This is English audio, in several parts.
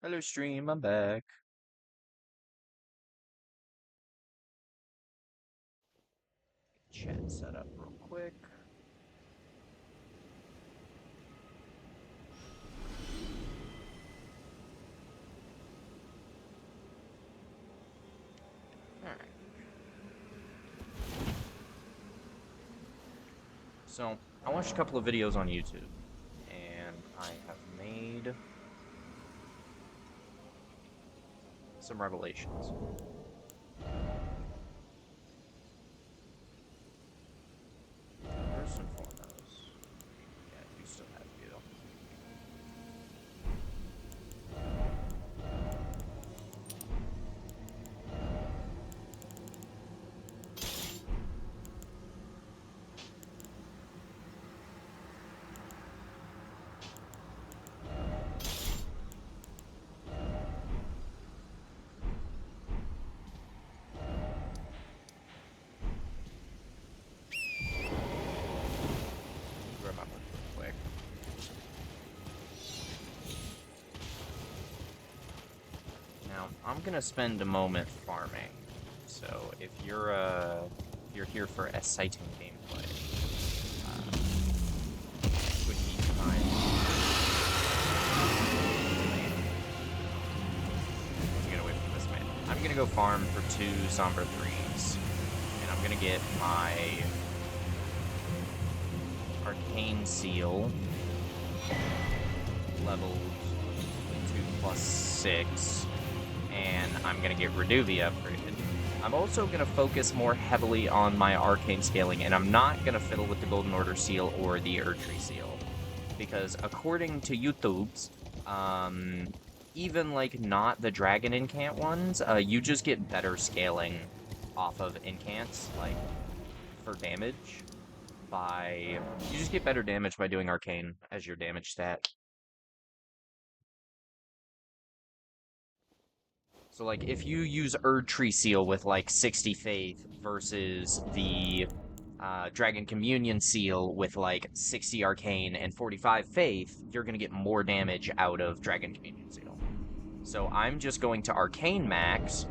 Hello, stream. I'm back. Chat set up real quick. All right. So I watched a couple of videos on YouTube, and I have made some revelations. First and foremost, yeah, I do still have you. Let me grab my book real quick. Now I'm gonna spend a moment farming. So if you're here for exciting gameplay, would keep in mind. Get away from this man. I'm gonna go farm for 2 Sombra 3s, and I'm gonna get my Arcane Seal leveled 2+6, and I'm gonna get Reduvia upgraded. I'm also gonna focus more heavily on my Arcane scaling, and I'm not gonna fiddle with the Golden Order Seal or the Erdtree Seal, because according to YouTube's, even like not the Dragon Incant ones, you just get better scaling off of Incants, like for damage by you just get better damage by doing Arcane as your damage stat. So like if you use Erdtree Seal with like 60 Faith versus the Dragon Communion Seal with like 60 Arcane and 45 Faith, you're gonna get more damage out of Dragon Communion Seal. So I'm just going to Arcane Max,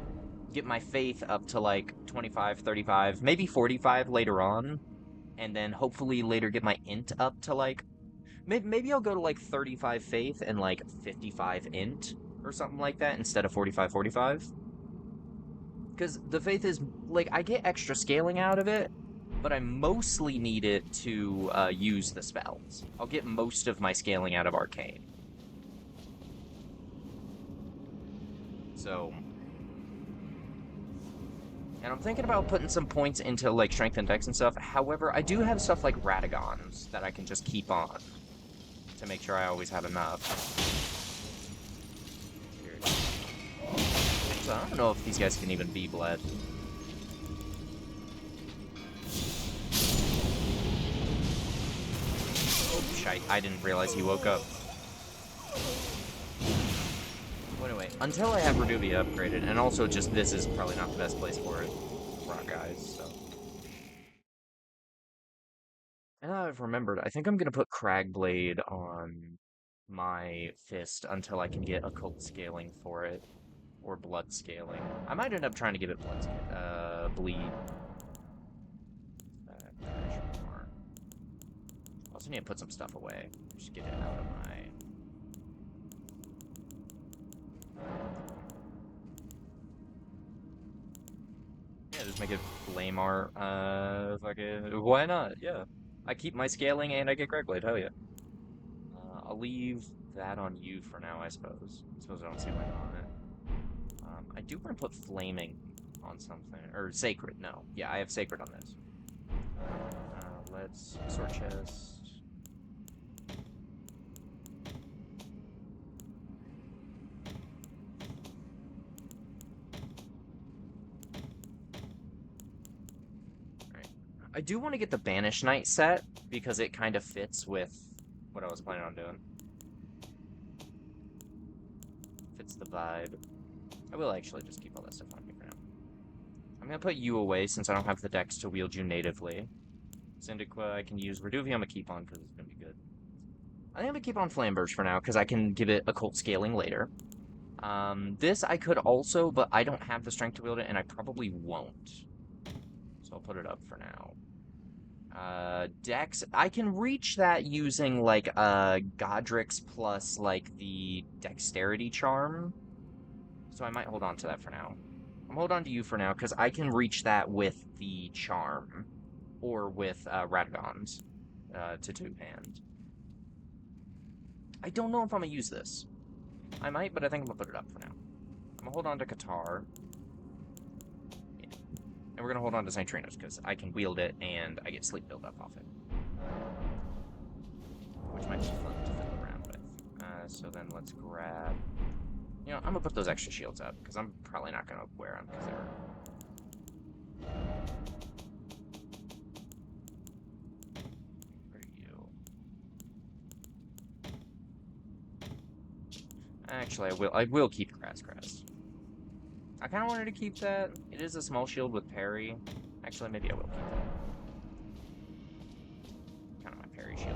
get my Faith up to like 25, 35, maybe 45 later on, and then hopefully later get my Int up to like maybe I'll go to like 35 Faith and like 55 Int or something like that instead of 45, 45. Because the Faith is like I get extra scaling out of it, but I mostly need it to use the spells. I'll get most of my scaling out of Arcane. So, and I'm thinking about putting some points into like strength and dex and stuff. However, I do have stuff like Radagons that I can just keep on to make sure I always have enough. So I don't know if these guys can even be bled. Oh, shite. I didn't realize he woke up. Well, anyway, until I have Reduvia upgraded, and also just this is probably not the best place for it. Rock guys, so. And I've remembered, I think I'm gonna put Cragblade on my fist until I can get occult scaling for it. Or blood scaling. I might end up trying to give it bleed. More. Also need to put some stuff away. Just get it out of my. Yeah, just make it flame art. Fucking. Why not? Yeah. I keep my scaling and I get Cragblade. Hell yeah. I'll leave that on you for now, I suppose. I suppose I don't see why not. I do want to put flaming on something. Or sacred, no. Yeah, I have sacred on this. Let's sword chest. Right. I do want to get the Banish Knight set because it kind of fits with what I was planning on doing. Fits the vibe. I will actually just keep all that stuff on me for now. I'm gonna put you away since I don't have the dex to wield you natively. Syndiqua, I can use Reduvia. I'm gonna keep on because it's gonna be good. I think I'm gonna keep on Flamberge for now because I can give it occult scaling later. This I could also, but I don't have the strength to wield it, and I probably won't. So I'll put it up for now. Dex, I can reach that using like Godric's plus like the dexterity charm. So I might hold on to that for now. I'm hold on to you for now because I can reach that with the charm or with Radagon's to two-hand. I don't know if I'm gonna use this. I might, but I think I'm gonna put it up for now. I'm gonna hold on to Qatar. Yeah. And we're gonna hold on to St. Trina's because I can wield it and I get sleep build up off it. Which might be fun to fiddle around with. So then let's grab... You know, I'm gonna put those extra shields up because I'm probably not gonna wear them because they're... Where are you? Actually, I will keep Grass. I kind of wanted to keep that. It is a small shield with parry. Actually, maybe I will keep that. Kind of my parry shield.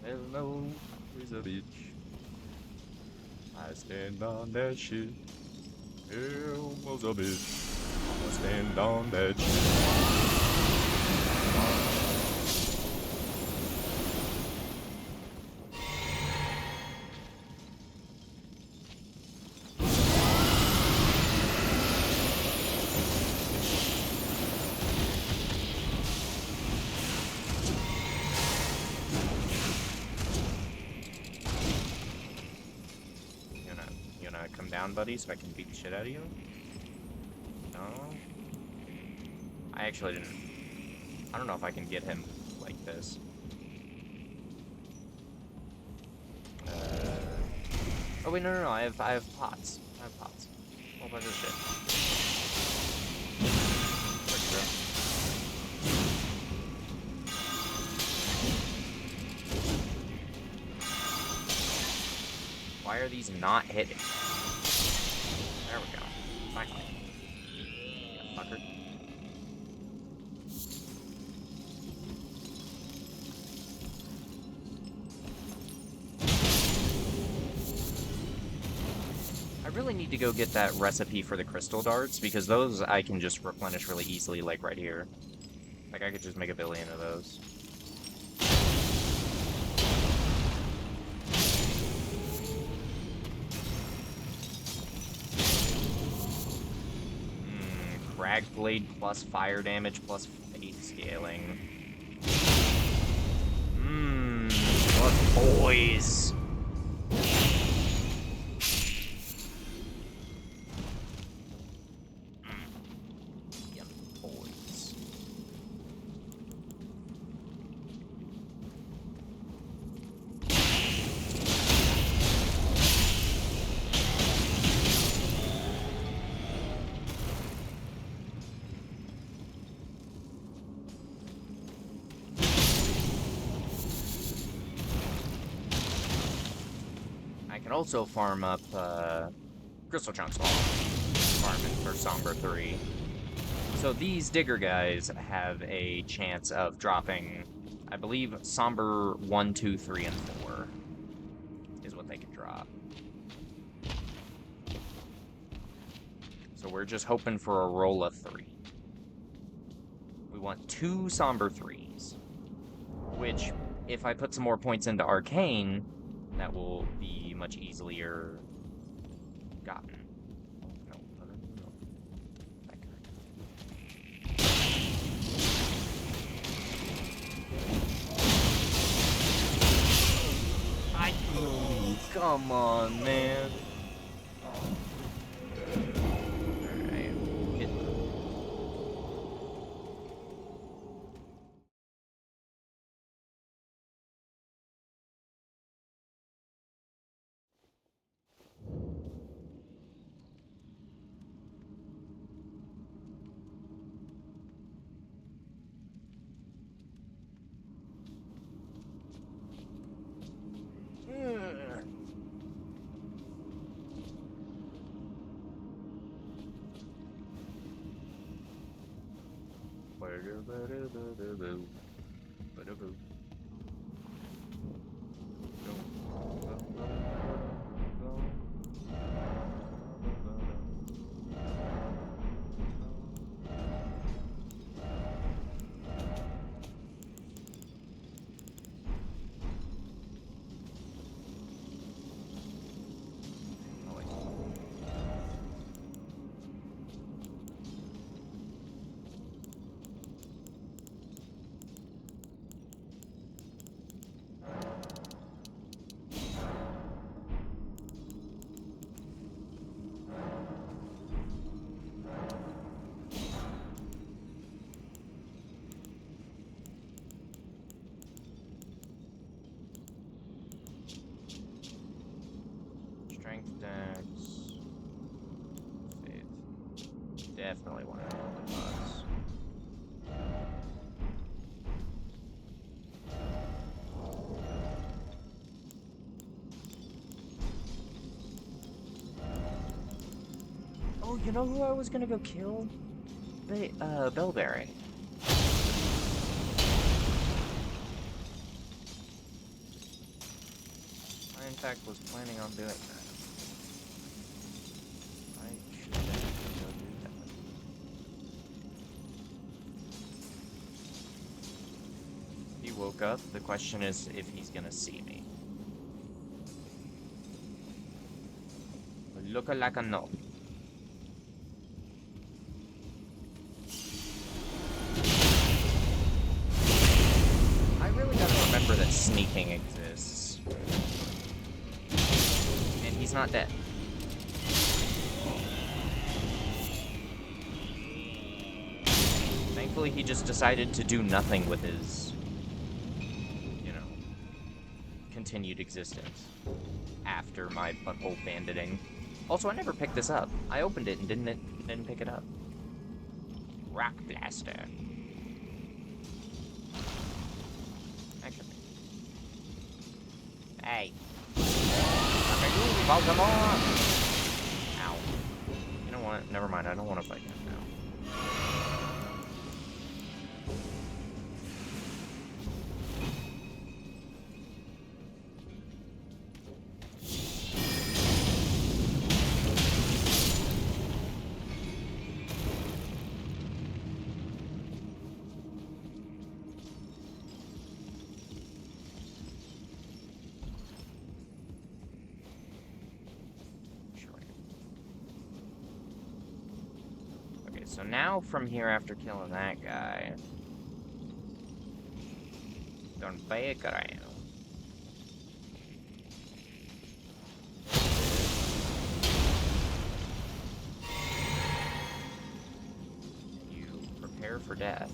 Hello, is a beach. I stand on that shit. Elmo's a bitch. I stand on that shit. You wanna come down, buddy, so I can beat the shit out of you? No? I actually didn't... I don't know if I can get him like this. Oh wait, no, I have pots. I have pots. Whole bunch of shit. Fuck you, bro. Why are these not hitting? There we go. Finally. Yeah, fucker. I really need to go get that recipe for the crystal darts, because those I can just replenish really easily, like right here. Like, I could just make a billion of those. Cragblade plus fire damage plus faith scaling. What boys? Yum, boys. I can also farm up crystal chunks while farming for Somber 3. So these digger guys have a chance of dropping, I believe, Somber 1, 2, 3, and 4 is what they can drop. So we're just hoping for a roll of 3. We want 2 Somber 3s, which, if I put some more points into Arcane, that will be much easier gotten. No. Come on, man. Alright, hit. Strength, dex, faith. Definitely want to roll the bugs. Oh, you know who I was gonna go kill? Bellberry. I, in fact, was planning on doing that. I should definitely go do that. He woke up. The question is if he's gonna see me. Look like a no. I really gotta remember that sneaking exists. And he's not dead. Thankfully, he just decided to do nothing with his, continued existence after my butthole banditing. Also, I never picked this up. I opened it and didn't pick it up. Rock blaster. Actually. Hey. Baltimore! Ow. You know what? Never mind. I don't want to fight him now. So now from here, after killing that guy, don't fake around. You prepare for death.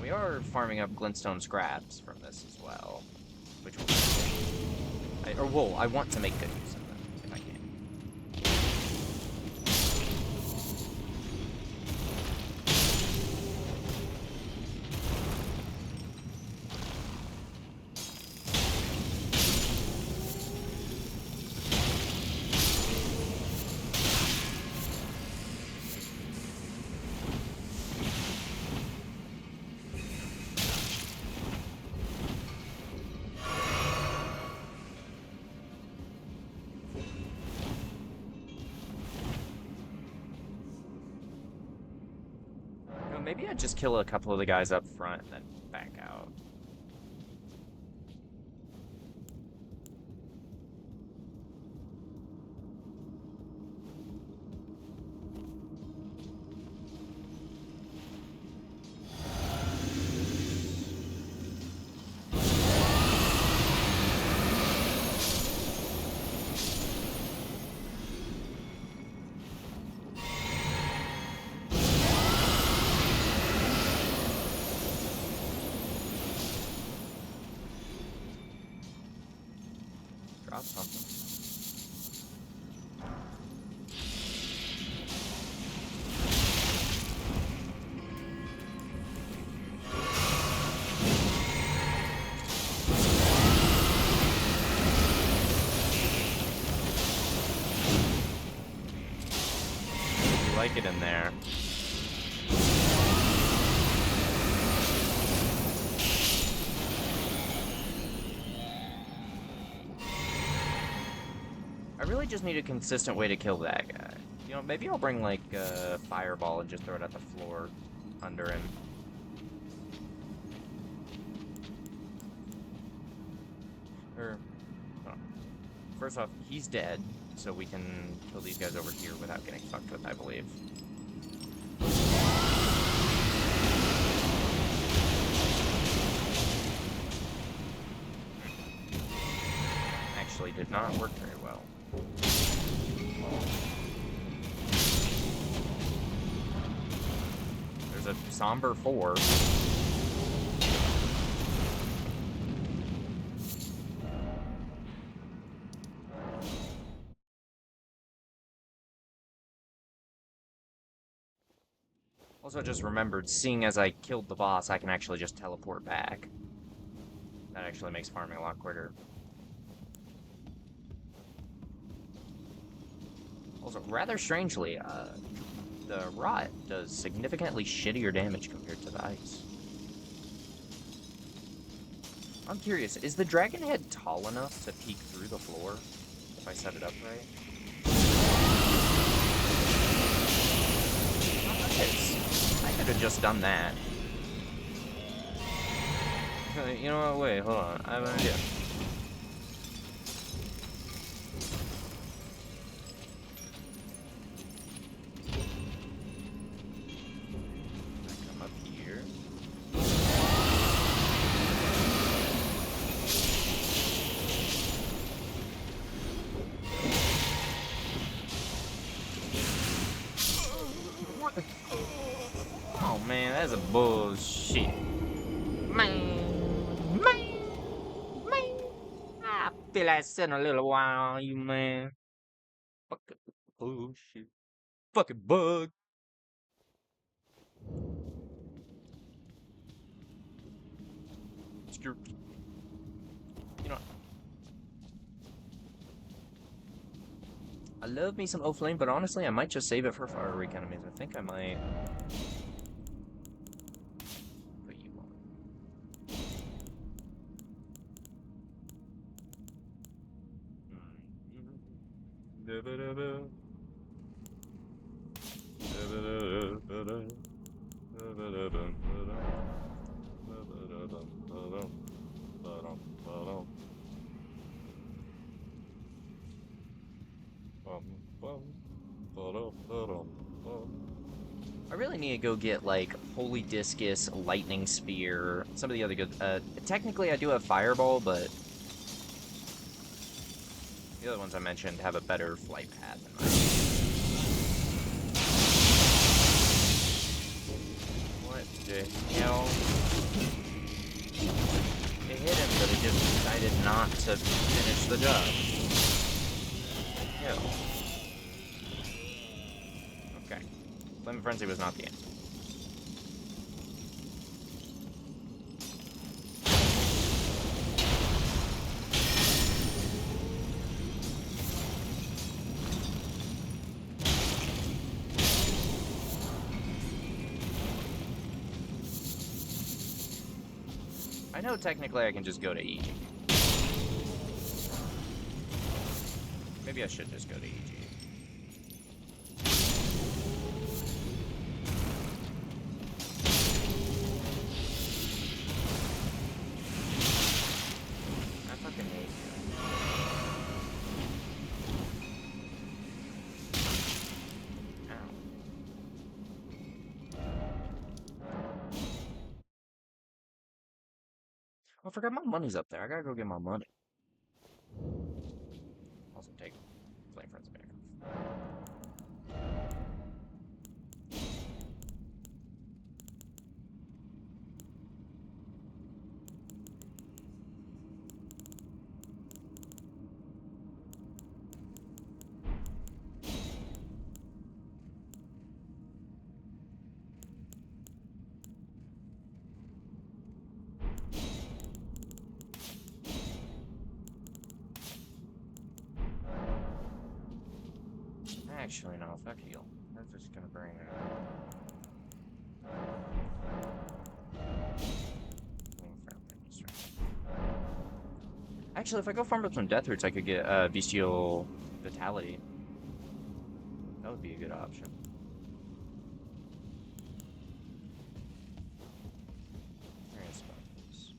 We are farming up glintstone scraps from this as well, which will be I want to make good use of them if I can. Maybe I'd just kill a couple of the guys up front and then back out. got something. You like it in there. I really just need a consistent way to kill that guy. You know, maybe I'll bring, like, a fireball and just throw it at the floor under him. Or, oh. First off, he's dead, so we can kill these guys over here without getting fucked with, I believe. Actually did not work very well. There's a somber 4. Also just remembered, seeing as I killed the boss, I can actually just teleport back. That actually makes farming a lot quicker. Also, rather strangely, the rot does significantly shittier damage compared to the ice. I'm curious, is the dragon head tall enough to peek through the floor if I set it up right? I could have just done that. You know what? Wait, hold on. I have an idea. I come up here. Oh man, that's a bullshit. Man. I feel like sitting a little while on you, man. Fucking bullshit. Fucking bug. Screw. You know, I love me some O'Flame, but honestly, I might just save it for Fire Reek enemies. I think I might put you on. I really need to go get, like, Holy Discus, Lightning Spear, some of the other good... technically I do have Fireball, but the other ones I mentioned have a better flight path in my opinion. What the hell? It hit him, but it just decided not to finish the job. Hell. Okay. Flame Frenzy was not the answer. I know technically I can just go to EG. Maybe I should just go to EG. I fucking hate you. Ow. Oh, I forgot my money's up there. I gotta go get my money. Also take Flame Frenzy back off. Actually, no, fuck heal. I'm just gonna bring Actually, if I go farm up some death roots, I could get bestial vitality. That would be a good option. Where is this?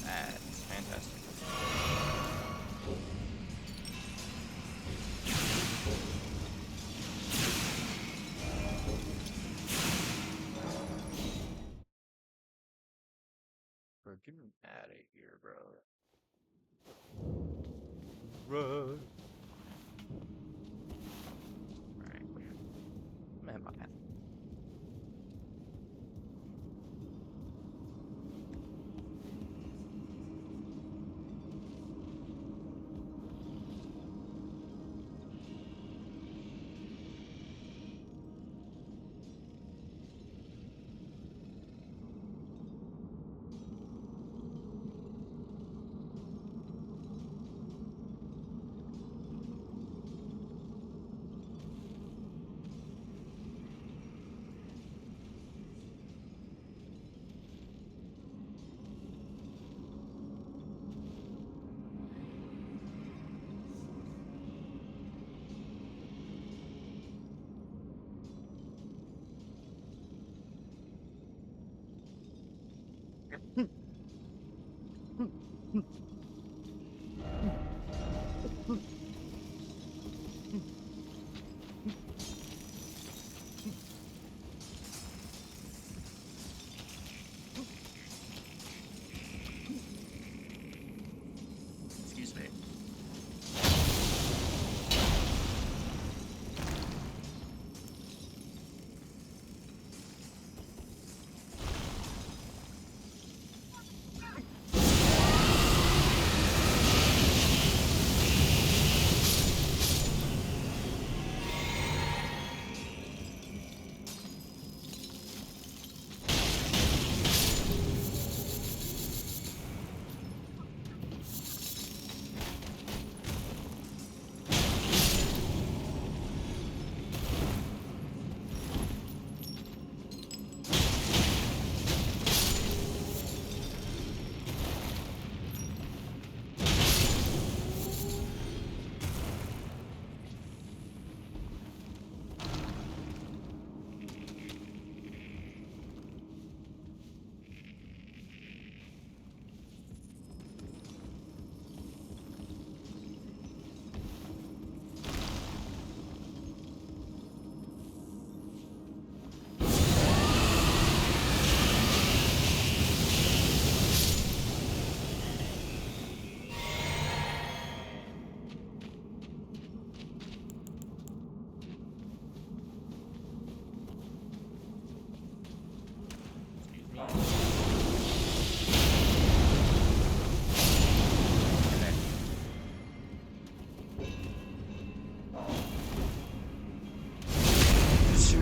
That's fantastic. Bro, get me out of here, bro. Run. Alright, I'm at my path. Excuse me.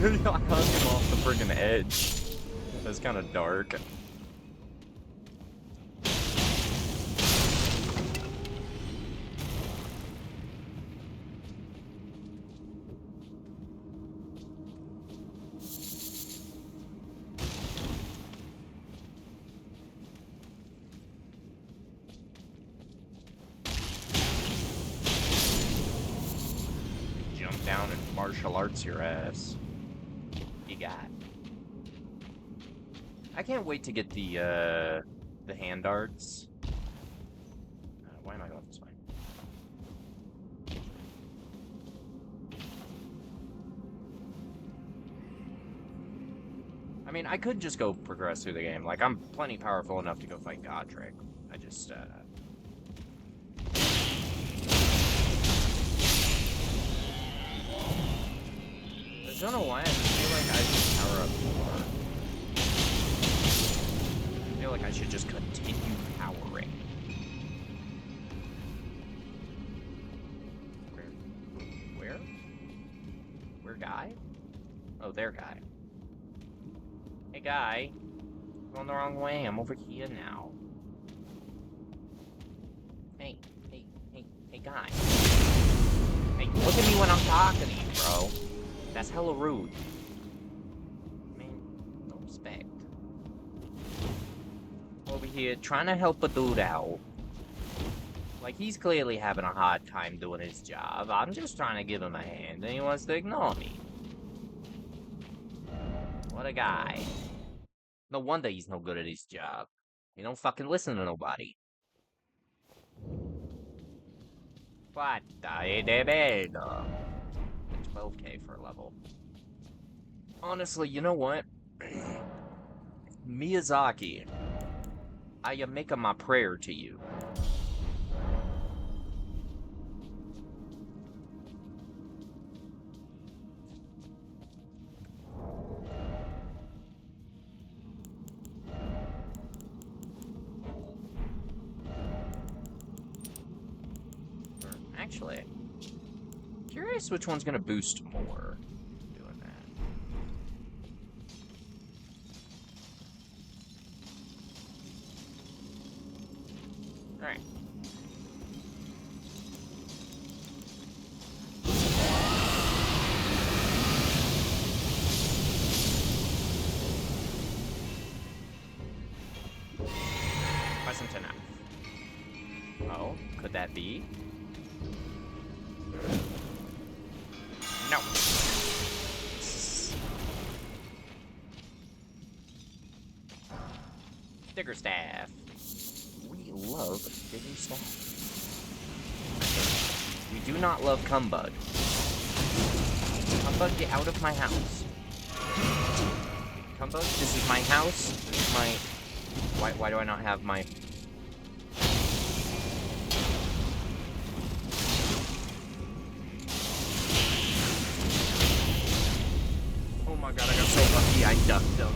I hung him off the friggin' edge. That's kind of dark. Jump down and martial arts your ass. You got. I can't wait to get the hand darts. Why am I going this way? I mean, I could just go progress through the game. Like, I'm plenty powerful enough to go fight Godric. I just, I don't know why, I just feel like I should power up more. I feel like I should just continue powering. Where? Where, Guy? Oh, there, Guy. Hey, Guy. You're going the wrong way. I'm over here now. Hey, Guy. Hey, look at me when I'm talking to you, bro. That's hella rude. Man, no respect. Over here, trying to help a dude out. Like, he's clearly having a hard time doing his job. I'm just trying to give him a hand, and he wants to ignore me. What a guy. No wonder he's no good at his job. He don't fucking listen to nobody. What the bed? 12k for a level. Honestly, you know what? Miyazaki, I am making my prayer to you. Actually, curious which one's gonna boost more. Doing that. Alright. Wasn't enough. Oh, could that be? No. Digger staff. We love digger staff. We do not love Cumbug. Cumbug, get out of my house. Cumbug, this is my house. This is my... Why do I not have my... Oh my god, I got so lucky I ducked him.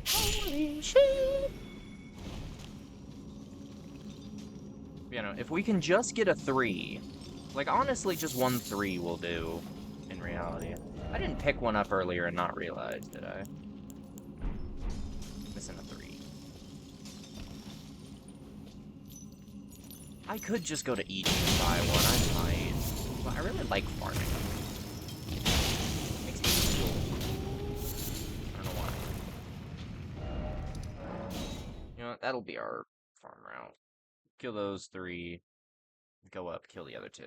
Holy shit! You know, if we can just get a 3, like honestly just 1 3 will do, in reality. I didn't pick one up earlier and not realize, did I? Missing a 3. I could just go to Egypt and buy one, I might. But I really like farming. Makes me feel... I don't know why. You know what, that'll be our farm route. Kill those 3, go up, kill the other 2.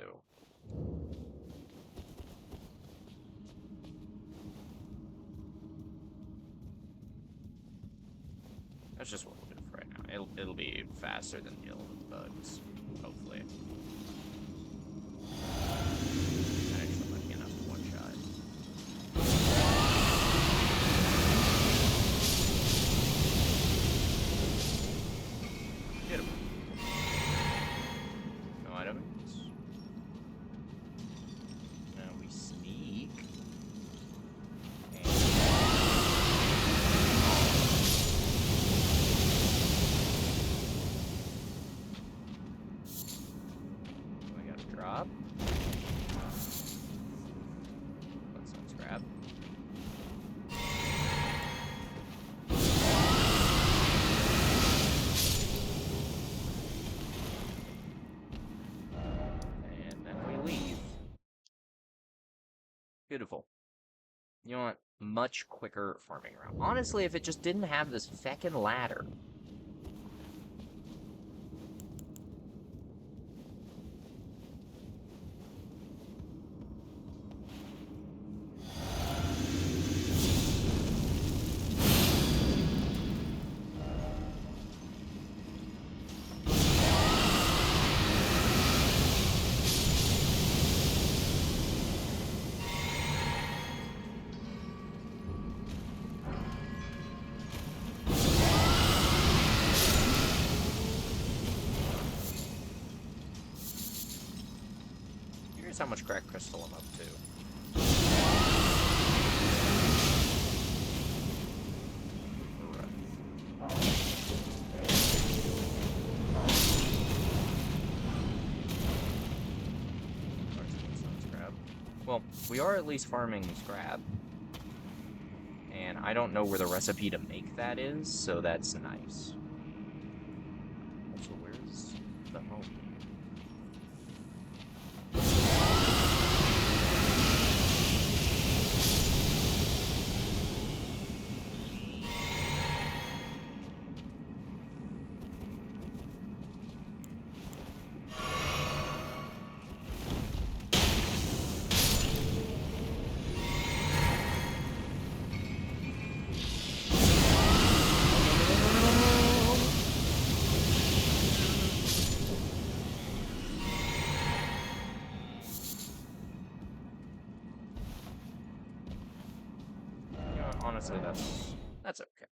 That's just what we'll do for right now. It'll be faster than dealing with bugs, hopefully. That actually might be enough for one shot. Get him. No items. Now we sneak. Beautiful. You know what? Much quicker farming route. Honestly, if it just didn't have this feckin' ladder. Here's how much cracked crystal I'm up to. Well, we are at least farming scrap. And I don't know where the recipe to make that is, so that's nice. Also, where's the home? Honestly, that's okay.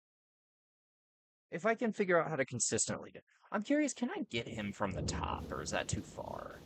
If I can figure out how to consistently do, I'm curious, can I get him from the top, or is that too far?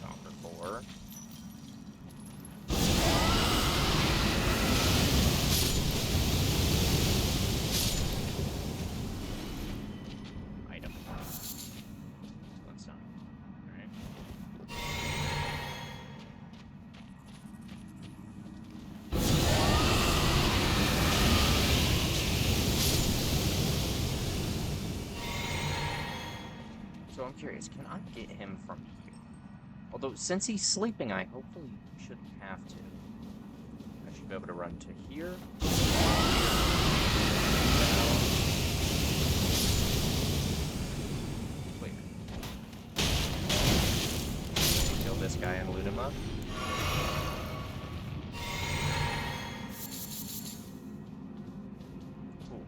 Conquer 4. Item. That's done. Alright. So I'm curious, can I get him from here? Although, since he's sleeping, I hopefully shouldn't have to. I should be able to run to here. Wait. Kill this guy and loot him up. Cool.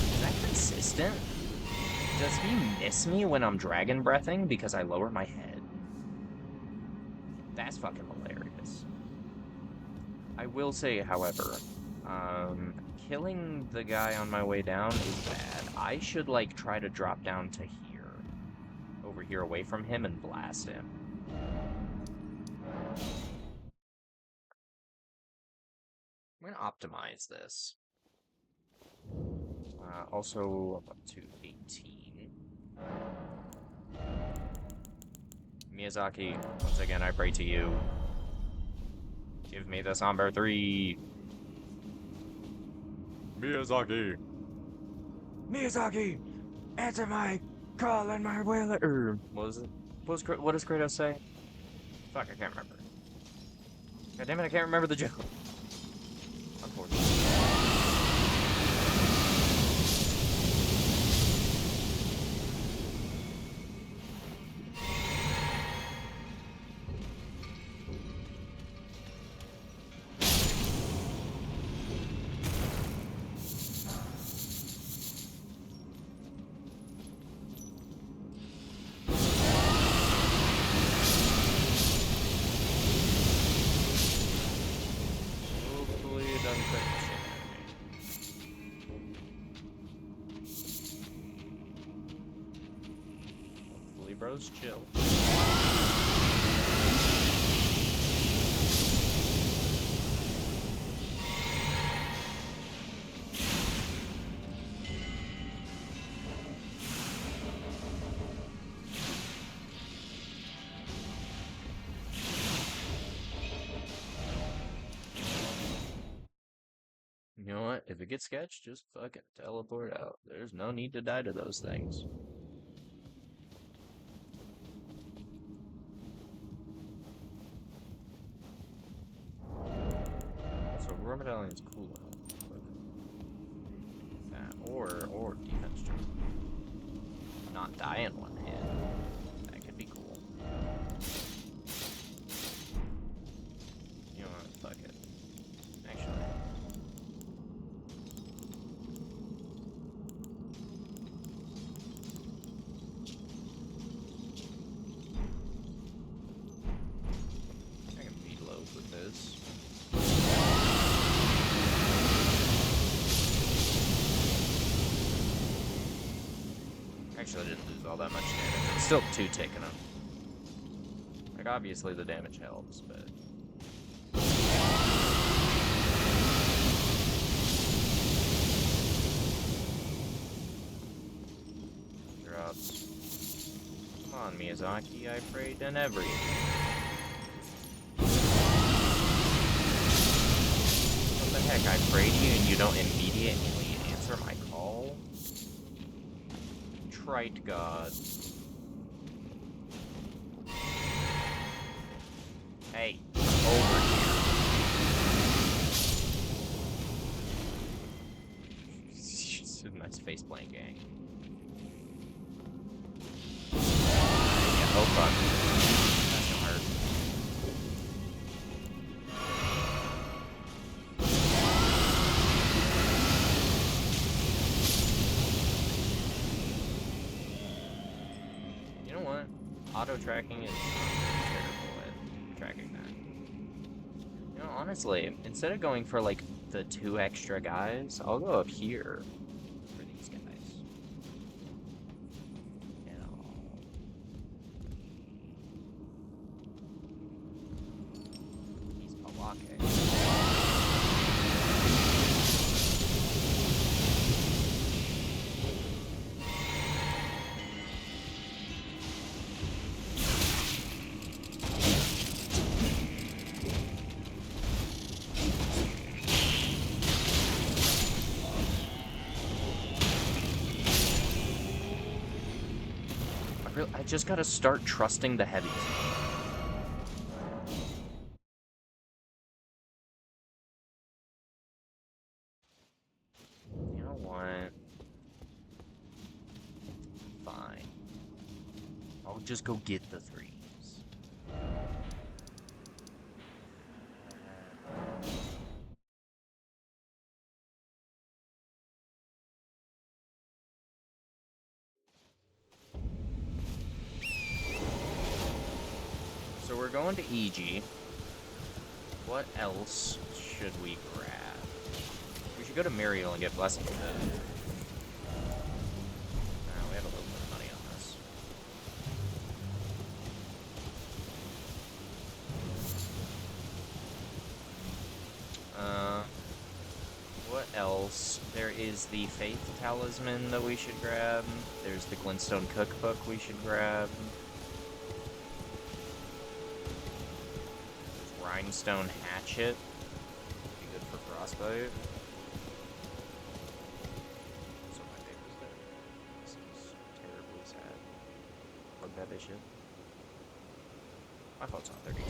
Is that consistent? Does he miss me when I'm dragon breathing because I lower my head? That's fucking hilarious. I will say, however, killing the guy on my way down is bad. I should, like, try to drop down to here. Over here away from him and blast him. I'm gonna optimize this. Also up to 18. Miyazaki, once again, I pray to you. Give me the Somber 3. Miyazaki! Miyazaki! Answer my call and my will. What was it? What does Kratos say? Fuck, I can't remember. God damn it, I can't remember the joke. Unfortunately. Bros, chill. You know what? If it gets sketched, just fucking teleport out. There's no need to die to those things. Also, Roar Medallion's cool. That or defense check. Not die in one hit. That could be cool. You know what? Fuck it. Actually. I can beat loads with this. Actually, I didn't lose all that much damage. I'm still 2 taking them. Like, obviously the damage helps, but... Drops. Come on, Miyazaki, I prayed in everything. What the heck, I pray to you and you don't immediately answer my call? Trite God. Hey, over here. It's a nice face-plant gang. Yeah, oh fuck. That's gonna hurt. You know what? Auto-tracking is terrible at tracking that. You know, honestly, instead of going for, like, the 2 extra guys, I'll go up here for these guys. You know. He's Palake. I just gotta start trusting the heavies. You know what? Fine. I'll just go get the 3s. So we're going to EG. What else should we grab? We should go to Muriel and get Blessing. We have a little bit of money on this. What else? There is the Faith Talisman that we should grab. There's the Glintstone Cookbook we should grab. Rhinestone Hatchet. Be good for Frostbite. So my paper's dead. This is terribly sad. Fuck that bishop. My fault's on 32.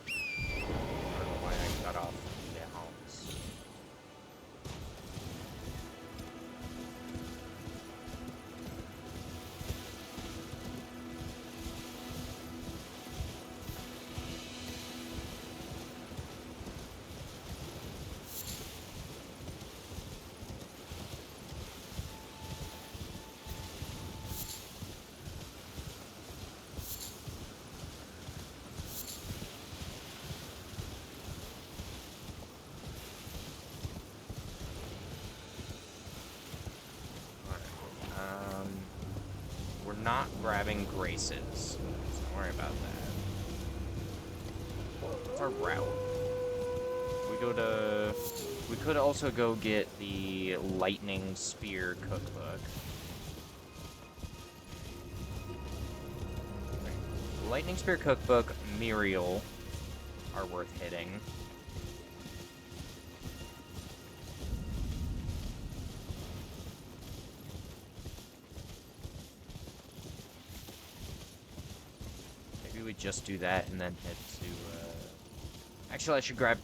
I don't know why I got off the house. not grabbing Graces. So don't worry about that. What's our route? We could also go get the Lightning Spear cookbook. Lightning Spear cookbook, Muriel are worth hitting. Maybe we just do that and then head to, Actually, I should grab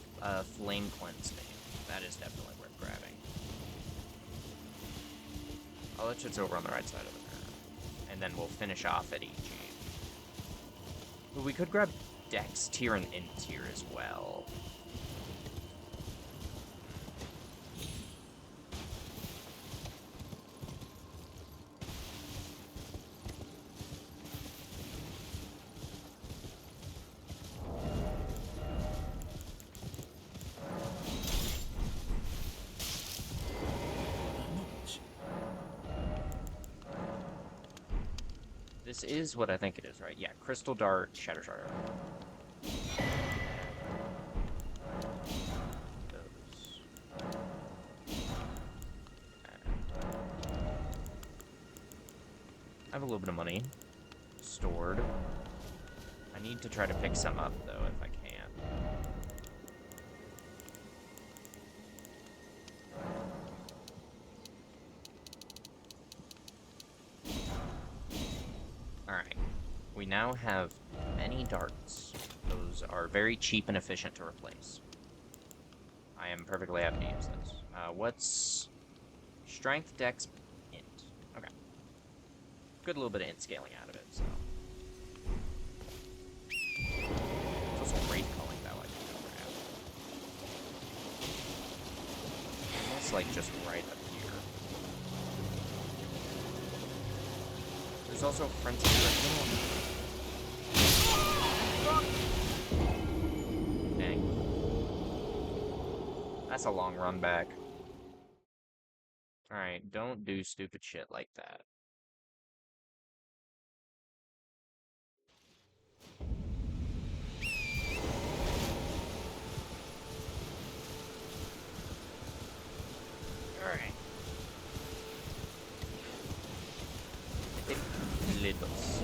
Flame Cleanse Name. That is definitely worth grabbing. Oh, that shit's over on the right side of the map. And then we'll finish off at EG. But we could grab Dex tier and Int tier as well. This is what I think it is, right? Yeah, Crystal Dart, Shatter Shard. I have a little bit of money stored. I need to try to pick some up, though, if I can. Alright. We now have many darts. Those are very cheap and efficient to replace. I am perfectly happy to use this. What's... Strength, Dex, Int. Okay. Good little bit of Int scaling out of it, so... There's also Wraith Calling, though, I think I'll grab. Almost, like, just right up here. There's also Frenzy Direct. Dang. That's a long run back. Alright, don't do stupid shit like that. Alright. Lidos.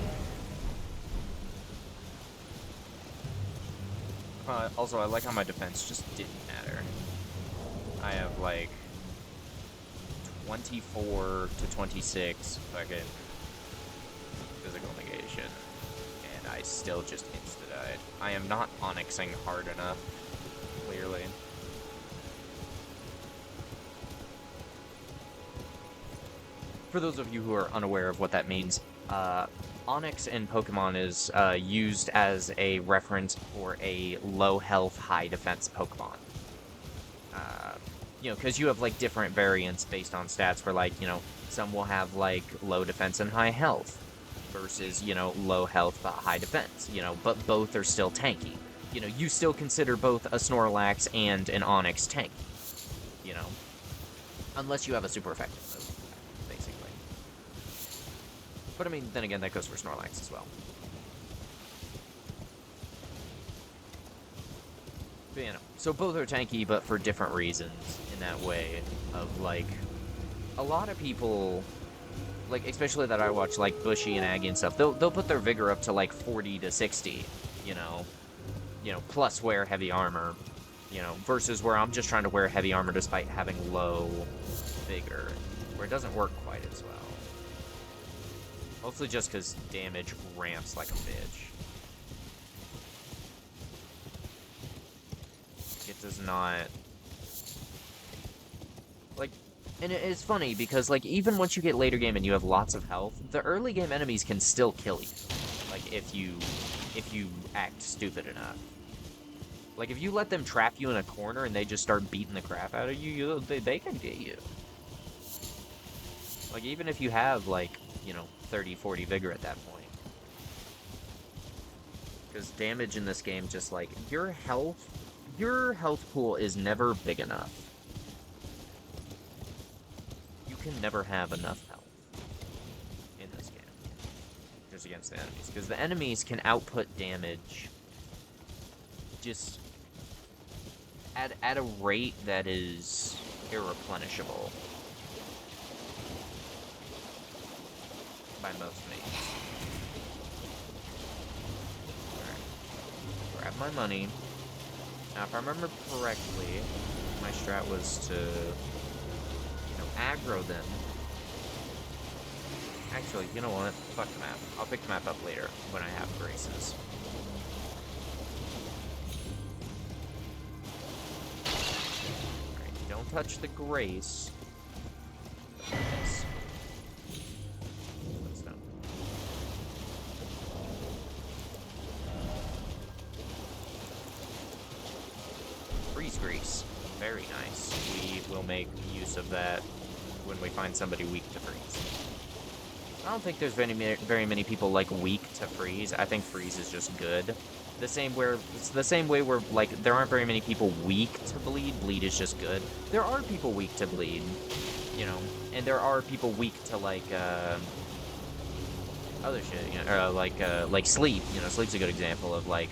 Also, I like how my defense just didn't matter. I have, like, 24 to 26 fucking physical negation, and I still just insta-died. I am not onyxing hard enough, clearly. For those of you who are unaware of what that means, Onyx in Pokemon is used as a reference for a low health, high defense Pokemon. You know, because you have, like, different variants based on stats where, like, you know, some will have, like, low defense and high health versus, you know, low health but high defense, you know, but both are still tanky. You know, you still consider both a Snorlax and an Onyx tanky, you know, unless you have a super effective move, basically. But, I mean, then again, that goes for Snorlax as well. But, you know, so both are tanky, but for different reasons in that way of, like, a lot of people, like, especially that I watch, like, Bushy and Aggie and stuff, they'll put their vigor up to, like, 40 to 60, you know, plus wear heavy armor, you know, versus where I'm just trying to wear heavy armor despite having low vigor, where it doesn't work quite as well. Mostly just because damage ramps like a bitch. It does not... Like, and it's funny because, like, even once you get later game and you have lots of health, the early game enemies can still kill you. Like, if you act stupid enough. Like, if you let them trap you in a corner and they just start beating the crap out of you, they can get you. Like, even if you have, like, you know, 30, 40 vigor at that point. Because damage in this game, just, like, your health pool is never big enough. You can never have enough health in this game. users against the enemies, because the enemies can output damage just at a rate that is irreplenishable by most mages. Alright. Grab my money. Now, if I remember correctly, my strat was to, aggro them. Actually, you know what? Fuck the map. I'll pick the map up later when I have graces. Alright, don't touch the grace. Yes. Let's done. Freeze grease. Very nice. We will make use of that when we find somebody weak to freeze. I don't think there's very many people like weak to freeze. I think freeze is just good. It's the same way where like there aren't very many people weak to bleed. Bleed is just good. There are people weak to bleed, and there are people weak to like other shit, or like sleep. Sleep's a good example of like,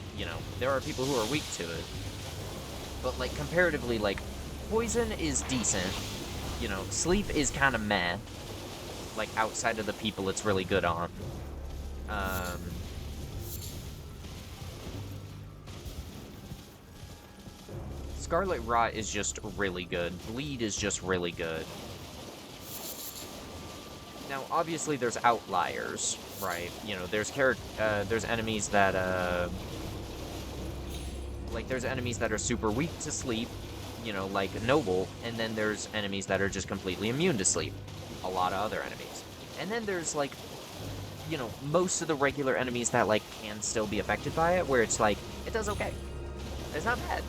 there are people who are weak to it. But like comparatively, like poison is decent. Sleep is kind of meh. Like, outside of the people it's really good on. Scarlet Rot is just really good. Bleed is just really good. Now, obviously, there's outliers, right? There's enemies that, there's enemies that are super weak to sleep, like Noble, and then there's enemies that are just completely immune to sleep. A lot of other enemies. And then there's, like, most of the regular enemies that, like, can still be affected by it, where it's, like, it does okay. It's not bad.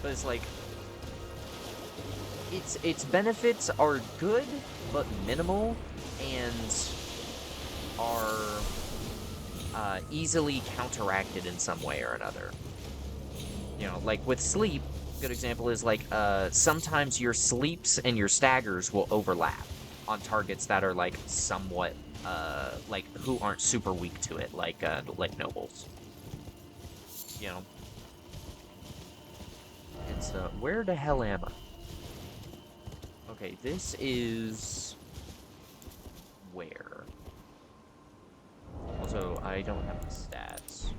But it's, like, its benefits are good, but minimal, and are, easily counteracted in some way or another. Like, with sleep, good example is like sometimes your sleeps and your staggers will overlap on targets that are like somewhat like who aren't super weak to it, like nobles. It's where the hell am I? Okay, this is where? Also, I don't have the stats.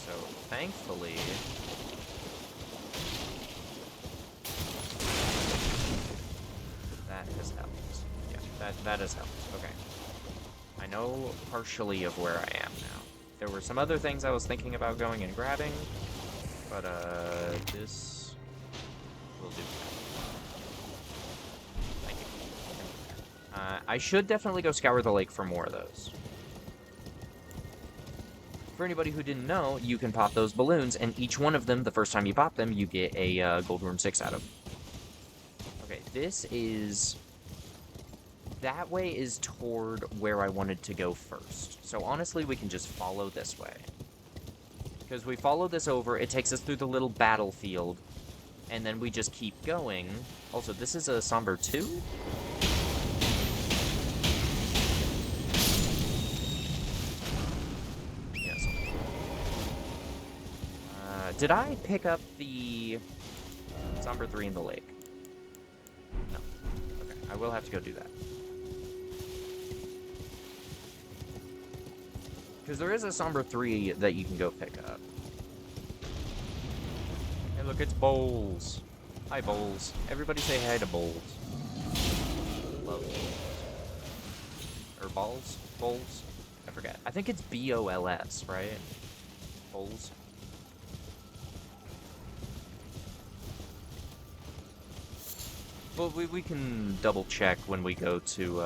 So, thankfully, that has helped. Yeah, that has helped. Okay. I know partially of where I am now. There were some other things I was thinking about going and grabbing, but, this will do. Thank you. I should definitely go scour the lake for more of those. For anybody who didn't know, you can pop those balloons, and each one of them, the first time you pop them, you get a gold room 6 out of. Okay, this is... That way is toward where I wanted to go first. So honestly, we can just follow this way. Because we follow this over, it takes us through the little battlefield, and then we just keep going. Also, this is a Somber 2? Did I pick up the Somber 3 in the lake? No. Okay, I will have to go do that. Because there is a Somber 3 that you can go pick up. Hey, look, it's Bowls. Hi, Bowls. Everybody say hi to Bowls. Love Bowls. Or Balls? Bowls? I forget. I think it's B-O-L-S, right? Bowls. Well, we can double check when we go to,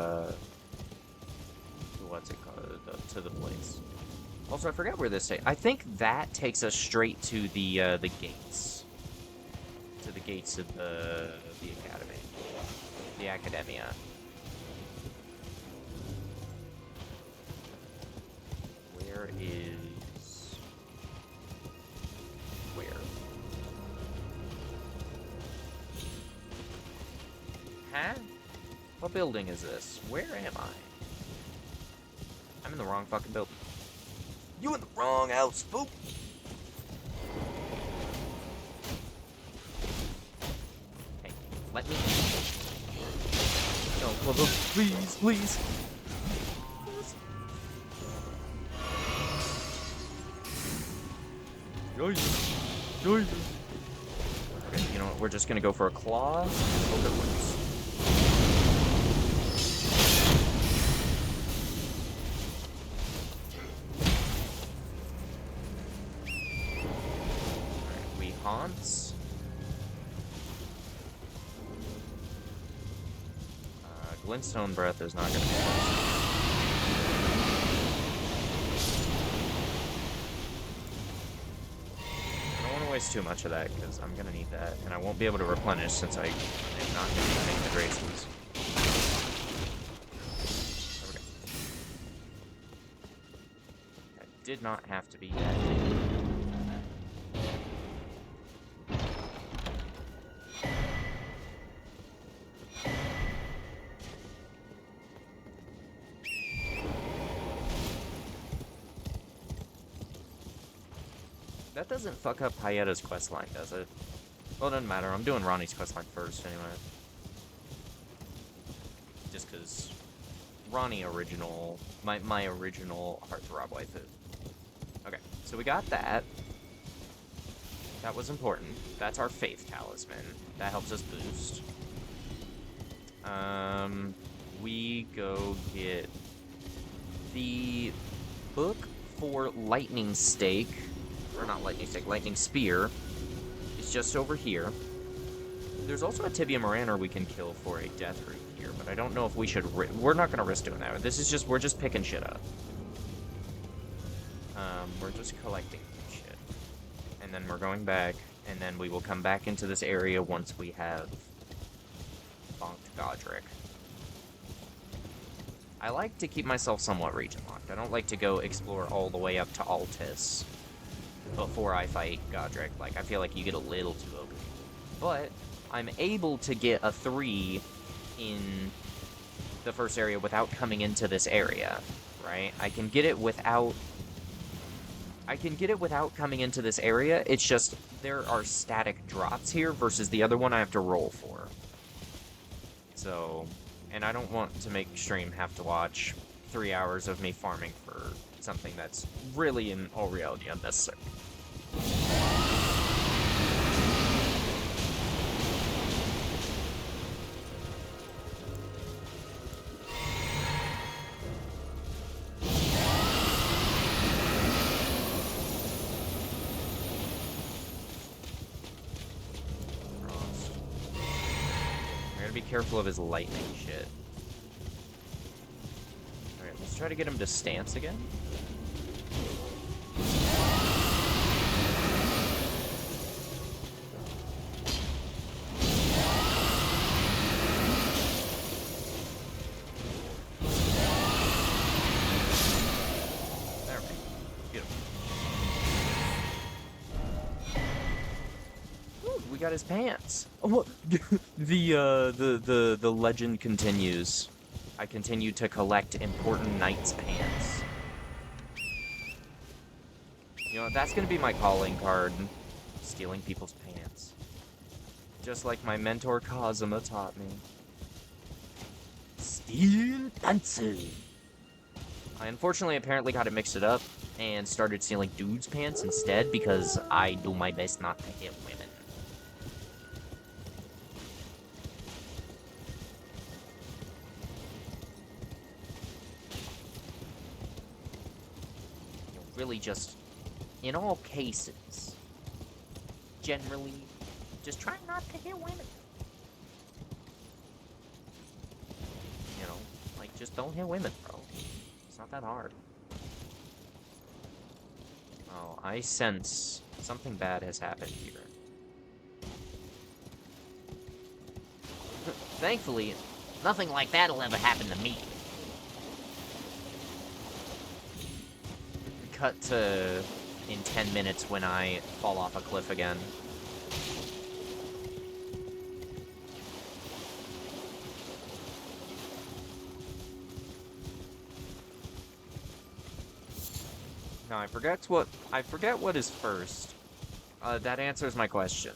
what's it called? To the place. Also, I forgot where this takes. I think that takes us straight to the gates. To the gates of the academy. The Academia. Where is... Where? Huh? What building is this? Where am I? I'm in the wrong fucking building. You in the wrong house, spook! Hey, let me... No, please, please. Okay, you know what? We're just gonna go for a claw. Hope it works. Alright, we haunts. Glintstone Breath is not gonna be nice. Waste too much of that because I'm gonna need that, and I won't be able to replenish since I am not gonna be using the Graces. There we go. That did not have to be that. That doesn't fuck up Hayeda's questline, does it? Well, it doesn't matter. I'm doing Ronnie's questline first, anyway. Just because Ronnie original... My original Heartthrob waifu. Okay, so we got that. That was important. That's our Faith Talisman. That helps us boost. We go get the book for Lightning Stake. Or not Lightning Stake, Lightning Spear. It's just over here. There's also a Tibia Moraner we can kill for a Death Root here, but I don't know if we should... We're not gonna risk doing that. This is just... We're just picking shit up. We're just collecting shit. And then we're going back, and then we will come back into this area once we have bonked Godric. I like to keep myself somewhat region locked. I don't like to go explore all the way up to Altus before I fight Godric. Like, I feel like you get a little too OP. But I'm able to get a 3 in the first area without coming into this area, right? I can get it without coming into this area. It's just there are static drops here versus the other one I have to roll for. So, and I don't want to make stream have to watch 3 hours of me farming for something that's really in all reality unnecessary. Be careful of his lightning shit. Alright, let's try to get him to stance again. There we go. Beautiful. Ooh, we got his pants. Oh, what? The legend continues. I continue to collect important knight's pants. You know, that's gonna be my calling card. Stealing people's pants. Just like my mentor Kazuma taught me. Steal pantsu. I unfortunately apparently got it mixed up and started stealing dudes' pants instead because I do my best not to hit women. Really just, in all cases, generally, just try not to hit women. You know, like, just don't hit women, bro. It's not that hard. Oh, I sense something bad has happened here. Thankfully, nothing like that'll ever happen to me. Cut to in 10 minutes when I fall off a cliff again. No, I forget what is first. That answers my question.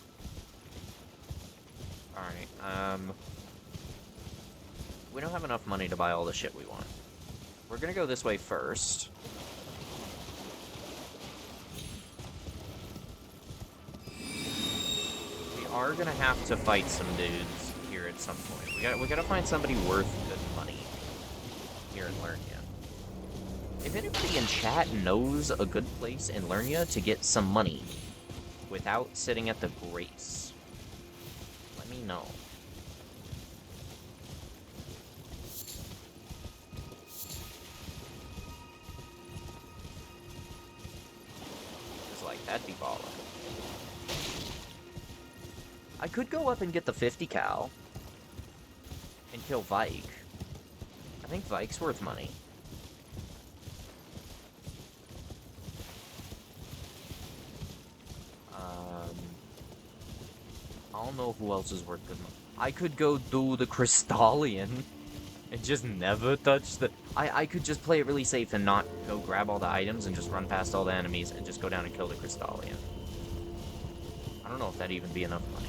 Alright, we don't have enough money to buy all the shit we want. We're gonna go this way first. We are gonna have to fight some dudes here at some point. We gotta find somebody worth good money here in Lernia. If anybody in chat knows a good place in Lernia to get some money without sitting at the Grace, let me know. Just like, that'd be ballin'. I could go up and get the 50 cal and kill Vike. I think Vike's worth money. I don't know who else is worth good money. I could go do the Crystallian and just never touch the... I could just play it really safe and not go grab all the items and just run past all the enemies and just go down and kill the Crystallian. I don't know if that'd even be enough money.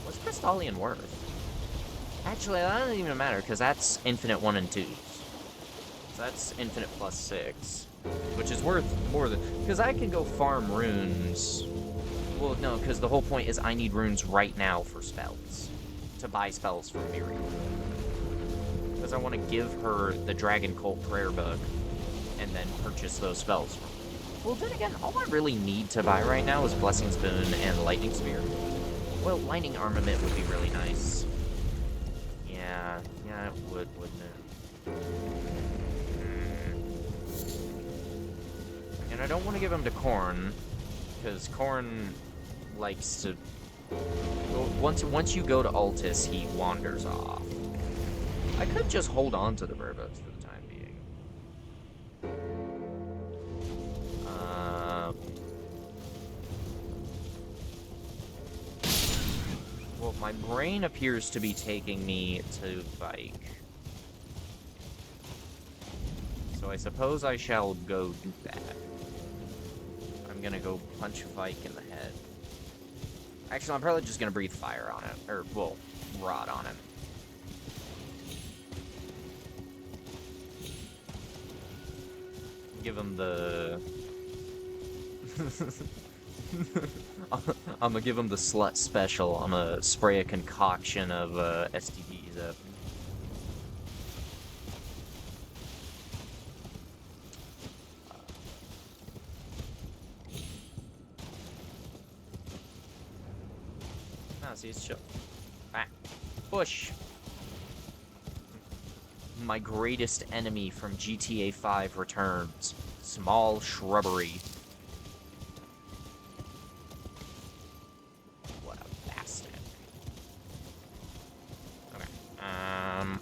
What's Crystallian worth? Actually, that doesn't even matter, because that's infinite 1 and 2s. So that's infinite plus 6. Which is worth more than... Because I can go farm runes... Well, no, because the whole point is I need runes right now for spells. To buy spells from Miriam. Because I want to give her the Dragon Cult Prayer Book, and then purchase those spells from her. Well, then again, all I really need to buy right now is Blessing's Boon and Lightning Spear. Well, Lightning Armament would be really nice. Yeah, it would, wouldn't it? And I don't want to give him to Korn, because Korn likes to... Well, once you go to Altus, he wanders off. I could just hold on to the Burbos for the time being. Well, my brain appears to be taking me to Vike. So I suppose I shall go do that. I'm gonna go punch Vike in the head. Actually, I'm probably just gonna breathe fire on him. Or, well, rot on him. Give him the... I'm gonna give him the slut special. I'm gonna spray a concoction of STDs up. See, it's chill. Ah, push. My greatest enemy from GTA 5 returns. Small shrubbery. What a bastard. Okay.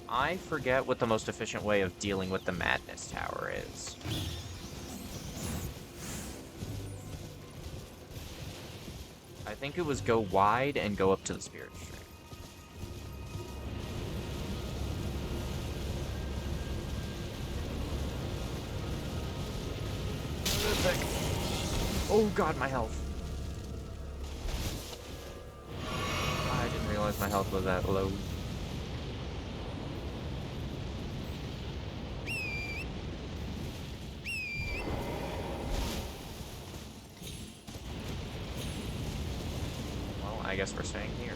I forget what the most efficient way of dealing with the Madness Tower is. I think it was go wide and go up to the Spirit String. Oh god, my health. I didn't realize my health was that low. I guess we're staying here.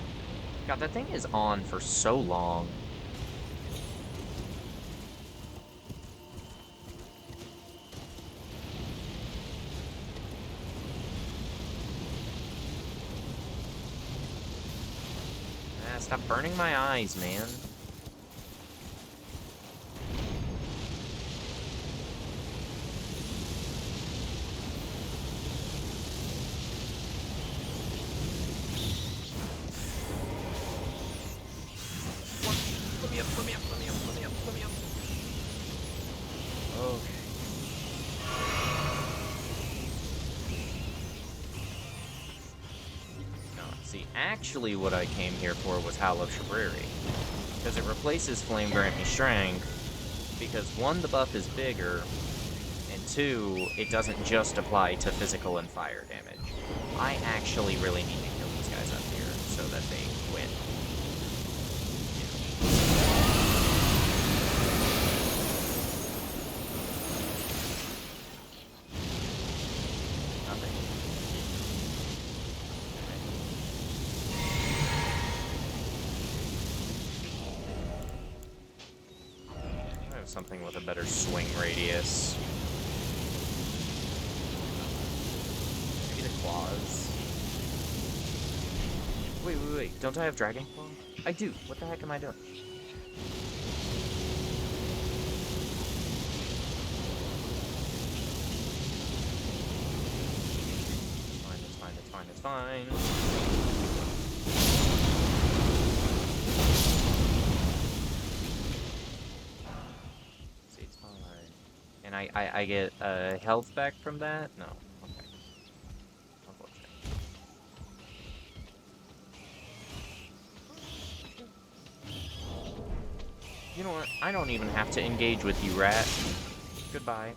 God, that thing is on for so long. Ah, stop burning my eyes, man. Actually, what I came here for was Howl of Shabriri, because it replaces Flame Grant Me Strength, because 1, the buff is bigger, and 2, it doesn't just apply to physical and fire damage. I actually really need to kill these guys up here so that they win. Nothing. I have something with a better swing radius. Maybe the claws. Wait. Don't I have Dragon Claw? I do. What the heck am I doing? It's fine. See, it's fine. And I get health back from that? No. Okay. Unfortunate. You know what? I don't even have to engage with you, rat. Goodbye.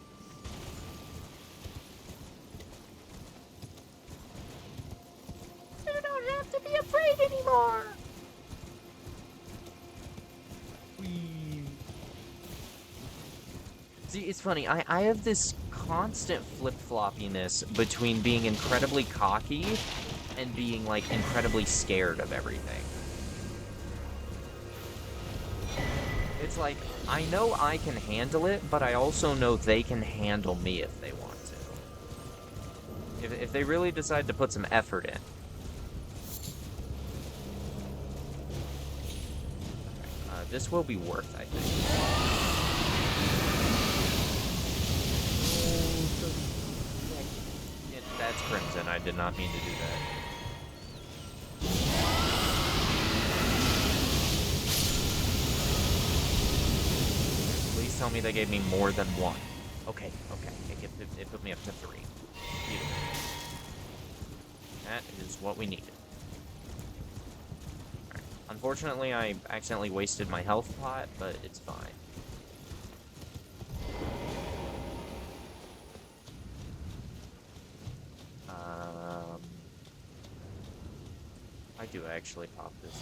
You don't have to be afraid anymore! See, it's funny, I have this constant flip-floppiness between being incredibly cocky and being, like, incredibly scared of everything. It's like, I know I can handle it, but I also know they can handle me if they want to. If they really decide to put some effort in. This will be worth, I think. That's Crimson. I did not mean to do that. Please tell me they gave me more than 1. Okay. It put me up to 3. Beautiful. That is what we needed. Right. Unfortunately, I accidentally wasted my health pot, but it's fine. I do actually pop this.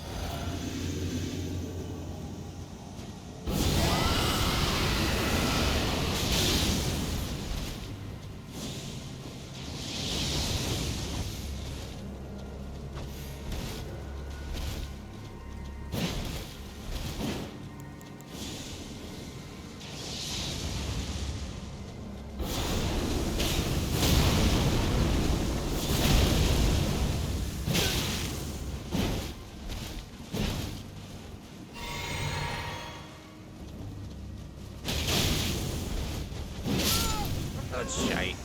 That's shite.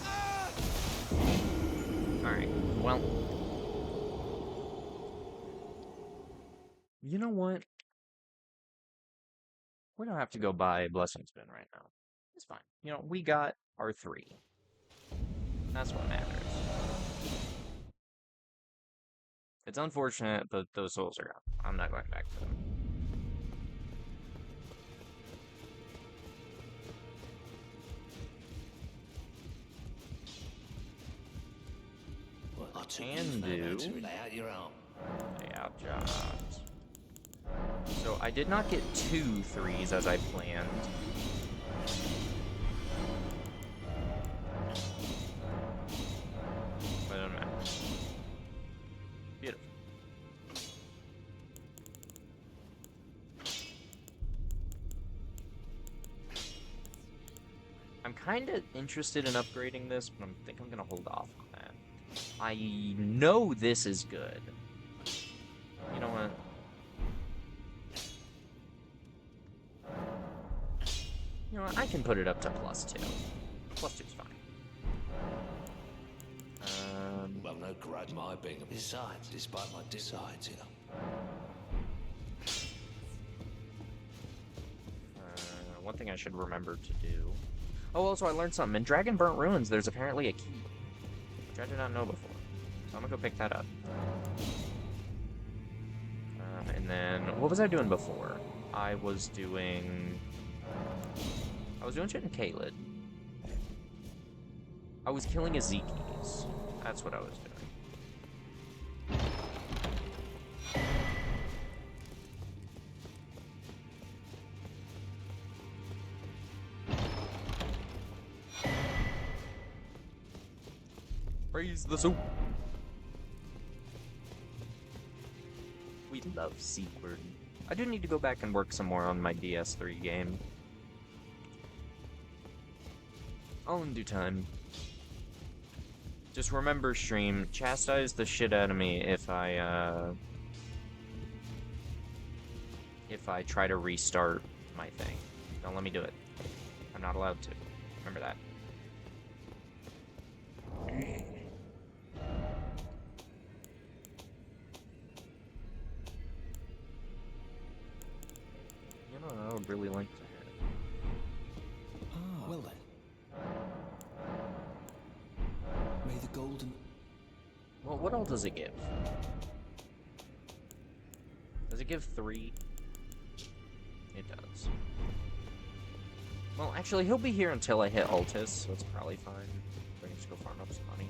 Alright, well. You know what? We don't have to go buy Blessing Spin right now. It's fine. You know, we got our 3. That's what matters. It's unfortunate, but those souls are gone. I'm not going back to them. Can do layout jobs. So I did not get 2 3s as I planned. But it doesn't matter. Beautiful. I'm kind of interested in upgrading this, but I think I'm going to hold off on that. I know this is good. You know what? You know what? I can put it up to +2. +2 is fine. Well, no grudge my being. Besides, despite my decides, you know. One thing I should remember to do. Oh, also I learned something. In Dragon Burnt Ruins, there's apparently a key, which I did not know before. So I'm gonna go pick that up. And then, what was I doing before? I was doing shit in Caelid. I was killing Ezekis. That's what I was doing. Praise the soup. We love Sequard. I do need to go back and work some more on my DS3 game. All in due time. Just remember, stream, chastise the shit out of me if I try to restart my thing. Don't let me do it. I'm not allowed to. Remember that. You know, I would really like to have. Ah, well then. May the golden... Well, what all does it give? Does it give 3? It does. Well, actually, he'll be here until I hit Altus, so it's probably fine. I can just go farm up some money.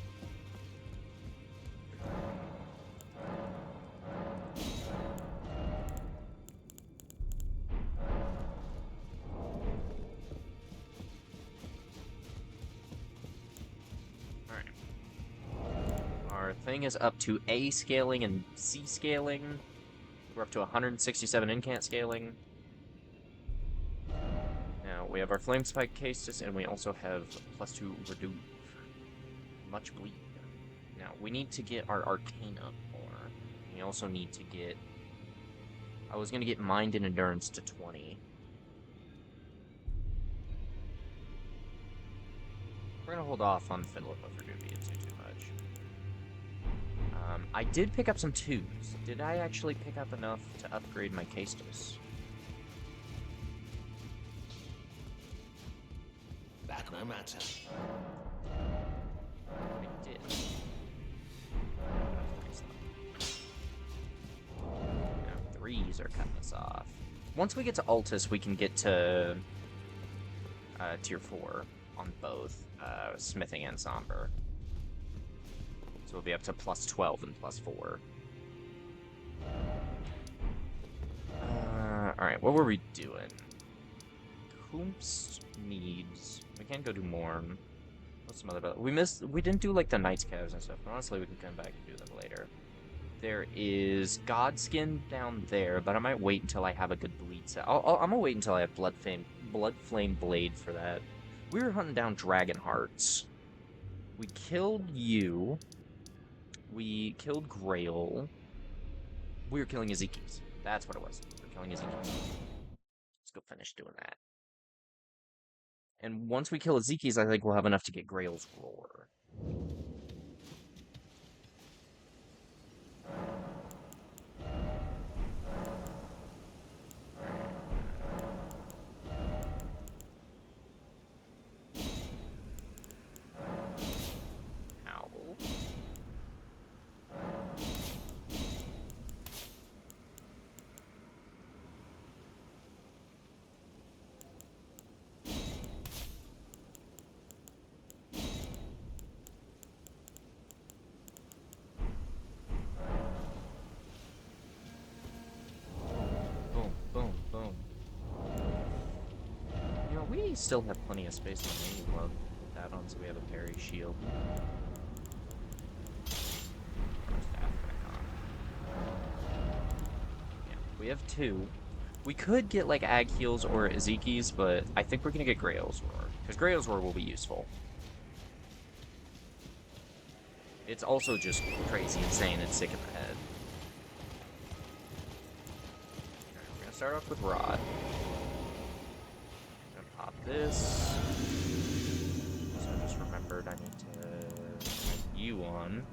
Our thing is up to A scaling and C scaling. We're up to 167 incant scaling. Now, we have our Flame Spike cases, and we also have +2 Reduce. Much bleed. Now, we need to get our Arcana more. We also need to get... I was going to get Mind and Endurance to 20. We're going to hold off on Philippa for Doobie. It's too much. I did pick up some 2s. Did I actually pick up enough to upgrade my Caestus? Back no matter. I did. Now, 3s are cutting us off. Once we get to Altus, we can get to tier 4 on both Smithing and Somber. So we'll be up to +12 and +4. Alright, what were we doing? Kumps needs... We can't go do Morn. What's some other... We didn't do, like, the Knight's Calves and stuff. But honestly, we can come back and do them later. There is Godskin down there, but I might wait until I have a good bleed set. I'm gonna wait until I have Blood Flame Blade for that. We were hunting down Dragon Hearts. We killed you. We killed Grail. We were killing Ezekis. That's what it was. We were killing Ezekis. Let's go finish doing that. And once we kill Ezekis, I think we'll have enough to get Grail's Roar. We still have plenty of space on the mini club with that on, so we have a parry shield. Yeah, we have 2. We could get like Ag Heals or Ezekis, but I think we're gonna get Grail's Roar, because Grail's Roar will be useful. It's also just crazy insane and sick in the head. Alright, we're gonna start off with Rod. Pop this. So I just remembered I need to make you on.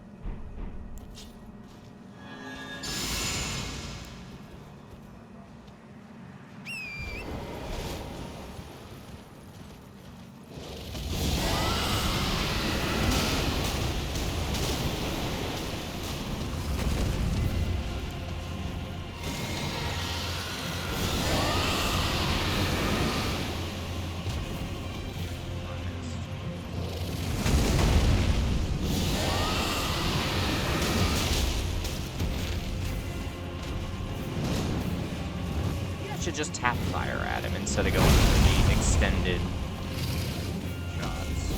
should just tap fire at him instead of going for the extended shots.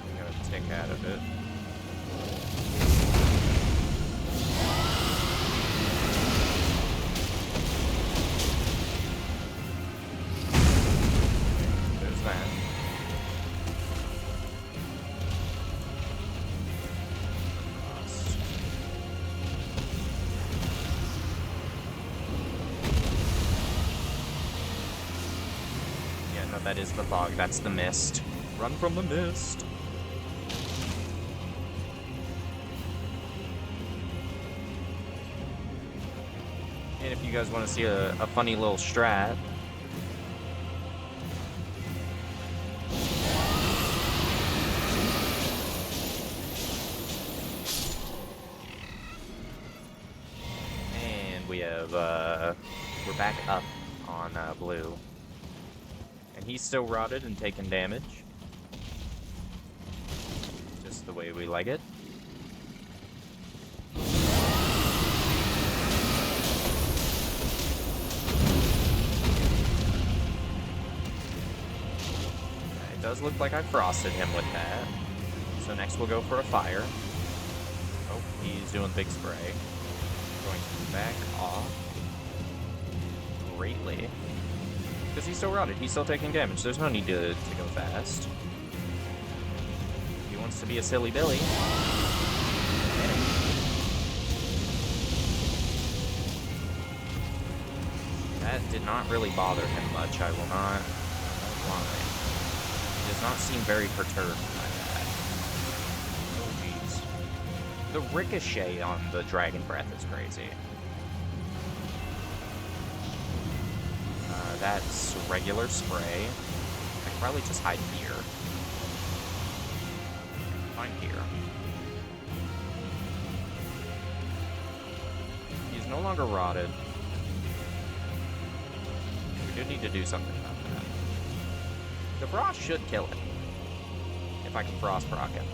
I'm gonna tick out of it. That is the fog. That's the mist. Run from the mist. And if you guys want to see a funny little strat, and we have we're back up on blue. And he's still rotted and taking damage. Just the way we like it. It does look like I frosted him with that. So next we'll go for a fire. Oh, he's doing big spray. Going to back off greatly. Because he's still rotted, he's still taking damage. There's no need to go fast. He wants to be a silly Billy. That did not really bother him much, I will not lie. He does not seem very perturbed by that. Oh jeez. The ricochet on the Dragon Breath is crazy. That's regular spray. I can probably just hide here. Find here. He's no longer rotted. We do need to do something about that. The frost should kill it. If I can frost proc him.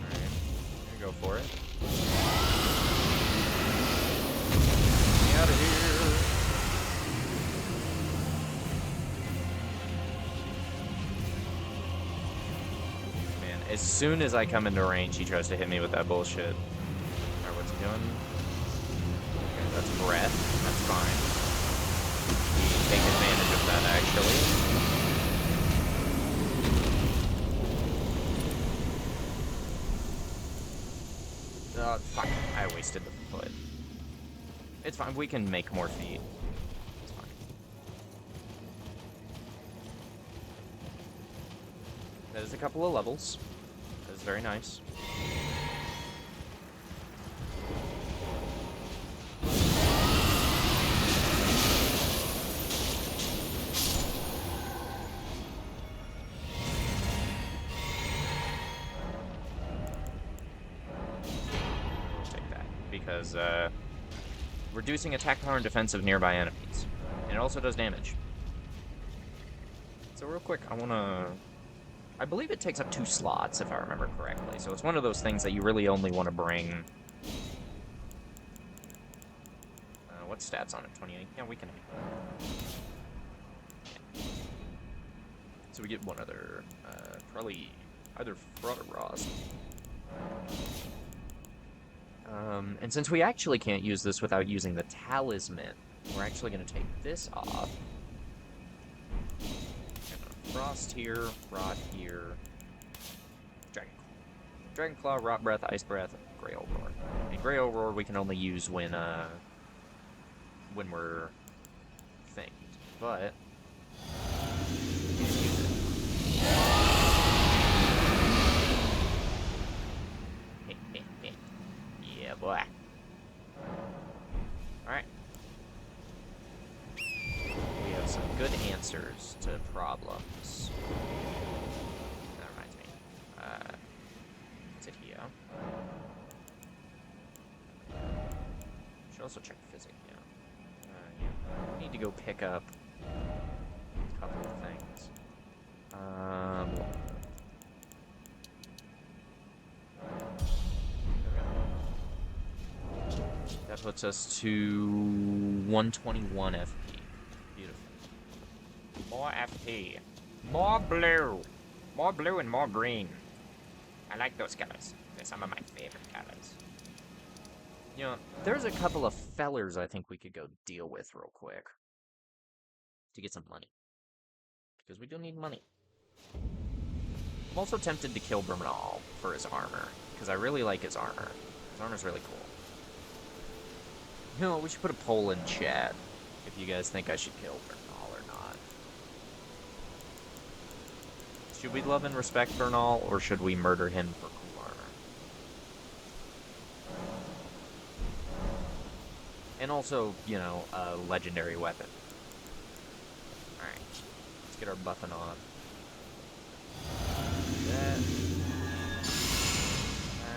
Alright, here, go for it. Get out of here. As soon as I come into range, he tries to hit me with that bullshit. Alright, what's he doing? Okay, that's breath. That's fine. We take advantage of that, actually. Fuck. I wasted the foot. It's fine. We can make more feet. It's fine. That is a couple of levels. Very nice. Take that because reducing attack power and defense of nearby enemies, and it also does damage. So real quick, I believe it takes up 2 slots, if I remember correctly. So it's one of those things that you really only want to bring. What stats on it? 28? Yeah, we can. Yeah. So we get one other, probably either Fraud or Ross. And since we actually can't use this without using the talisman, we're actually going to take this off. Frost here, Rot here, Dragon Claw, Rot Breath, Ice Breath, Grey Aurora. And Grey Aurora we can only use when we're thinged, but yeah, boy. Alright. We have some good answers to problems. That reminds me. What's it here? also check physics, yeah. Yeah. We need to go pick up a couple of things. That puts us to 121 FP. Beautiful. More FP. More blue. More blue and more green. I like those colors. They're some of my favorite colors. You know, there's a couple of fellers I think we could go deal with real quick. To get some money. Because we do need money. I'm also tempted to kill Bernal for his armor. Because I really like his armor. His armor's really cool. You know, we should put a poll in chat if you guys think I should kill Bernal or not. Should we love and respect Bernal, or should we murder him for cool armor? And also, you know, a legendary weapon. Alright. Let's get our buffing on. That.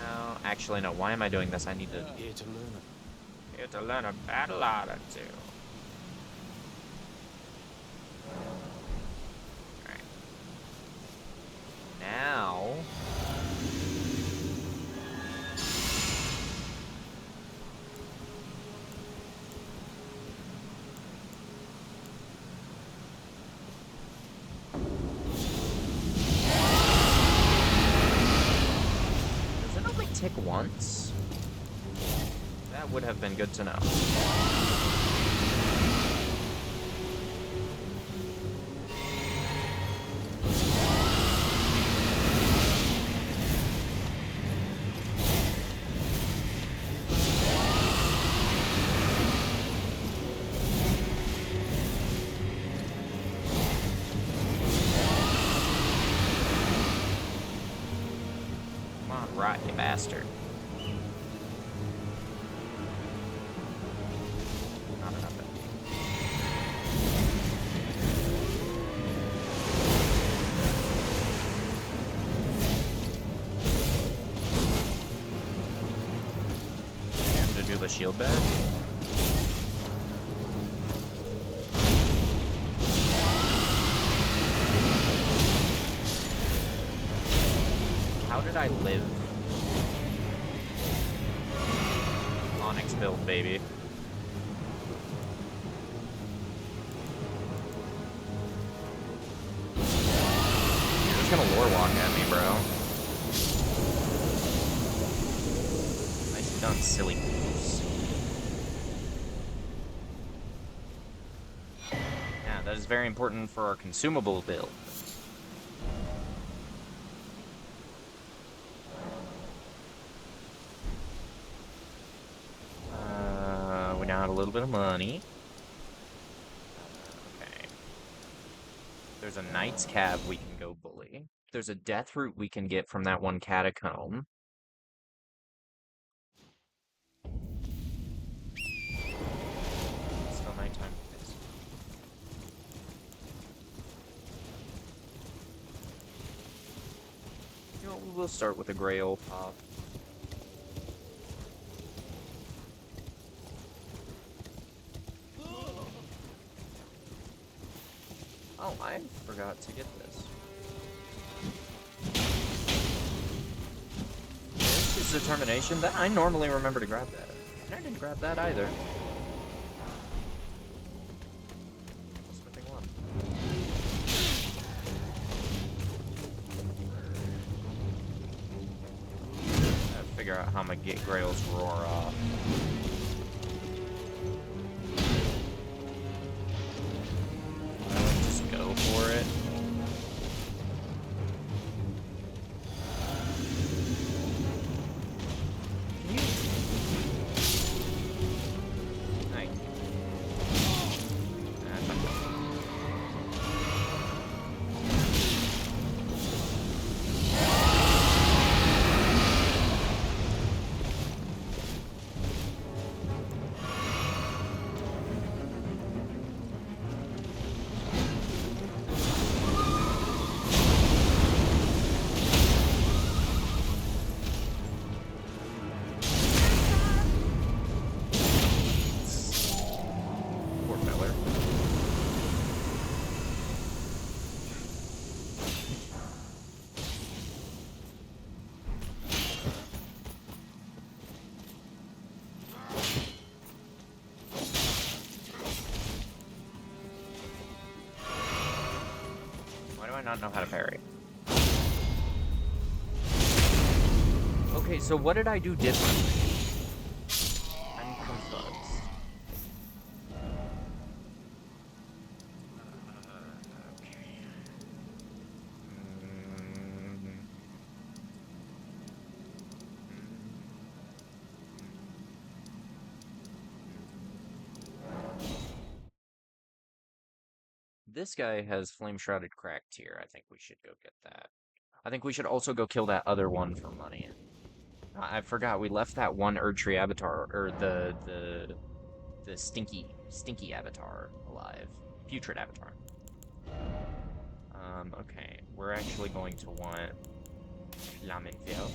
Now, actually, no. Why am I doing this? I need to... Here to learn it. Here to learn a battle attitude. Alright. Now... Does it only tick once? That would have been good to know. Come on, rot, you bastard. Not enough FP. Time to do the shield bag. How did I live? Onyx build, baby. You're just gonna lore walk at me, bro. Nice done, silly goose. Yeah, that is very important for our consumable build. We now have a little bit of money. Okay. There's a Knight's Cab we can go bully. There's a death root we can get from that one catacomb. Still nighttime. Yes. You know, we'll start with a gray old pop. Oh, I forgot to get this. This is determination. That I normally remember to grab that. And I didn't grab that either. Smithing one. Gotta figure out how I'm gonna get Grail's roar off. Go for it. Can you? Nice. That's not good. not know how to parry? Okay, so what did I do differently? I'm confused. Okay. This guy has Flame Shrouded Cracked Tear. I think we should go get that. I think we should also go kill that other one for money. I forgot we left that one Erdtree avatar, or the stinky avatar alive. Putrid avatar. Okay. We're actually going to want Flammenwerf.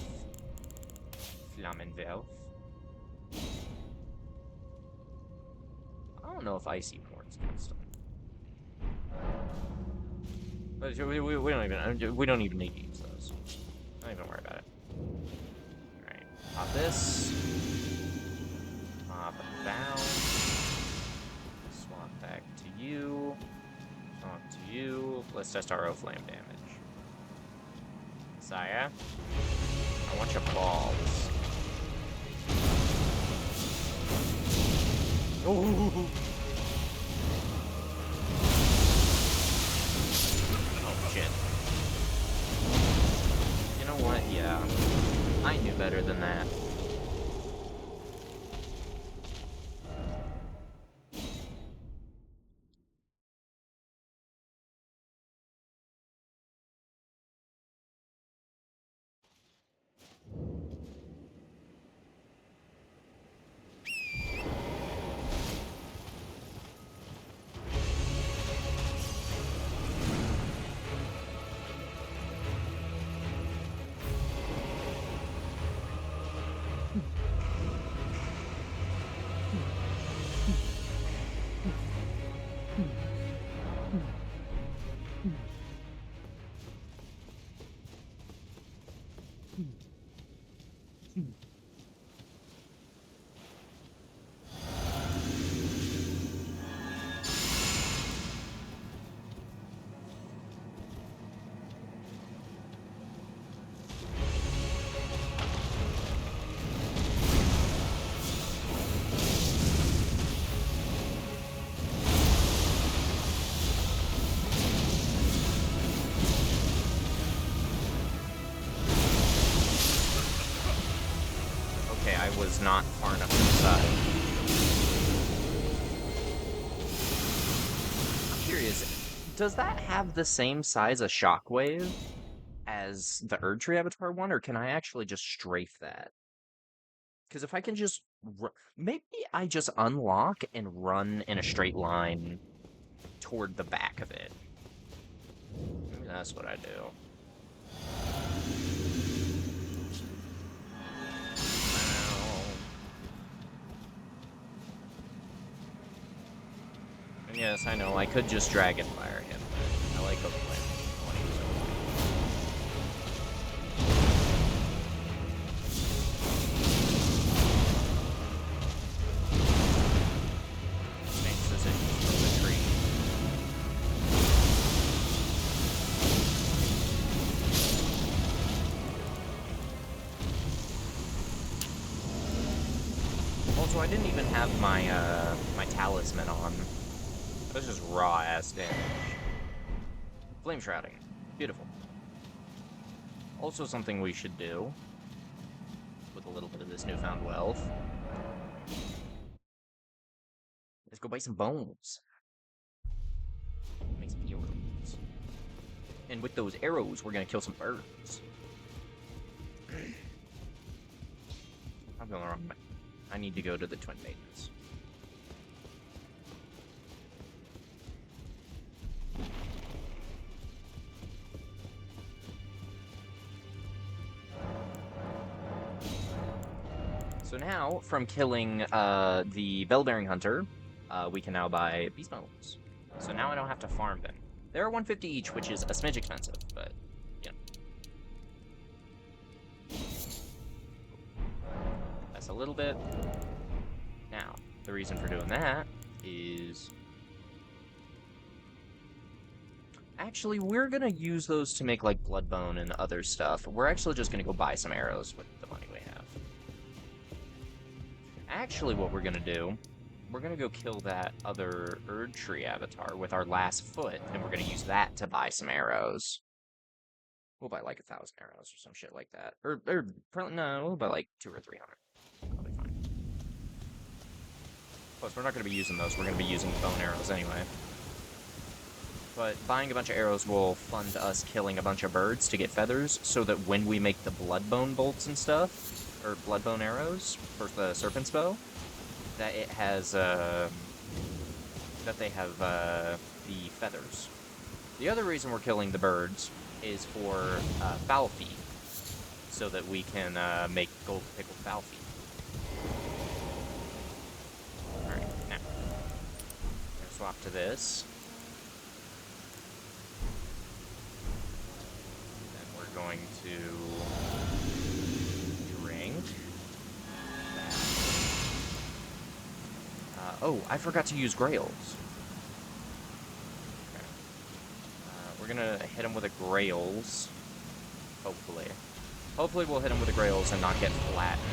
Flammenwerf. I don't know if Icy Horns cast them. But we don't even need to use those. Don't even worry about it. Alright. Pop this. Pop bound. Swap back to you. Swap to you. Let's test our O-Flame damage. Saya. I want your balls. Oh! Oh, shit. You know what? Yeah. I knew better than that. Okay, I was not far enough to the side. I'm curious, does that have the same size a shockwave as the Erdtree Avatar one, or can I actually just strafe that? Because if I can just... maybe I just unlock and run in a straight line toward the back of it. Maybe that's what I do. Yes, I know, I could just Dragonfire him, but I like a plan. I want to use it. Makes decisions from the tree. Also, I didn't even have my, my talisman on. This is raw-ass damage. Flame Shrouding. Beautiful. Also something we should do, with a little bit of this newfound wealth, is go buy some bones. Make some arrows. And with those arrows, we're gonna kill some birds. I'm going the wrong way. I need to go to the Twin Maidens. So now, from killing the Bellbearing Hunter, we can now buy Beast Bones. So now I don't have to farm them. They're 150 each, which is a smidge expensive, but, you know. That's a little bit. Now, the reason for doing that is... Actually, we're gonna use those to make, like, Bloodbone and other stuff. We're actually just gonna go buy some arrows with the money we have. Actually, what we're gonna do, we're gonna go kill that other Erdtree avatar with our last foot, and we're gonna use that to buy some arrows. We'll buy, like, 1,000 arrows or some shit like that. Probably, no, we'll buy, like, 200 or 300. That'll be fine. Plus, we're not gonna be using those. We're gonna be using bone arrows anyway. But buying a bunch of arrows will fund us killing a bunch of birds to get feathers, so that when we make the Bloodbone bolts and stuff, or Bloodbone arrows for the Serpent's Bow, that it has, that they have, the feathers. The other reason we're killing the birds is for, fowl feed, so that we can, make gold pickled fowl feed. Alright, now, I'm gonna swap to this. Going to drink that. Oh, I forgot to use Grails. Okay. We're gonna hit him with a Grails. Hopefully. Hopefully we'll hit him with a Grails and not get flattened.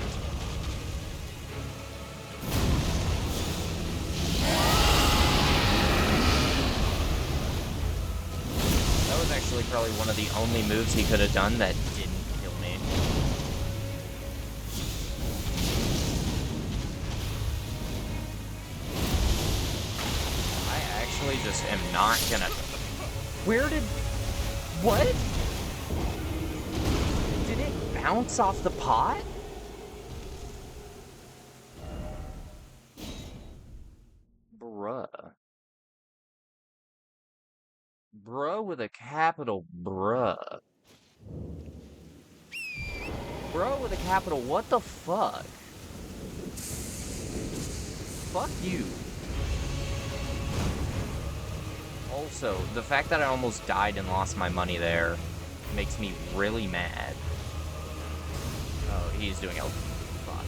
That was actually probably one of the only moves he could have done that didn't kill me. I actually just am not gonna... Where did... What? Did it bounce off the pot? Bruh. Bruh with a capital bruh. Bruh with a capital, what the fuck? Fuck you. Also, the fact that I almost died and lost my money there makes me really mad. Oh, he's doing a... Fuck.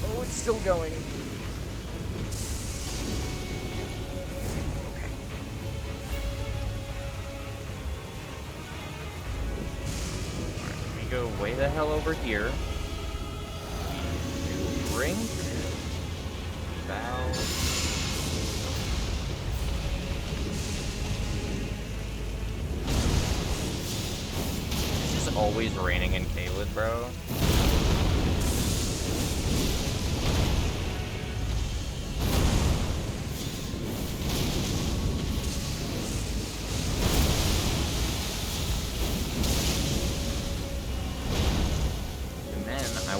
Oh, it's still going. Okay. Alright, let me go way the hell over here. Drink. Bow. It's just always raining in Caelid, bro.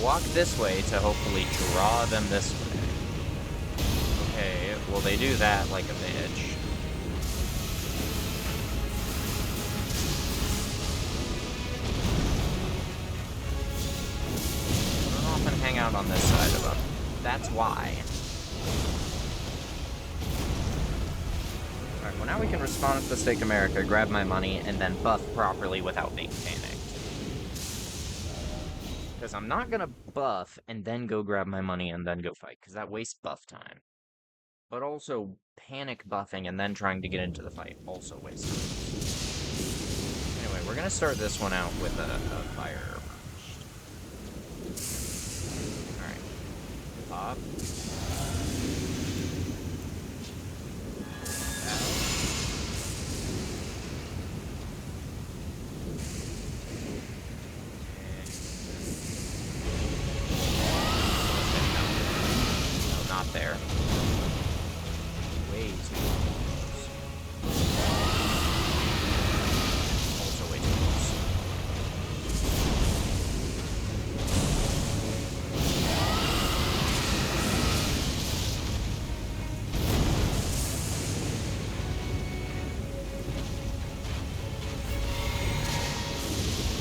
Walk this way to hopefully draw them this way. Okay, well they do that like a bitch. I don't often hang out on this side of them. That's why. Alright, well now we can respond to the Stake America, grab my money, and then buff properly without being panicked. Because I'm not gonna buff and then go grab my money and then go fight, because that wastes buff time. But also, panic buffing and then trying to get into the fight also wastes time. Anyway, we're gonna start this one out with a fire burst. Alright. Pop. There. Way too close. Also way too close.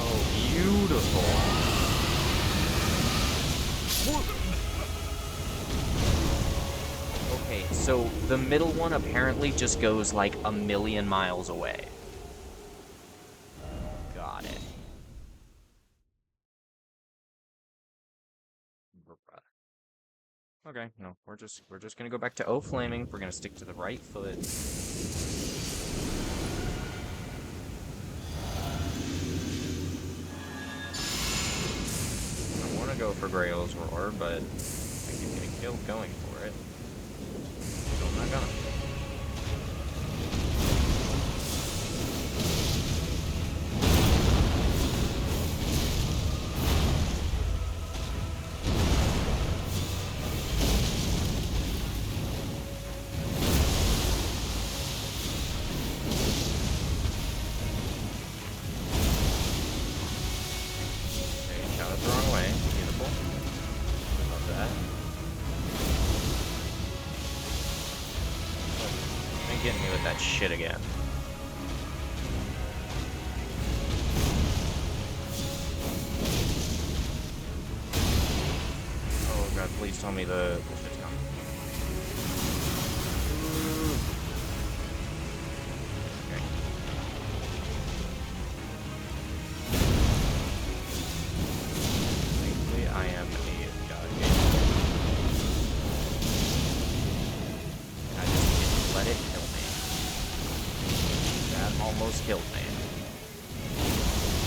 Oh, beautiful. So the middle one apparently just goes like 1,000,000 miles away. Got it. Bruh. Okay, no, we're just gonna go back to O flaming. We're gonna stick to the right foot. I want to go for Grail's Roar, but I keep getting killed going for it. So I'm not gonna. Okay, shot it the wrong way. Beautiful. Love that. You ain't getting me with that shit again. Oh god, please tell me the shit's coming. Okay. Thankfully, I am a god game. And I just didn't let it kill me. That almost killed me.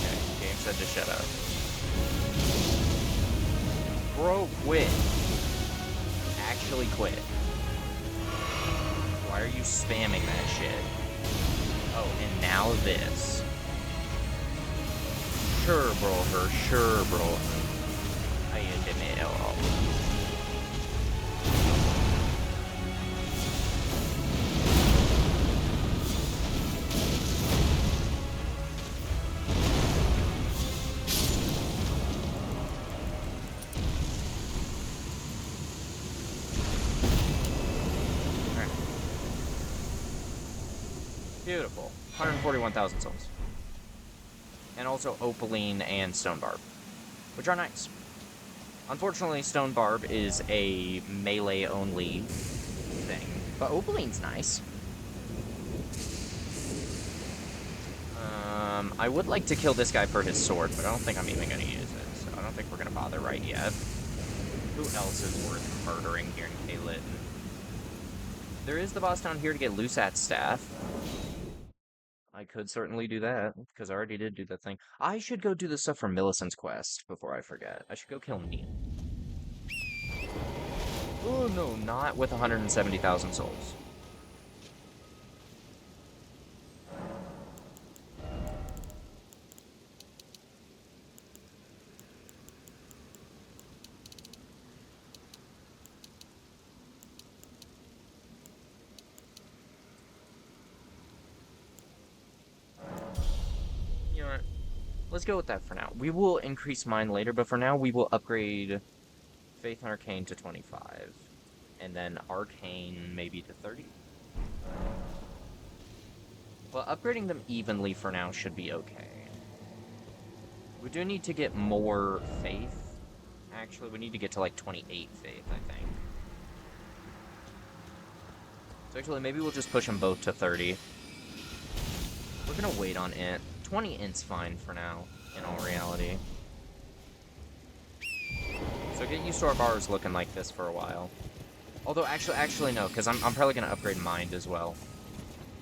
Okay, game said to shut up. Bro, quit. Actually quit. Why are you spamming that shit? Oh, and now this. Sure, bro. Sure, bro. I admit it all. Alright. Beautiful. 141,000 souls. And also Opaline and Stone Barb, which are nice. Unfortunately, Stone Barb is a melee-only thing, but Opaline's nice. I would like to kill this guy for his sword, but I don't think I'm even going to use it, so I don't think we're going to bother right yet. Who else is worth murdering here in Caelid? There is the boss down here to get Lusat's staff. I could certainly do that, because I already did do that thing. I should go do the stuff from Millicent's quest before I forget. I should go kill Neil. Oh no, not with 170,000 souls. You know what? Let's go with that for now. We will increase mine later, but for now we will upgrade Faith and Arcane to 25. And then Arcane maybe to 30. Well, upgrading them evenly for now should be okay. We do need to get more Faith. Actually, we need to get to like 28 Faith, I think. So actually, maybe we'll just push them both to 30. We're gonna wait on Int. 20 Int's fine for now, in all reality. So get used to our bars looking like this for a while. Although, actually no, because I'm probably gonna upgrade Mind as well.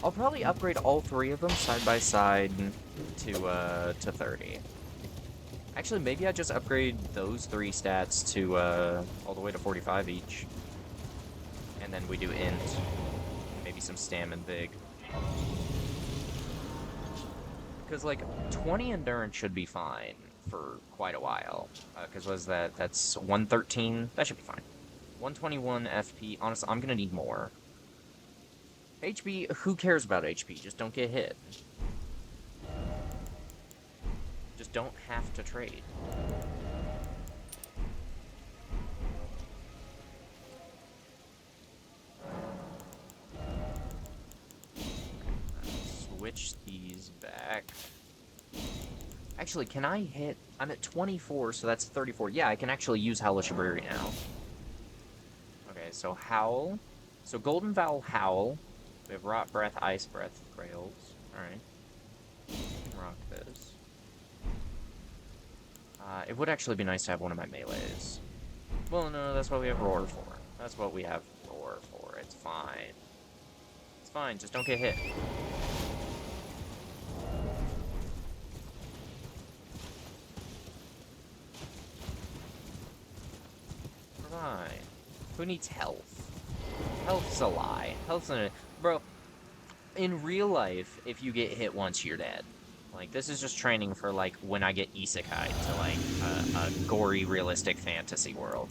I'll probably upgrade all three of them side by side to 30. Actually, maybe I just upgrade those three stats to all the way to 45 each. And then we do Int. Maybe some Stam and Big. Because, like, 20 Endurance should be fine for quite a while. Because was that? That's 113? That should be fine. 121 FP. Honestly, I'm gonna need more. HP, who cares about HP? Just don't get hit. Just don't have to trade. Switch these back. Actually, can I hit? I'm at 24, so that's 34. Yeah, I can actually use Howlish Abriri now. Okay, so Howl. So Golden Vowel, Howl. We have Rot Breath, Ice Breath, Grails. Alright. Rock this. It would actually be nice to have one of my melees. Well, no, that's what we have Roar for. That's what we have roar for. It's fine. It's fine, just don't get hit. Fine. Who needs health? Health's a lie. Health's a... Bro, in real life, if you get hit once, you're dead. Like, this is just training for, like, when I get isekai to, like, a gory, realistic fantasy world.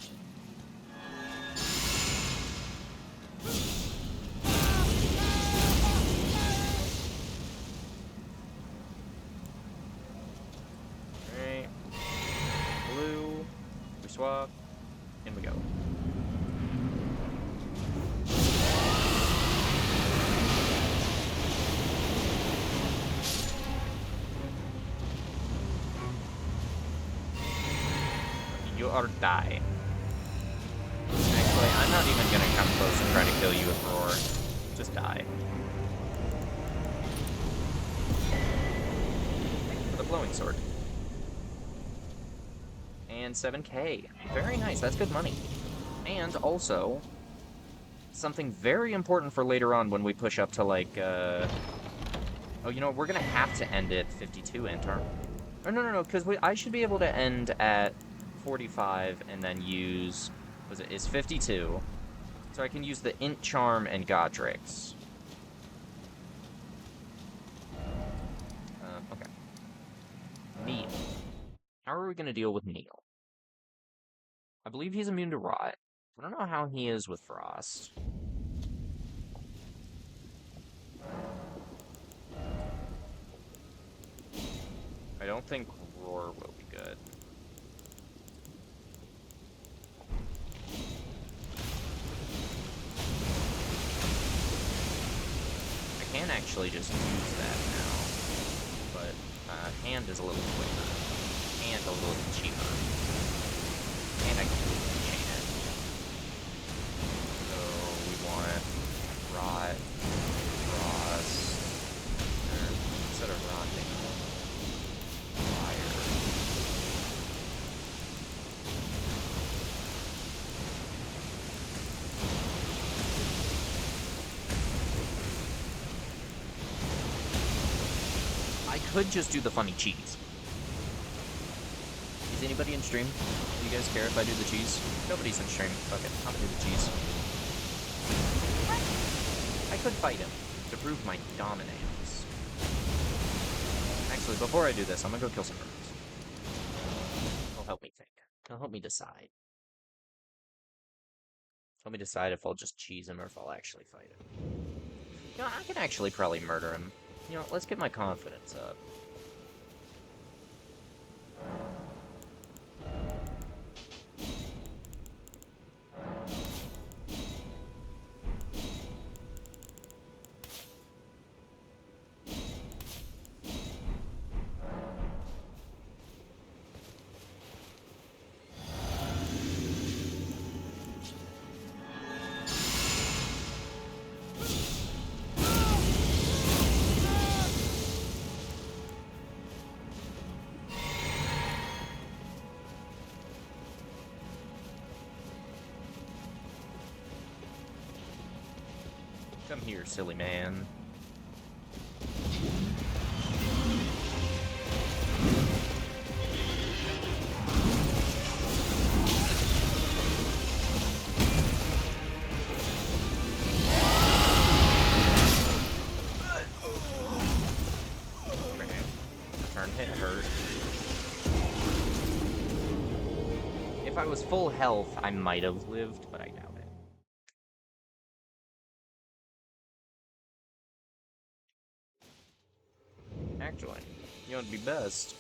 Alright. Blue. We swap. In we go. You or die. Actually, I'm not even gonna come close and try to kill you with roar. Just die. For the blowing sword. And 7k. Very nice, that's good money. And also, something very important for later on when we push up to like, oh, you know, we're gonna have to end at 52 int, aren't we? Oh, no, because I should be able to end at 45 and then use, is 52. So I can use the int charm and Godric's. Okay. Neil. How are we gonna deal with Neil? I believe he's immune to rot. I don't know how he is with frost. I don't think roar will be good. I can actually just use that now, but hand is a little quicker and a little cheaper, and I can chain it. So we want rot, frost, or instead of rotting, fire. I could just do the funny cheese. Is anybody in stream? Do you guys care if I do the cheese? Nobody's in stream. Fuck it. I'm gonna do the cheese. I could fight him to prove my dominance. Actually, before I do this, I'm gonna go kill some birds. It'll help me think. It'll help me decide. Help me decide if I'll just cheese him or if I'll actually fight him. You know, I can actually probably murder him. You know, let's get my confidence up. Come here, silly man. Turn hit hurt. If I was full health, I might have lived, but I doubt it. Actually, you know, it'd be best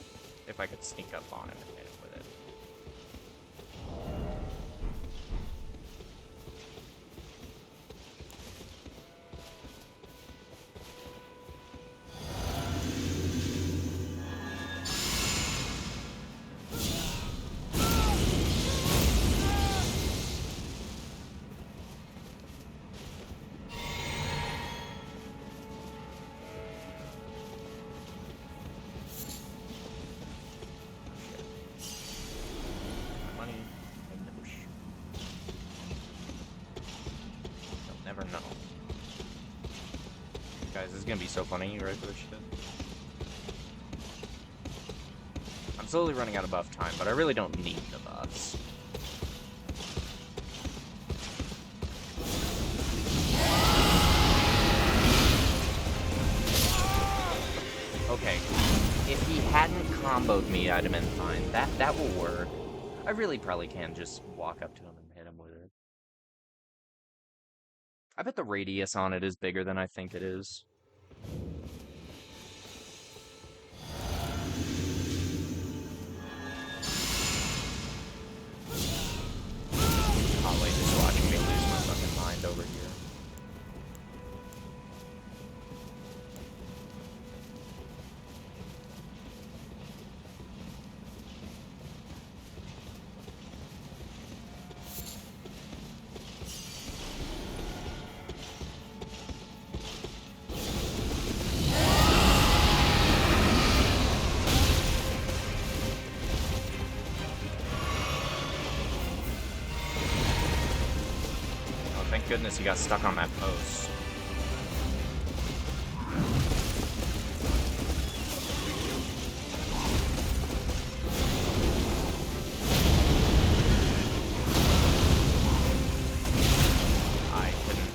if I could sneak up on him and hit him with it. is gonna be so funny. You ready for this shit? I'm slowly running out of buff time, but I really don't need the buffs. Okay, if he hadn't comboed me, I'd have been fine. That will work. I really probably can just walk up to him and hit him with it. I bet the radius on it is bigger than I think it is. Probably just watching me lose my fucking mind over here. Thank goodness he got stuck on that post. I couldn't.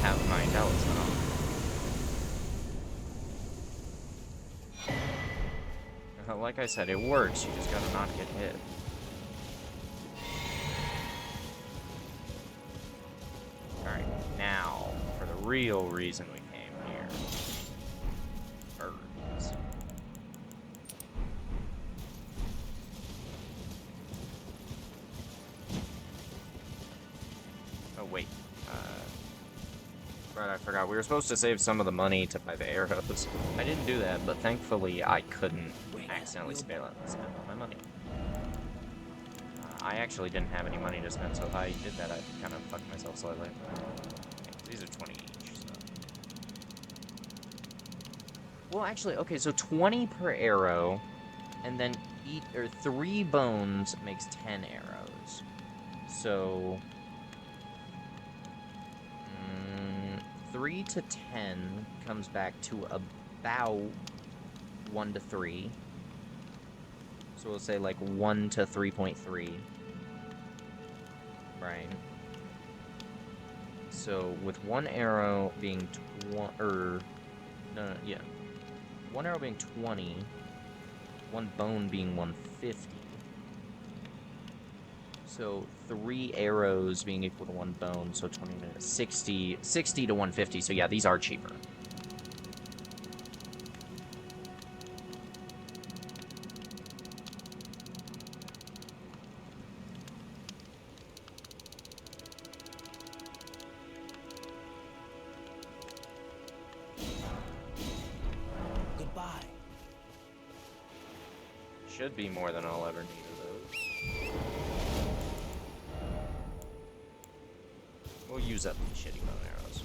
Have 9 dollars now. Like I said, it works. You just gotta not get hit. Alright, now for the real reason we came here. Birds. Oh, wait. Right, I forgot. We were supposed to save some of the money to buy the arrows. I didn't do that, but thankfully I couldn't accidentally spend all my money. I actually didn't have any money to spend, so if I did that, I'd kind of fuck myself slightly. Okay, these are 20 each, so... Well, actually, okay, so 20 per arrow, and then 3 bones makes 10 arrows. So... 3 to 10 comes back to about 1 to 3. So we'll say like 1 to 3.3. Right. So with one arrow being one arrow being 20, one bone being 150. So 3 arrows being equal to 1 bone, so 20 minutes, 60 to 150. So yeah, these are cheaper. Goodbye. Should be more than I'll ever need of those. We'll use up the shitty bone arrows.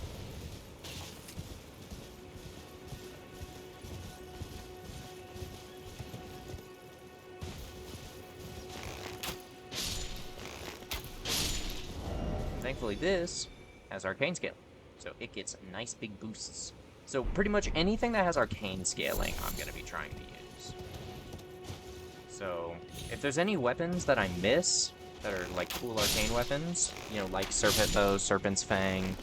And thankfully this has arcane scale, so it gets nice big boosts. So pretty much anything that has arcane scaling, I'm going to be trying to use. So if there's any weapons that I miss, that are like cool arcane weapons, you know, like Serpent Bow, Serpent's Fang.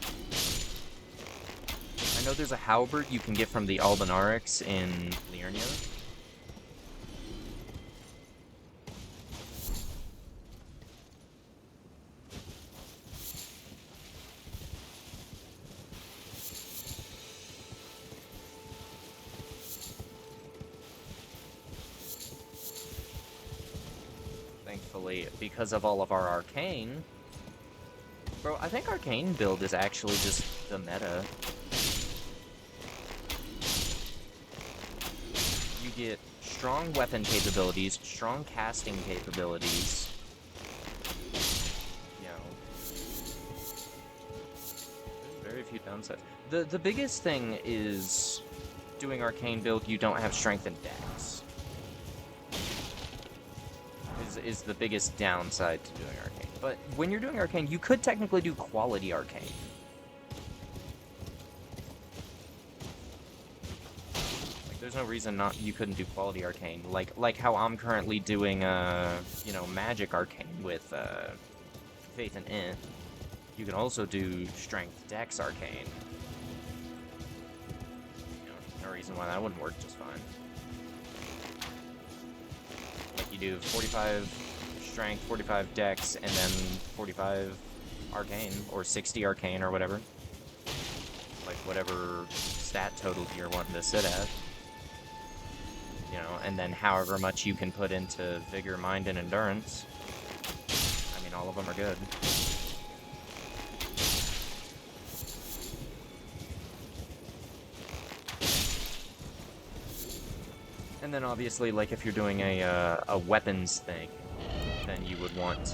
I know there's a halberd you can get from the Albinaurics in Liurnia. Thankfully, because of all of our arcane. Bro, I think arcane build is actually just the meta. You get strong weapon capabilities, strong casting capabilities. You know, very few downsides. The biggest thing is doing arcane build, you don't have strength and dex. Is the biggest downside to doing arcane. But when you're doing arcane, you could technically do quality arcane. Like, there's no reason you couldn't do quality arcane. Like how I'm currently doing you know, magic arcane with faith and int. You can also do strength dex arcane. You know, no reason why that wouldn't work just fine. Like, you do 45 strength, 45 dex, and then 45 arcane, or 60 arcane, or whatever. Like, whatever stat total you're wanting to sit at. You know, and then however much you can put into vigor, mind, and endurance. I mean, all of them are good. And then obviously, like, if you're doing a weapons thing, then you would want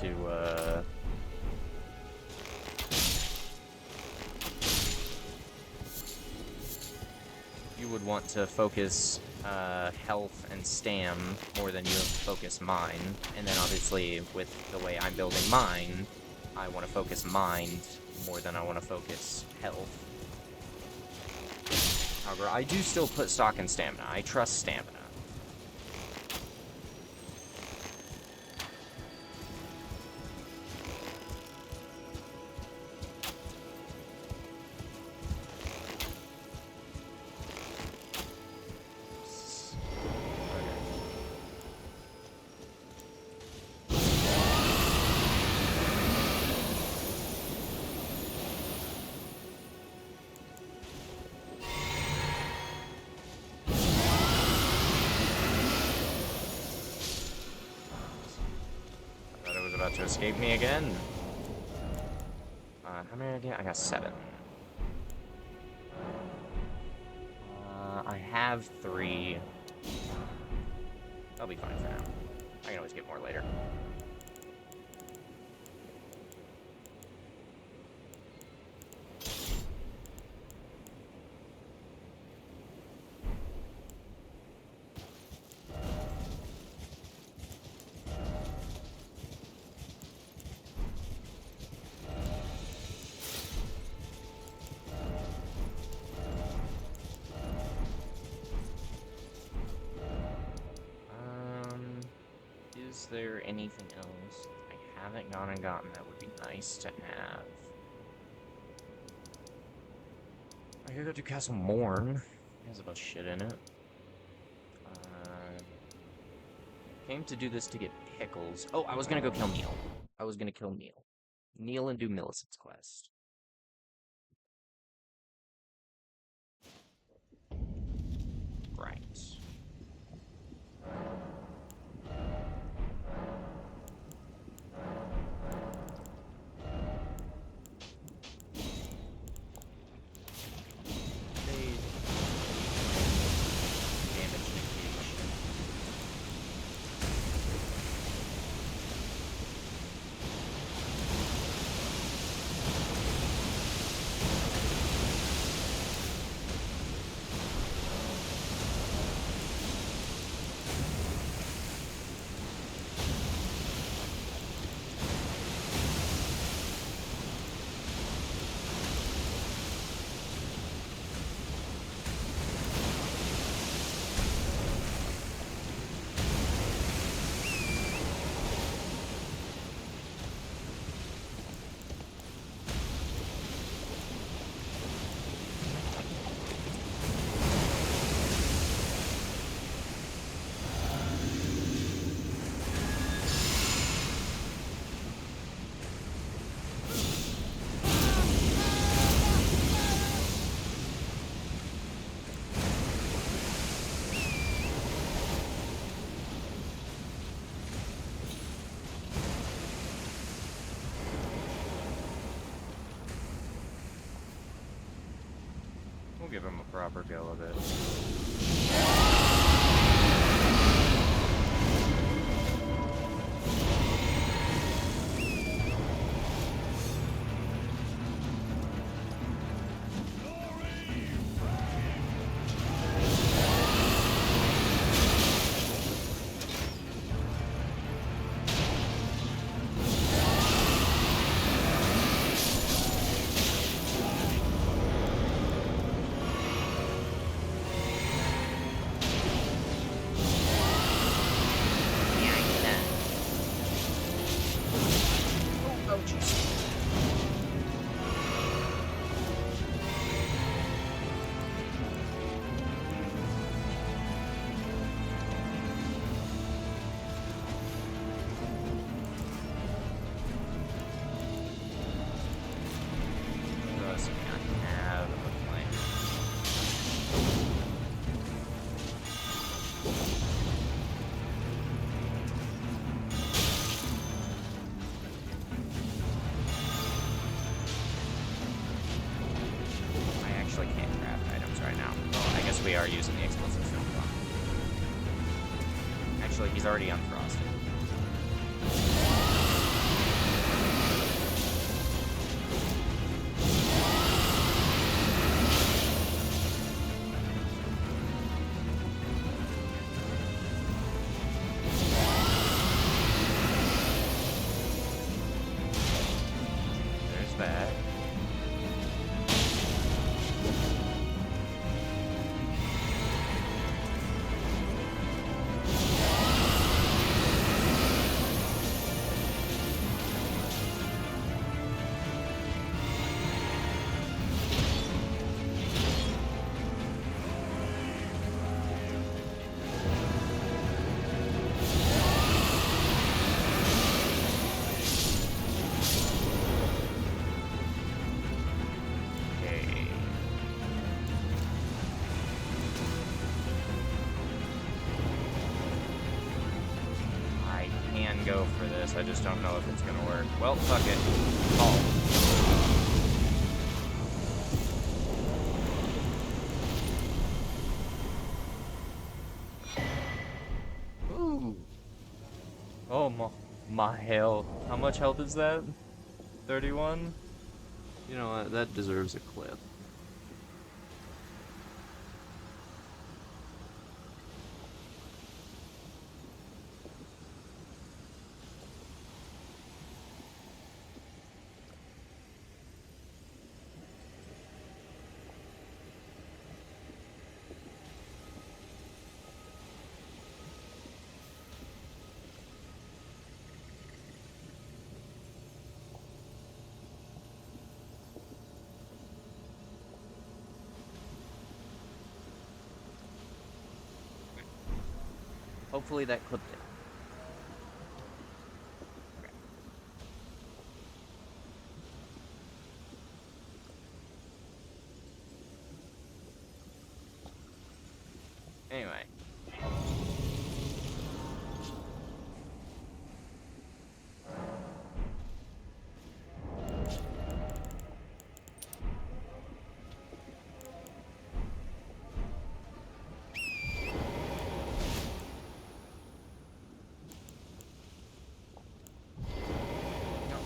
to, focus health and stam more than you focus mine. And then obviously, with the way I'm building mine, I want to focus mind more than I want to focus health. However, I do still put stock in stamina. I trust stamina. To escape me again. How many did I get? I got 7. I have 3. I'll be fine for now. I can always get more later. Is there anything else I haven't gone and gotten that would be nice to have? I gotta go to Castle Morn. It has a bunch of shit in it. Came to do this to get pickles. Oh, I was gonna go kill Neil. I was gonna kill Neil. Neil and do Millicent's quest. Right. We'll give him a proper go of it. start using the explosive stone bomb. Actually, he's already unfrosted. There's that. Okay. I can go for this, I just don't know if it's gonna work. Well, fuck it. Oh. Ooh. Oh my health. How much health is that? 31? You know what, that deserves a clip. Hopefully that clipped it. Okay. Anyway.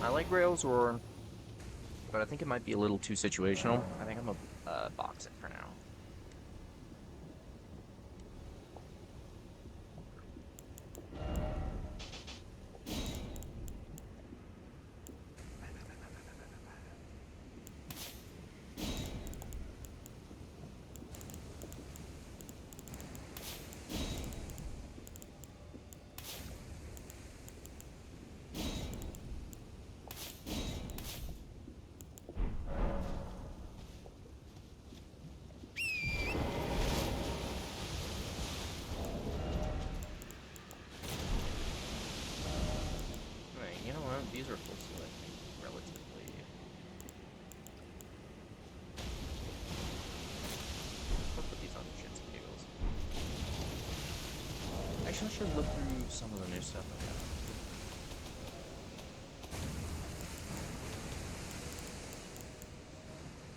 I like Rails Roar, but I think it might be a little too situational. I think I'm gonna box it for now. Alright, you know what? These are full select, relatively. I'll put these on shits and giggles. Actually, I should look through some of the new stuff I got.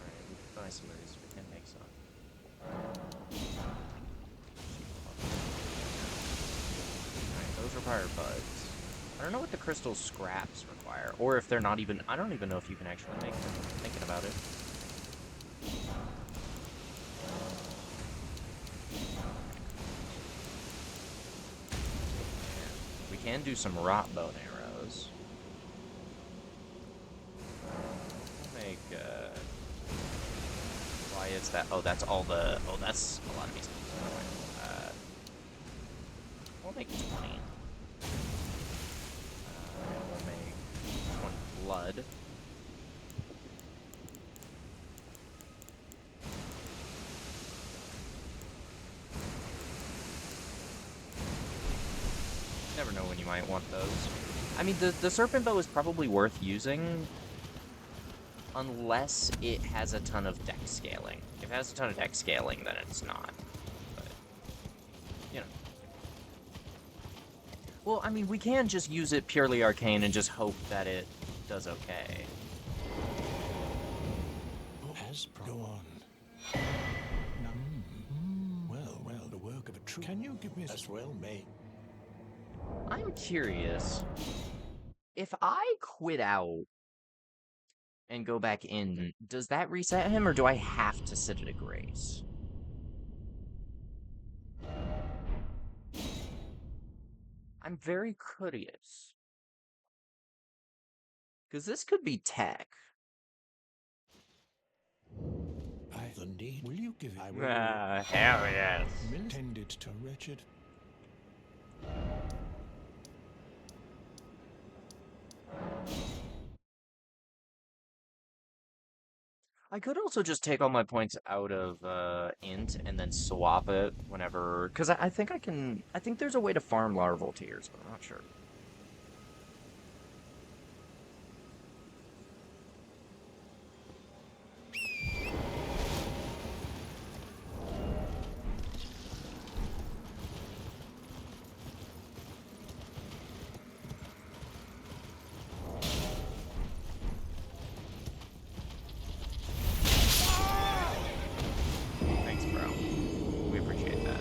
Alright, we can buy some of these. We can make some. Alright, those require buds. I don't know what the crystal scraps require, or if they're not even. I don't even know if you can actually make them. Thinking about it. We can do some rot bone arrows. We'll make. Why is that? Oh, that's all the. Oh, that's a lot of these. We'll make 20. We'll make 20 blood. Never know when you might want those. I mean, the serpent bow is probably worth using unless it has a ton of deck scaling. If it has a ton of deck scaling, then it's not. But, you know. Well, I mean, we can just use it purely arcane and just hope that it does okay. Go on. Well, true. Can you give me As well may. I'm curious. If I quit out and go back in, does that reset him, or do I have to sit at a grace? I'm very curious. Because this could be tech. the need? Will you give it? I will. Hell yes. Tended to wretched. I could also just take all my points out of int and then swap it whenever, because I think I think there's a way to farm larval tiers, but I'm not sure. Thanks, bro. We appreciate that.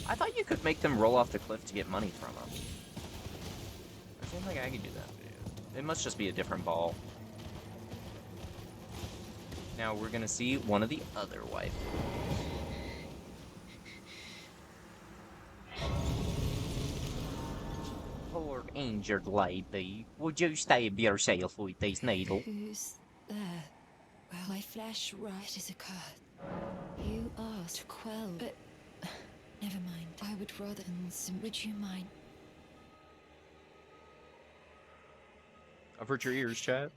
I thought you could make them roll off the cliff to get money from them. I seemed like I could do that. It must just be a different ball. Now we're gonna see one of the other waifus. Poor injured lady, would you stab yourself with these needles? Who's there? Well, my flesh right is occurred. You asked to quell, but never mind. I would rather than would you mind? Avert your ears, chat.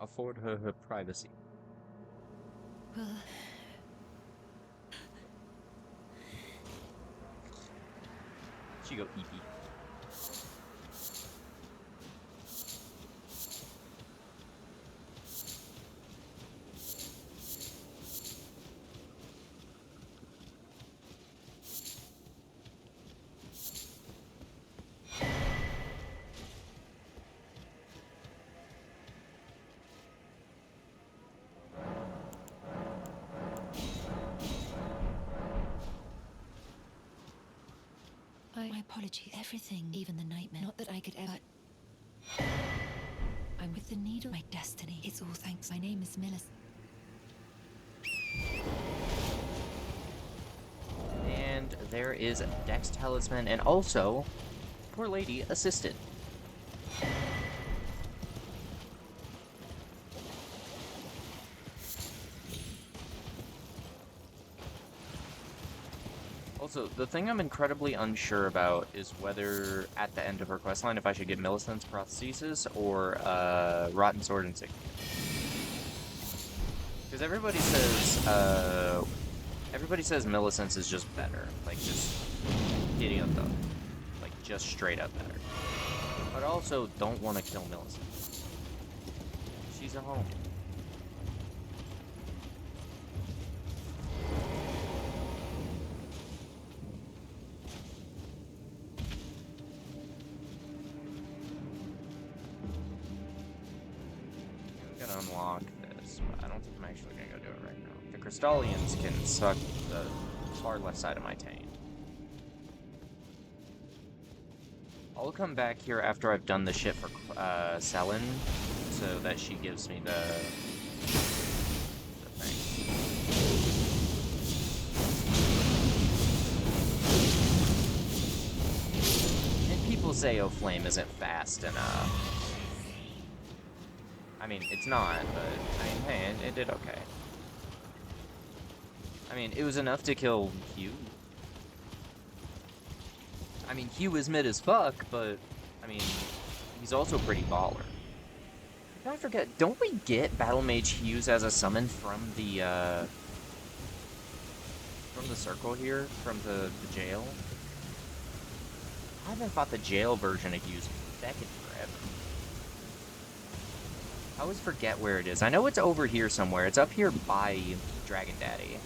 Afford her privacy. Well, She go ee. my apologies. Everything, even the nightmare. Not that I could ever. I'm with the needle. My destiny. It's all thanks. My name is Millicent. And there is Dex Talisman, and also, poor lady assisted. Also, the thing I'm incredibly unsure about is whether, at the end of her questline, if I should get Millicent's Prosthesis or Rotten Sword Insignia. Because everybody says Millicent's is just better. Like, just giddy up though. Like, just straight up better. But I also don't want to kill Millicent. She's a home. I'm gonna unlock this, but I don't think I'm actually gonna go do it right now. The Crystallians can suck the far left side of my tank. I'll come back here after I've done the shit for Selin, so that she gives me the thing. And people say O'Flame isn't fast enough. I mean, it's not, but I mean, hey, it did okay. I mean, it was enough to kill Hugh. I mean, Hugh is mid as fuck, but, I mean, he's also pretty baller. I forget, don't we get Battle Mage Hughes as a summon from the circle here? From the jail? I haven't fought the jail version of Hughes back in forever. I always forget where it is. I know it's over here somewhere. It's up here by Dragon Daddy.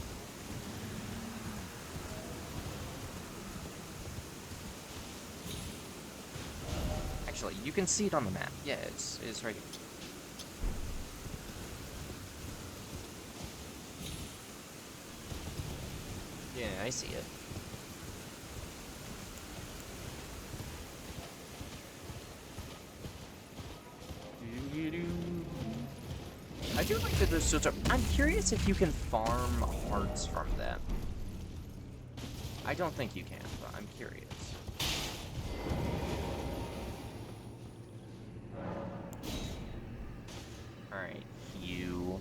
Actually, you can see it on the map. Yeah, it's right here. Yeah, I see it. I do like that there's such a... I'm curious if you can farm hearts from them. I don't think you can, but I'm curious. Alright, you...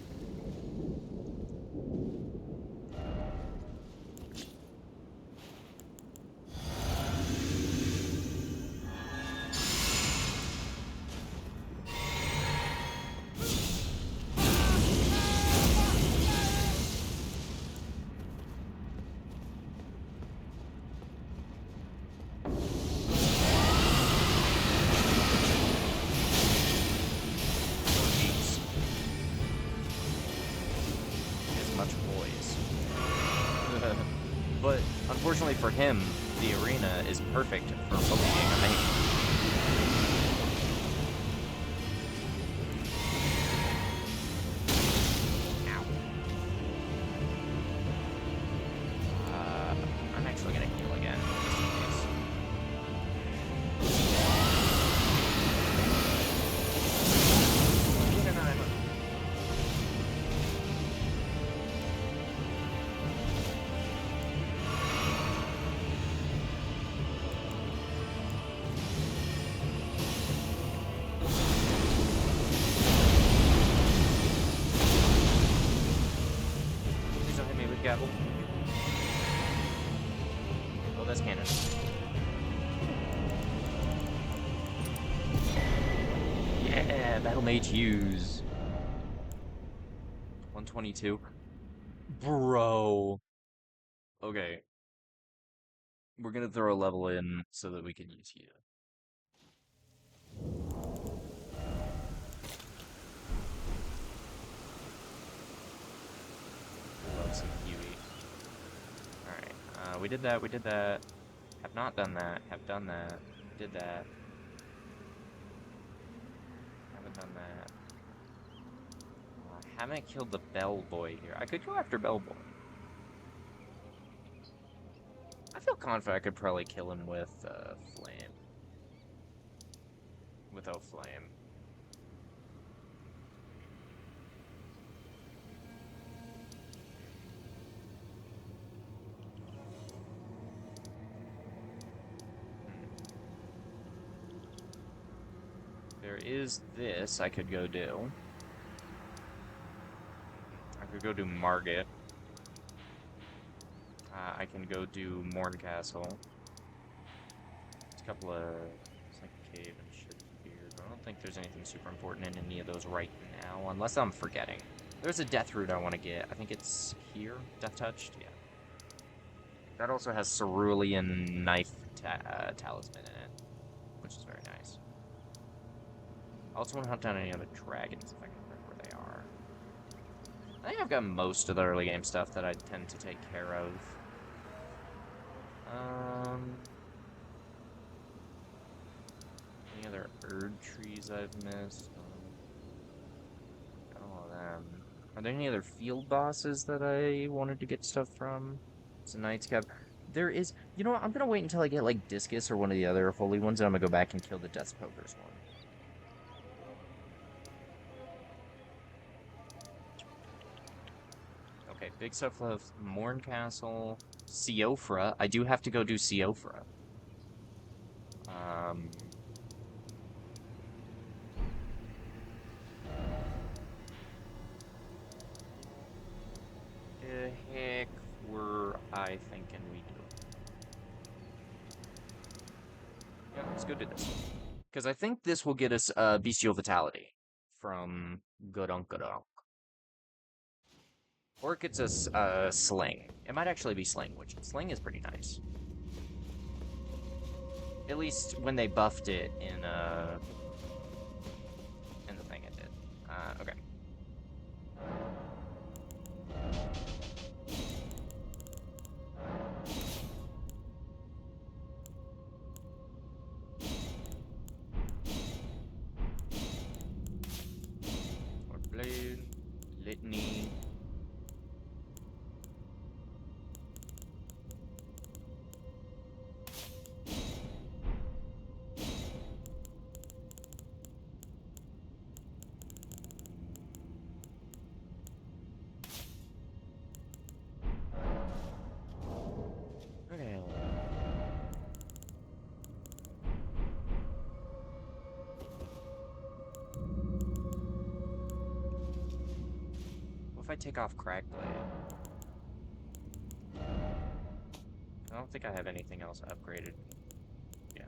But unfortunately for him, the arena is perfect for bullying a mage. Ow. I'm actually gonna heal again, just in case. Get an island. Gavel. Oh, that's canon. Yeah, Battle Mage Hughes. 122. Bro. Okay. We're gonna throw a level in so that we can use you. Love some Huey. Alright, we did that, we did that. Have not done that, have done that. Did that. Haven't done that. Haven't killed the Bellboy here. I could go after Bellboy. I feel confident I could probably kill him with, Flame. With O-Flame. There is this I could go do. I could go do Margit. I can go do Morncastle. There's a couple of... It's like a cave and shit here, but I don't think there's anything super important in any of those right now, unless I'm forgetting. There's a Death Root I want to get. I think it's here? Death Touched? Yeah. That also has Cerulean Knife Talisman in it, which is very nice. I also want to hunt down any other dragons if I can remember where they are. I think I've got most of the early game stuff that I tend to take care of. Any other Erd trees I've missed? Got all of them. Are there any other field bosses that I wanted to get stuff from? It's a Knight's Cap. There is... You know what? I'm gonna wait until I get, like, Discus or one of the other holy ones, and I'm gonna go back and kill the Death Pokers one. Okay, big stuff left. Morncastle. Siofra. I do have to go do Siofra. The heck Let's go do this. Because I think this will get us Bestial Vitality from Gurunk. Or it gets us Sling. It might actually be Sling, which Sling is pretty nice. At least when they buffed it in the thing it did. Okay. Or Blade, Litany. Okay. What if I take off Crackblade? I don't think I have anything else upgraded. Yeah.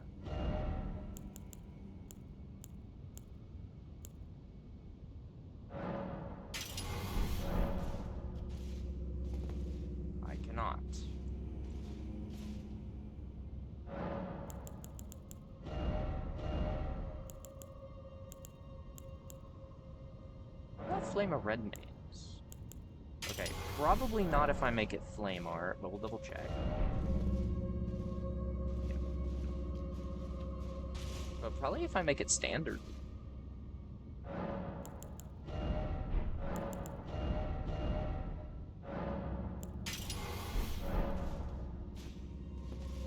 I cannot. What about Flame of Red Names? Okay, probably not if I make it Flame Art, but we'll double check. Yeah. But probably if I make it Standard.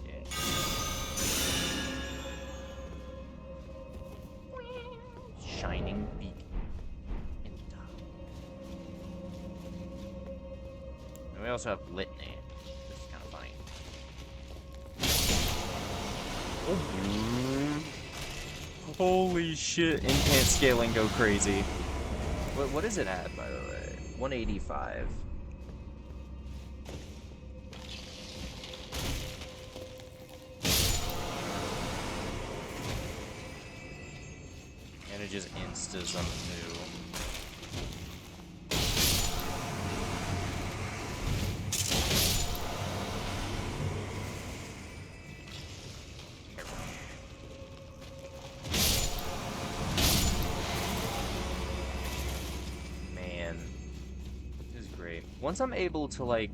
Yeah. Shining Beacon. We also have Litany. This is kind of funny. Oh. Holy shit, Incant Scaling go crazy. What is it at, by the way? 185. And it just instas them new. Once I'm able to, like...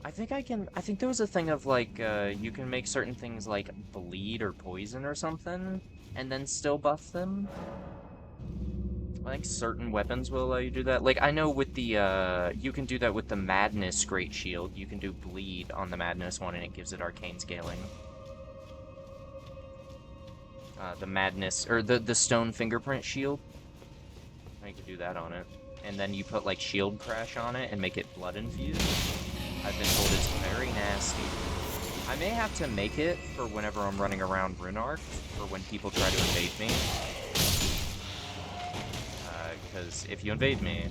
I think there was a thing of, like, you can make certain things, like, bleed or poison or something, and then still buff them. I think certain weapons will allow you to do that. Like, I know with the, you can do that with the Madness Great Shield. You can do bleed on the Madness one, and it gives it arcane scaling. The Madness, or the Stone Fingerprint Shield. I can do that on it. And then you put, like, Shield Crash on it and make it blood infused. I've been told it's very nasty. I may have to make it for whenever I'm running around Runark, or when people try to invade me. Because if you invade me...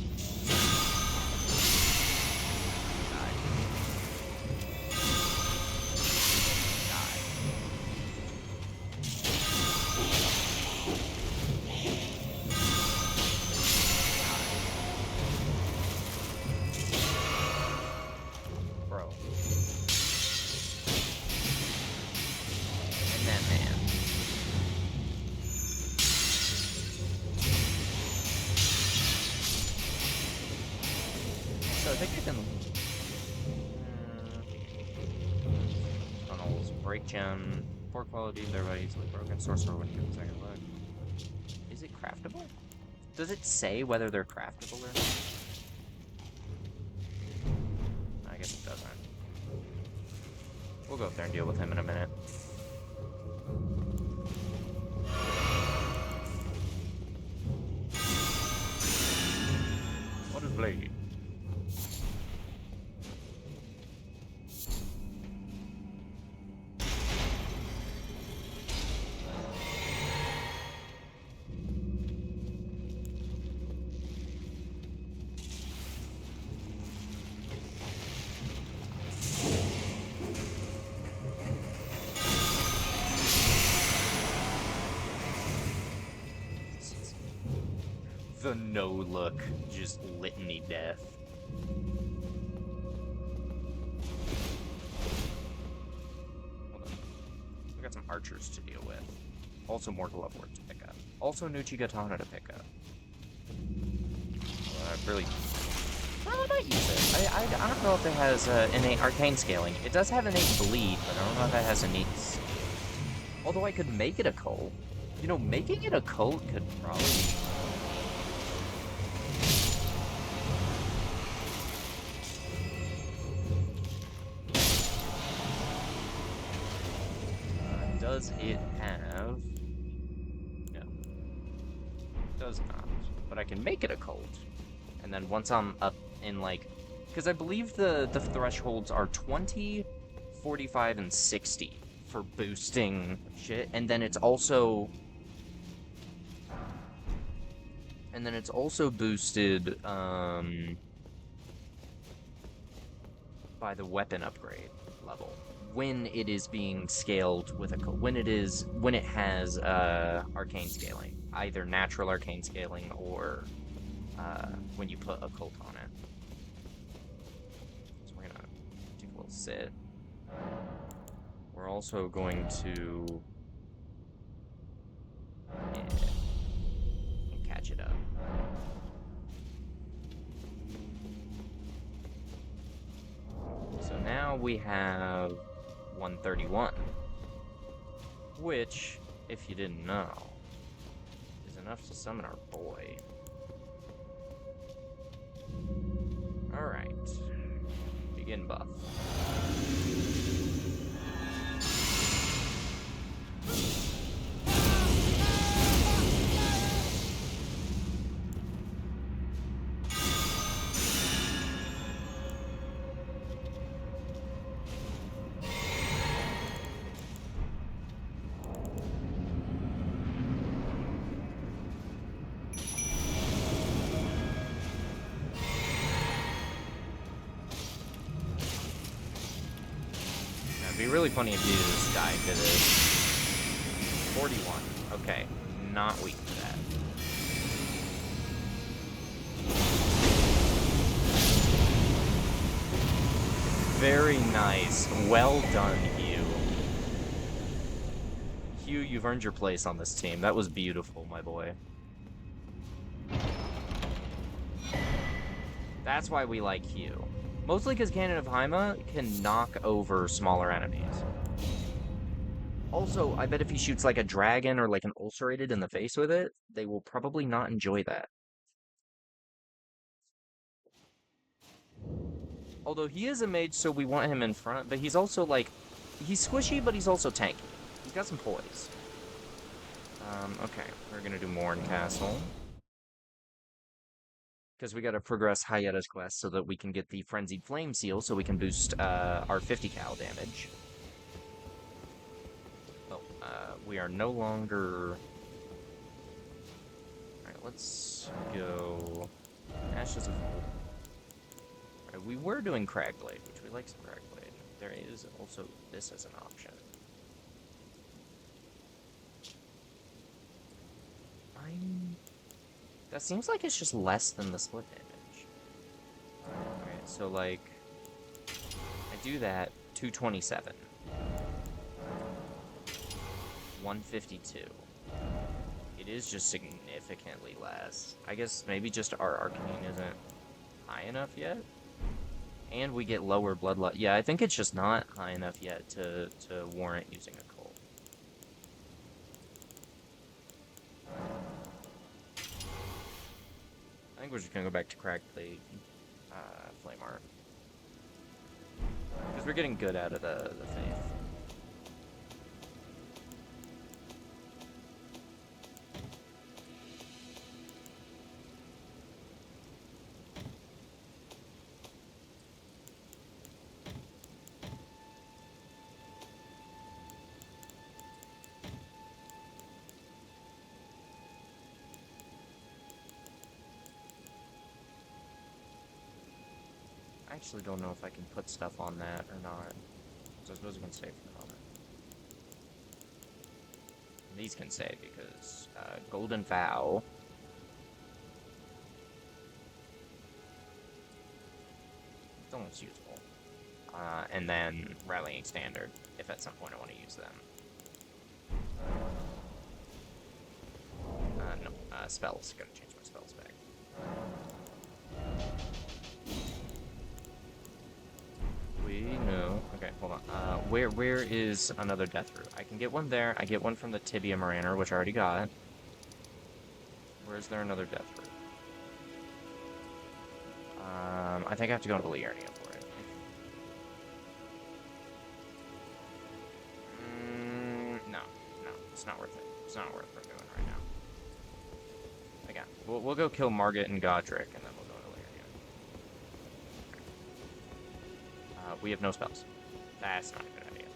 Gem, poor quality, thereby easily broken. Sorcerer when given second look. Is it craftable? Does it say whether they're craftable or not? I guess it doesn't. We'll go up there and deal with him in a minute. What is Blade? The no-look, just litany death. Hold on. We got some archers to deal with. Also more glove work to pick up. Also Nuchigatana to pick up. Really... Well, I might use it. I don't know if it has innate arcane scaling. It does have innate bleed, but I don't know if it has innate... Although I could make it a cult. You know, making it a cult could probably... Does it have... No. It does not. But I can make it a cult. And then once I'm up in, like... Because I believe the thresholds are 20, 45, and 60 for boosting shit. And then it's also... And then it's also boosted, by the weapon upgrade level. When it is being scaled with a when it has arcane scaling, either natural arcane scaling or when you put a cult on it. So we're gonna take a little sit. We're also going to catch it up. So now we have 131, which, if you didn't know, is enough to summon our boy. Alright. Begin buff. It'd be really funny if you just died to this. 41. Okay. Not weak to that. Very nice. Well done, Hugh. Hugh, you've earned your place on this team. That was beautiful, my boy. That's why we like Hugh. Mostly because Cannon of Haima can knock over smaller enemies. Also, I bet if he shoots like a dragon or like an ulcerated in the face with it, they will probably not enjoy that. Although he is a mage, so we want him in front, but he's also like... He's squishy, but he's also tanky. He's got some poise. Okay, we're gonna do Morn Castle. Because we gotta progress Hayeda's quest so that we can get the Frenzied Flame Seal so we can boost our 50 cal damage. Well, we are no longer... Alright, let's go... Ashes of Hope. Alright, we were doing Cragblade, which we like some Cragblade. There is also this as an option. That seems like it's just less than the split damage. Okay, so like... I do that, 227. 152. It is just significantly less. I guess maybe just our arcane isn't high enough yet? And we get lower bloodlust. Yeah, I think it's just not high enough yet to warrant using a cult. I think we're just gonna go back to Cragblade, Flame Art. Because we're getting good out of the Faith. I actually don't know if I can put stuff on that or not. So I suppose we can save for the moment. These can save because Golden Vow most useful. And then Rallying Standard, if at some point I want to use them. No, spells. Gotta change my spells back. We know. Okay, hold on. Where is another death root? I can get one there. I get one from the Tibia Moraner, which I already got. Where is there another death root? I think I have to go to Liurnia for it. No, it's not worth it. It's not worth what we're doing right now. Again, we'll go kill Margit and Godric, and then we'll go to Liurnia. We have no spells. That's not a good idea.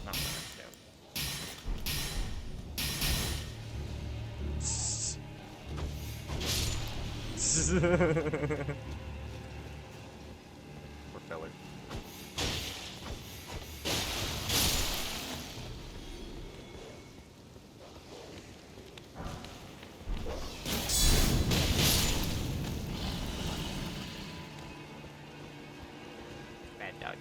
Not what I'm doing. Poor fella. Bad doggy.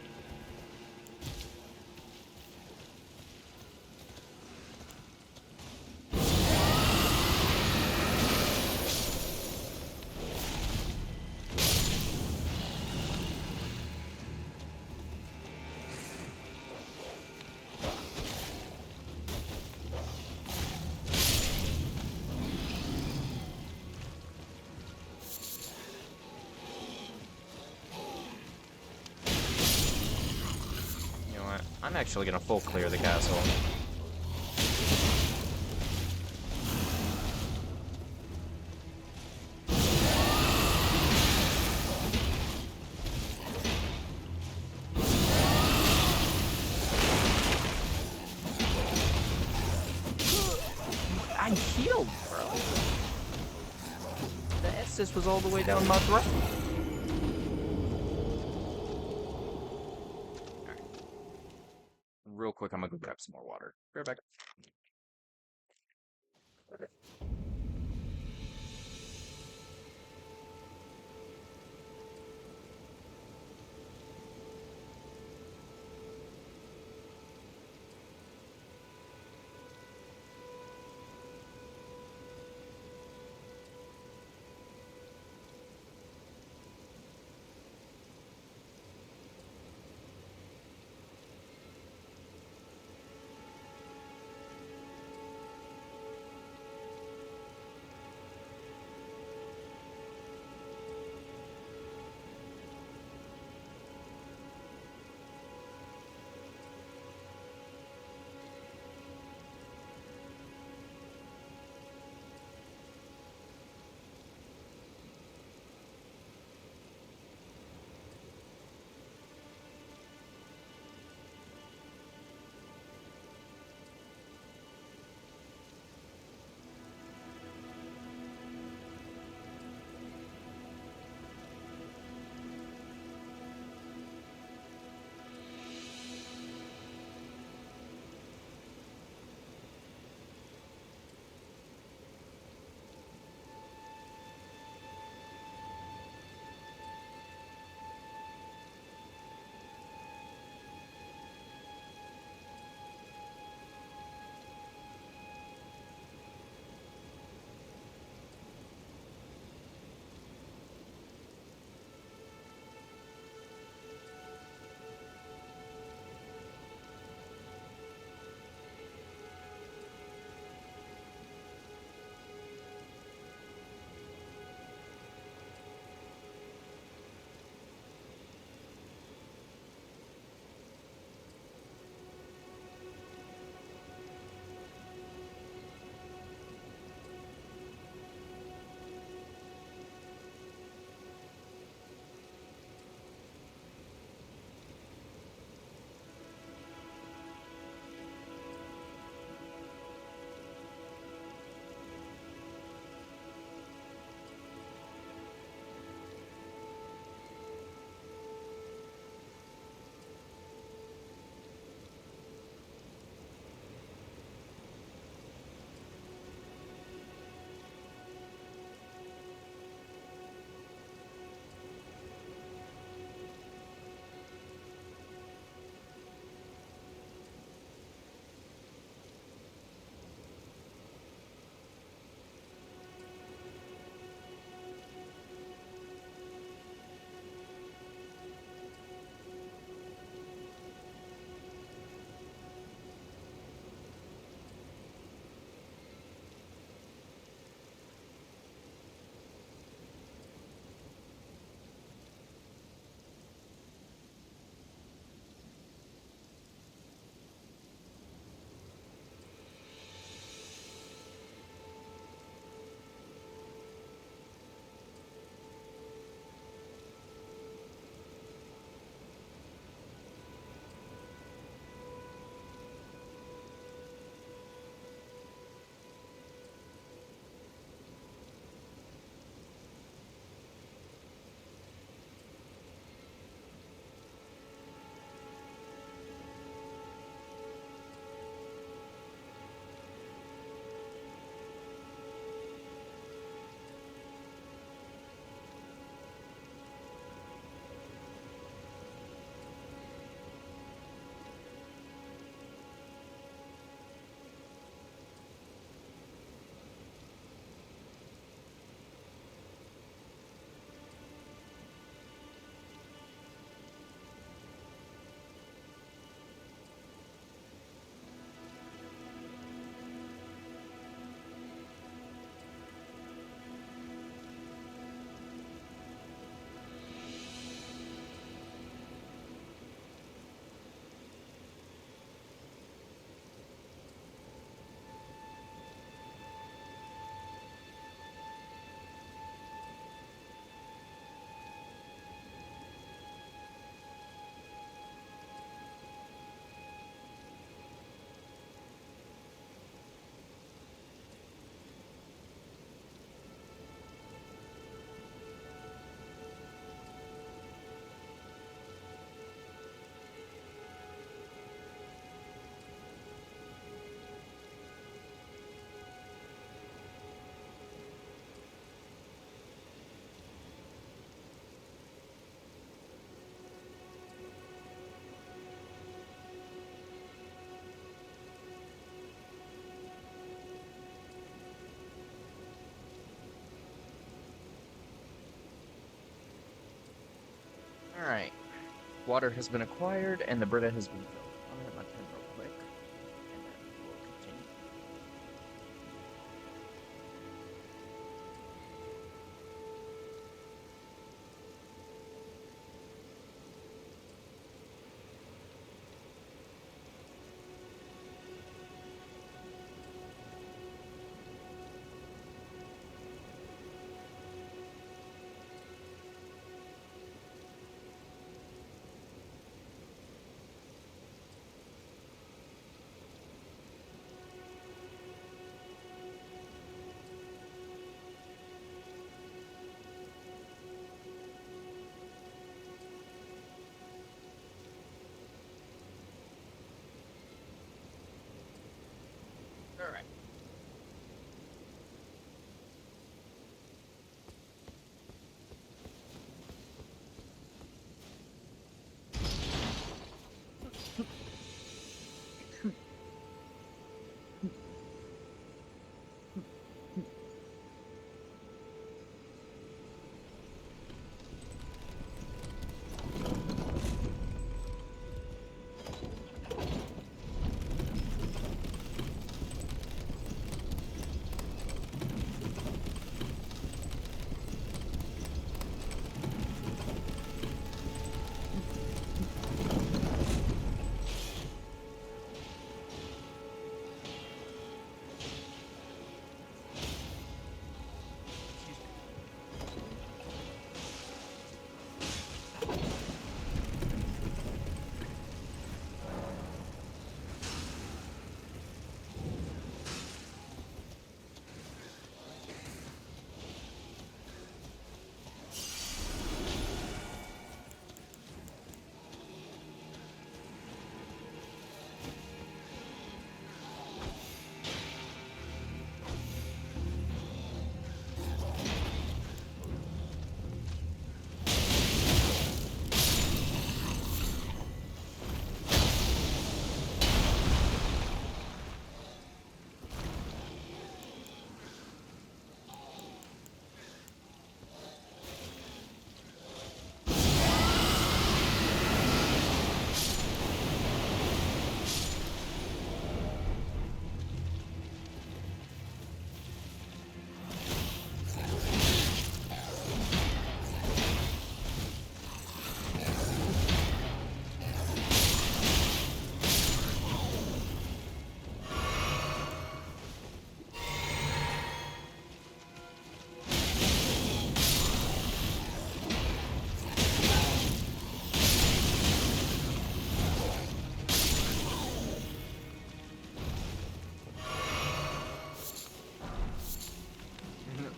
You know what? I'm actually gonna full clear the castle. I healed, bro. The Estus was all the way down my throat. Alright. Real quick, I'm gonna go grab some more water. Be right back. Alright. Water has been acquired, and the Brita has been filled. I'm gonna hit my pen real quick, and then we'll continue. Alright.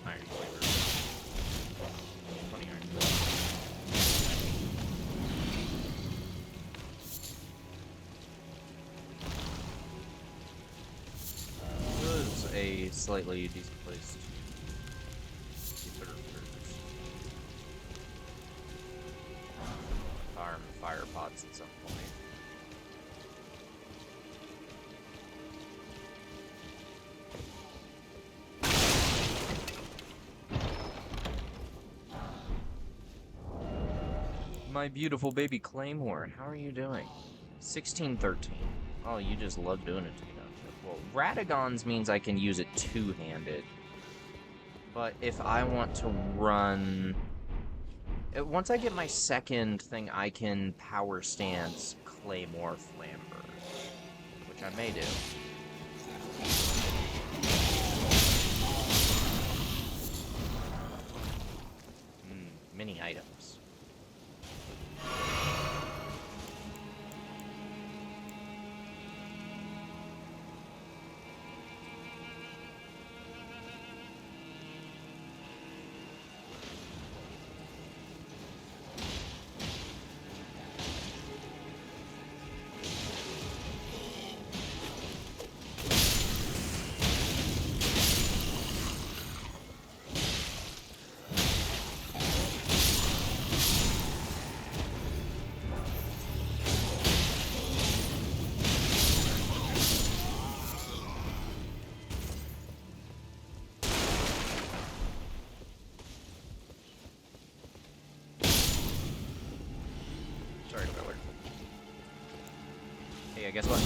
Iron flavor. 20 iron This is a slightly decent place to keep it first. Farm fire pots at some point. My beautiful baby Claymore, how are you doing? 1613. Oh, you just love doing it to me, don't you? Well, Radagons means I can use it two-handed. But if I want to run... Once I get my second thing, I can power stance Claymore Flamber, which I may do. Many items. guess what?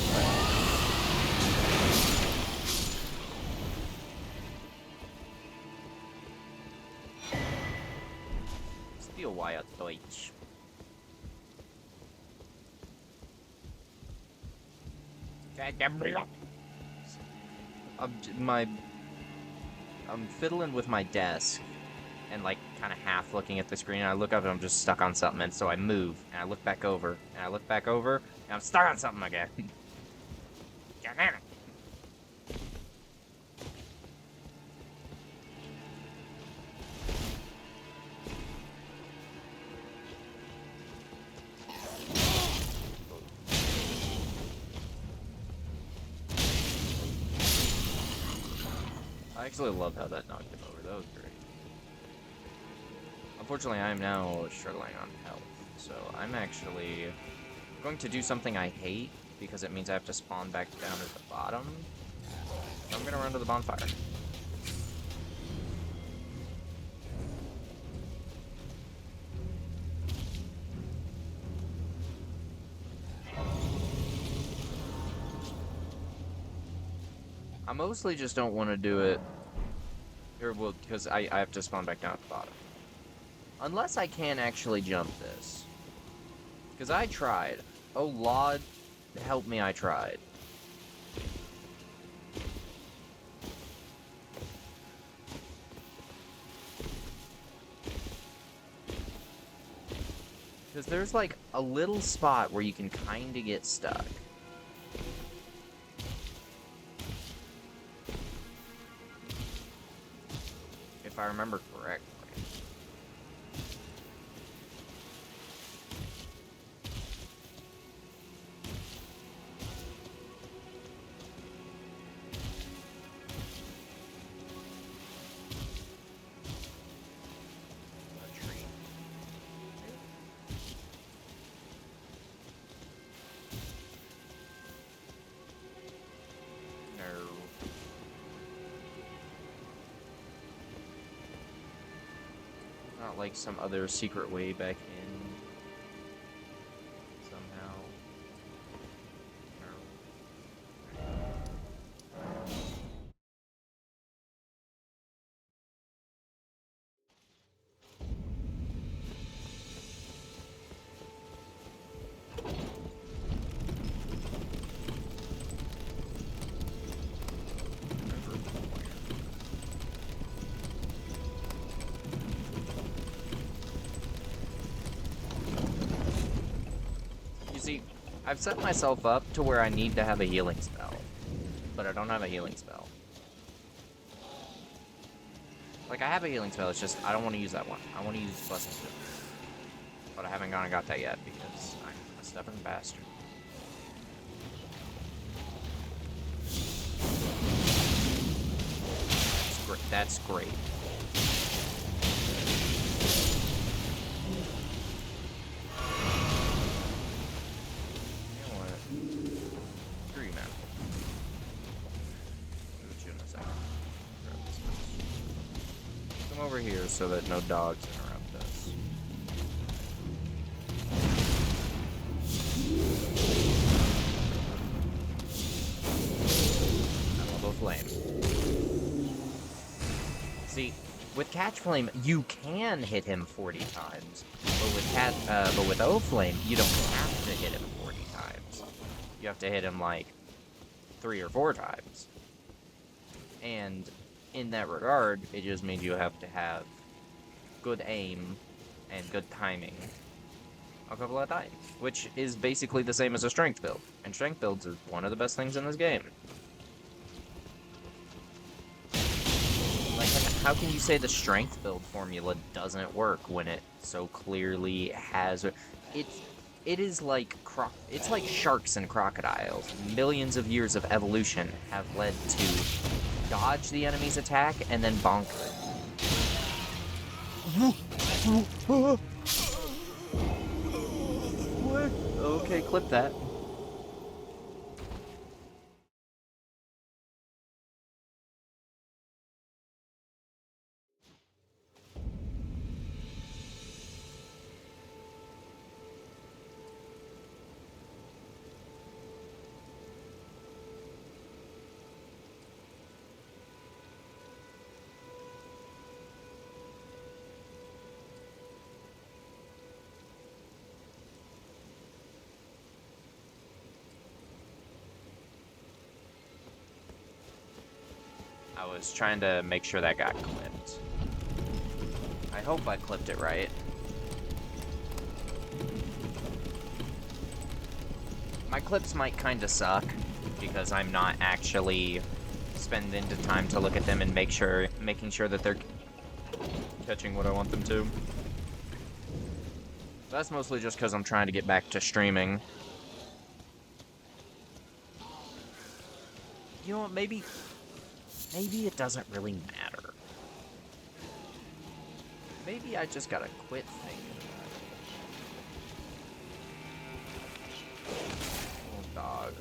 Spielweier Deutsch. I'm fiddling with my desk and like kind of half looking at the screen. And I look up and I'm just stuck on something, and so I move and I look back over and I look back over and I'm stuck on something again. Damn it. I actually love how that knocked him over. That was great. Unfortunately, I am now struggling on health, so I'm actually going to do something I hate because it means I have to spawn back down at the bottom. So I'm gonna run to the bonfire. I mostly just don't want to do it, or well, because I have to spawn back down at the bottom. Unless I can actually jump this. Because I tried. Oh, Lord, help me, I tried. Because there's like a little spot where you can kind of get stuck. If I remember correctly. A tree. No. Not like some other secret way back in. Somehow. No. You see, I've set myself up to where I need to have a healing spell, but I don't have a healing spell. Like, I have a healing spell, it's just I don't want to use that one. I want to use Blessing Stone. But I haven't gone and got that yet because I'm a stubborn bastard. That's great. You know what? Screw you, man. I'll get you in a second. Grab this first. Come over here so that no dogs interrupt us. I love a flame. See, with Catch Flame, you can hit him 40 times, but with O Flame, you don't have to hit him 40 times. You have to hit him like 3 or 4 times. And in that regard, it just means you have to have good aim and good timing a couple of times, which is basically the same as a strength build. And strength builds is one of the best things in this game. Like, how can you say the strength build formula doesn't work when it so clearly has? It is like it's like sharks and crocodiles. Millions of years of evolution have led to dodge the enemy's attack and then bonk it. What? Okay, clip that. I was trying to make sure that got clipped. I hope I clipped it right. My clips might kind of suck because I'm not actually spending the time to look at them and making sure that they're catching what I want them to. That's mostly just because I'm trying to get back to streaming. You know what, maybe it doesn't really matter. Maybe I just gotta quit thinking about it. Oh, dog.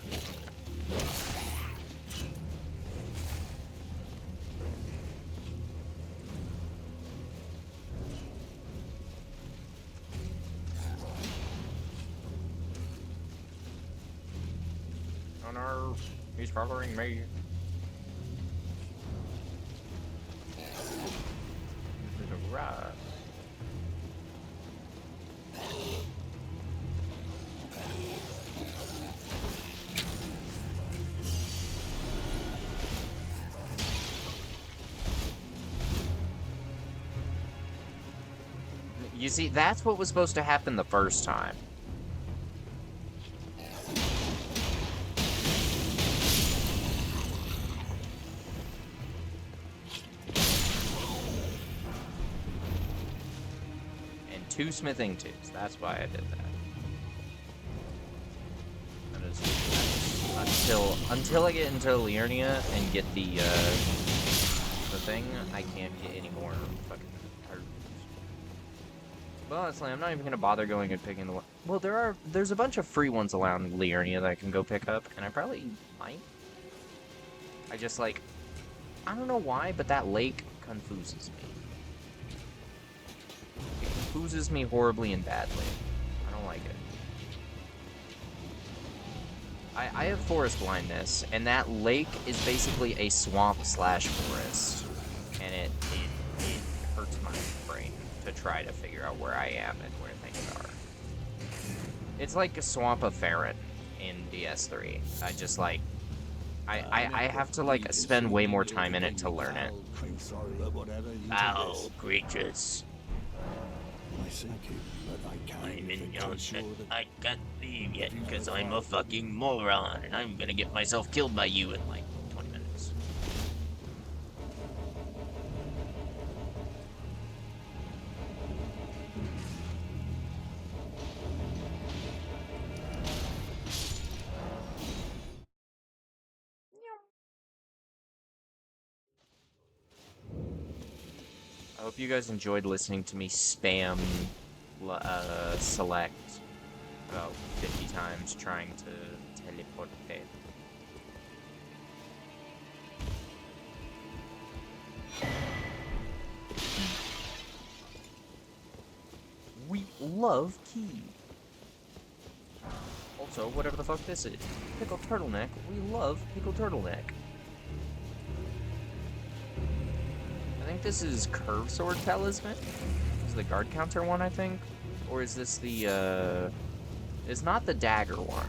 Oh no, he's following me. Right. You see, that's what was supposed to happen the first time. And 2 smithing tubes, that's why I did that. That is until I get into Liurnia and get the thing, I can't get any more fucking cards. Well, honestly, I'm not even gonna bother going and picking the one. Well, there's a bunch of free ones around Liurnia that I can go pick up, and I probably might. I just like, I don't know why, but that lake confuses me. It confuses me horribly and badly. I don't like it. I have forest blindness, and that lake is basically a swamp slash forest, and it hurts my brain to try to figure out where I am and where things are. It's like a swamp of Farron in DS3. I just like, I have to like spend way more time in it to learn it. Ow, creatures. I'm in Johnson. I can't leave yet because I'm a fucking moron, and I'm gonna get myself killed by you in like 20 minutes. I hope you guys enjoyed listening to me spam select about 50 times trying to teleport there. We love key. Also, whatever the fuck this is. Pickle turtleneck. We love pickle turtleneck. I think this is Curve Sword Talisman. This is the guard counter one, I think. Or is this the, it's not the dagger one.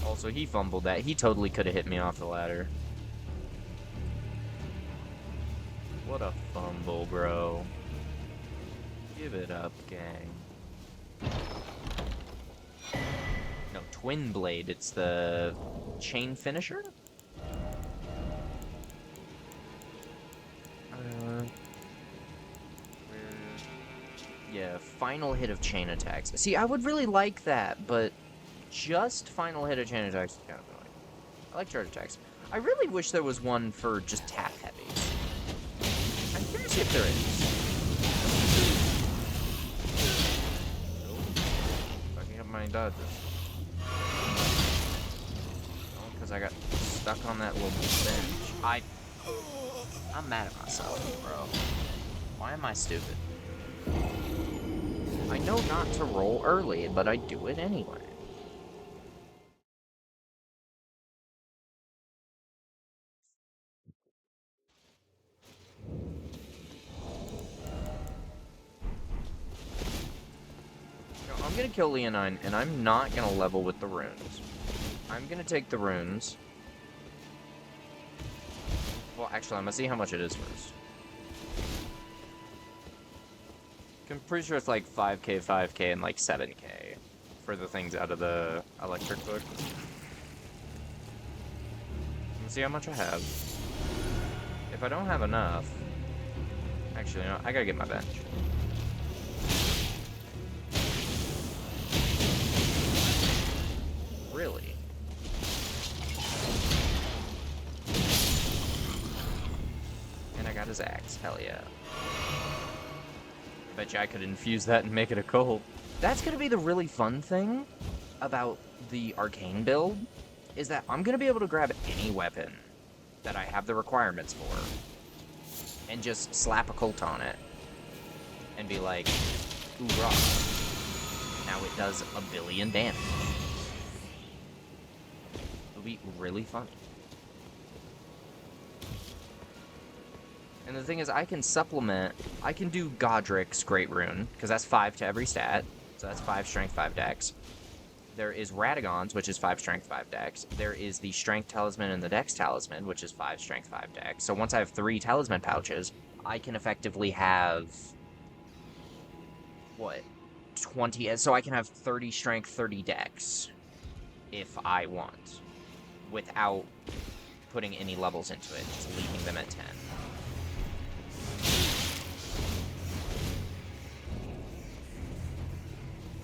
Also, he fumbled that. He totally could have hit me off the ladder. What a fumble, bro. Give it up, gang. No, Twin Blade. It's the chain finisher? Yeah, final hit of chain attacks. See, I would really like that, but just final hit of chain attacks is kind of annoying. I like charge attacks. I really wish there was one for just tap heavy. I'm curious if there is. Fucking up my dodges. Oh, because I got stuck on that little bench. I'm mad at myself, bro. Why am I stupid? I know not to roll early, but I do it anyway. No, I'm gonna kill Leonine, and I'm not gonna level with the runes. I'm gonna take the runes. Well, actually, I'm gonna see how much it is first. I'm pretty sure it's like 5k, 5k, and like 7k for the things out of the electric book. Let's see how much I have. If I don't have enough... Actually, no, I gotta get my bench. Really? And I got his axe. Hell yeah. Bet you I could infuse that and make it a cult. That's gonna be the really fun thing about the arcane build, is that I'm gonna be able to grab any weapon that I have the requirements for and just slap a cult on it and be like, hoorah. Now it does a billion damage. It'll be really funny. And the thing is, I can supplement, I can do Godric's Great Rune, because that's 5 to every stat, so that's 5 strength, 5 dex. There is Radagon's, which is 5 strength, 5 dex. There is the Strength Talisman and the Dex Talisman, which is 5 strength, 5 dex. So once I have 3 talisman pouches, I can effectively have... what? 20... So I can have 30 strength, 30 dex, if I want, without putting any levels into it, just leaving them at 10.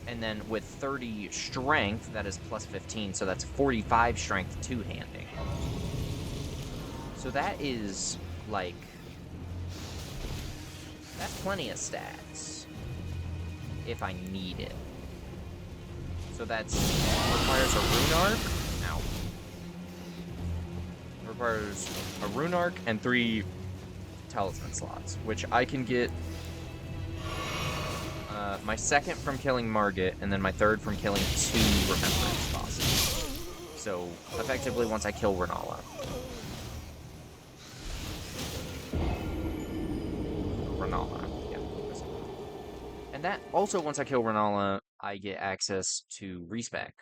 And then with 30 strength, that is plus 15, so that's 45 strength two-handing. So that is, like... that's plenty of stats. If I need it. So that's... requires a rune arc. Ow. Requires a rune arc and 3 talisman slots, which I can get... my second from killing Margit, and then my third from killing 2 Remembrance bosses. So, effectively, once I kill Renala. Yeah. And that, also, once I kill Renala, I get access to respec,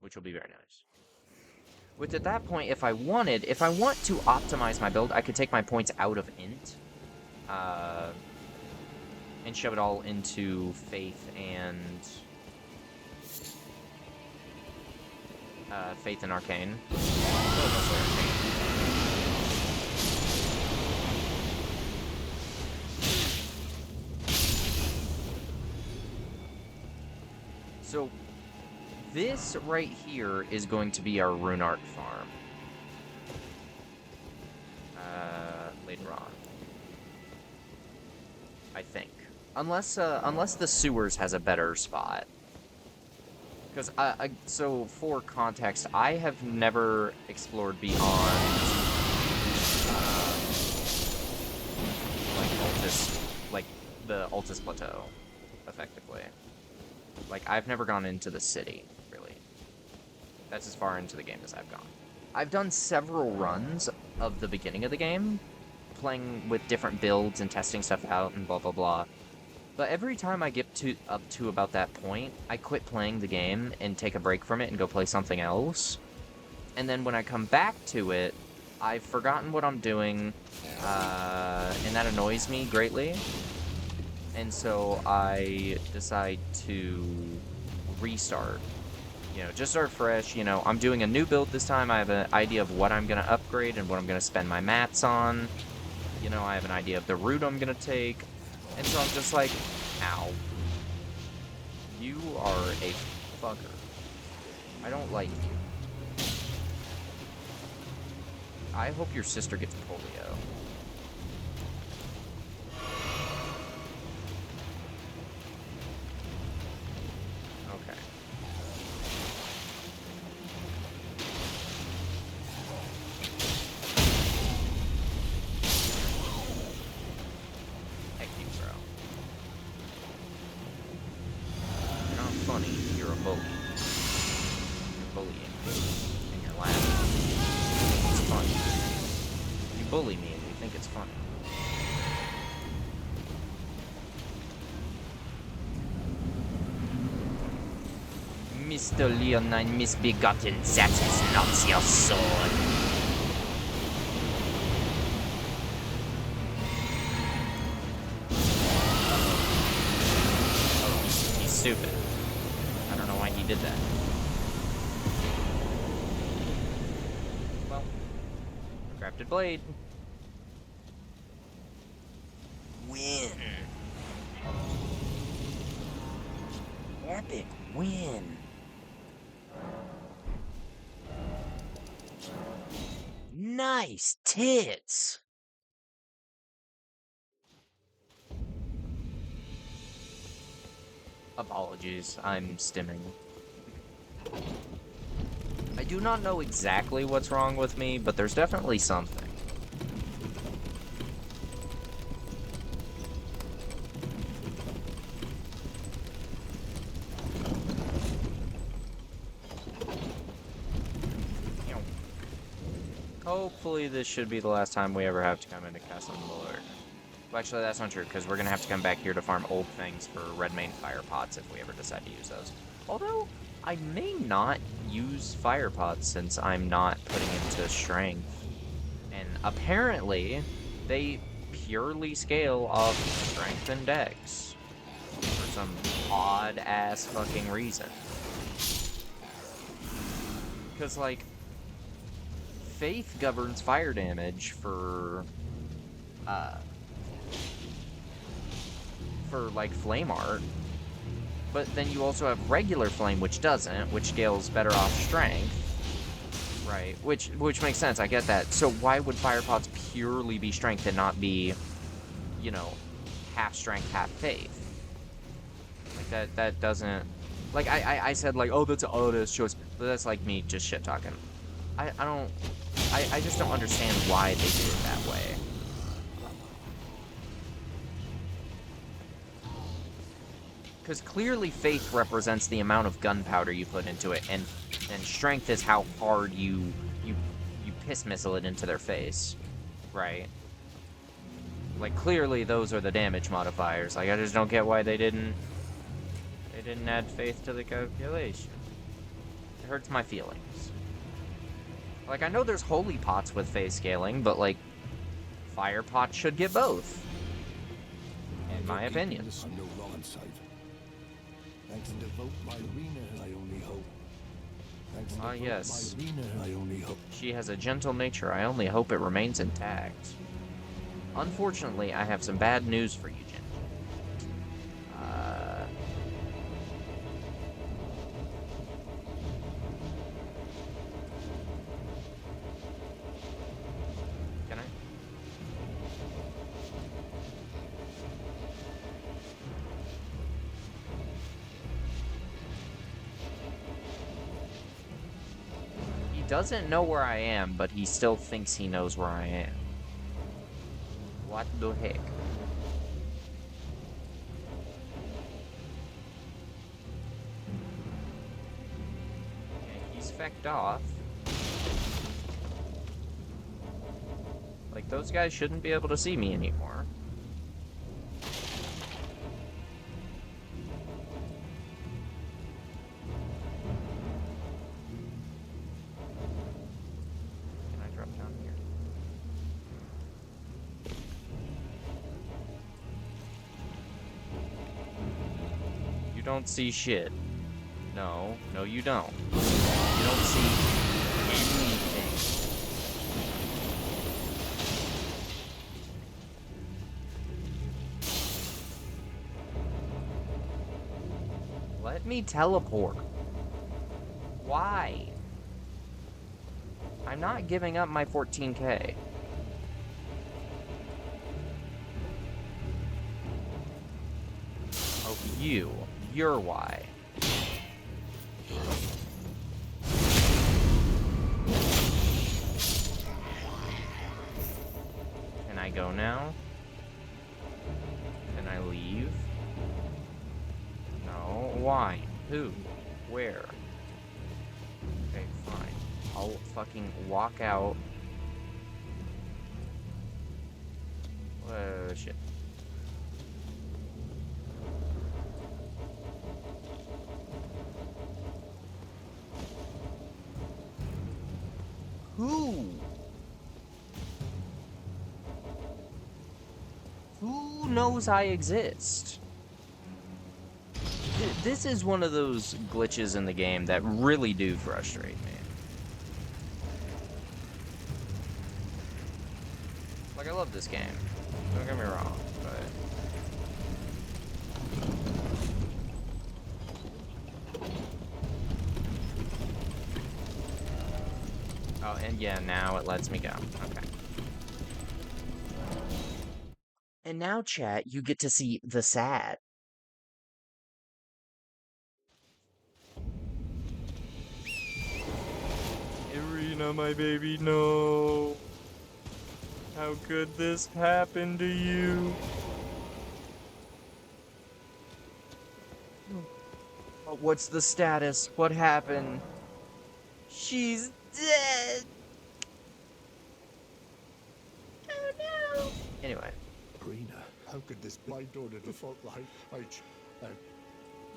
which will be very nice. Which, at that point, if I want to optimize my build, I could take my points out of Int. And shove it all into Faith and... Faith and Arcane. So, this right here is going to be our Rune Arc farm. Later on. I think. Unless the sewers has a better spot. Because, so, for context, I have never explored beyond, like, the Altus Plateau, effectively. Like, I've never gone into the city, really. That's as far into the game as I've gone. I've done several runs of the beginning of the game, playing with different builds and testing stuff out and blah blah blah. But every time I get up to about that point, I quit playing the game and take a break from it and go play something else. And then when I come back to it, I've forgotten what I'm doing, and that annoys me greatly. And so I decide to restart. You know, just start fresh. You know, I'm doing a new build this time. I have an idea of what I'm going to upgrade and what I'm going to spend my mats on. You know, I have an idea of the route I'm going to take. And so I'm just like, ow. You are a fucker. I don't like you. I hope your sister gets polio. Okay. Heck you, bro. You're not funny, you're a bully. You're bullying me, and you're laughing. It's funny. You bully me and you think it's funny. Mr. Leonine Misbegotten, that is not your sword. stupid. I don't know why he did that. Well, crafted blade. Win. Epic win. Nice tits. Apologies, I'm stimming. I do not know exactly what's wrong with me, but there's definitely something. Hopefully this should be the last time we ever have to come into Castle Lord. Well, actually, that's not true, because we're going to have to come back here to farm old things for Redmane fire pots if we ever decide to use those. Although, I may not use fire pots since I'm not putting into strength. And apparently, they purely scale off strength and dex. For some odd-ass fucking reason. Because, like, Faith governs fire damage for like flame art, but then you also have regular flame, which doesn't, which scales better off strength, right? Which makes sense. I get that. So why would fire pots purely be strength and not be, you know, half strength, half faith? Like that doesn't. Like I said like, oh, that's an oddest choice, but that's like me just shit talking. I just don't understand why they do it that way. Because clearly faith represents the amount of gunpowder you put into it, and strength is how hard you piss missile it into their face, right? Like clearly those are the damage modifiers. Like I just don't get why they didn't add faith to the calculation. It hurts my feelings. Like I know there's holy pots with faith scaling, but like fire pots should get both. In my opinion. I'm no longer safe. Thanks to devote my arena, I only hope. Thanks to devote yes. my arena, I only hope. She has a gentle nature. I only hope it remains intact. Unfortunately, I have some bad news for you, Jen. Can I? He doesn't know where I am, but he still thinks he knows where I am. What the heck? Okay, he's fecked off. Like, those guys shouldn't be able to see me anymore. Can I drop down here? You don't see shit. No, no you don't. You don't see anything. Let me teleport. Why? I'm not giving up my 14K. Oh, you're why. Can I go now? Can I leave? No. Why? Who? Where? Okay, fine. I'll fucking walk out. Whoa, shit. Who? Who knows I exist? Dude. This is one of those glitches in the game that really do frustrate me. Like, I love this game. Don't get me wrong, but... Oh, and yeah, now it lets me go. Okay. And now, chat, you get to see the sad. Irina, my baby, no. How could this happen to you? Oh, what's the status? What happened? She's dead. Oh no. Anyway. Rena, how could this be? My daughter default like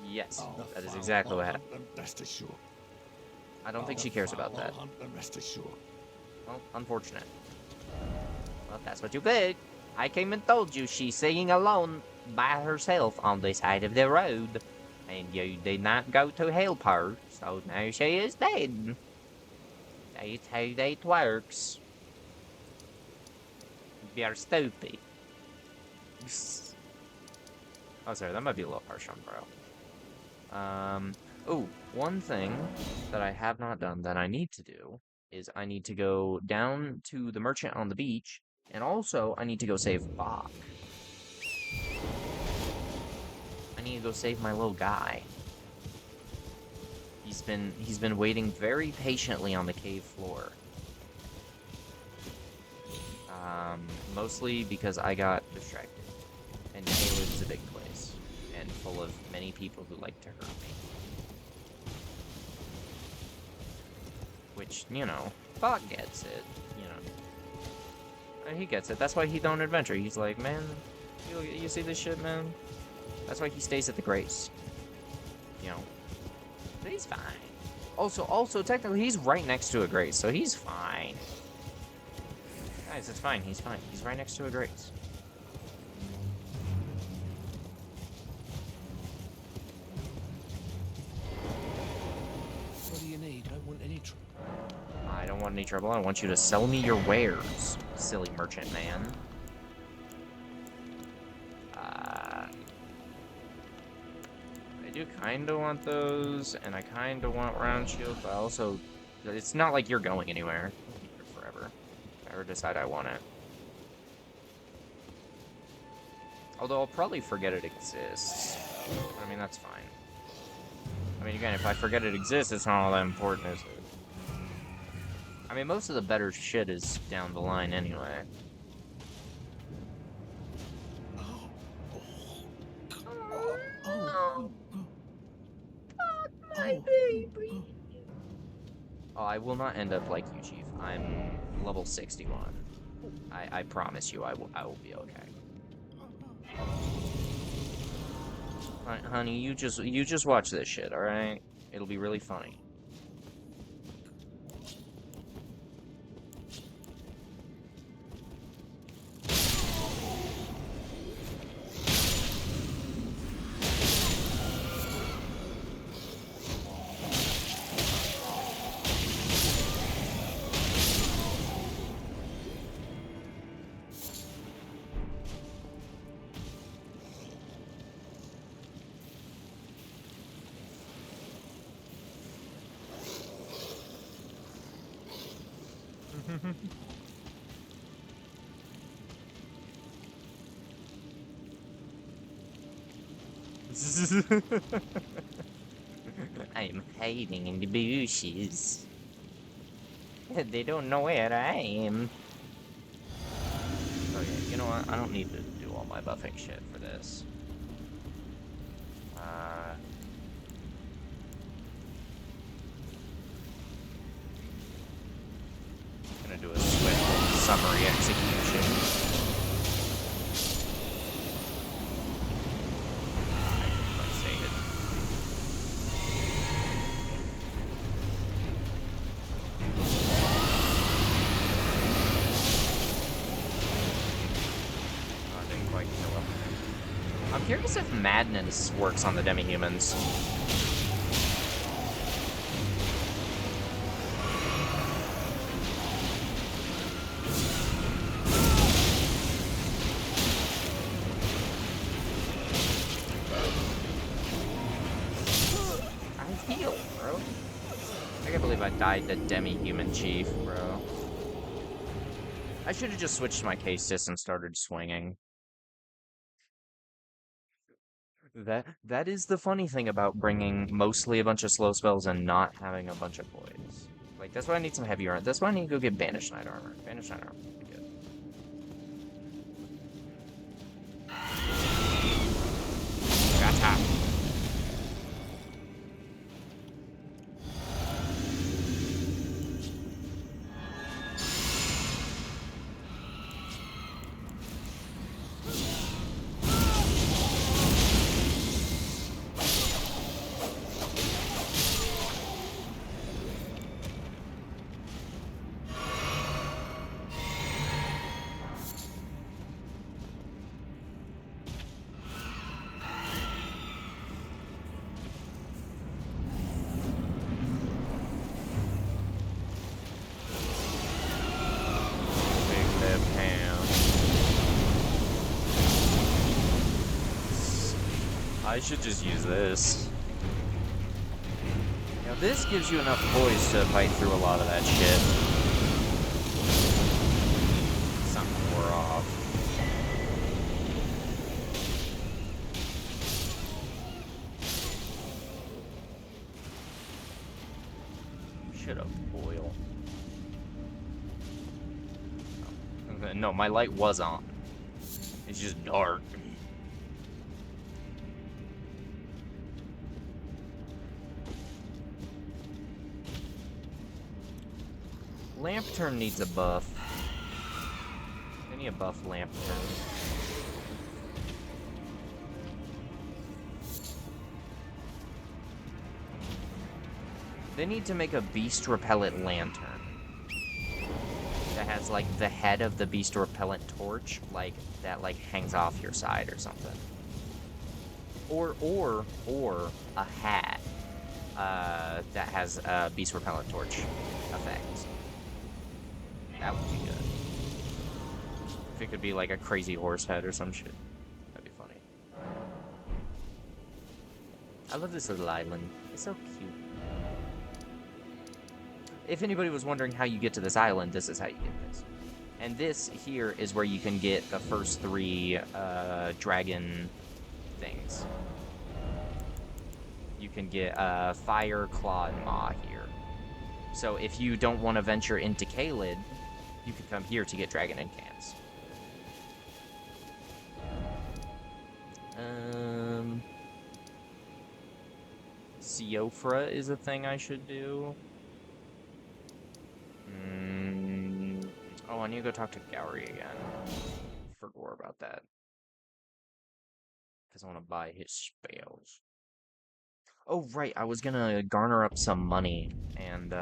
Yes, that is exactly what happened. Rest assured. I don't think she cares about that. Rest assured. Well, unfortunate. Well, that's what you picked. I came and told you she's singing alone by herself on the side of the road. And you did not go to help her, so now she is dead. That's how that works. You're stupid. Oh, sorry, that might be a little harsh on bro. Oh, one thing that I have not done that I need to do is I need to go down to the merchant on the beach, and also I need to go save Bach. I need to go save my little guy. He's been waiting very patiently on the cave floor. Mostly because I got distracted. And Caelid is a big place, and full of many people who like to hurt me. Which, you know, Bach gets it, you know. And he gets it. That's why he don't adventure. He's like, man, you see this shit, man? That's why he stays at the Grace. You know. But he's fine. Also, technically, he's right next to a Grace, so he's fine. Guys, it's fine. He's fine. He's right next to a Grace. What do you need? I don't want any trouble. I don't want any trouble. I want you to sell me your wares, silly merchant man. I do kind of want those, and I kind of want round shield, but also, it's not like you're going anywhere. I'll keep it forever. If I ever decide I want it. Although I'll probably forget it exists. I mean, that's fine. I mean, again, if I forget it exists, it's not all that important, is it? I mean, most of the better shit is down the line anyway. Oh, I will not end up like you, Chief. I'm level 61. I promise you I will be okay. Alright, honey, you just watch this shit, alright? It'll be really funny. I am hiding in the bushes. They don't know where I am. Okay, you know what? I don't need to do all my buffing shit for this. Gonna do a swift summary execution. curious if madness works on the demi-humans. I heal, bro. I can't believe I died to demi-human chief, bro. I should have just switched to my K-Sys and started swinging. That is the funny thing about bringing mostly a bunch of slow spells and not having a bunch of voids. Like, that's why I need some heavy armor. That's why I need to go get Banished Knight armor. Banished Knight armor would be good. Gotcha! I should just use this. Now this gives you enough poise to fight through a lot of that shit. Something wore off. Should have boiled. No, my light was on. It's just dark. Lamp turn needs a buff. They need a buff lamp turn. They need to make a beast repellent lantern that has like the head of the beast repellent torch, like that like hangs off your side or something. Or a hat that has a beast repellent torch effect. That would be good. If it could be like a crazy horse head or some shit. That'd be funny. I love this little island. It's so cute. If anybody was wondering how you get to this island, this is how you get this. And this here is where you can get the first 3 dragon things. You can get Fire, Claw, and Maw here. So if you don't want to venture into Caelid, you can come here to get Dragon Incants. Siofra is a thing I should do. Oh, I need to go talk to Gowry again. Forgot about that. Because I want to buy his spells. Oh, right, I was gonna garner up some money, and,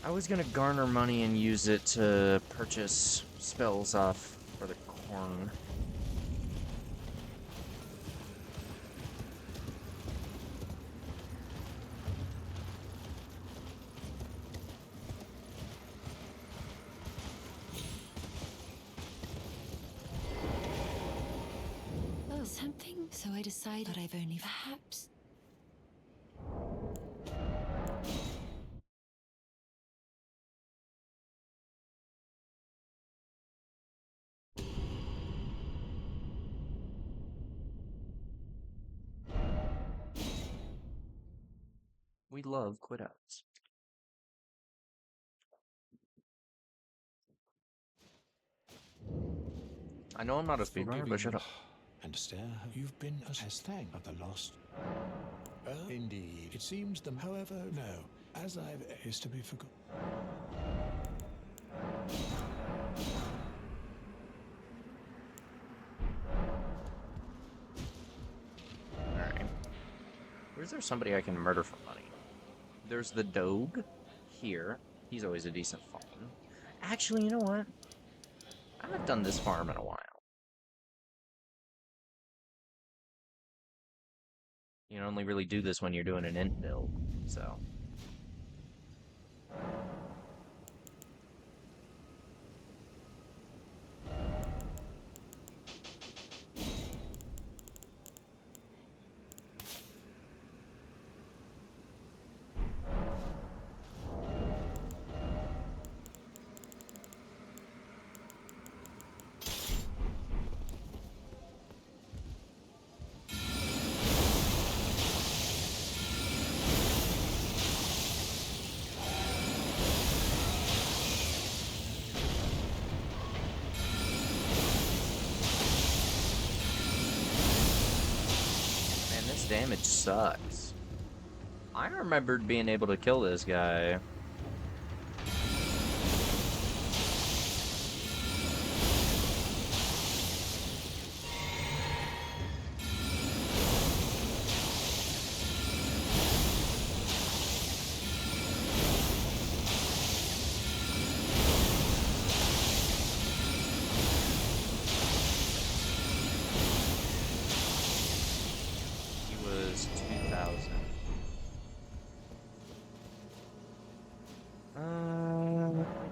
I was gonna garner money and use it to purchase spells off for the corn. Oh, something. So I decided I've only perhaps. We love quit outs. I know I'm not a speedrunner, but shut up. And stare, you've been as thing of the lost. Indeed. It seems them, however, no. As I've is to be forgotten. Alright. Where's there somebody I can murder for money? There's the Doge here. He's always a decent farm. Actually, you know what? I haven't done this farm in a while. You can only really do this when you're doing an int build, so. Damage sucks. I remembered being able to kill this guy.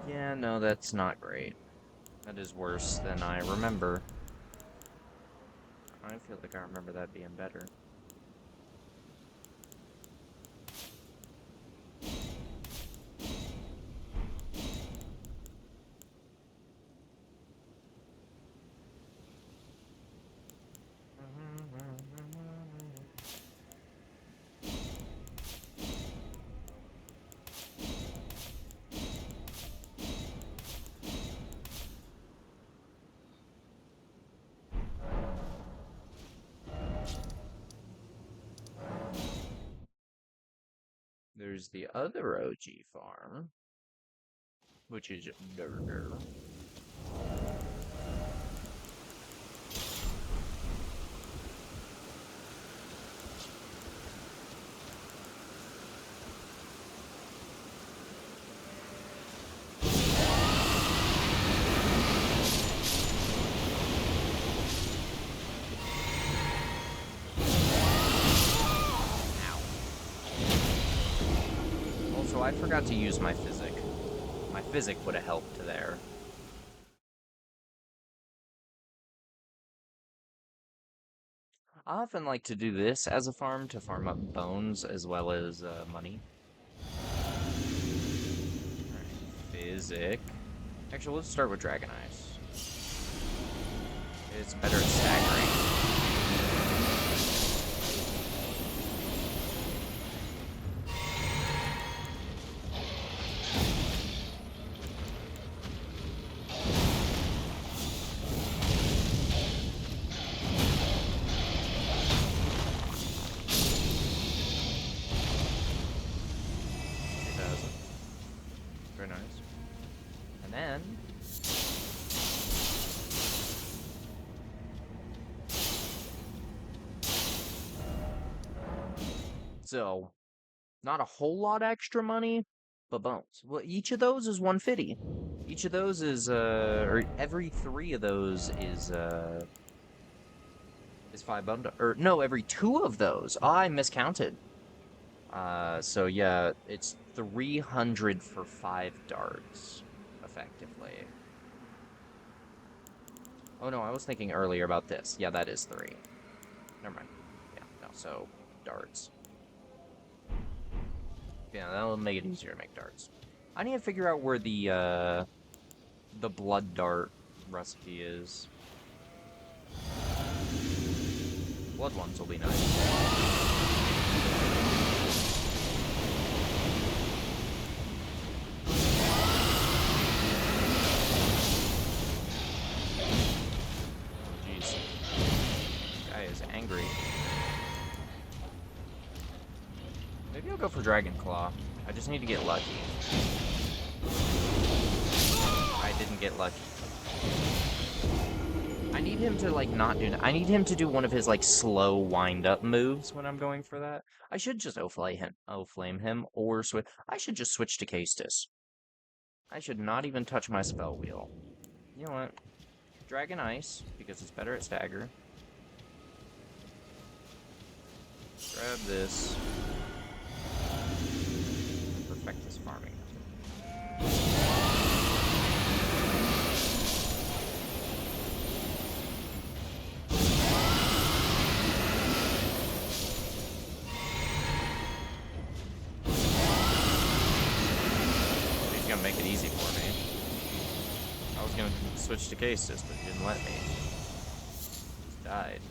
Yeah, no, that's not great. That is worse than I remember. I feel like I remember that being better. There's the other OG farm, which is Durger. Also, I forgot to use my physic. My physic would have helped there. I often like to do this as a farm to farm up bones as well as money. Alright, physic. Actually, let's start with Dragon Ice. It's better at staggering. Very nice. And then so not a whole lot extra money, but bones. Well, each of those is 150. Each of those is or every 3 of those is 5 bone, or no, every 2 of those. Oh, I miscounted. So yeah, it's 300 for 5 darts, effectively. Oh no, I was thinking earlier about this. Yeah, that is 3. Never mind. Yeah, no, so darts. Yeah, that'll make it easier to make darts. I need to figure out where the blood dart recipe is. Blood ones will be nice. Angry. Maybe I'll go for Dragon Claw. I just need to get lucky. I didn't get lucky. I need him to, like, not do... I need him to do one of his, like, slow wind-up moves when I'm going for that. I should just O-Flame him, or switch... I should just switch to Castus. I should not even touch my spell wheel. You know what? Dragon Ice, because it's better at stagger. Grab this. Perfect this farming method. He's gonna make it easy for me. I was gonna switch to cases, but he didn't let me. Just died.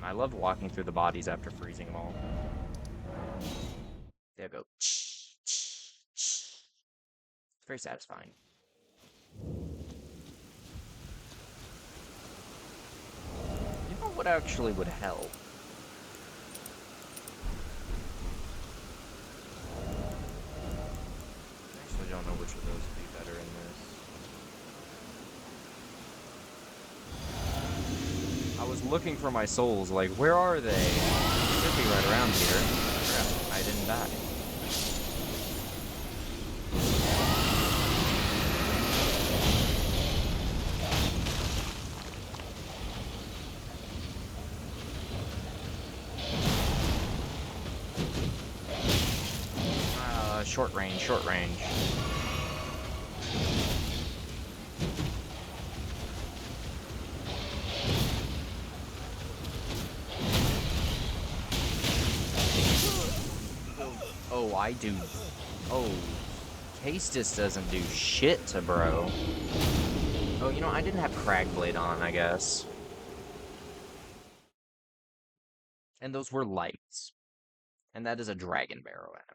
I love walking through the bodies after freezing them all. There go. It's very satisfying. You know what actually would help? I actually don't know which of those would be better in this. I was looking for my souls, like, where are they? They should be right around here. Crap, I didn't die. Short range, short range. Oh, I do. Oh, Castus doesn't do shit to bro. Oh, you know, I didn't have Cragblade on, I guess. And those were lights. And that is a Dragon Barrow enemy.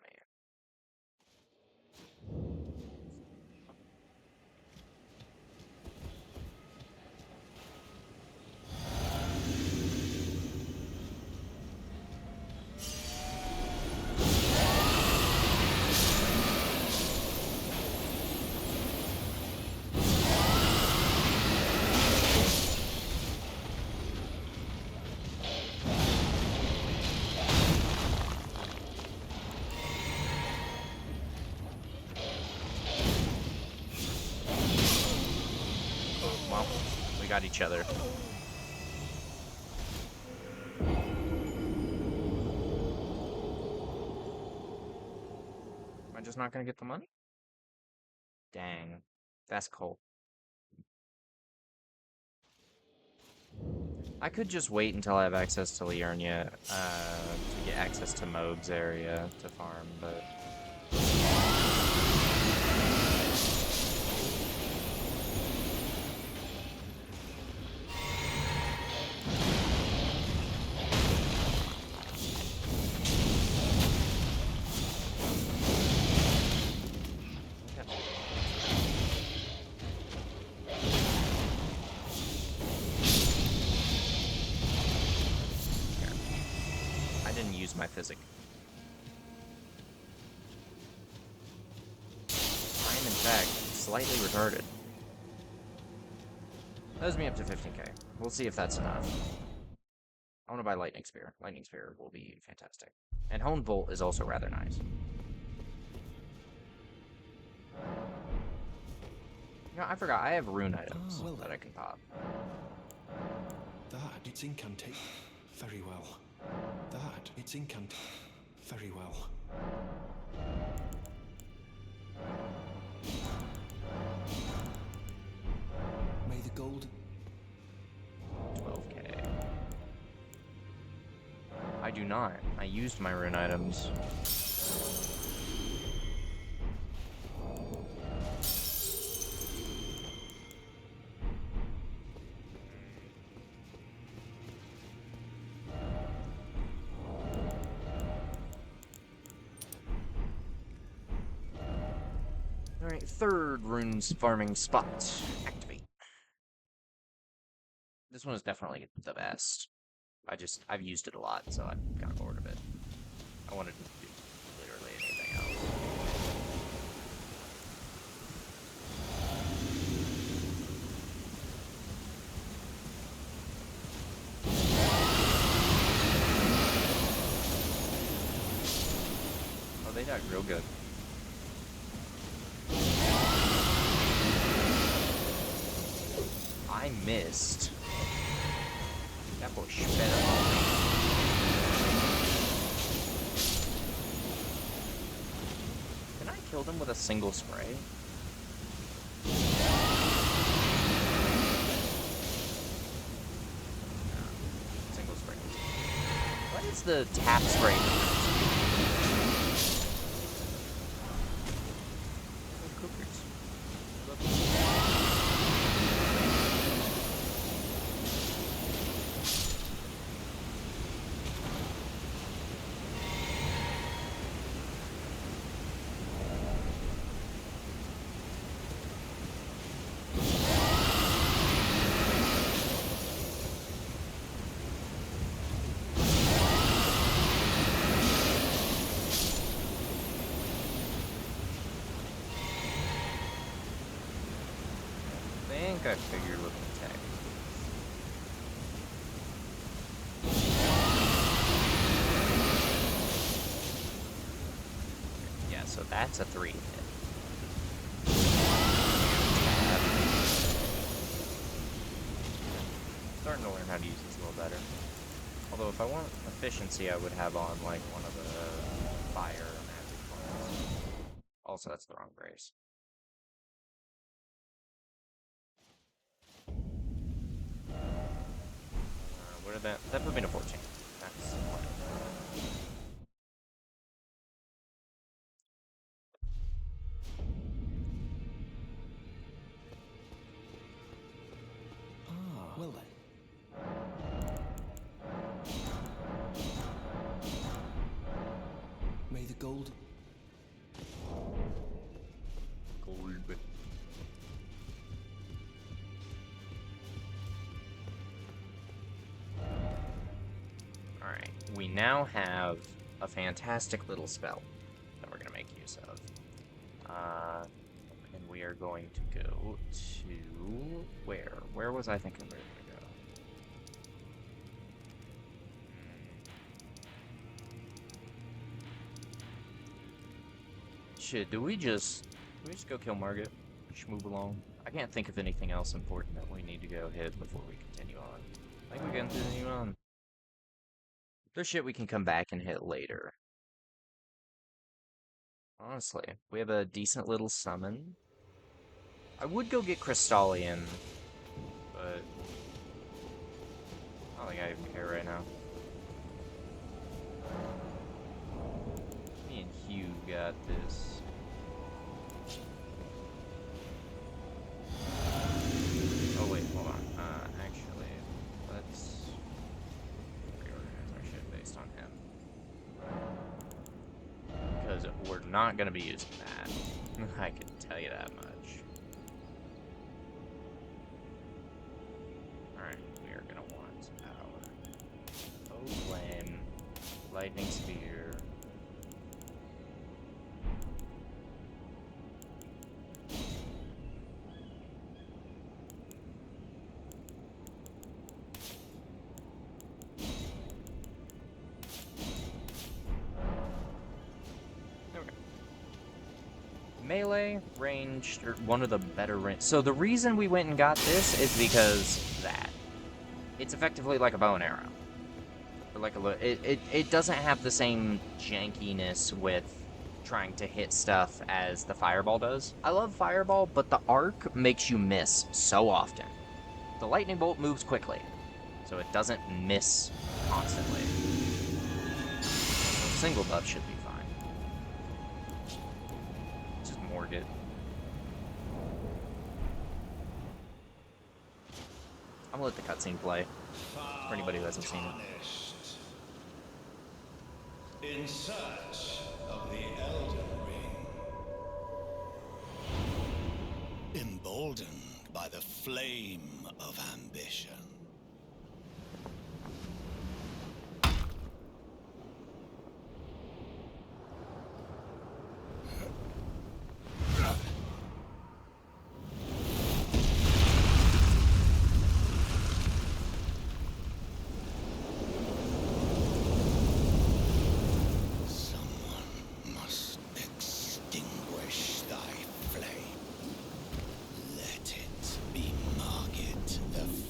Got each other. Am I just not gonna get the money? Dang, that's cool. I could just wait until I have access to Liurnia to get access to Moog's area to farm, but my physic. I am in fact slightly retarded. That was me up to 15k. We'll see if that's enough. I want to buy Lightning Spear. Lightning Spear will be fantastic. And Honed Bolt is also rather nice. You know, I forgot. I have rune items that I can pop. That, it's incantation. Very well. That, it's incantation. Very well. May the gold... 12k. I do not. I used my rune items. Alright, third runes farming spot. Activate. This one is definitely the best. I've used it a lot, so I'm kind of bored of it. I wanted to do literally anything else. Oh, they died real good. I missed. That Push better. Can I kill them with a single spray? Single spray. What is the tap spray? I figured with the tech. Yeah, so that's a 3 hit. Starting to learn how to use this a little better. Although if I want efficiency, I would have on like one of the fire magic ones. Also, that's the wrong brace. What did that put me to 14. That's Well then. May the gold. Alright, we now have a fantastic little spell that we're going to make use of. And we are going to go to... where? Where was I thinking we were going to go? Shit, do we just go kill Margit? Just move along? I can't think of anything else important that we need to go hit before we continue on. I think we can continue on. There's shit we can come back and hit later. Honestly, we have a decent little summon. I would go get Crystallian, but I don't think I even care right now. Me and Hugh got this. Oh wait, hold on. Actually, let's reorganize our shit based on him. Because we're not going to be using that. I can tell you that much. Alright, we are going to want our Oak Flame, Lightning Spear. Melee, ranged, or one of the better range. So the reason we went and got this is because that. It's effectively like a bow and arrow. Or like it doesn't have the same jankiness with trying to hit stuff as the fireball does. I love fireball, but the arc makes you miss so often. The lightning bolt moves quickly, so it doesn't miss constantly. So single buff should be fine. Morgit. I'm gonna let the cutscene play for anybody who hasn't seen it. In search of the Elden Ring. Emboldened by the flame of ambition.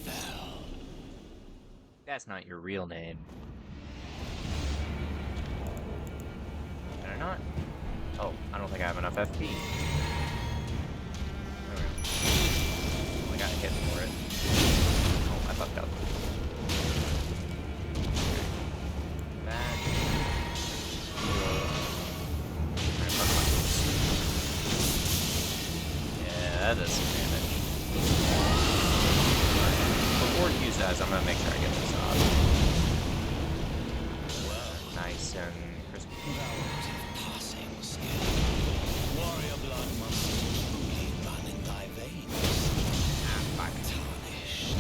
Fell. That's not your real name. Can I not? Oh, I don't think I have enough FP. There we go. I got hit for it. Oh, I fucked up. Back. Yeah, that does some damage. Before Hughes dies, I'm gonna make sure I get this off. Nice and crispy. Passing skill. Warrior blood must only run in thy veins. Tarnished.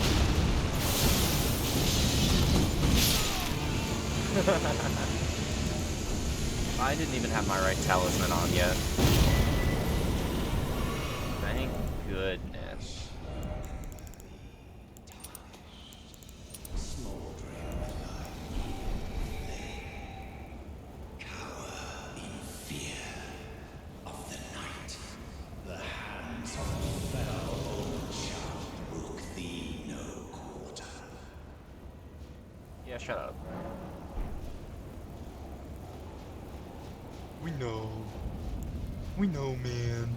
I didn't even have my right talisman on yet. Thank goodness. Yeah, shut up. We know. We know, man.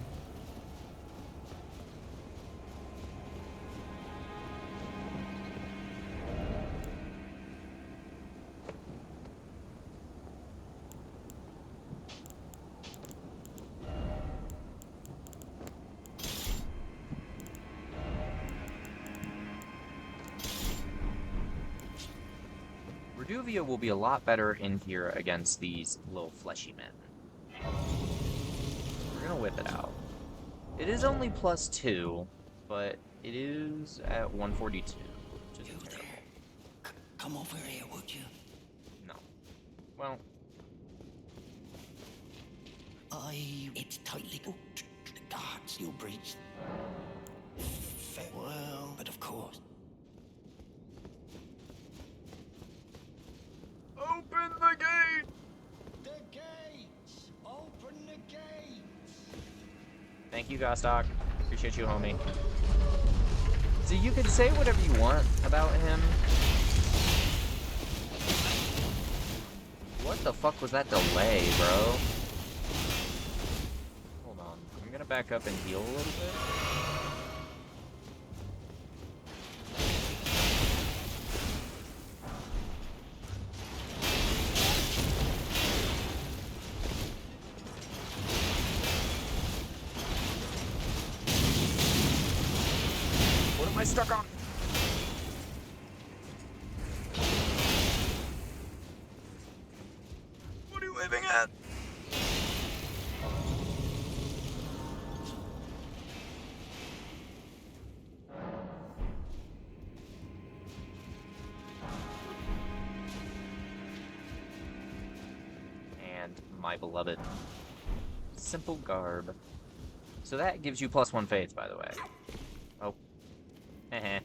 Reduvia will be a lot better in here against these little fleshy men. We're gonna whip it out. It is only +2, but it is at 142, which isn't terrible. Come over here, would you? No. Well, It's tightly booked. The guards you breached. Well, but of course. open the gate! The gates! Open the gates! Thank you, Gostok. Appreciate you, homie. So you can say whatever you want about him. What the fuck was that delay, bro? Hold on. I'm gonna back up and heal a little bit. What am I stuck on? What are you waving at? And my beloved simple garb. So that gives you +1 faith, by the way. Oh. Heh.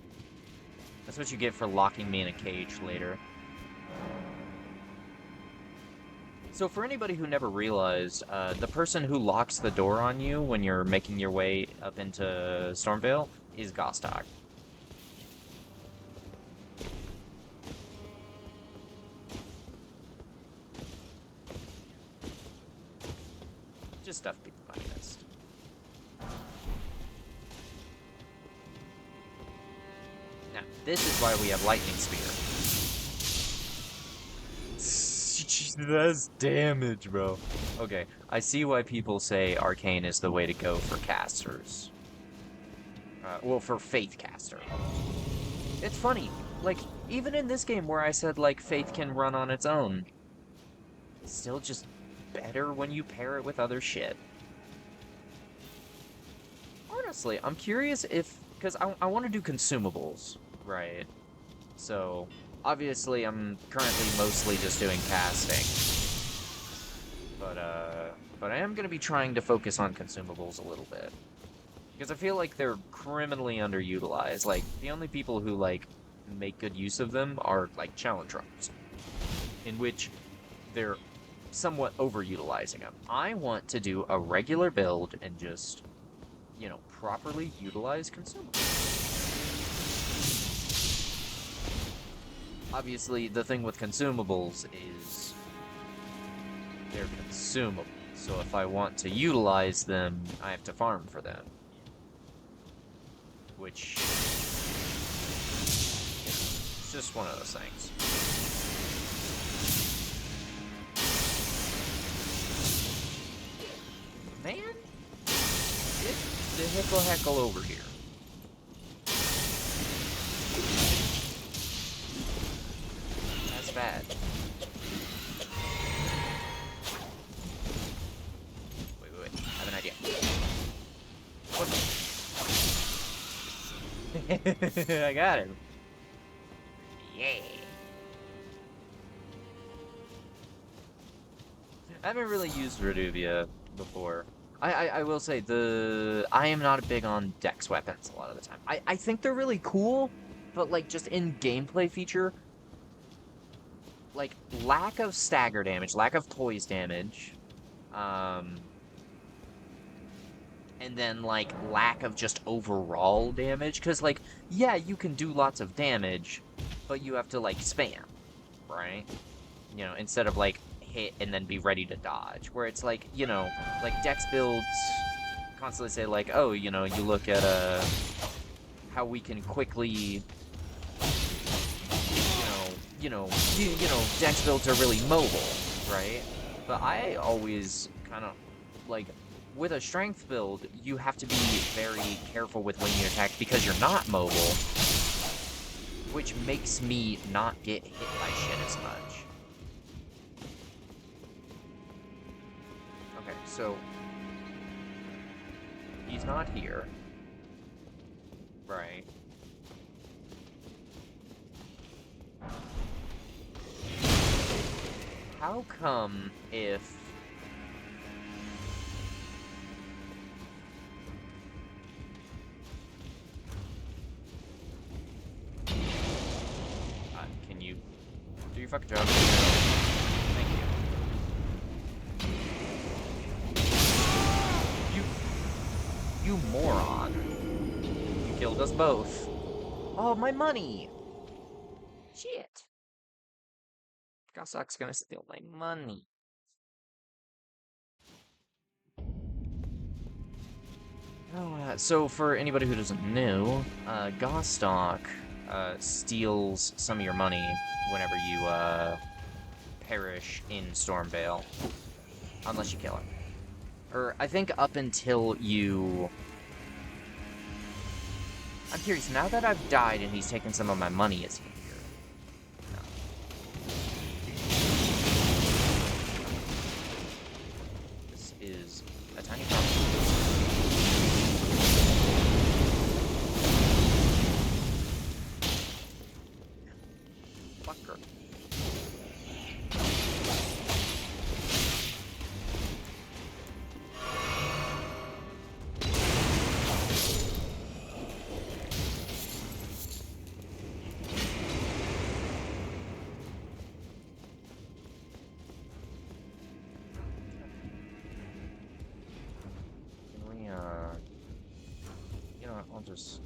That's what you get for locking me in a cage later. So for anybody who never realized, the person who locks the door on you when you're making your way up into Stormvale is Gostok. Just stuff people might have missed. Now, this is why we have Lightning Spear. That's damage, bro. Okay, I see why people say Arcane is the way to go for casters. Well, for Faith caster. It's funny, like, even in this game where I said, like, Faith can run on its own, it's still just better when you pair it with other shit. Honestly, I'm curious if... Because I want to do consumables, right? So, obviously, I'm currently mostly just doing casting. But I am going to be trying to focus on consumables a little bit. Because I feel like they're criminally underutilized. Like, the only people who, like, make good use of them are, like, challenge runs. In which they're somewhat overutilizing them. I want to do a regular build and just, you know, properly utilize consumables. obviously, the thing with consumables is they're consumable. So if I want to utilize them, I have to farm for them. Which is just one of those things. Man, get the heckle over here. That's bad. Wait. I have an idea. I got him. Yeah. I haven't really used Reduvia before. I will say I am not big on dex weapons a lot of the time. I think they're really cool, but like just in gameplay feature, like lack of stagger damage, lack of poise damage, and then like lack of just overall damage, because like yeah, you can do lots of damage, but you have to like spam, right? You know, instead of like hit and then be ready to dodge, where it's like, you know, like dex builds constantly say like, oh, you know, you look at how we can quickly you know dex builds are really mobile, right? But I always kind of like, with a strength build, you have to be very careful with when you attack because you're not mobile, which makes me not get hit by shit as much. Okay, so he's not here. Right. How come if can you do your fucking job? Thank you. You moron. You killed us both. Oh, my money! Shit. Gossok's gonna steal my money. Oh, so for anybody who doesn't know, Gostock steals some of your money whenever you perish in Stormvale, unless you kill him. Or I think up until you. I'm curious. Now that I've died and he's taken some of my money, is he here? No. This is a tiny problem. Fucker. Can we, you know what, I'll just...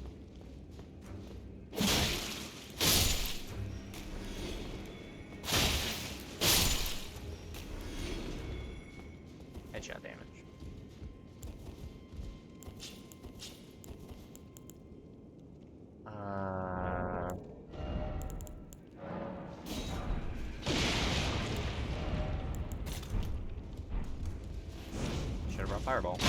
headshot damage. Should have brought Fireball.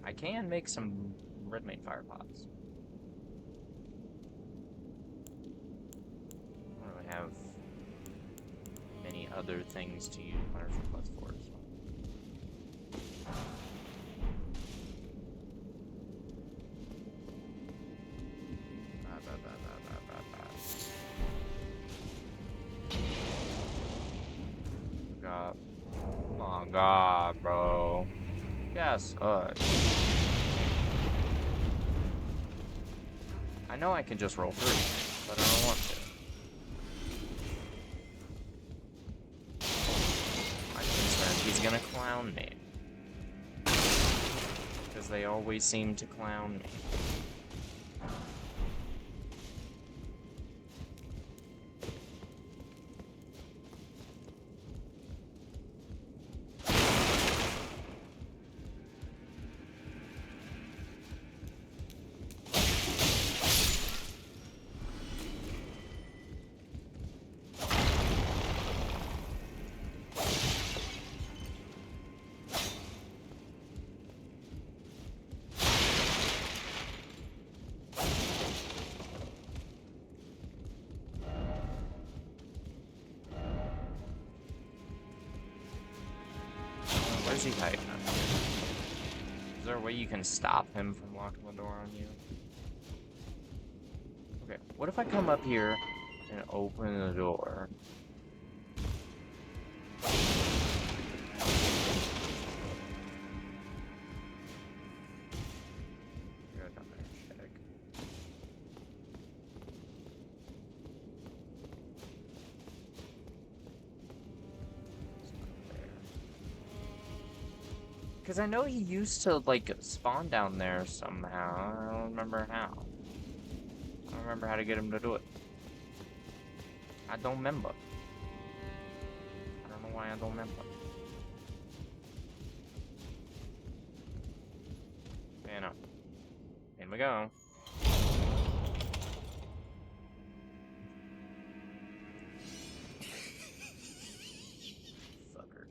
I can make some red main fire pots. I don't really have many other things to use minor surplus for as well. God. Oh my god, bro. Yes, I know I can just roll through, but I don't want to. I'm concerned he's gonna clown me. Because they always seem to clown me. Where's he hiding? Is there a way you can stop him from locking the door on you? Okay, what if I come up here and open the door? Good, I'm gonna check. Because I know he used to, like, spawn down there somehow. I don't remember how. I don't remember how to get him to do it. I don't remember. I don't know why I don't remember. You know. In we go. Fucker.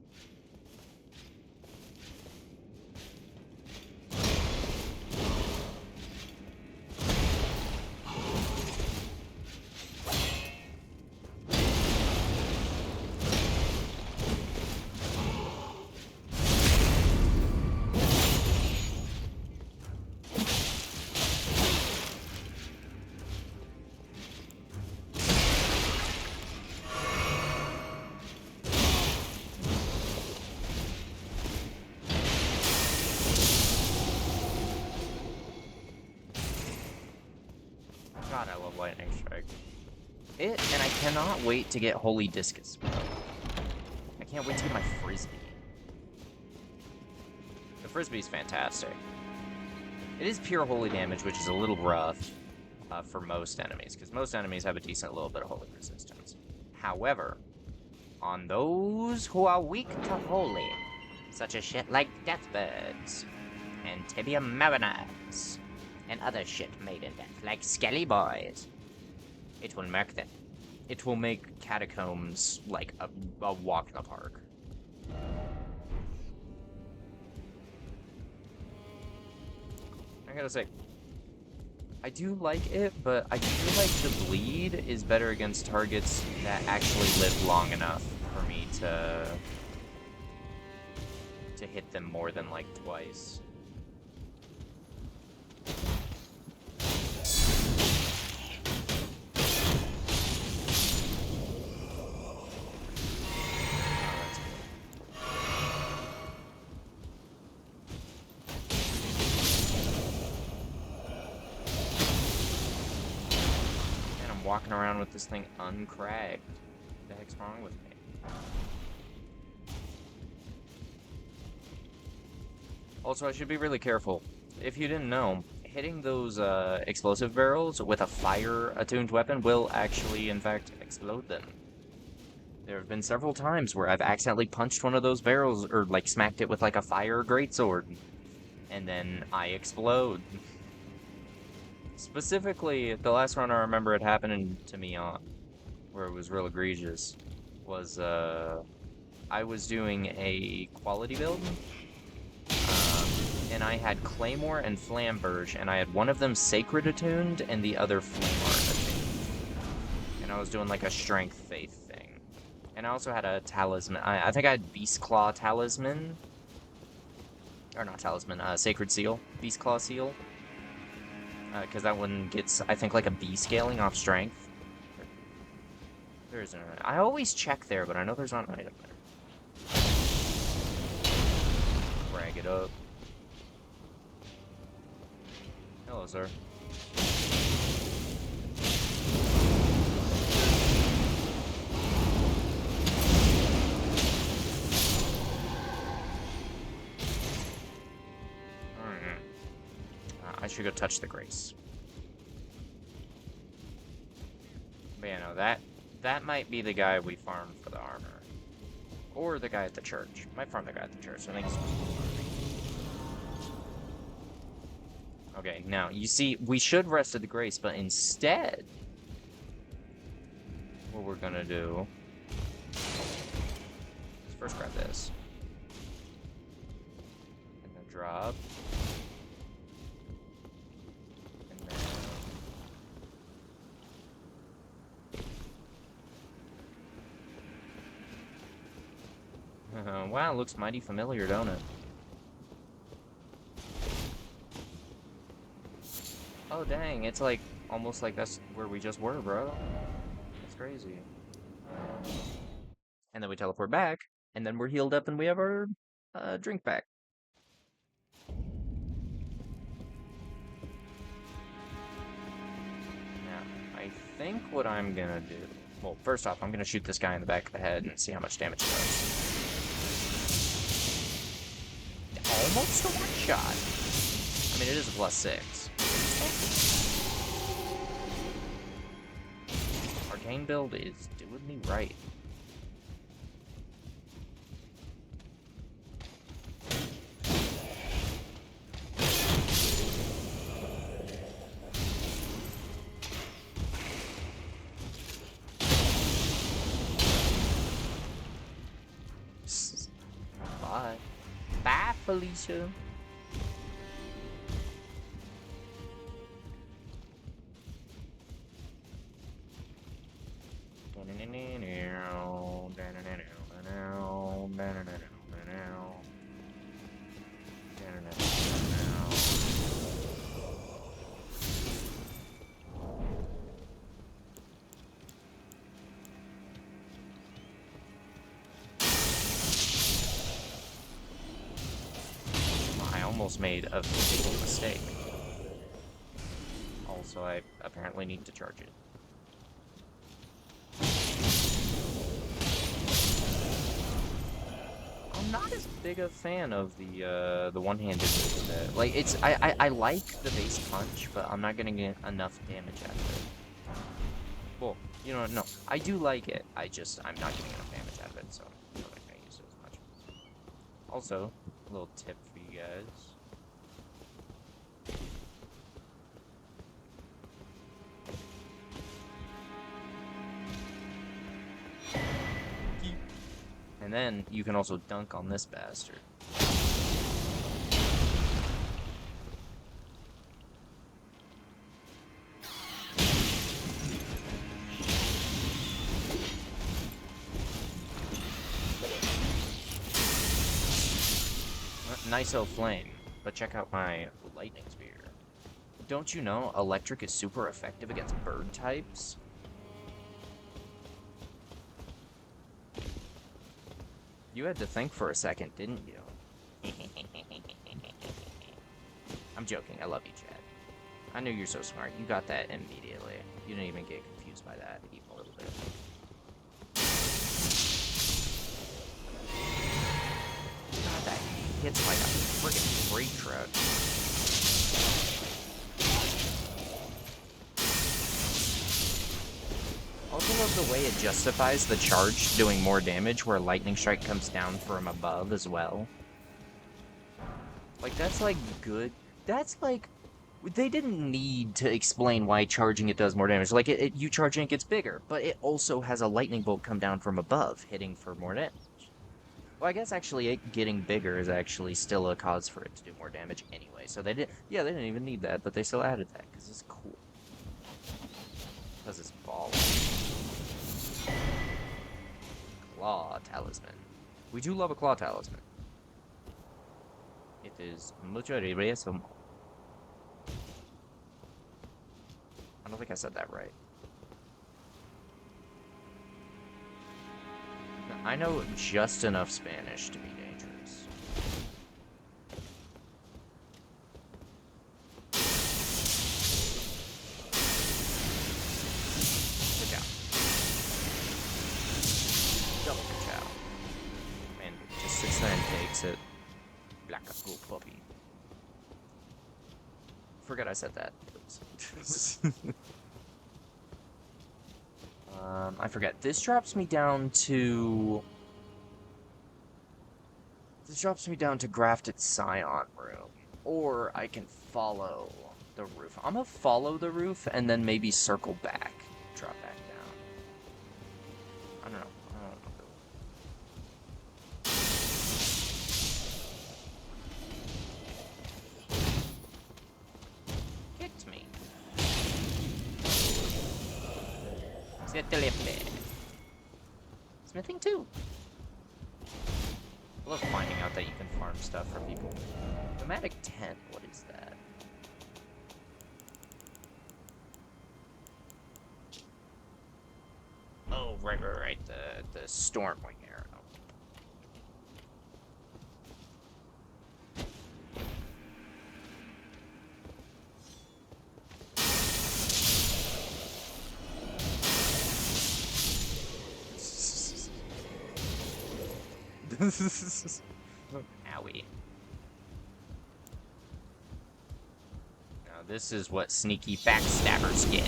God, I love Lightning Strike. And I cannot wait to get Holy Discus, bro. I can't wait to get my Frisbee. The Frisbee's fantastic. It is pure holy damage, which is a little rough for most enemies, because most enemies have a decent little bit of holy resistance. However, on those who are weak to holy, such as shit like Deathbirds, and Tibia Mariners, and other shit made in death, like Skelly Boys, it will murk them. It will make Catacombs like a walk in the park. I gotta say, I do like it, but I feel like the bleed is better against targets that actually live long enough for me to hit them more than like twice. Walking around with this thing uncragged. What the heck's wrong with me? Also, I should be really careful. If you didn't know, hitting those explosive barrels with a fire-attuned weapon will actually, in fact, explode them. There have been several times where I've accidentally punched one of those barrels, or like smacked it with like a fire greatsword, and then I explode. Specifically, the last run I remember it happening to me on, where it was real egregious, was, I was doing a quality build, and I had Claymore and Flamberge, and I had one of them Sacred attuned, and the other Flameheart attuned. And I was doing like a Strength Faith thing. And I also had a talisman. I think I had Beast Claw Talisman. Or not Talisman, Sacred Seal. Beast Claw Seal. Because that one gets, I think, like a B scaling off strength. There isn't. I always check there, but I know there's not an item there. Drag it up. Hello, sir. I should go touch the Grace. But yeah, no, that might be the guy we farm for the armor. Or the guy at the church. Might farm the guy at the church. I think it's... Okay, now, you see, we should rest at the Grace, but instead... What we're gonna do... Let's first grab this. And then drop. Wow, looks mighty familiar, don't it? Oh dang, it's like almost like that's where we just were, bro. That's crazy. And then we teleport back, and then we're healed up and we have our drink back. Now, I think what I'm gonna do... Well, first off, I'm gonna shoot this guy in the back of the head and see how much damage he does. Almost a one-shot. I mean, it is a +6. Arcane build is doing me right. Bye. Bye, Felicia. Almost made a fatal mistake. Also, I apparently need to charge it. I'm not as big a fan of the one-handed move. Like, it's I like the base punch, but I'm not gonna get enough damage out of it. Well, you know, no, I do like it. I'm not getting enough damage out of it, so I'm not gonna use it as much. Also, a little tip for you guys. And then you can also dunk on this bastard. Nice-o flame, but check out my lightning spear. Don't you know electric is super effective against bird types? You had to think for a second, didn't you? I'm joking, I love you, Chad. I knew you're so smart. You got that immediately. You didn't even get confused by that even a little bit. God, that hits like a friggin' freight truck. Also love the way it justifies the charge doing more damage where lightning strike comes down from above as well. Like, that's like good. That's like, they didn't need to explain why charging it does more damage. Like, you charging it gets bigger, but it also has a lightning bolt come down from above, hitting for more damage. Well, I guess actually it getting bigger is actually still a cause for it to do more damage anyway. So they didn't even need that, but they still added that because it's cool. Because it's ball. Claw talisman. We do love a claw talisman. It is mucho regreso. I don't think I said that right. I know just enough Spanish to be dangerous. Good job. Double good job. Man, just sits there and takes it. Like a good puppy. Forgot I said that, please. I forget. This drops me down to... This drops me down to Grafted Scion room. Or I can follow the roof. I'm gonna follow the roof and then maybe circle back. Drop back down. I don't know. Kicked me. Smithing too. I love finding out that you can farm stuff for people. Nomadic tent, what is that? Oh, right. The Stormwing arrow. Owie. Now this is what sneaky backstabbers get.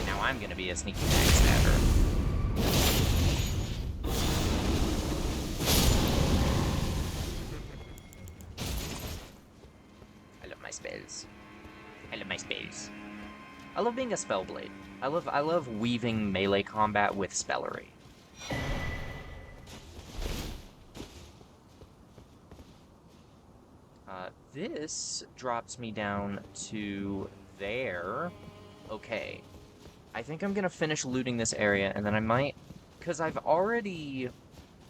Now I'm gonna be a sneaky backstabber. I love my spells. I love my spells. I love being a spellblade. I love weaving melee combat with spellery. This drops me down to there. Okay. I think I'm gonna finish looting this area, and then I might... Because I've already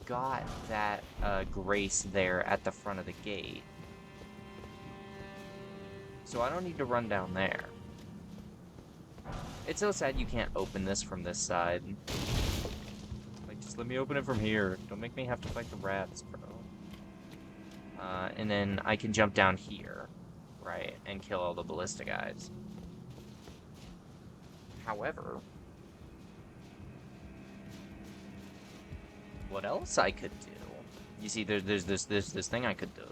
got that grace there at the front of the gate. So I don't need to run down there. It's so sad you can't open this from this side. Like, just let me open it from here. Don't make me have to fight the rats, bro. And then I can jump down here, right, and kill all the ballista guys. However, what else I could do? You see, there's this thing I could do.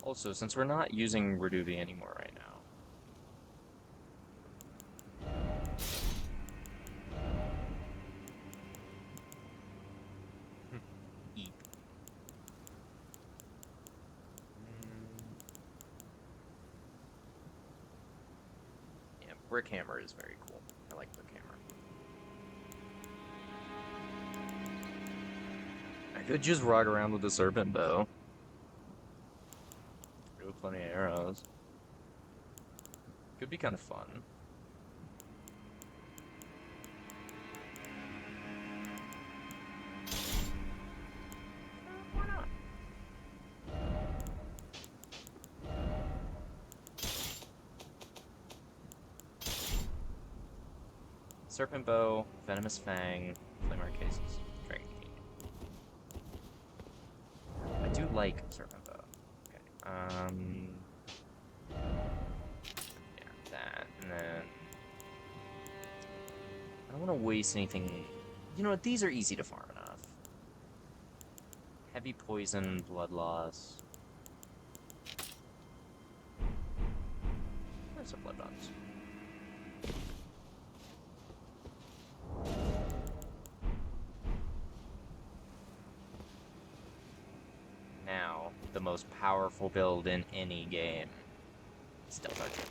Also, since we're not using Reduvi anymore right now. Eep. Yeah, Brick Hammer is very cool. I like Brick Hammer. I could just rock around with the Serpent Bow. Plenty of arrows. Could be kind of fun. Why not? Serpent Bow, Venomous Fang, Flame Arc Cases, Dragon Key. I do like Serpent Bow. Yeah, that, and then I don't want to waste anything. You know what? These are easy to farm enough. Heavy poison, blood loss. Where's the blood bones? Now, the most powerful build in any game. Stealth Archer.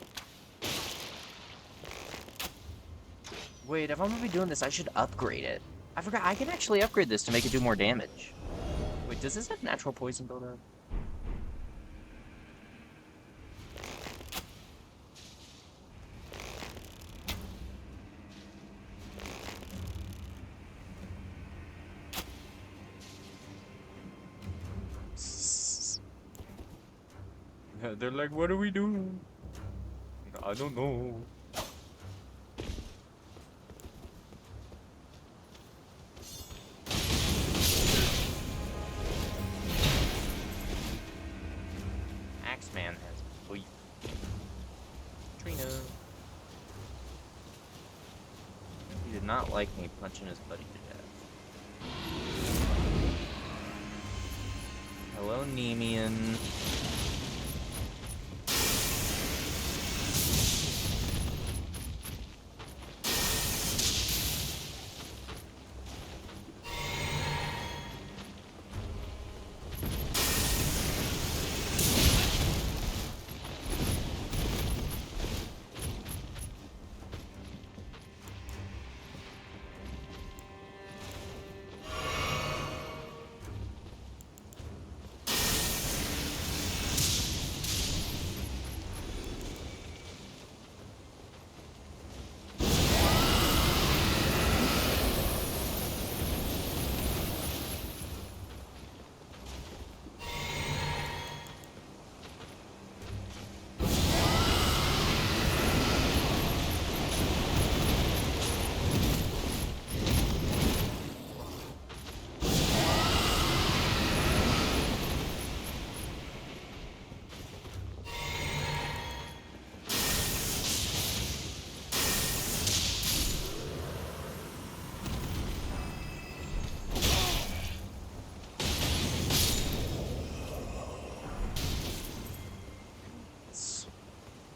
Wait, if I'm gonna be doing this, I should upgrade it. I forgot, I can actually upgrade this to make it do more damage. Wait, does this have natural poison build up? They're like, what are we doing? I don't know. Axeman has bleep. Trina. He did not like me punching his buddy to death. Hello, Nemean.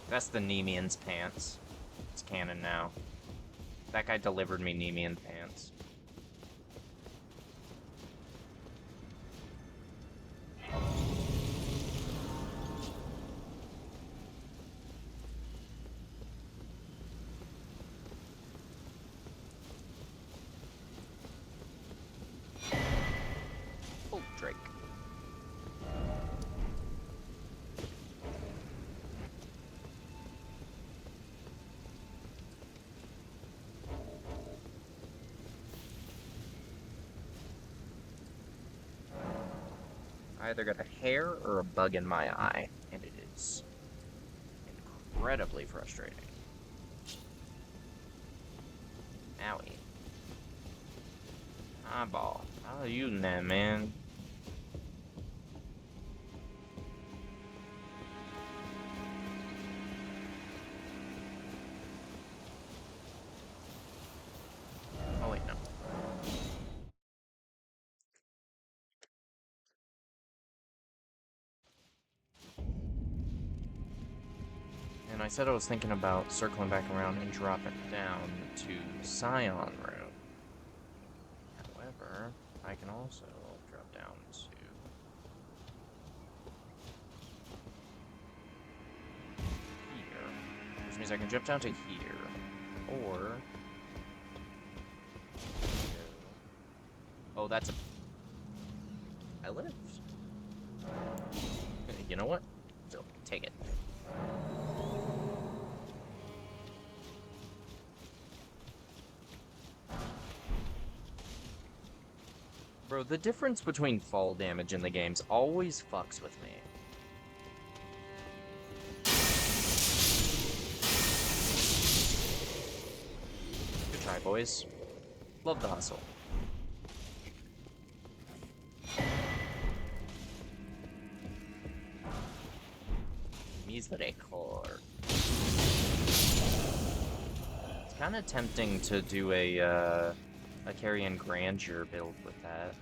That's the Nemean's pants. It's canon now. That guy delivered me Nemean pants. Oh, Drake. I either got a hair or a bug in my eye, and it is incredibly frustrating. Owie. Eyeball. How are you using that, man? Oh wait, no. And I said I was thinking about circling back around and dropping down to Scion Room. However, I can also drop down to... here. Which means I can jump down to here. Or... oh, that's a... I lived. You know what? So, take it. Bro, the difference between fall damage in the games always fucks with me. Good try, boys. Love the hustle. Misericord. It's kind of tempting to do a Carrion Grandeur build with that.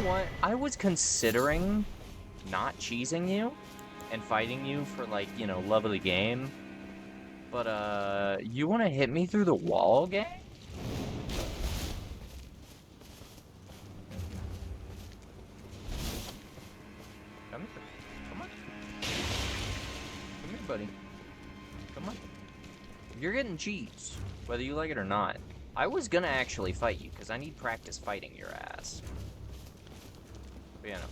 what? I was considering not cheesing you and fighting you for, like, you know, love of the game. But, you want to hit me through the wall, gang? Come here. Come on. Come here, buddy. Come on. You're getting cheese, whether you like it or not. I was gonna actually fight you, because I need practice fighting your ass. But yeah, no.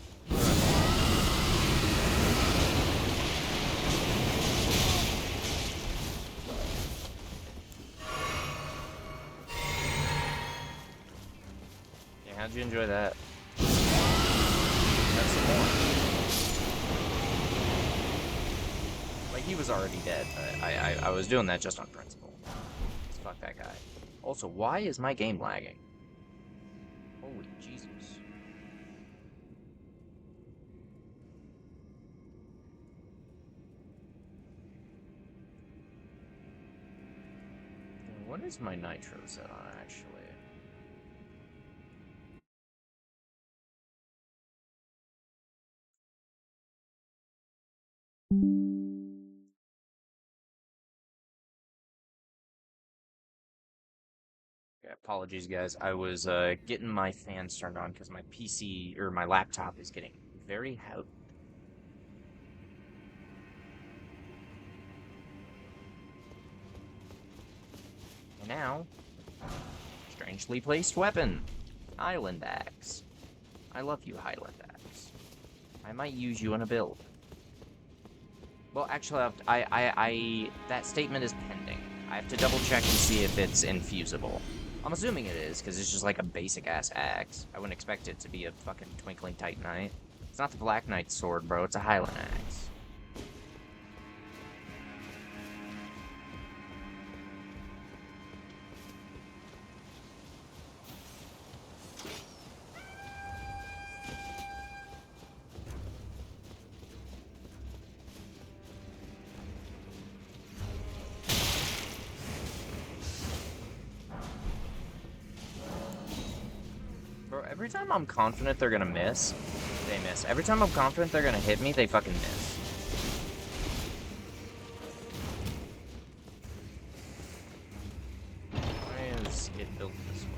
Yeah, how'd you enjoy that? Have some more. Like, he was already dead, but I was doing that just on principle. Just fuck that guy. Also, why is my game lagging? Holy Jesus. What is my nitro set on, actually? Okay, apologies, guys. I was getting my fans turned on because my PC, or my laptop, is getting very hot. And now, strangely placed weapon. Highland Axe. I love you, Highland Axe. I might use you in a build. Well, actually, that statement is pending. I have to double check and see if it's infusible. I'm assuming it is, because it's just like a basic-ass axe. I wouldn't expect it to be a fucking Twinkling Titanite. It's not the Black Knight's sword, bro. It's a Highland Axe. Bro, every time I'm confident they're gonna miss, they miss. Every time I'm confident they're gonna hit me, they fucking miss. Why is it built this way?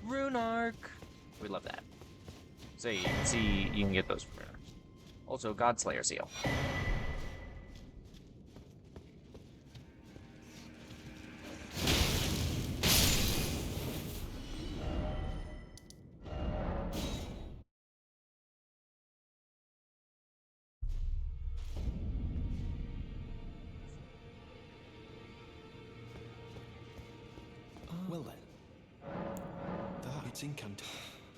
Rune Arc! We love that. So you can see, you can get those from Rune Arc. Also, Godslayer Seal. Well then. It's incanted.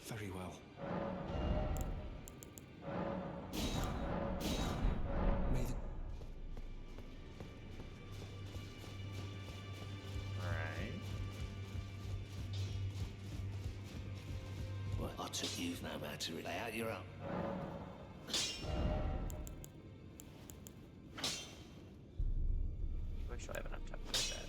Very well. May the... Alright. Well, I took you've no man to lay out your own. Wish I have enough time to do that.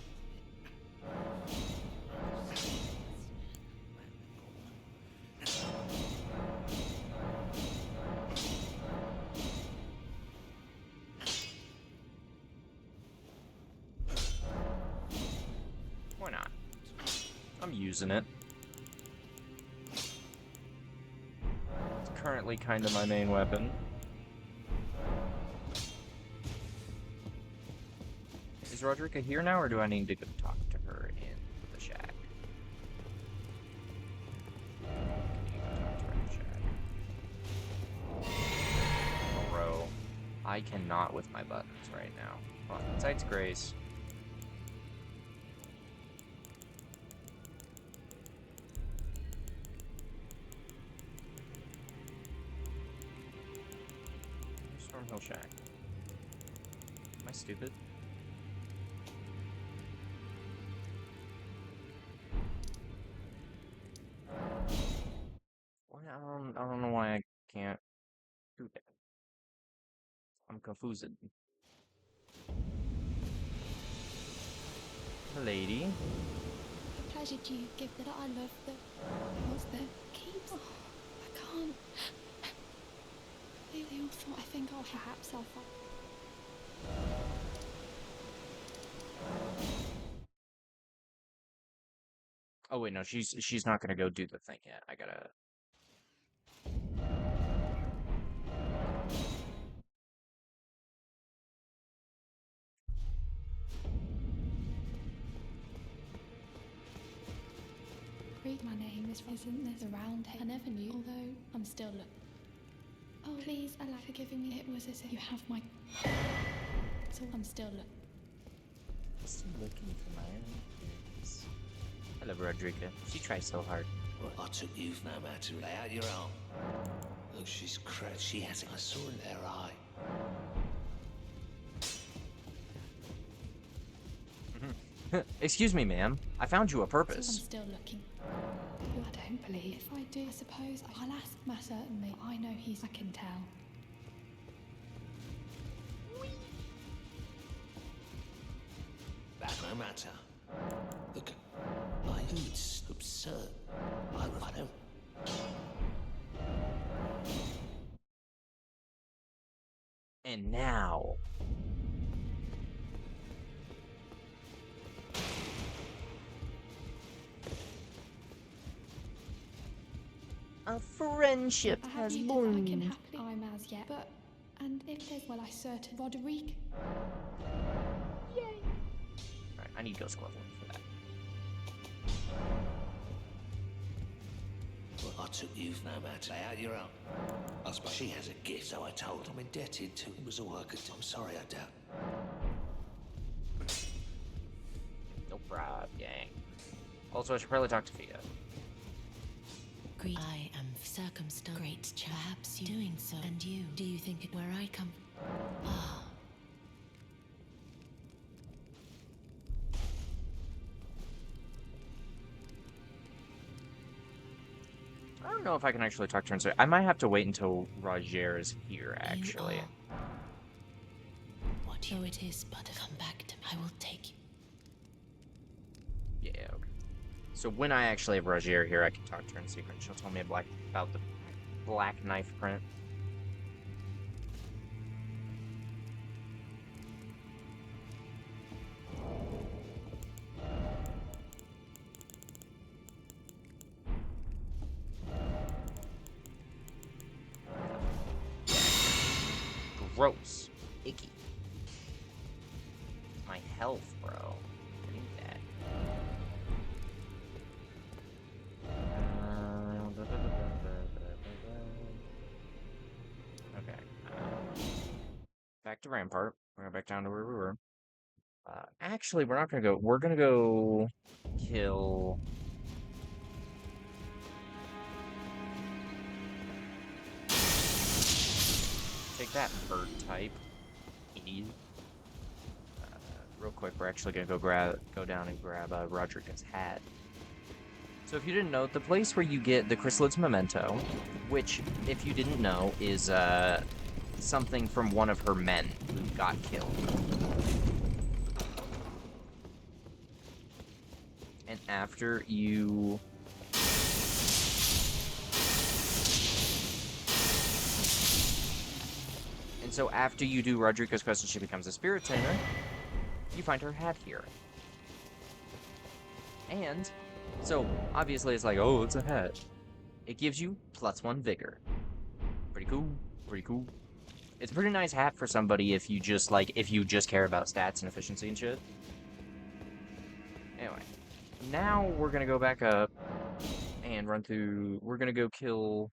Why not? I'm using it. It's currently kind of my main weapon. Is Roderica here now, or do I need to go talk to her in the shack? Can you go talk to her in the shack? Bro, I cannot with my buttons right now. Hold on, Sight's Grace. Stormhill Shack. Am I stupid? Malfuzid. Lady. The pleasure do you give that I love the... What's the... Keeps... Oh, I can't... They all thought I think I'll perhaps I'll find... Oh wait, no, she's not gonna go do the thing yet. I gotta... Read my name isn't this around here? I never knew, although I'm still Oh, please allow for giving me. It was as if you have my... So I'm still Still looking for my enemies. I love Rodrika. She tries so hard. Well, I took youth no matter. Lay out your arm. Look, she's cracked. She has it. I saw in her eye. Excuse me, ma'am. I found you a I'm purpose. still looking. I don't believe. If I do, I suppose I'll ask my certainly. I know I can tell. That no matter. Look, I know it's absurd. I don't. And now... a friendship I has have you that I can bloomed. happily. I'm as yet, but and if there's well, I certain Roderick. Alright, I need Ghost Equivalent for that. Well, I took youth no matter. Lay out your arm. I suppose she has a gift, so I told her. I'm indebted to. It was all I could do. I'm sorry, I doubt. No problem, gang. Also, I should probably talk to Fia. I am circumstanced. Great, perhaps you doing so. And you, do you think it where I come? Ah. I don't know if I can actually talk to her and say... I might have to wait until Roger is here, actually. You are. What though it is, but come back to me. I will take you. Yeah, okay. So when I actually have Roger here, I can talk to her in secret. She'll tell me about the black knife print. Gross. Icky. My health, bro. I need that. Okay. Back to Rampart. We're going back down to where we were. Actually, we're not gonna go. We're gonna go kill... Take that, bird type. Idiot. Real quick, we're actually gonna go down and grab Rodrika's hat. So if you didn't know, the place where you get the Chrysalids Memento, which, if you didn't know, is something from one of her men who got killed. And after you... And so after you do Rodrika's quest and she becomes a spirit tamer, you find her hat here. And, so, obviously it's like, oh, it's a hat. It gives you +1 vigor. Pretty cool, pretty cool. It's a pretty nice hat for somebody if you just, care about stats and efficiency and shit. Anyway, now we're gonna go back up and run through, we're gonna go kill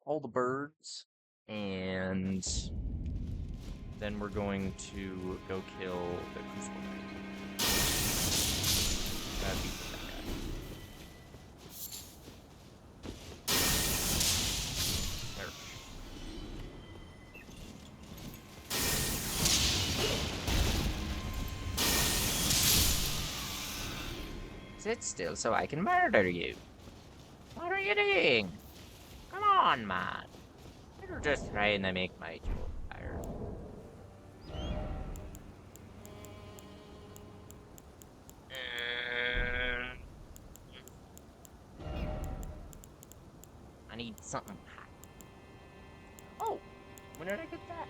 all the birds, and then we're going to go kill the Crucible. That'd be that guy. There. Sit still so I can murder you. What are you doing? Come on, man. You're just trying to make my job fire. something hot. Oh, when did I get that?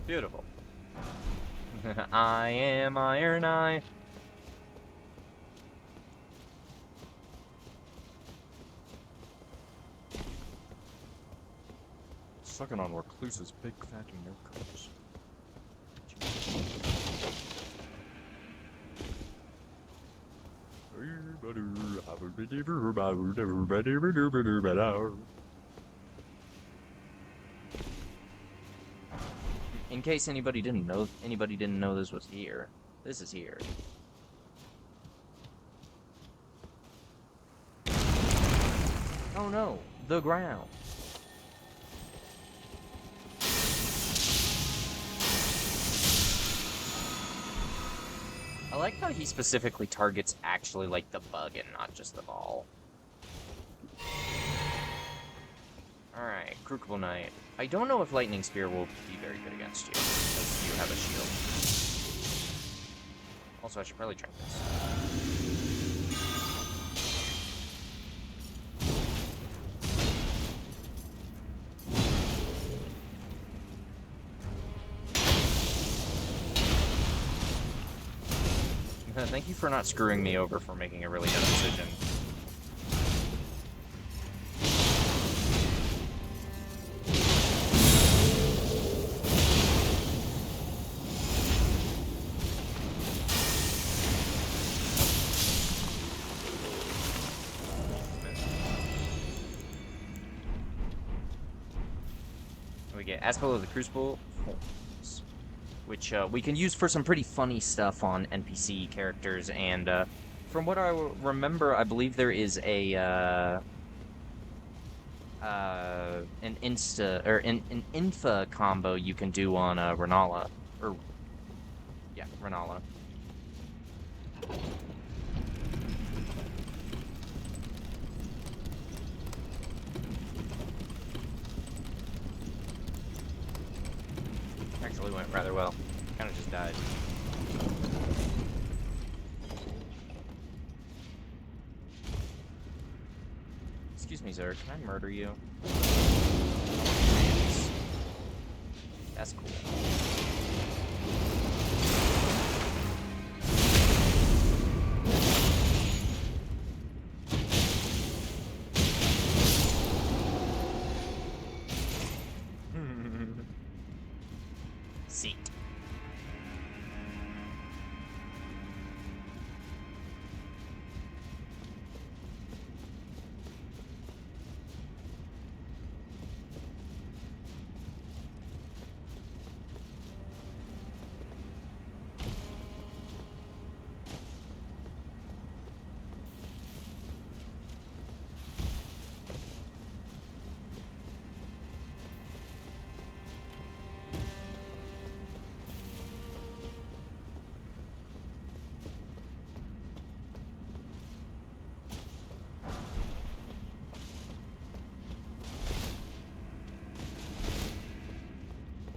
Beautiful. I am Iron Eye. Sucking on Recluse's big fat nerve. In case anybody didn't know this was here. This is here. Oh no, the ground. I like how he specifically targets actually like the bug and not just the ball. Alright, Crucible Knight. I don't know if Lightning Spear will be very good against you, because you have a shield. Also, I should probably check this. Thank you for not screwing me over for making a really dumb decision. We get Aspel of the Crucible, which we can use for some pretty funny stuff on NPC characters, and from what I remember, I believe there is a an infa combo you can do on Renala, or yeah, Renala. Actually went rather well. Kind of just died. Excuse me, sir. Can I murder you? That's cool. Seat.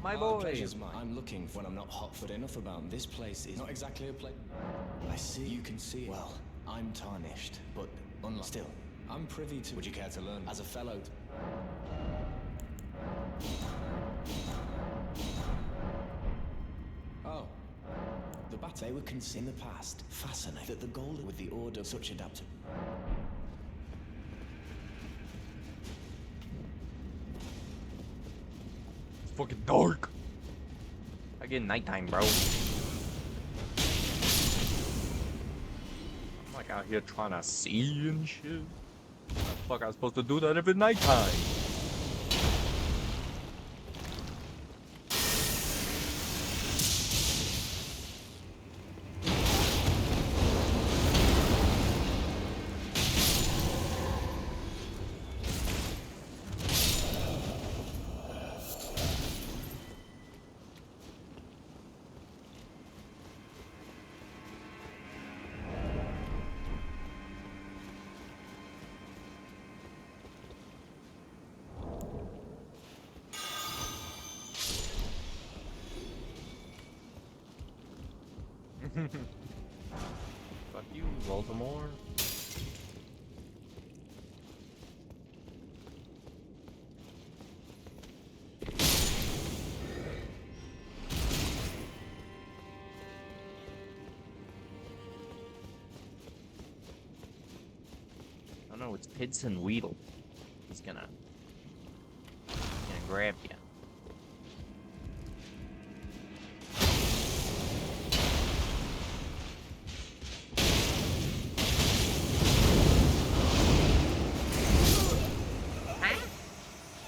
My boy. Pleasure's mine. I'm looking for when I'm not hot-foot enough about this place is not exactly a place. I see. You can see it. Well, I'm tarnished, but unlike still, I'm privy to. Would you care to learn as a fellow? Oh, the bat they were in the past. Fascinating that the gold with the order such adaptive. Fucking dark. I get nighttime, bro. I'm like out here trying to see and shit. How the fuck am I supposed to do that if it's nighttime? Fuck you, Baltimore. Oh no, it's Pidson Weedle. He's gonna grab you.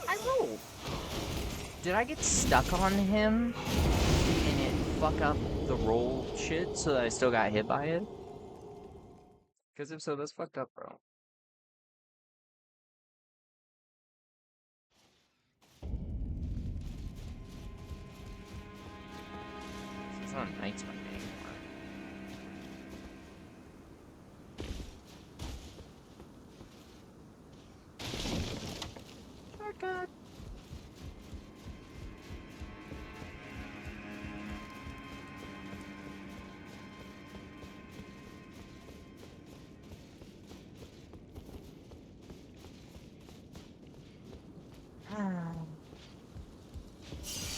I rolled. Did I get stuck on him and it fuck up the roll shit so that I still got hit by it? Because if so, that's fucked up, bro. It's not a Knightsman anymore. Shortcut.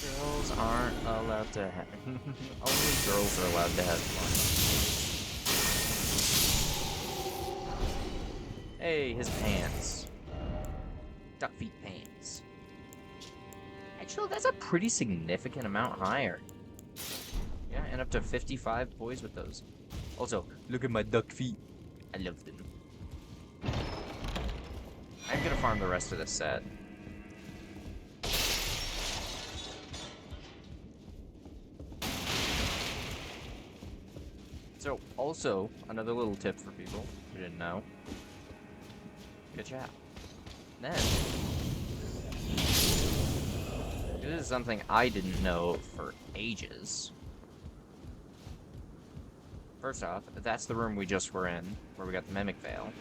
Girls aren't allowed to have. Only girls are allowed to have fun. Hey, his pants. Duck feet pants. Actually, that's a pretty significant amount higher. Yeah, and up to 55 boys with those. Also, look at my duck feet. I love them. I'm gonna farm the rest of this set. So, also, another little tip for people who didn't know. Good job. Then, this is something I didn't know for ages. First off, that's the room we just were in, where we got the Mimic Veil.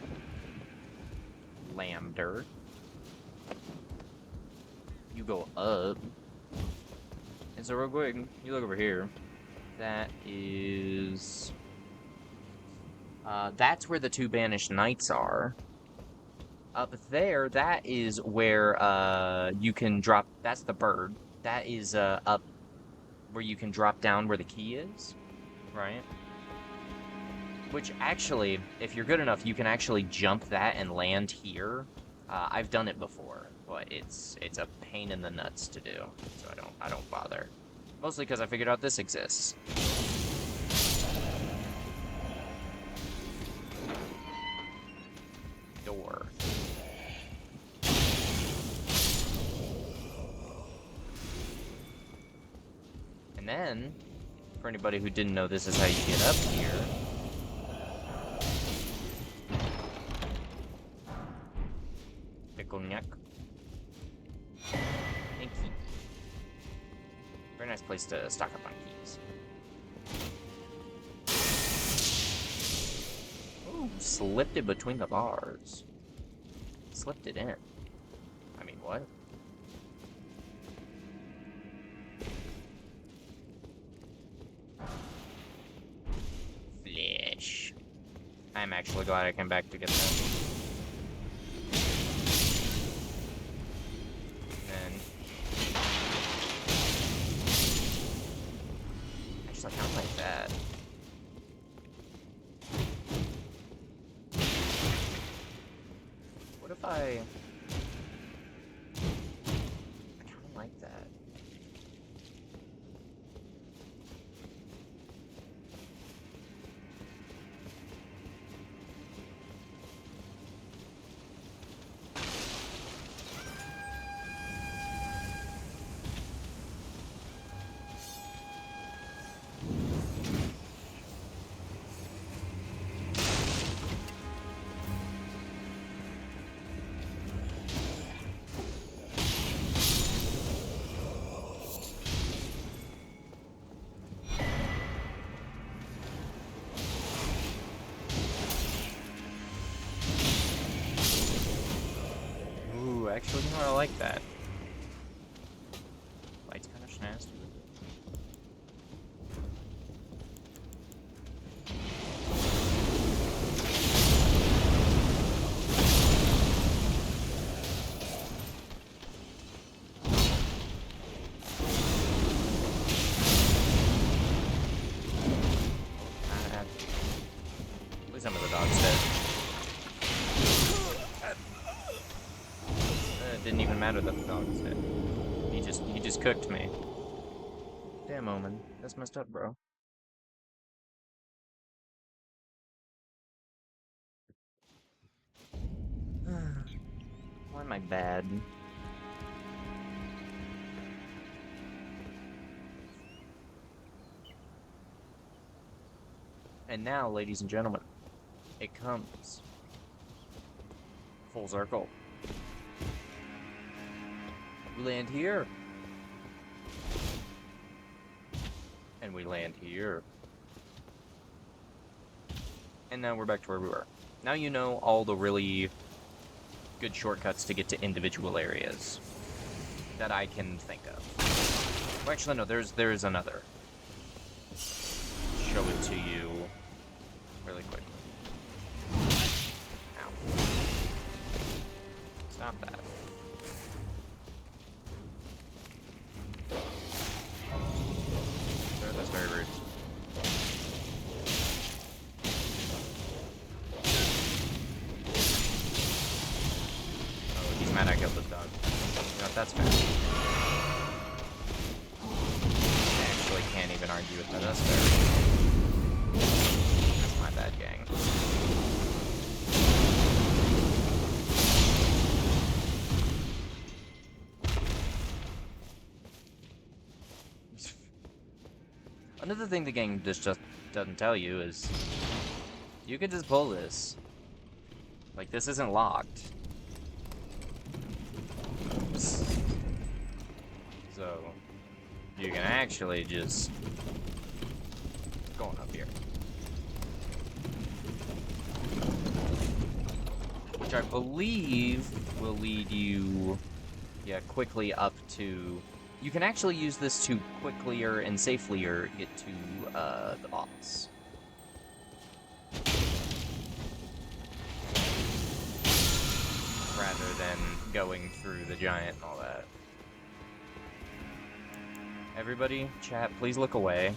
Lambert. You go up. And so real quick, you look over here. That is... that's where the two banished knights are. Up there, that is where you can drop. That's the bird. That is up where you can drop down where the key is, right? Which actually, if you're good enough, you can actually jump that and land here. I've done it before, but it's a pain in the nuts to do, so I don't bother. Mostly because I figured out this exists. Door. And then, for anybody who didn't know this is how you get up here, Pickleneck. And key. Very nice place to stock up on keys. Ooh, slipped it between the bars. Slipped it in. I mean, what? Flesh. I'm actually glad I came back to get that. And actually, I kind of like that. What if I kind of like that. Ooh, actually, no, I like that. Light's kind of nasty. matter that the dog is dead. He just cooked me. Damn, Omen. That's messed up, bro. Why am I bad? And now, ladies and gentlemen, it comes full circle. We land here. And we land here. And now we're back to where we were. Now you know all the really good shortcuts to get to individual areas that I can think of. Well, actually, no, there's another. Show it to you really quickly. Ow. Stop that. Sir, that's very rude. Oh, he's mad I killed this dog. You know what, that's fair. I actually can't even argue with that, that's fair. That's my bad, gang. Another thing the game just doesn't tell you is you can just pull this. Like, this isn't locked. So, you can actually just go on up here. Which I believe will lead you, yeah, quickly up to... You can actually use this to quicklier and safelier get to the boss. Rather than going through the giant and all that. Everybody, chat, please look away.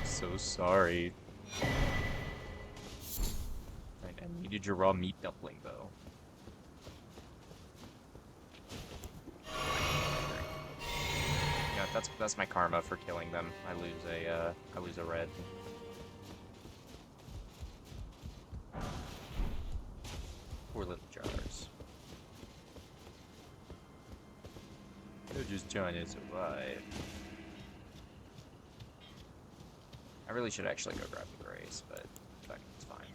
So sorry. I needed your raw meat dumpling, though. Yeah, that's my karma for killing them. I lose a red. Poor little jars. They're just trying to survive. I really should actually go grab the grace, but fuck, it's fine.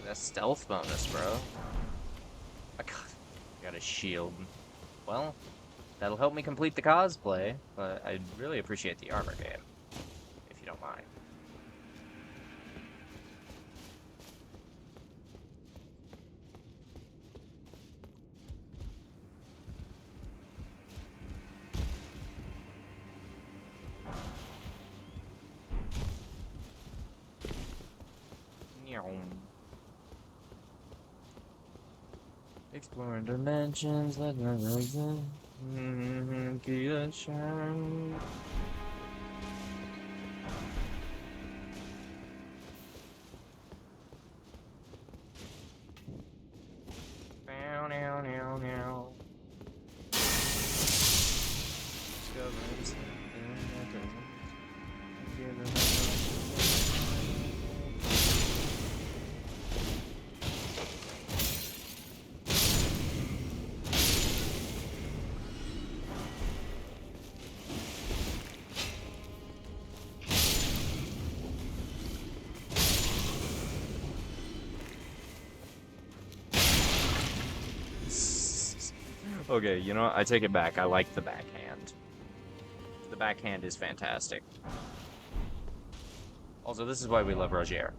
That's stealth bonus, bro. I got a shield. Well, that'll help me complete the cosplay, but I'd really appreciate the armor game, if you don't mind. Exploring dimensions, let me reason. Get a shine. Now, now, now, now. Discovering something that doesn't give a Okay, you know what? I take it back. I like the backhand. The backhand is fantastic. Also, this is why we love Rogier.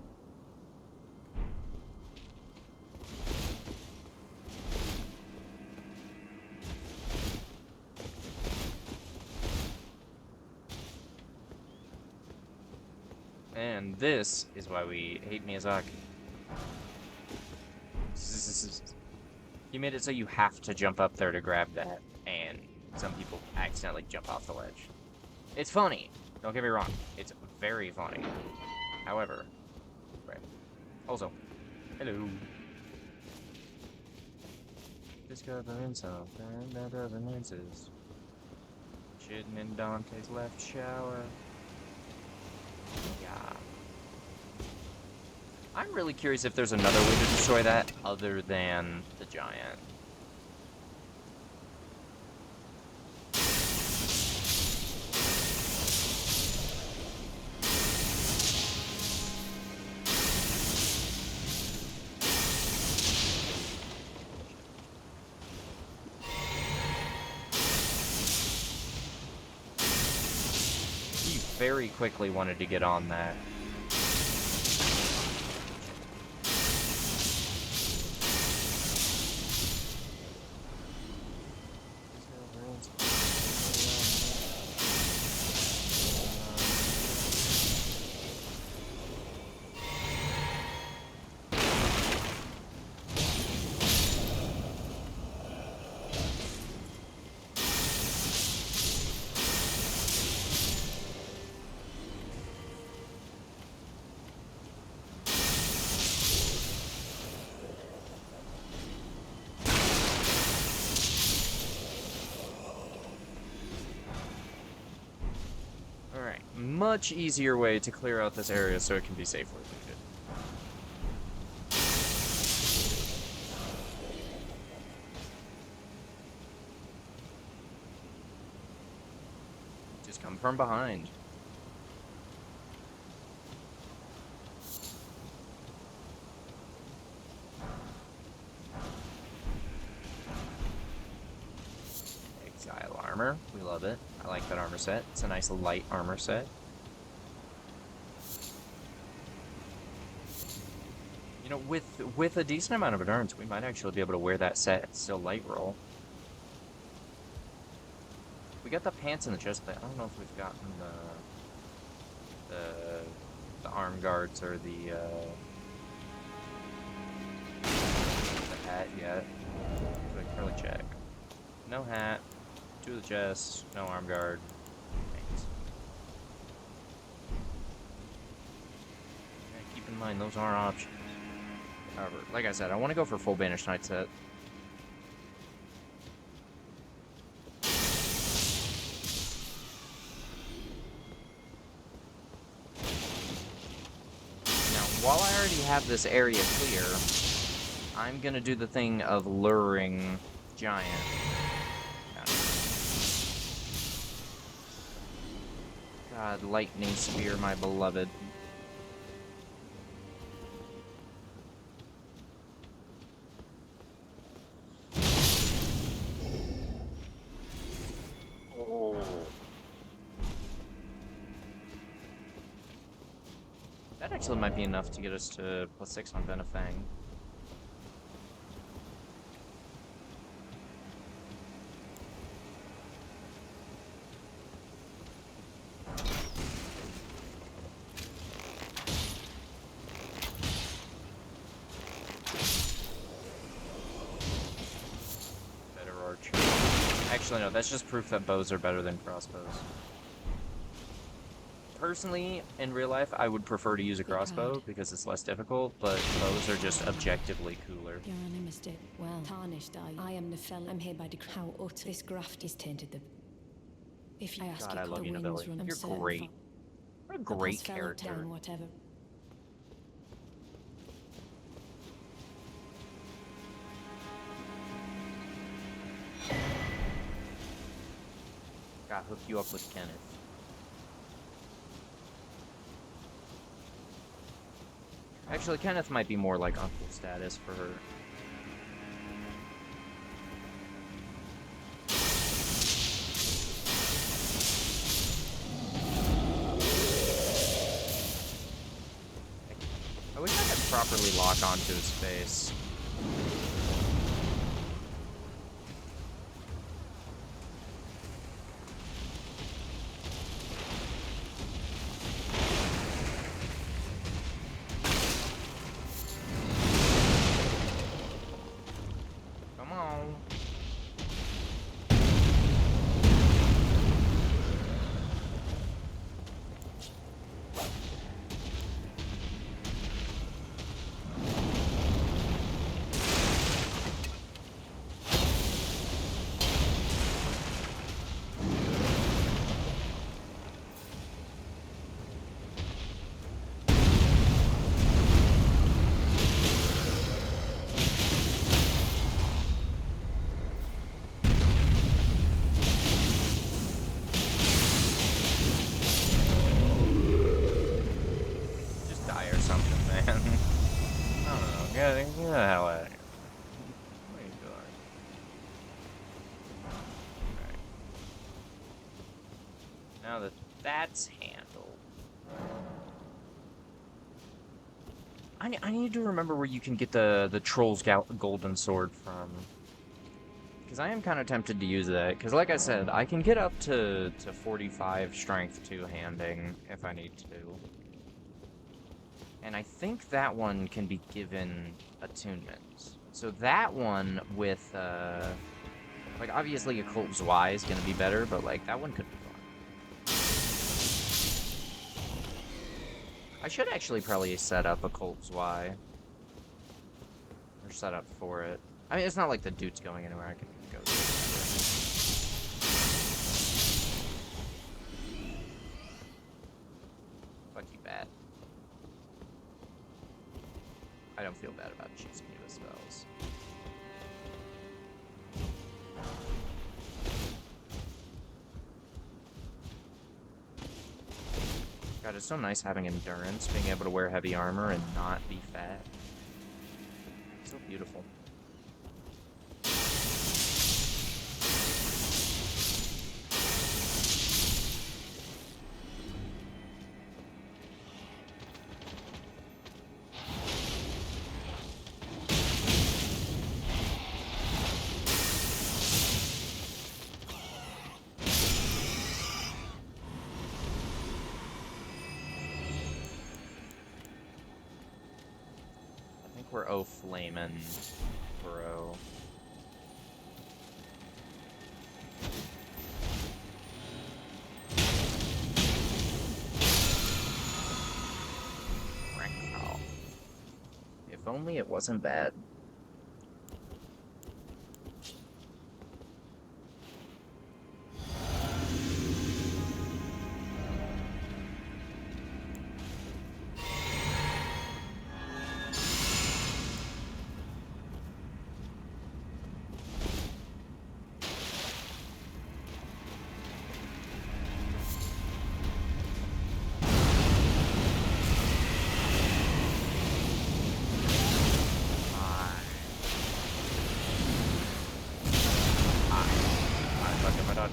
And this is why we hate Miyazaki. He made it so you have to jump up there to grab that, and some people accidentally jump off the ledge. It's funny. Don't get me wrong. It's very funny. However, right. Also, hello. Discovering something that other misses. Shitting in Dante's left shower. Yeah. I'm really curious if there's another way to destroy that other than the giant. He very quickly wanted to get on that. Alright, much easier way to clear out this area so it can be safely looted. Just come from behind. Exile armor, we love it. I like that armor set. It's a nice light armor set. You know, with a decent amount of endurance, we might actually be able to wear that set and still light roll. We got the pants and the chest plate. I don't know if we've gotten the arm guards or the hat yet. So I can really check. No hat. 2 of the chest, no arm guard. Thanks. Yeah, keep in mind, those are options. However, like I said, I want to go for full Banished Knight set. Now, while I already have this area clear, I'm gonna do the thing of luring Giant. God, lightning spear, my beloved. Oh. That actually might be enough to get us to +6 on Benefang. Actually, no, that's just proof that bows are better than crossbows. Personally, in real life, I would prefer to use a crossbow because it's less difficult, but bows are just objectively cooler. Your animistic, well, tarnished I am the fellow. I'm here by decree. How utter this graft is tainted the. If you ask, God, you I love you, the Navilli. winds run. You're great. What a great character. Whatever. Gotta hook you up with Kenneth. Actually, Kenneth might be more like uncle status for her. I wish I could properly lock onto his face. Now that that's handled. I need to remember where you can get the Troll's Golden Sword from. Because I am kind of tempted to use that. Because like I said, I can get up to 45 strength two-handing if I need to. And I think that one can be given attunements. So that one with, like, obviously Occult Zwei is going to be better, but, like, that one could be fun. I should actually probably set up Occult Zwei. Or set up for it. I mean, it's not like the dude's going anywhere. I can go there. Fuck you, Bat. I don't feel bad about choosing you as spells. God, it's so nice having endurance, being able to wear heavy armor and not be fat. So beautiful. We're flamin', bro. If only it wasn't bad.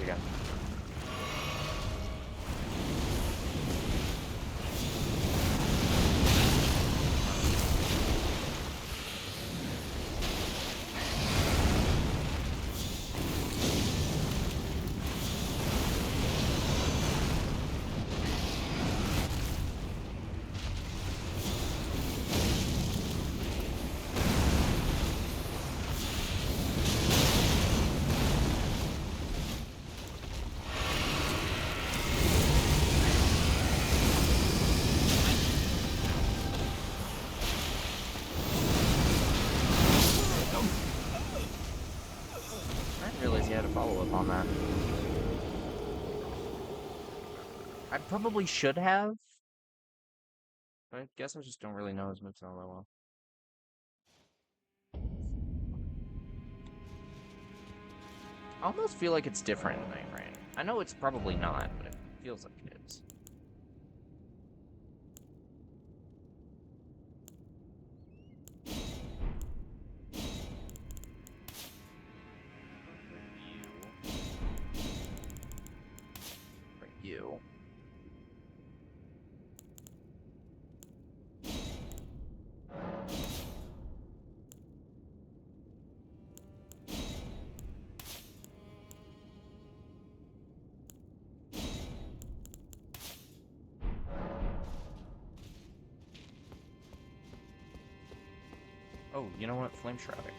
Again. Follow up on that. I probably should have. But I guess I just don't really know his moves all that well. I almost feel like it's different in Night Rain. I know it's probably not, but it feels like it is. You. Oh, you know what? Flame Shrouding.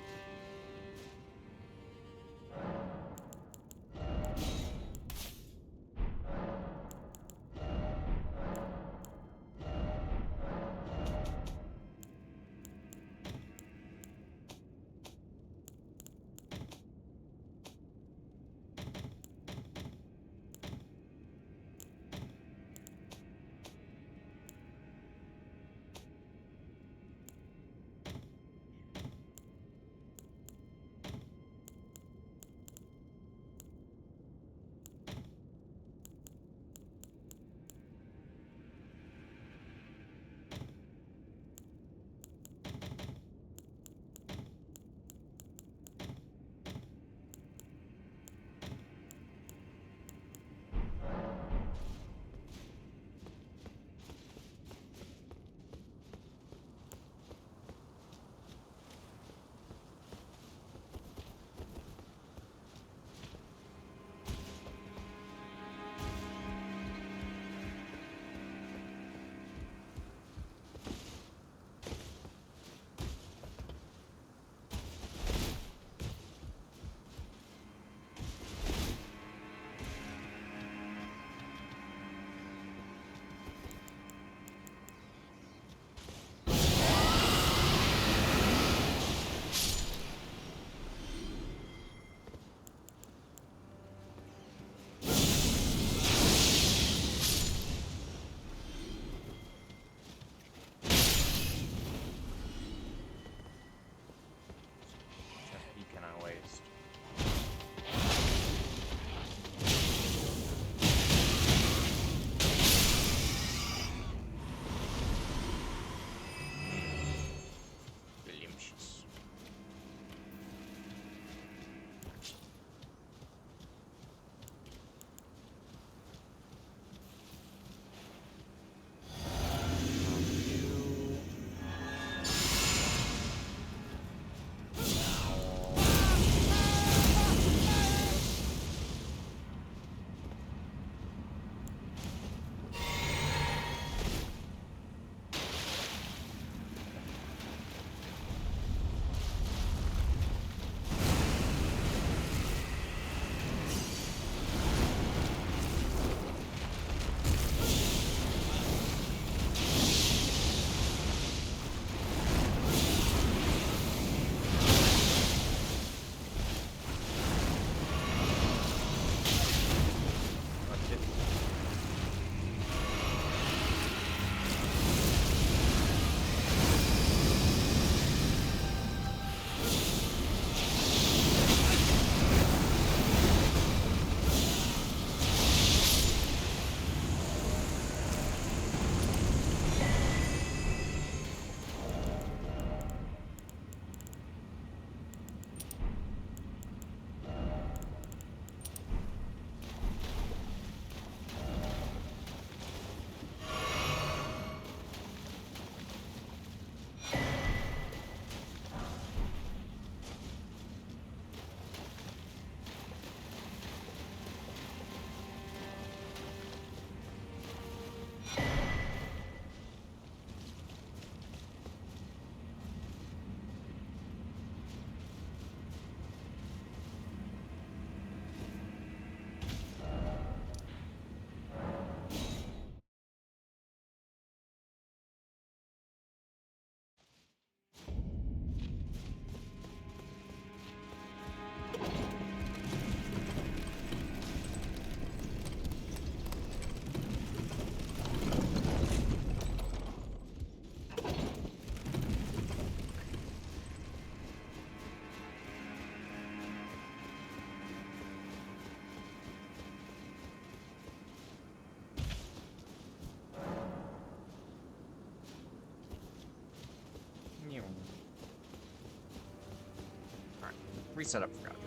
reset up for Godric.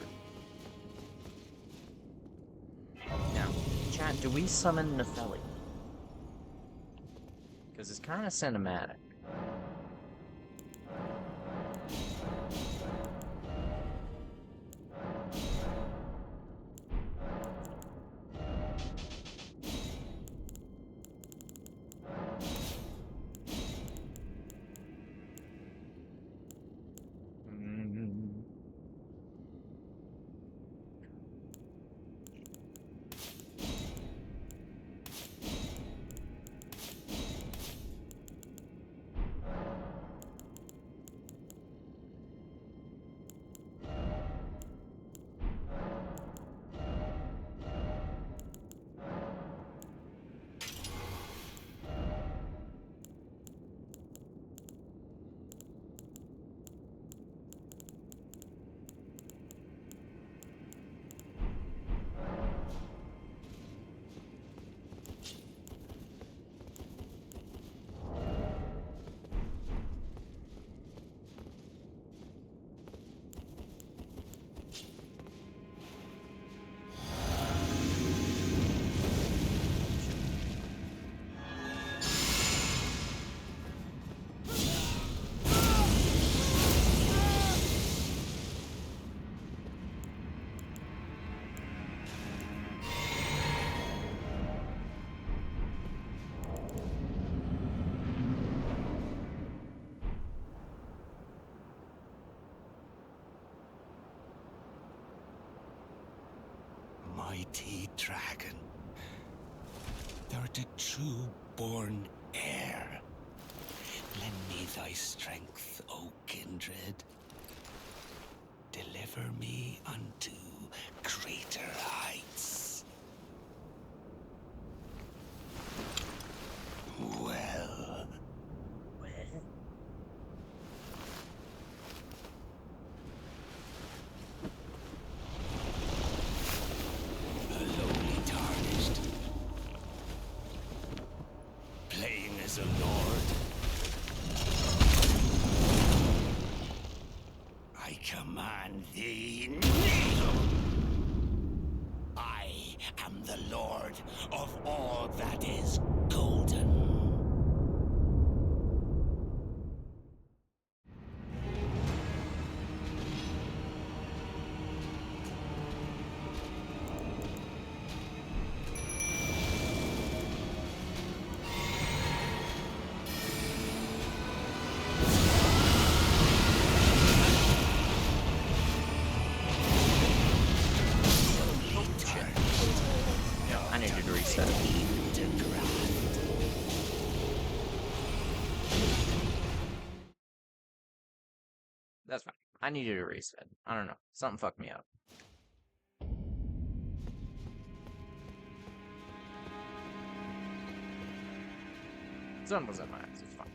Now, chat, do we summon Nefeli? Because it's kind of cinematic. Mighty dragon, thou art a true born heir. Lend me thy strength, O kindred. Deliver me unto greater heights. Well. Lowly tarnished, playing as a lord. I command thee, kneel! I am the lord of all that is golden. I needed to reset. That's fine. I needed to reset. I don't know. Something fucked me up. Sun was at my eyes. It's fine.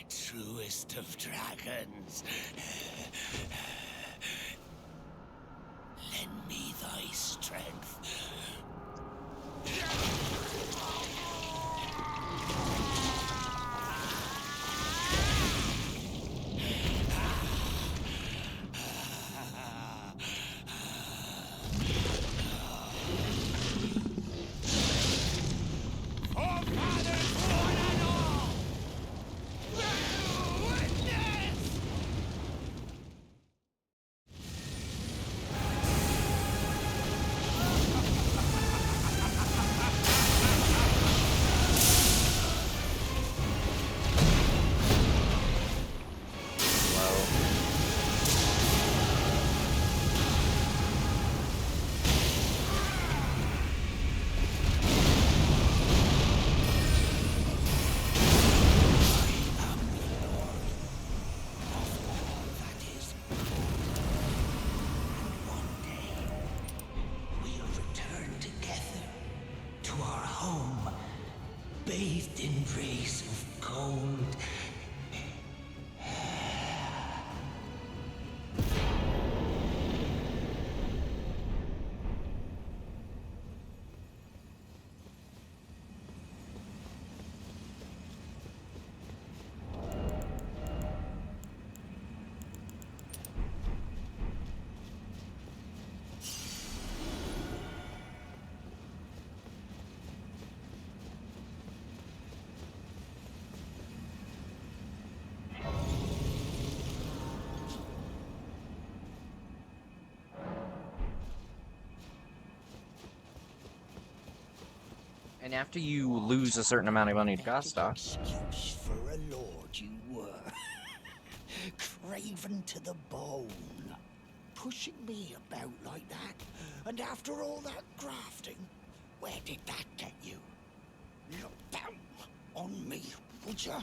Truest of dragons. seconds. Lend me thy strength. Bathed in rays of gold. And after you lose a certain amount of money to Gostock, Excuse for a lord you were. Craven to the bone. Pushing me about like that. And after all that grafting, where did that get you? Look down on me, would ya?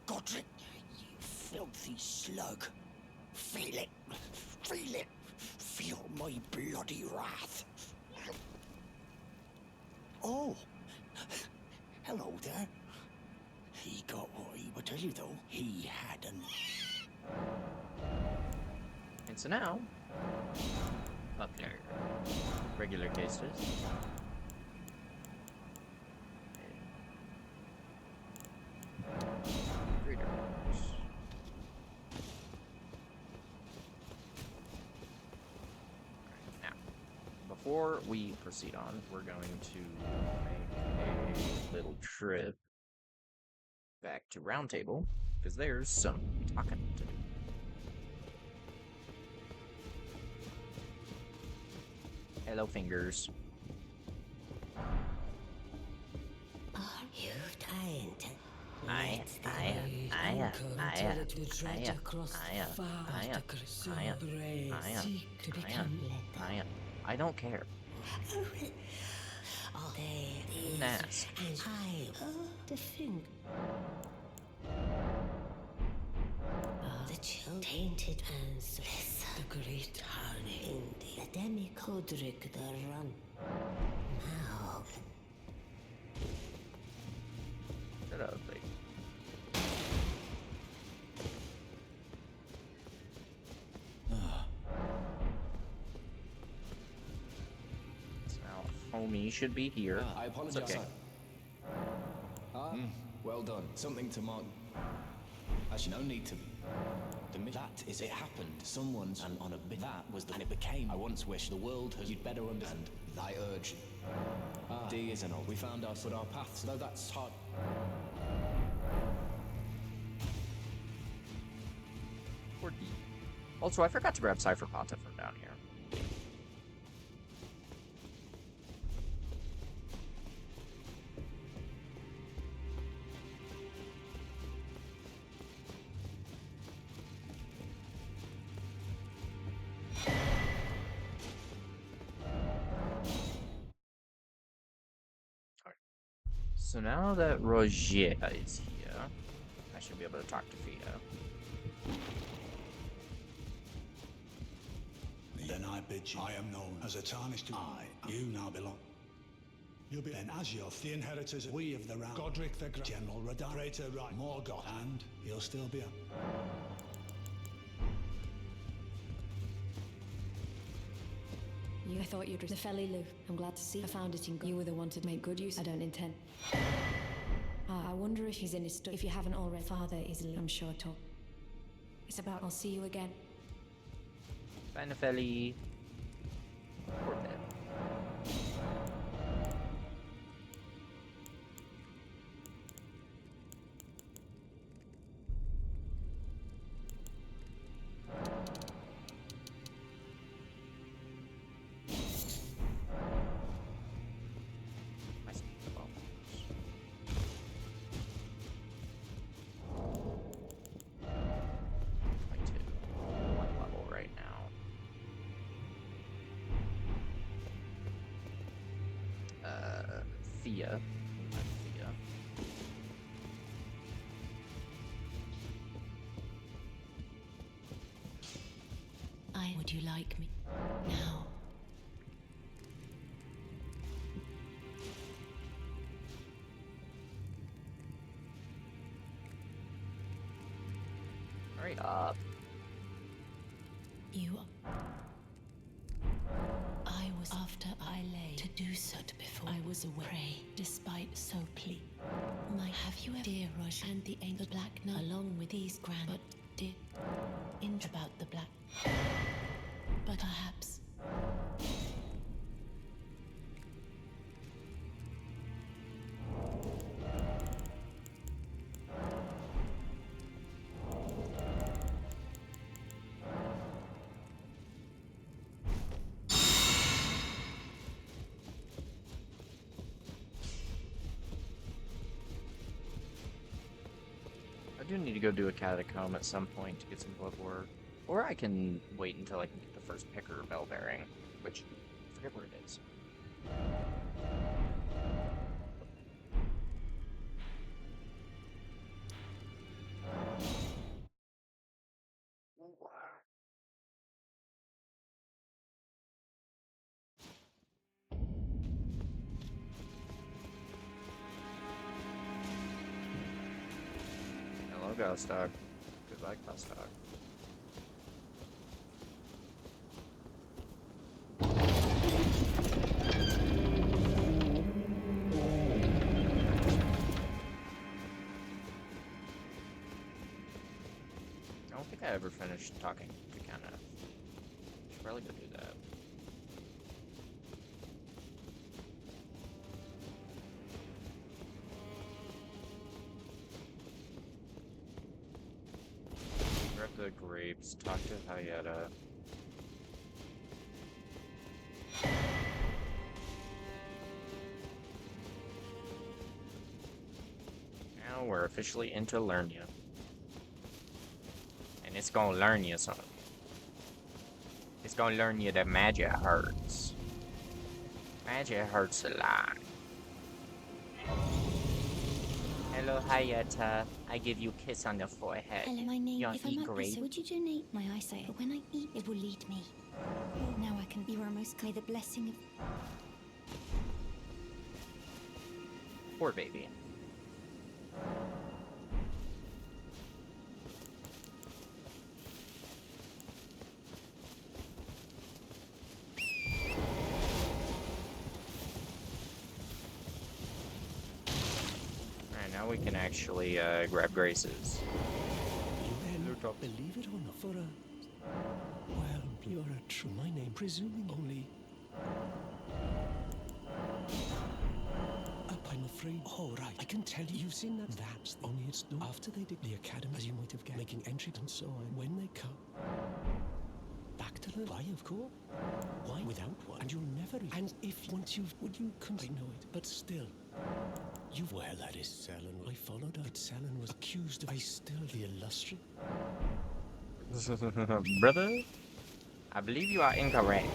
Godric, you filthy slug. Feel it. Feel it. Feel my bloody wrath. Oh, hello there. He got what he would tell you, though. He hadn't. and so now, up there, regular cases. Readers. Now, before we proceed on, we're going to make a little trip back to Round Table, because there's some talking to do. Hello, fingers. Are you trying to I don't care. all day Mask. and I to think the chill tainted and listen the great harmony in the Demi-Codric the run now. Shut up, lady. Now, homie should be here. I apologize. It's okay. Well done. Something to mark. Actually, no need to. That is, it happened. Someone's and on a bit. That was the. And it became. I once wished the world has. You'd better understand. Thy urge. D isn't all. We found our paths. Though that's hard. Poor D. Also, I forgot to grab Cypher Pontiff from down here. So now that Rogier is here, I should be able to talk to Fido. Then I bid you. I am known as a tarnished. You now belong. You'll be then Azioth, the inheritors, we of the realm, Godric the Great, General Radar, Greater Right, Morgoth, and he'll still be a... I thought you'd... The Felly Lou. I'm glad to see I found it in... You were the one to make good use. I don't intend... I wonder if he's in his... If you haven't already... Father is... I'm sure talk. It's about... I'll see you again. Benefeli. Poor Ben. Thea. Thea. Would you like me now? Hurry up. You... I was after I lay to do so before I was away, despite so plea. Have you ever, dear Rush and the Angel Black Knight, along with these grand, but did about the Black, but perhaps. I do need to go do a catacomb at some point to get some blood work. Or I can wait until I can get the first picker bell bearing, which I forget where it is. Hello, Ghost Dog. Goodbye, Ghost Dog. I don't think I ever finished talking to Kenneth. Should probably go do that. Grab the grapes, talk to Hayata. Now we're officially into Lernia. And it's gonna learn you something. It's gonna learn you that magic hurts. Magic hurts a lot. Hello, Hayata. I give you a kiss on the forehead. Hello, my name. You If I eat might grape? be so, would you donate my eyesight? But when I eat, it will lead me. Now I can. You are most kind. The blessing of. Poor baby. Alright, now we can actually grab Graces. You then believe it or not, for a... Well, you're a true... My name, presuming only... I'm afraid... Oh, right. I can tell you, you've seen that. That's... Only it's done after they did the academy, as you might have guessed, making entry and so on. When they come... Back to the... Why, of course. Why? Without one. And you'll never... And if once you've... Would you... I know it, but still... You... Well, that is Selen. I followed her, but Selen was accused of... I still... The illustrious... Brother? I believe you are incorrect.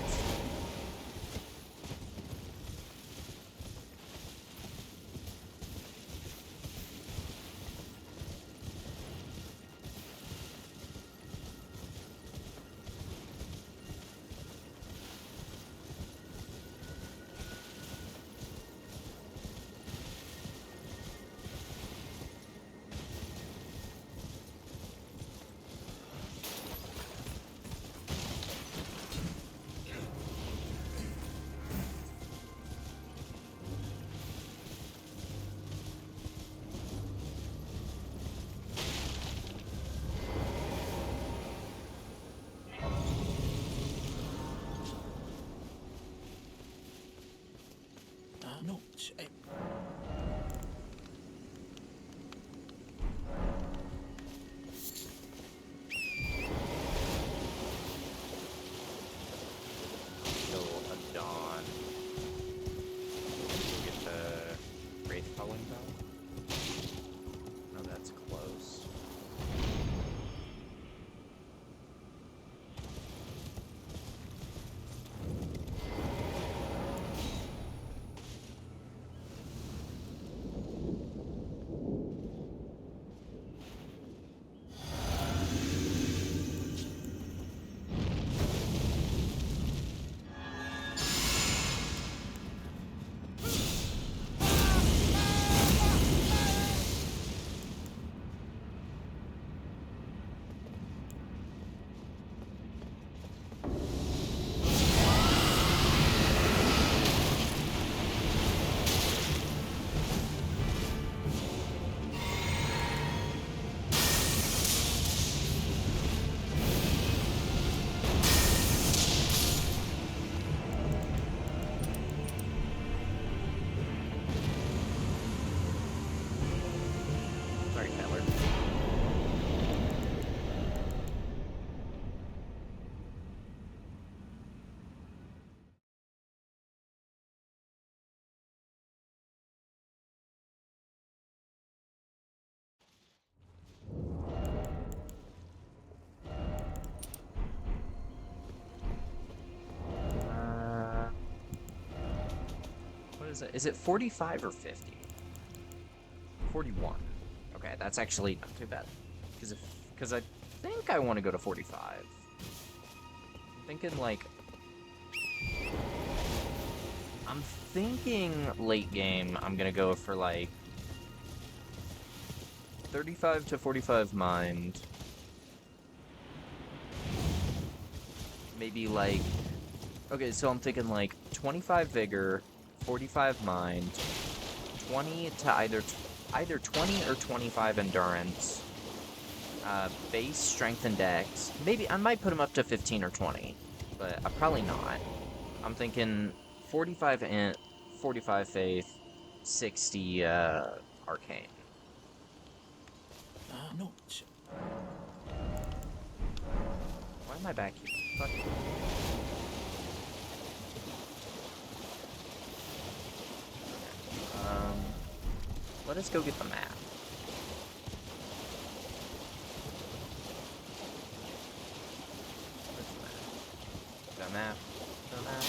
Is it 45 or 50? 41. Okay, that's actually not too bad. Because I think I want to go to 45. I'm thinking like... I'm thinking late game I'm gonna go for like 35 to 45 mind. Maybe like... Okay, so I'm thinking like 25 vigor, 45 mind, 20 to either 20 or 25 endurance, base strength and dex. Maybe I might put him up to 15 or 20, but probably not. I'm thinking 45 int, 45 faith, 60 arcane. No. Why am I back here? Fuck you. Let us go get the map. Where's the map? The map. The map.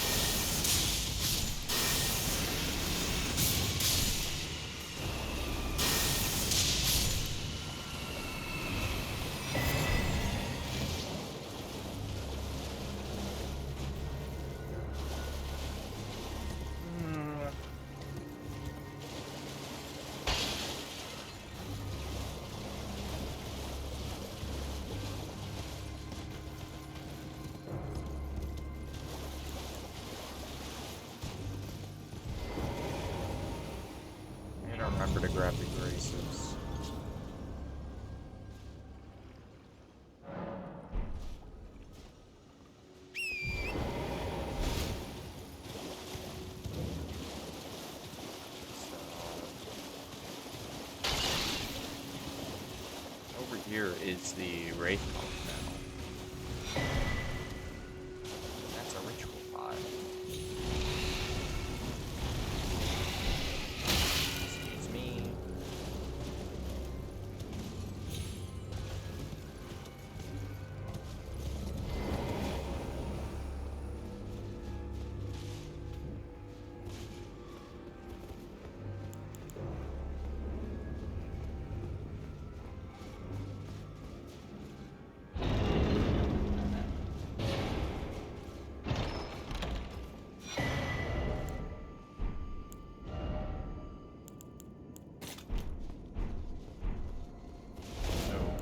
Remember to grab the graces. Over here is the Wraith Column now. That's a ritual pod.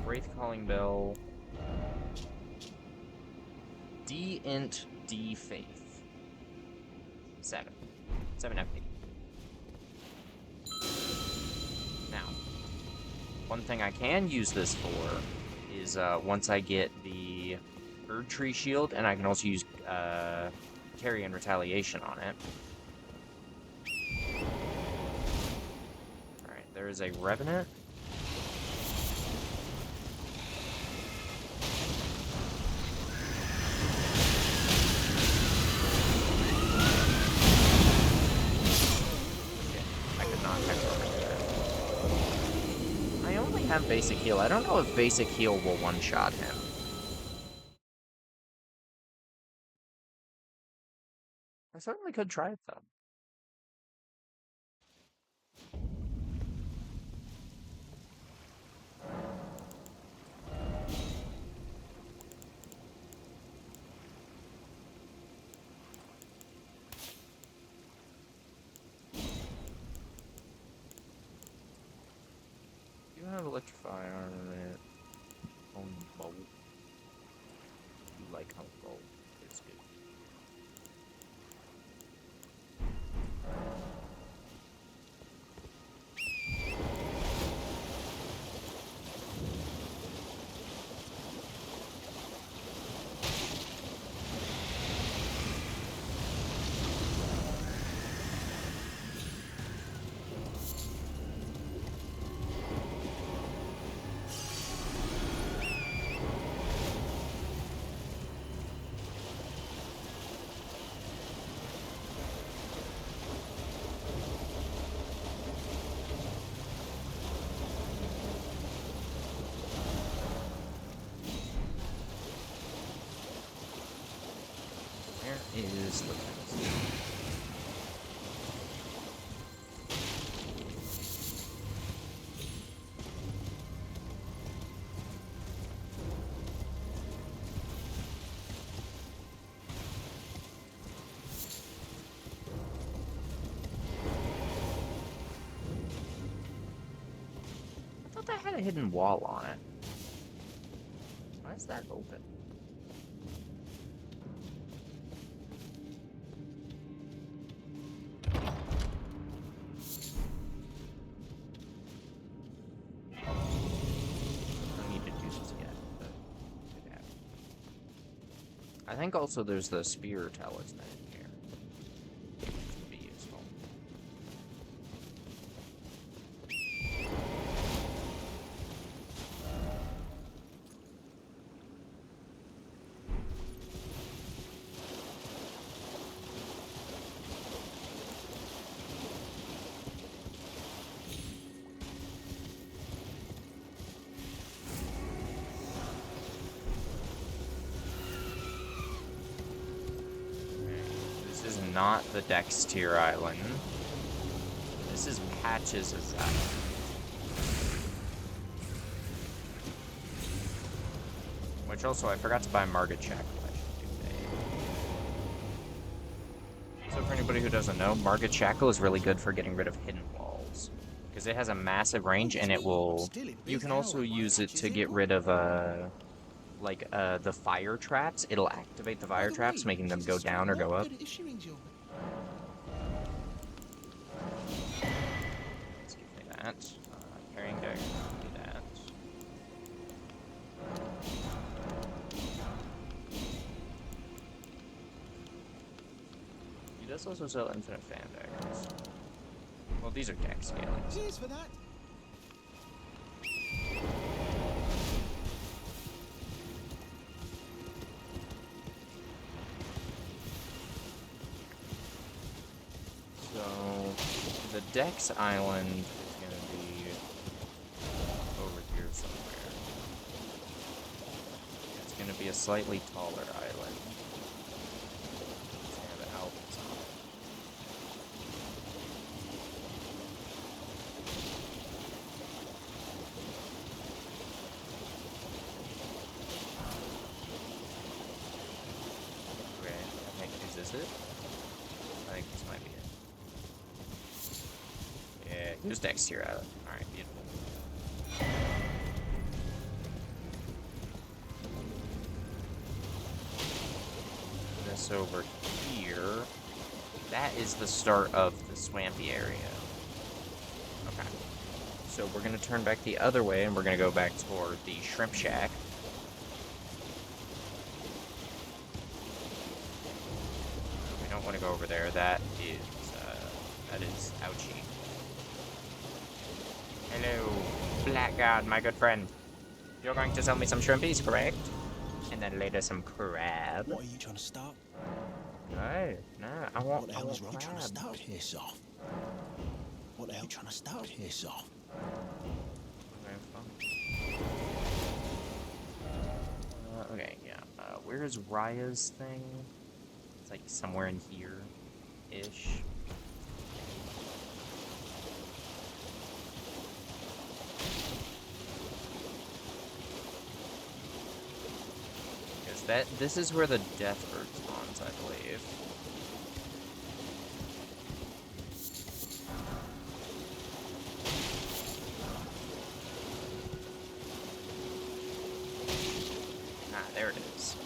Wraith Calling Bell. D int D faith. 7. 7 FP. Now, one thing I can use this for is once I get the Erdtree shield, and I can also use Carrion Retaliation on it. Alright, there is a Revenant. Have basic heal. I don't know if basic heal will one-shot him. I certainly could try it though. You have electrify armament on bolt. You like how bolt is good. Is the a hidden wall on it. Why is that open? I need to do this yet, but yeah. I think also there's the spear talisman in here. Which would be useful. This is not the Dextier Island. This is Patches' Island. Which also, I forgot to buy Margit Shackle. So for anybody who doesn't know, Margit Shackle is really good for getting rid of hidden walls. Because it has a massive range, and it will... You can also use it to get rid of, the fire traps. It'll activate the fire traps, making them go down or go up. Let's give me that. Carrying dagger, do that. He does also sell infinite fan daggers. Well, these are deck scaling. Cheers for that. So, the Dex Island is going to be over here somewhere. It's going to be a slightly taller island. It's going to have Alps on it. Okay, I think, is this it? I think this might be it. Yeah, here's Dextier Island. Alright, beautiful. This over here. That is the start of the swampy area. Okay. So we're going to turn back the other way, and we're going to go back toward the Shrimp Shack. We don't want to go over there. That is ouchie. Hello, Blackguard, my good friend. You're going to sell me some shrimpies, correct? And then later some crab. What are you trying to start? No, I want What the hell is wrong? crab. Trying to start? Piss off. What the hell are you trying to start? Piss off. Okay, yeah. Where is Raya's thing? It's like somewhere in here-ish. This is where the Deathbird spawns, I believe. Ah, there it is.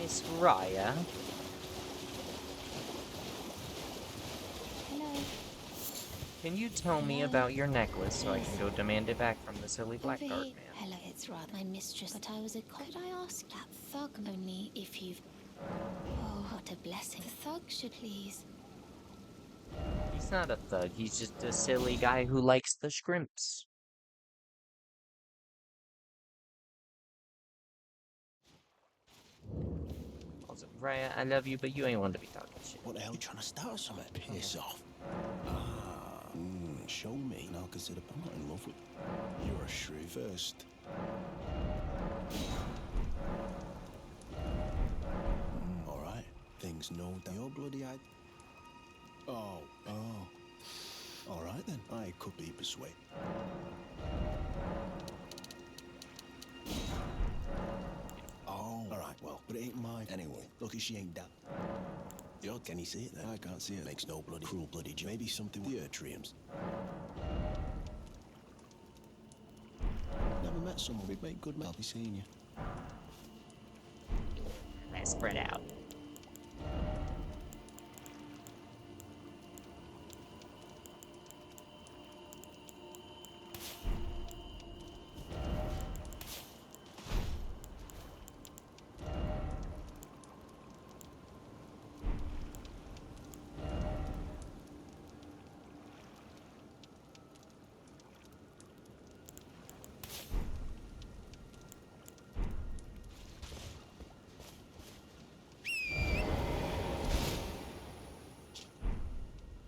Miss Raya. Hello. Can you tell me about your necklace so I can go demand it back from the silly blackguard man? Hello, it's rather my mistress, but I was a could I ask that thug only if you've... Oh, what a blessing. The thug should please. He's not a thug, he's just a silly guy who likes the shrimps. Also, Raya, I love you, but you ain't one to be talking shit. What the hell are you trying to start something? Piss off. Show me, and I'll consider I'm not in love with you. You're a shrew first. Alright. Things no doubt. You're bloody-eyed. Oh. Alright then. I could be persuaded. Oh. Alright, well, but it ain't mine. Anyway, lucky she ain't that. Yo, can you see it then? I can't see it. Makes no bloody cruel bloody joke. Maybe something with the Ertriums. met someone, we'd make good men. I'll be seeing you. Let's spread out.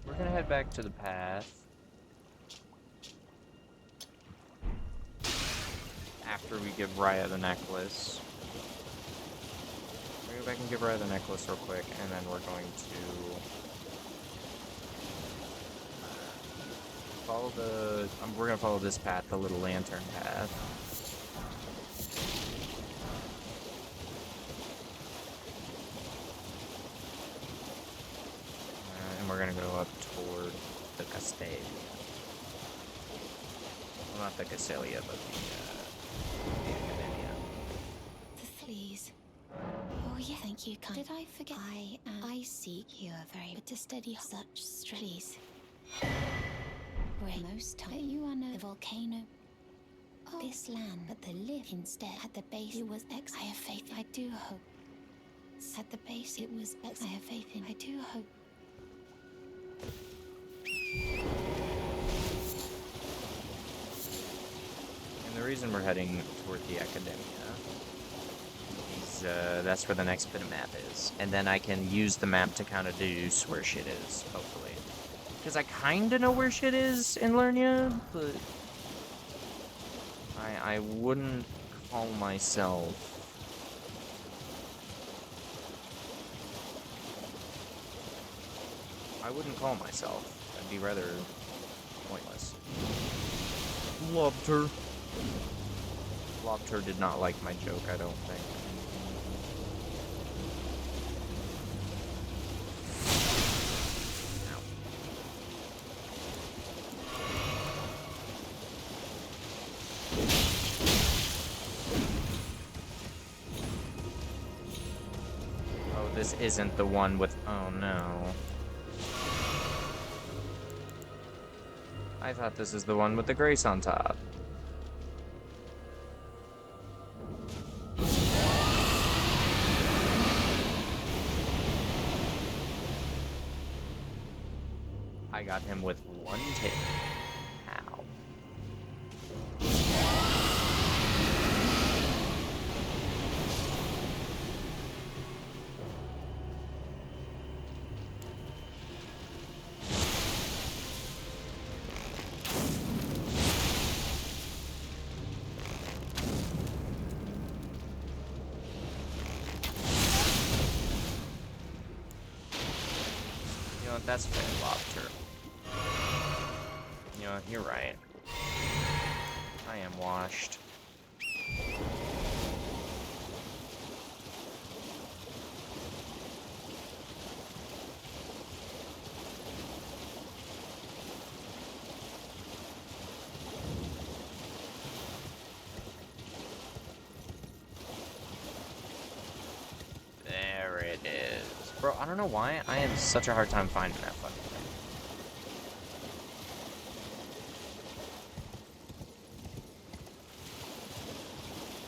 We're gonna head back to the path after we give Raya the necklace. We're gonna go back and give Raya the necklace real quick, and then we're going to follow the. We're gonna follow this path, the little lantern path. And we're gonna go up toward the Castelia. Well, not the Castelia, but the Academia. Please. Oh yeah, thank you, kind. Did I forget? I seek you are very, but to steady such strength. Please. Great. Most time you are no the volcano. Oh, this land, but the live instead at the base. It was X. I have faith. I do hope. At the base, it was X. I have faith in. I do hope. And the reason we're heading toward the Academia is that's where the next bit of map is. And then I can use the map to kind of deduce where shit is, hopefully. Because I kind of know where shit is in Lernia, but I wouldn't call myself... I wouldn't call myself. That'd be rather pointless. Lobter. Lobter did not like my joke, I don't think. Oh, this isn't the one with... Oh, no. I thought this is the one with the grace on top. I got him with one hit. Ow. You know what, that's fair, Lobster. You know, you're right. I am washed. There it is. Bro, I don't know why I have such a hard time finding that fucking thing.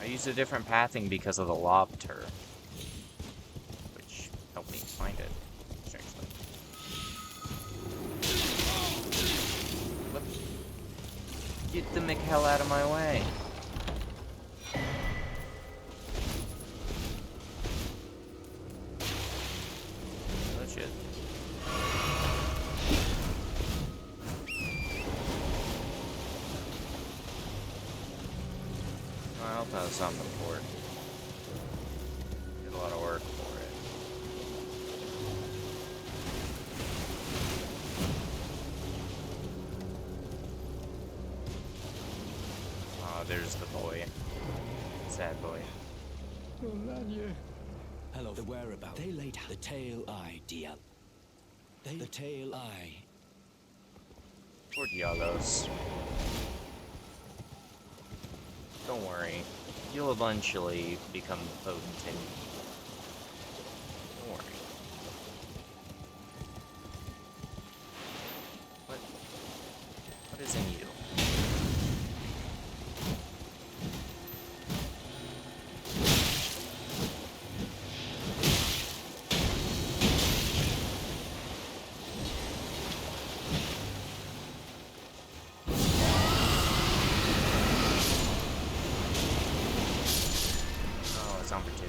I used a different pathing because of the Lobter, which helped me find it, strangely. What? Get the McHell out of my way. Oh shit. Well, that was something for it. Did a lot of work for it. Oh, there's the boy. Sad boy. Oh, Lernia. Hello, the whereabouts. They laid the tail eye, Dial. The tail eye. Poor Dialos. Don't worry. You'll eventually become potentate. Don't worry. What is in you? Oh, it's on for 2.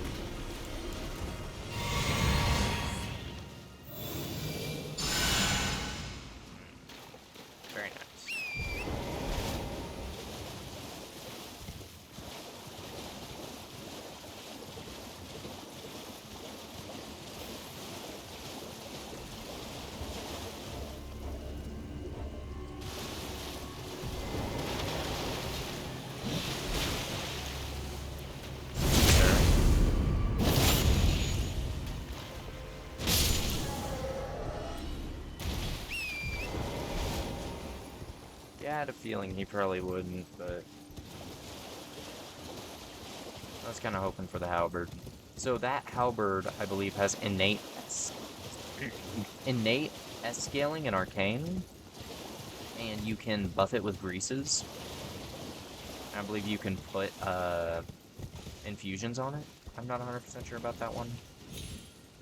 Very nice. Yeah, I had a feeling he probably wouldn't, but I was kind of hoping for the halberd. So that halberd, I believe, has innate S scaling and arcane, and you can buff it with greases. I believe you can put infusions on it. I'm not 100% sure about that one,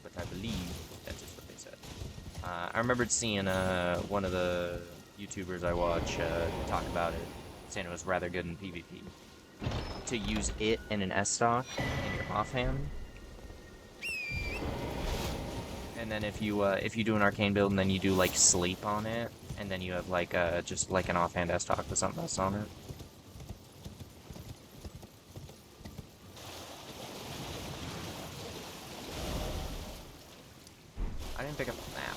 but I believe that's just what they said. I remembered seeing one of the YouTubers I watch talk about it, saying it was rather good in PvP. To use it in an S stock in your offhand, and then if you do an arcane build and then you do like sleep on it, and then you have like just like an offhand S stock with something else on it. I didn't pick up the map.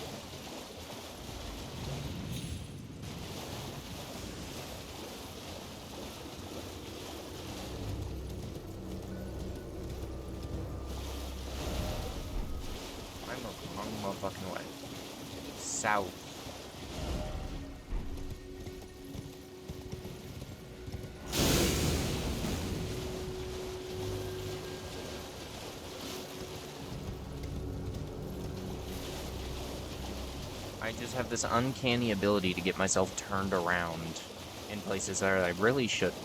I'm the wrong motherfucking way. South. I just have this uncanny ability to get myself turned around in places that I really shouldn't.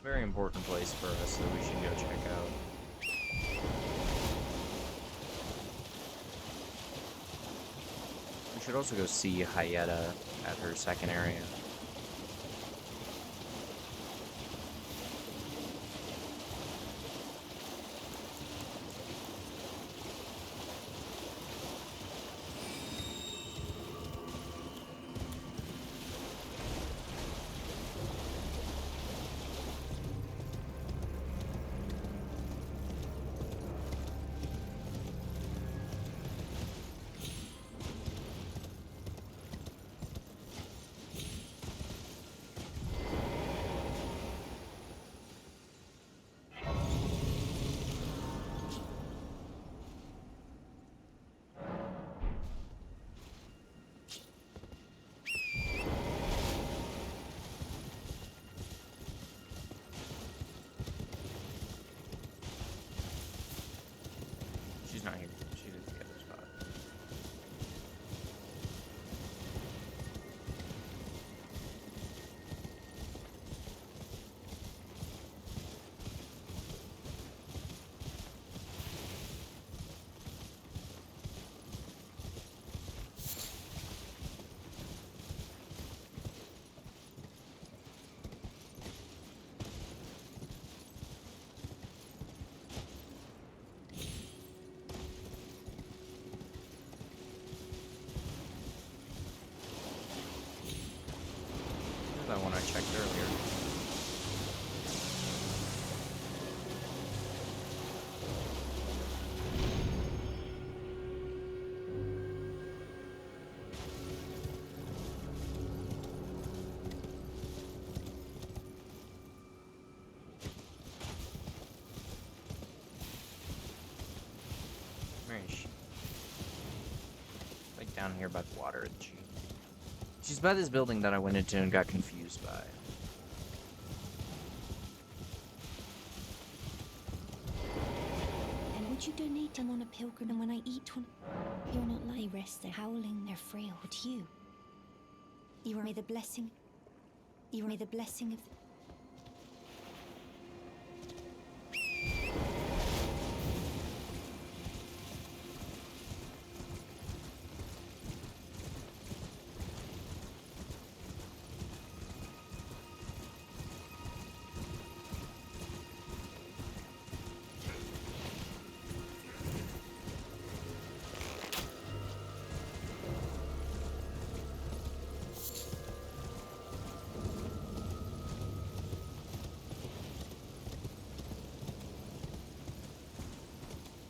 Very important place for us that we should go check out. We should also go see Hyetta at her second area. down here by the water. She's by this building that I went into and got confused by. And would you donate them on a pilgrim? And when I eat one, you're not like rest there howling, they're frail. But you are the blessing. You are the blessing of.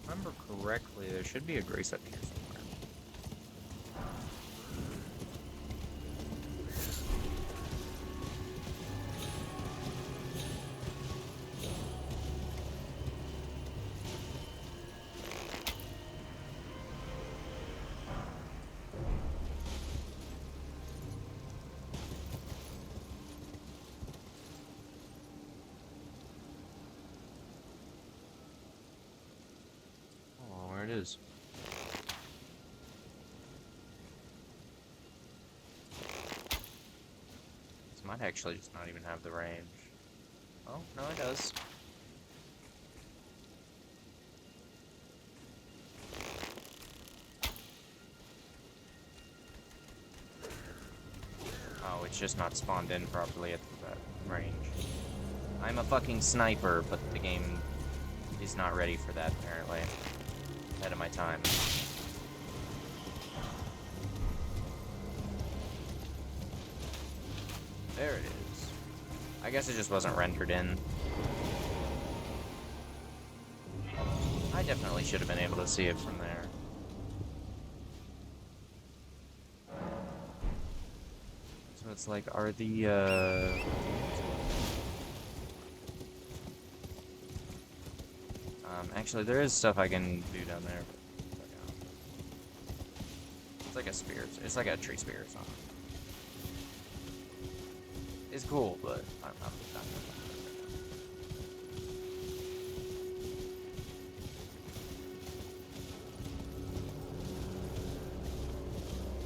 If I remember correctly, there should be a grace up here somewhere. Oh, where it is. This might actually just not even have the range. Oh, no, it does. Oh, it's just not spawned in properly at that range. I'm a fucking sniper, but the game is not ready for that, apparently. Ahead of my time. There it is. I guess it just wasn't rendered in. I definitely should have been able to see it from there. So it's like, are the, actually, there is stuff I can do down there. It's like a spear. It's like a tree spear or something. It's cool, but I'm not doing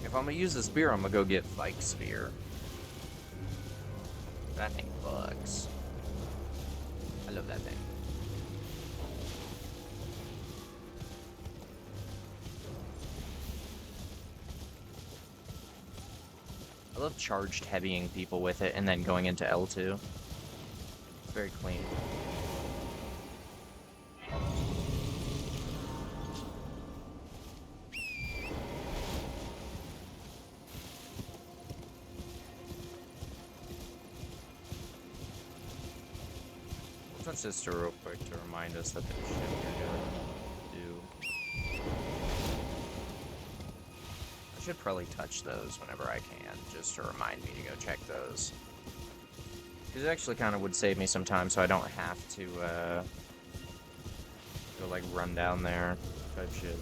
it. If I'm gonna use the spear, I'm gonna go get Vike's spear. That thing bugs. I love that thing. I love charged heavying people with it and then going into L2. It's very clean. Touch this to real quick to remind us that there's shit we're gonna do. I should probably touch those whenever I can, just to remind me to go check those. Because it actually kind of would save me some time, so I don't have to, go, like, run down there type shit.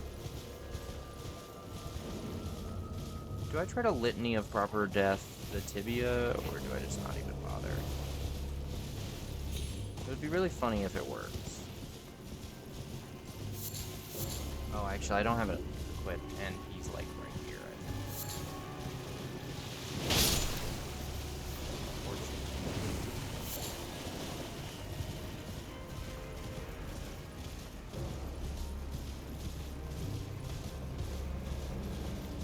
Do I try to litany of proper death the tibia, or do I just not even bother? It would be really funny if it works. Oh, actually, I don't have it equipped, and he's, like, right here, I think.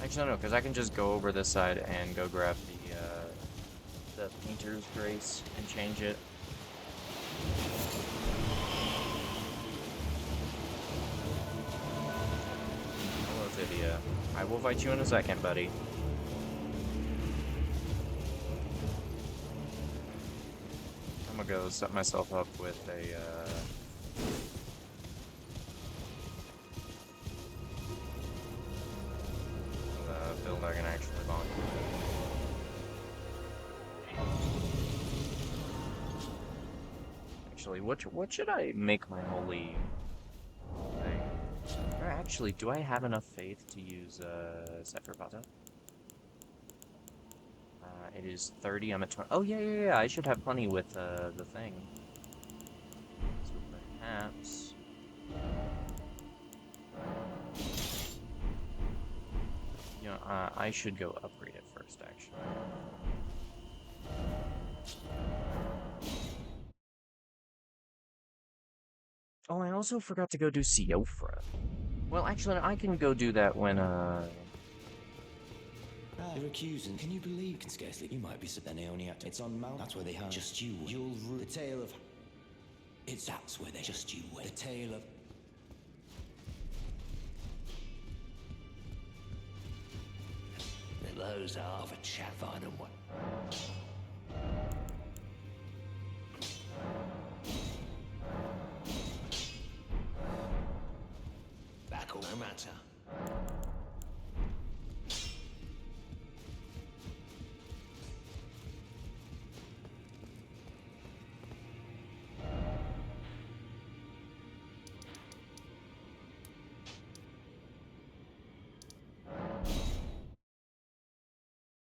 Actually, no, because I can just go over this side and go grab the Painter's Grace and change it. Hello, Tibia. I will fight you in a second, buddy. I'm gonna go set myself up with a, build I can actually bond with. Actually, what should I make my holy thing? Actually, do I have enough faith to use Cypher Pata? It is 30, I'm at 20. Oh, yeah, I should have plenty with the thing. So perhaps... You know, I should go upgrade it first, actually. Oh, I also forgot to go do Siofra. Well, actually, I can go do that when, They're accusing. Can you believe? Can scarcely. You might be. Then they only have to. It's on Mount. That's where they hide. Just you. You'll rule. The tale of. It's that's where they. Just you. Wait. The tale of. Those are of a chap I don't want. Back all no matter.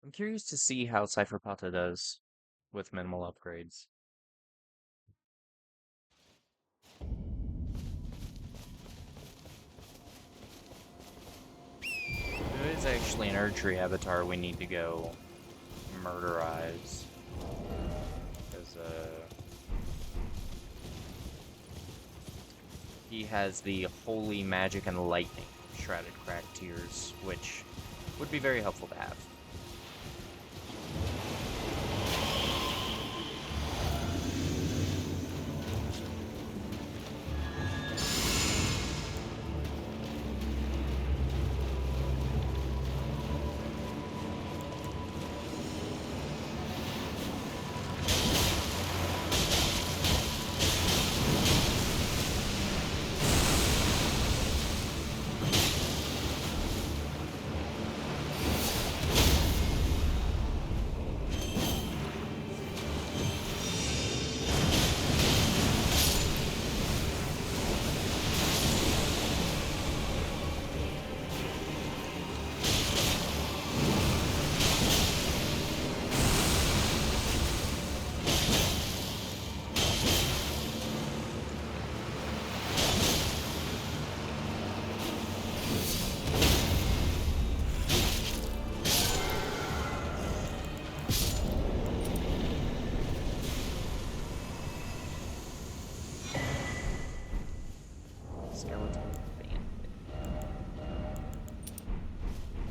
I'm curious to see how Cypher Pata does with minimal upgrades. There is actually an Erdtree avatar we need to go murderize. Because, he has the Holy Magic and Lightning Shrouded Crack Tears, which would be very helpful to have.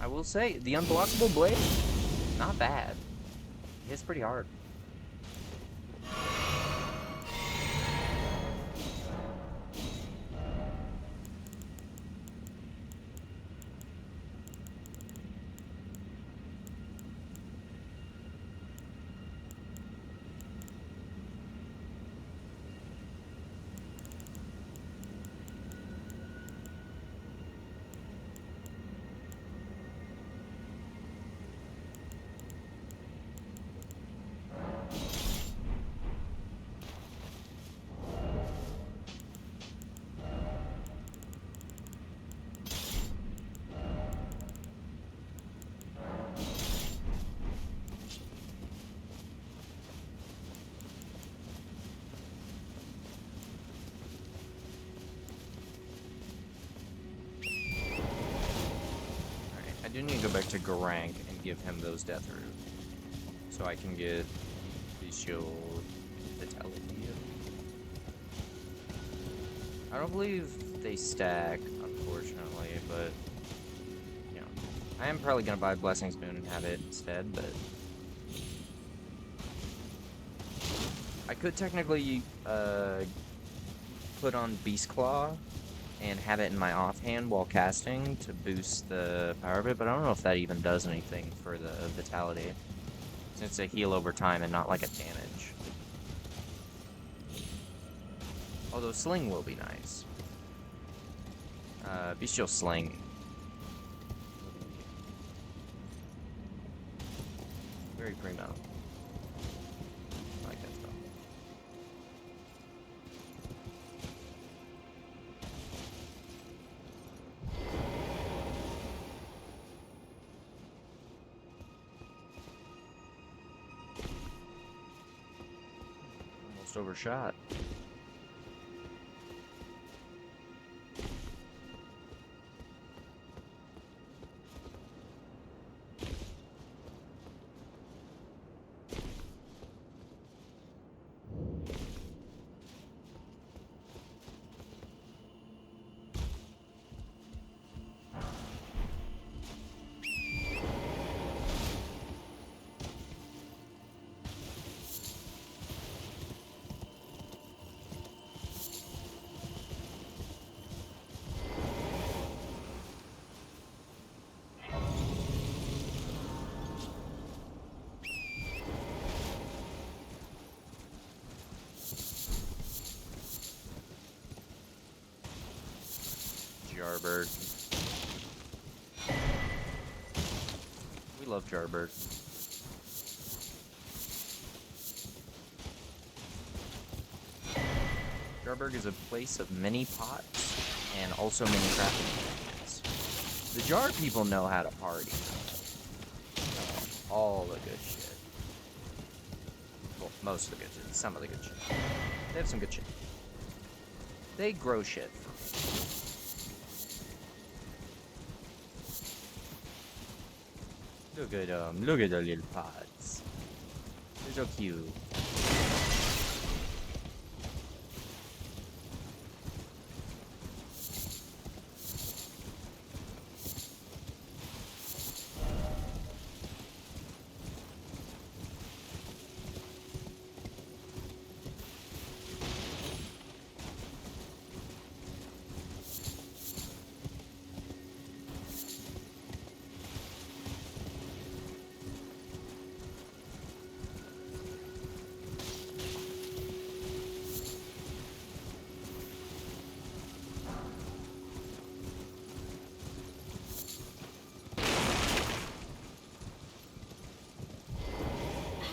I will say, the unblockable blade, not bad. It hits pretty hard. I do need to go back to Garank and give him those Death Root, so I can get Bestial Vitality. I don't believe they stack, unfortunately, but, you know, I am probably going to buy Blessing's Boon and have it instead, but I could technically put on Beast Claw and have it in my offhand while casting to boost the power of it, but I don't know if that even does anything for the vitality, since it's a heal over time and not like a damage. Although Sling will be nice. Bestial Sling. Very primo. I like that spell. Almost overshot. Jarbird. We love Jarbird. Jarburg is a place of many pots and also many crafting things. The Jar people know how to party. All the good shit. Well, most of the good shit. Some of the good shit. They have some good shit. They grow shit for me. Look at the little pods. They're so cute.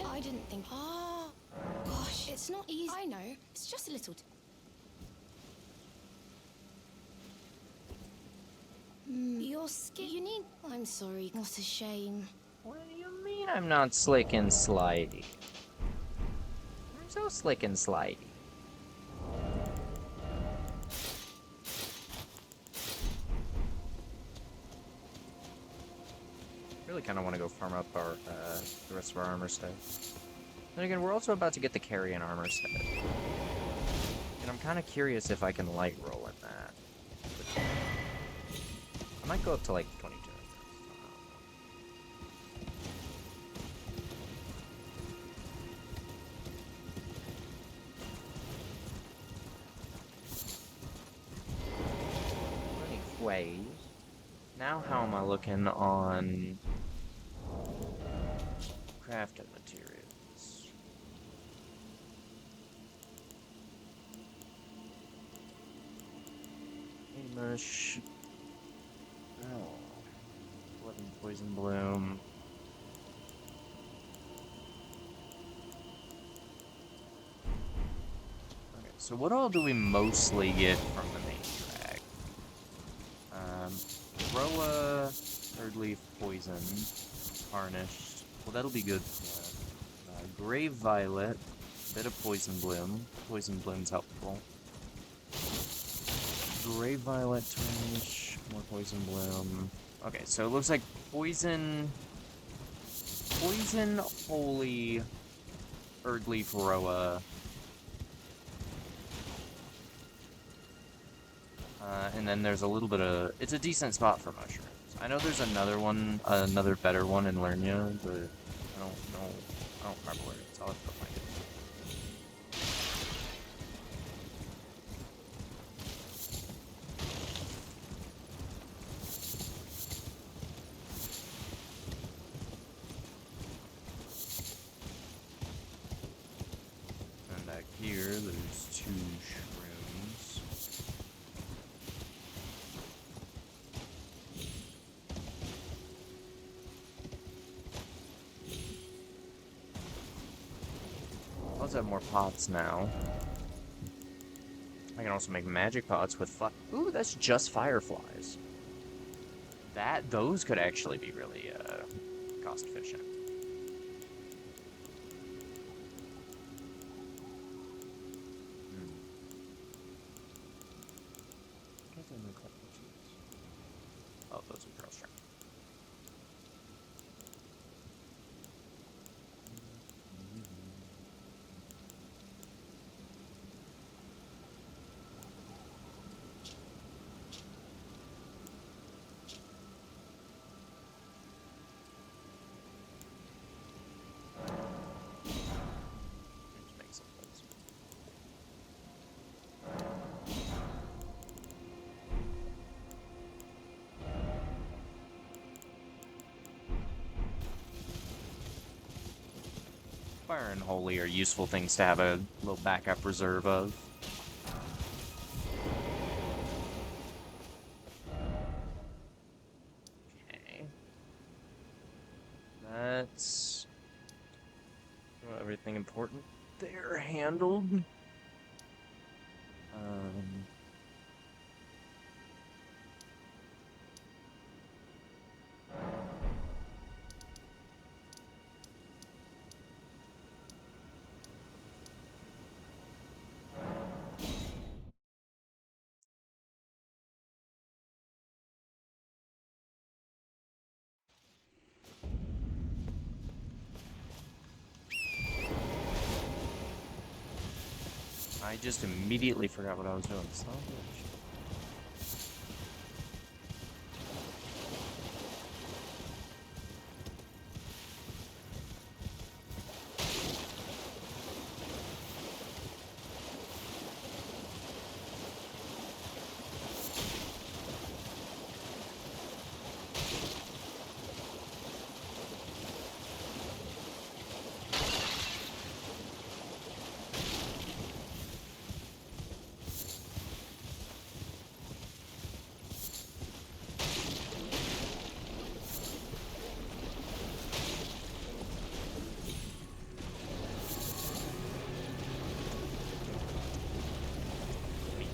I didn't think. Oh, gosh, it's not easy. I know. It's just a little. Your skin. You need. I'm sorry. What a shame. What do you mean I'm not slick and slidey? I'm so slick and slidey. Really kind of want to go farm up our the rest of our armor set. Then again, we're also about to get the carrion armor set, and I'm kind of curious if I can light roll in that. I might go up to like 22. Anyways, now how am I looking on crafting materials? Mush. Oh. 11 poison bloom. Okay, so what all do we mostly get from the main track? Roa, third leaf poison, tarnished. Well, that'll be good for Grave Violet, bit of poison bloom. Poison bloom's helpful. Grave Violet, tarnish, more poison bloom. Okay, so it looks like poison, holy, Erdleaf Roa. And then there's a little bit of... It's a decent spot for mushrooms. I know there's another one, another better one in Lernia, but I don't know. I don't remember where it is. I'll have to find it. And back here, there's 2 shrooms. Let's have more pots now. I can also make magic pots with ooh, that's just fireflies. Those could actually be really cost efficient. love those Imperial Strength. Let's make some of those. Fire and Holy are useful things to have a little backup reserve of. Okay. That's well, everything important there handled. I just immediately forgot what I was doing. Son of a bitch.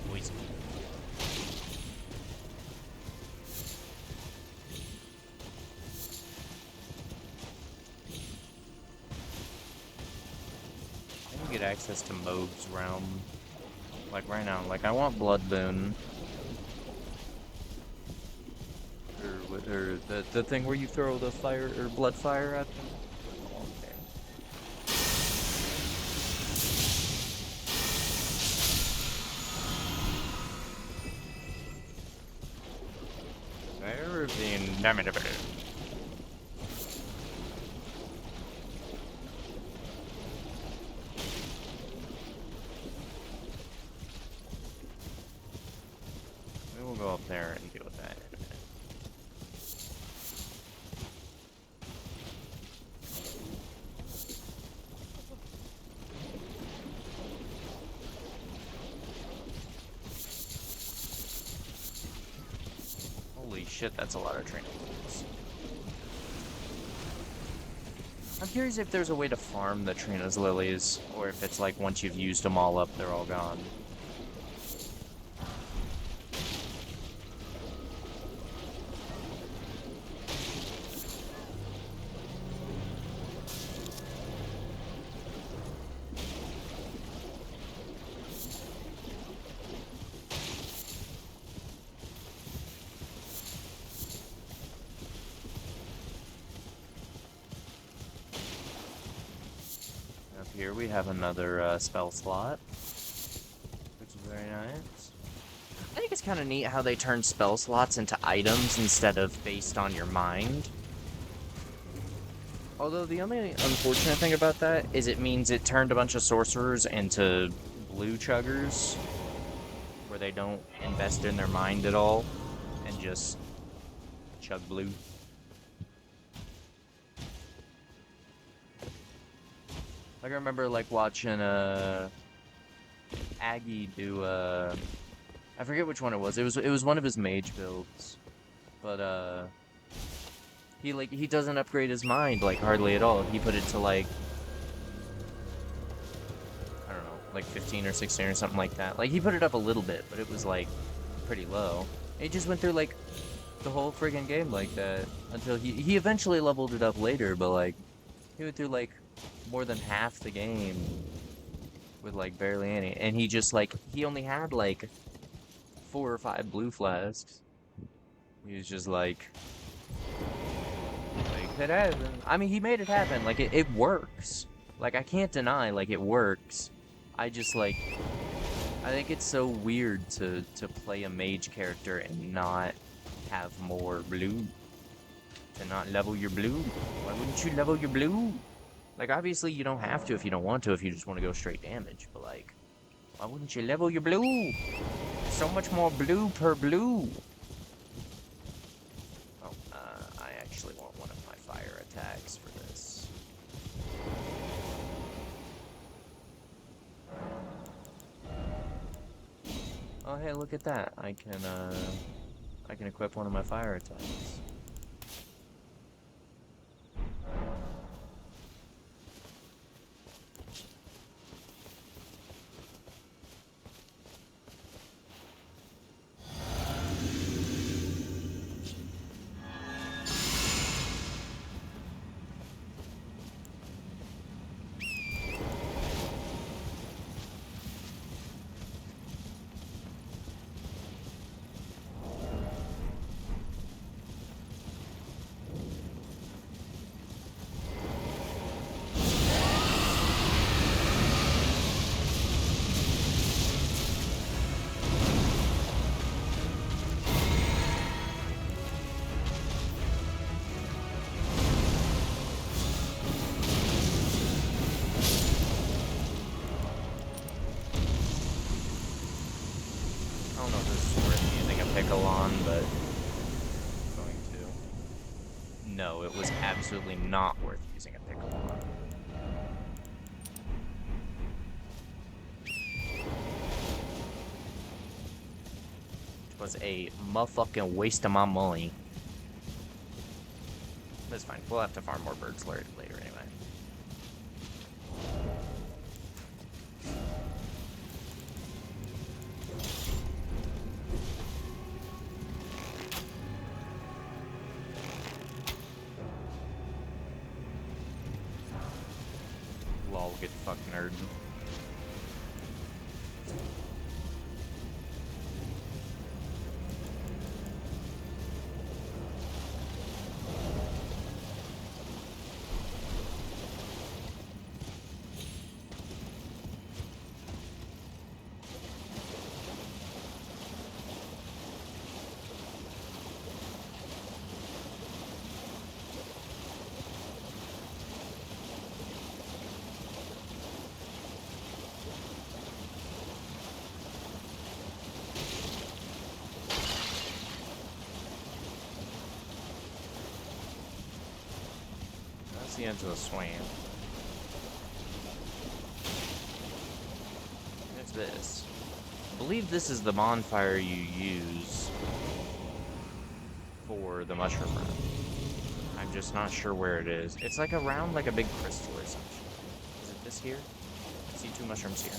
Poison. I can get access to Moog's realm. Like right now. Like I want Blood Boon. Or the thing where you throw the fire or blood fire at them. Okay. There's the inimitable. We will go up there and deal with that in a minute. Holy shit, that's a lot of training points. I'm curious if there's a way to farm the Trina's lilies, or if it's like once you've used them all up, they're all gone. Up here we have another spell slot, which is very nice. I think it's kind of neat how they turn spell slots into items instead of based on your mind. Although the only unfortunate thing about that is it means it turned a bunch of sorcerers into blue chuggers, where they don't invest in their mind at all and just chug blue. Like I remember like watching Aggie do I forget which one it was. It was one of his mage builds. But he doesn't upgrade his mind like hardly at all. He put it to like I don't know, like 15 or 16 or something like that. Like he put it up a little bit, but it was like pretty low. He just went through like the whole friggin' game like that until he eventually leveled it up later, but like he went through like more than half the game with like barely any, and he just like he only had like 4 or 5 blue flasks, He was just like it happen. I mean, he made it happen. Like, it works. Like, I can't deny, like, it works. I just, like, I think it's so weird to play a mage character and not have more blue. To not level your blue. Why wouldn't you level your blue? Like, obviously, you don't have to if you don't want to, if you just want to go straight damage. But, like, why wouldn't you level your blue? There's so much more blue per blue. Oh, I actually want one of my fire attacks for this. Oh, hey, look at that. I can equip one of my fire attacks. No, it was absolutely not worth using a Piccolon. It was a motherfucking waste of my money. That's fine. We'll have to farm more birds later anyway. Lol, get fucked, nerd. That's the end of the swamp. What's this? I believe this is the bonfire you use for the mushroom run. I'm just not sure where it is. It's like around like a big crystal or something. Is it this here? I see 2 mushrooms here.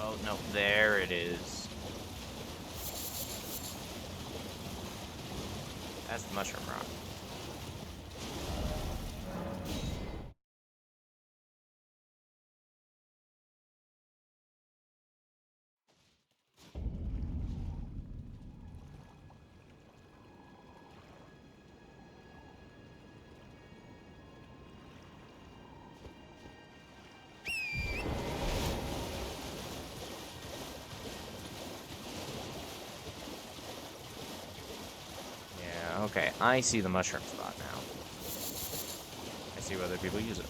Oh, no, there it is. That's the mushroom rock. Okay, I see the mushroom spot now. I see whether people use it.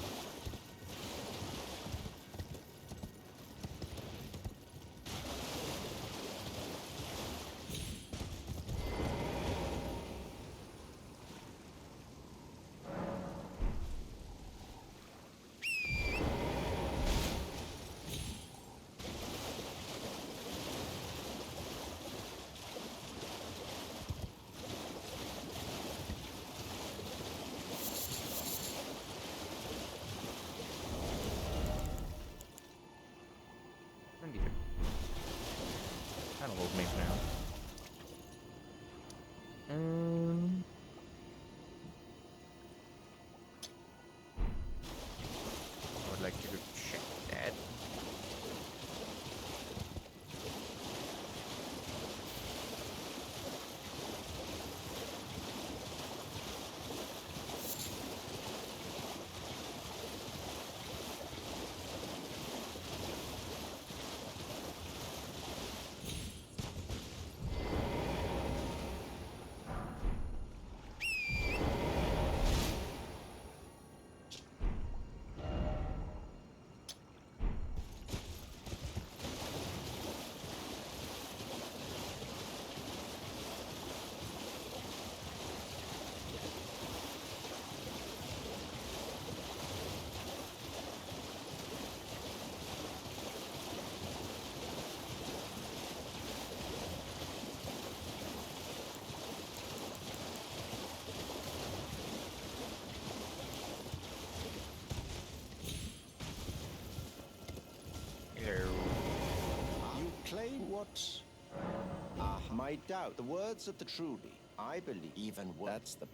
I doubt the words of the truly. I believe even that's the.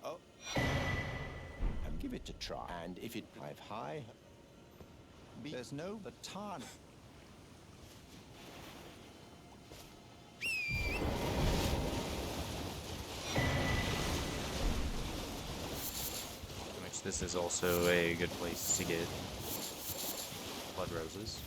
Oh. And give it a try. And if it drive high, there's no baton. Which this is also a good place to get blood roses.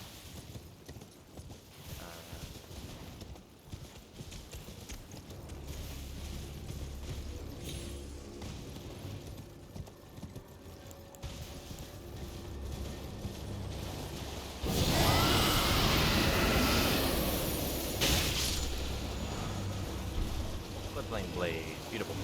Bloodflame Blade, beautiful.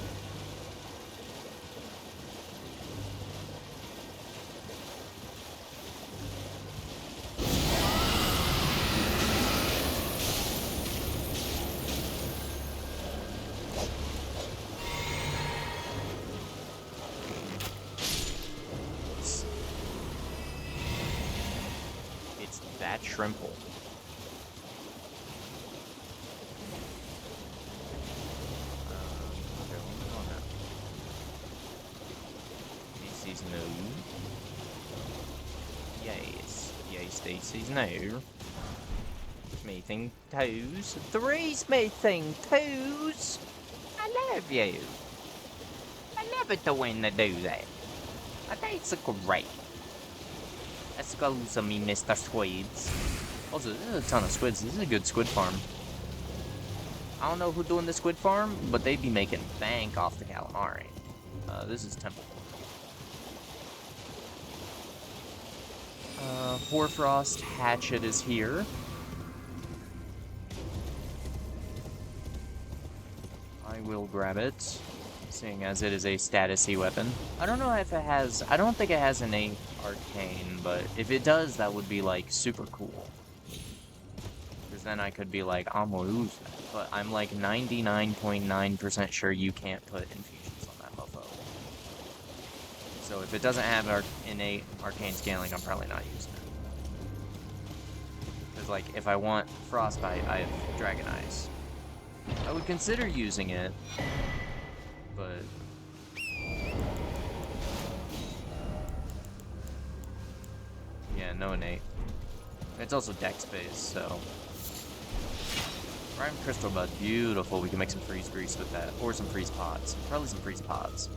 It's that Shrimple. Stacy's no. Yes. Yay, Stacy's no. Smithing toes. 3 smithing toes. I love you. I love it when they do that. That's great. Let's go some me Mr. Squids. Also, there's a ton of squids. This is a good squid farm. I don't know who's doing the squid farm, but they'd be making bank off the calamari. This is Temple. Hoarfrost Hatchet is here. I will grab it, seeing as it is a statusy weapon. I don't know if it has, I don't think it has innate arcane, but if it does, that would be like super cool. Because then I could be like, I'm gonna lose that. But I'm like 99.9% sure you can't put infusions on that mofo. So if it doesn't have innate arcane scaling, I'm probably not using it. Because like, if I want Frostbite, I have Dragon Ice. I would consider using it, but... yeah, no innate. It's also dex based, so... Prime Crystal Bud, beautiful. We can make some freeze grease with that, or some freeze pots. Probably some freeze pots.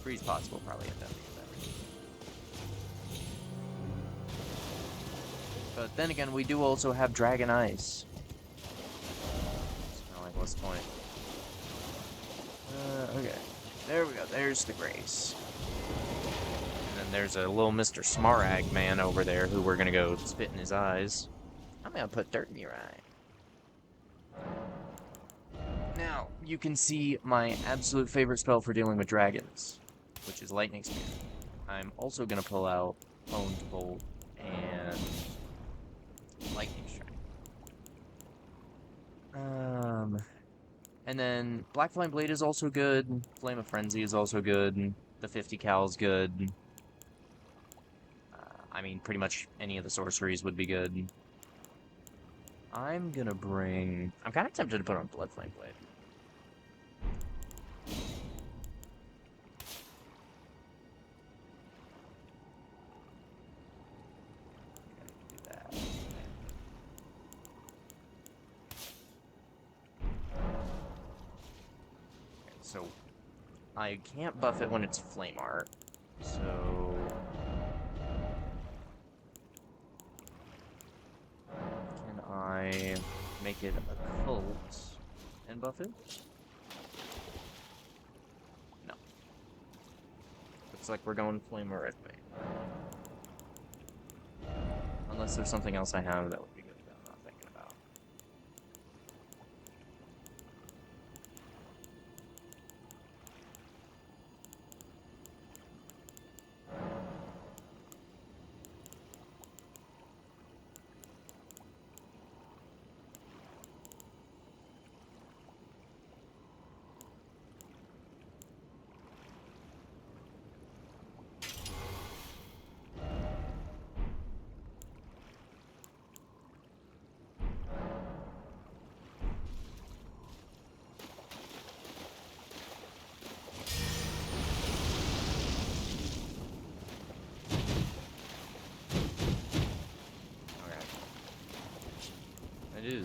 Freeze pots will probably end up being better. But then again, we do also have Dragon Ice. It's kind of like, what's the point? Okay. There we go. There's the Grace. And then there's a little Mr. Smaragd man over there who we're gonna go spit in his eyes. I'm gonna put dirt in your eye. Now, you can see my absolute favorite spell for dealing with dragons, which is Lightning Spear. I'm also going to pull out Honed Bolt and Lightning Strike. And then Black Flame Blade is also good, Flame of Frenzy is also good, the 50 cal is good. I mean, pretty much any of the sorceries would be good. I'm gonna bring... I'm kind of tempted to put on Blood Flame Blade. Do that. Okay, so I can't buff it when it's Flame Art, so... I make it a cult and buff it? No. Looks like we're going Flame Arithme. Unless there's something else I have that would be good that I'm not thinking about.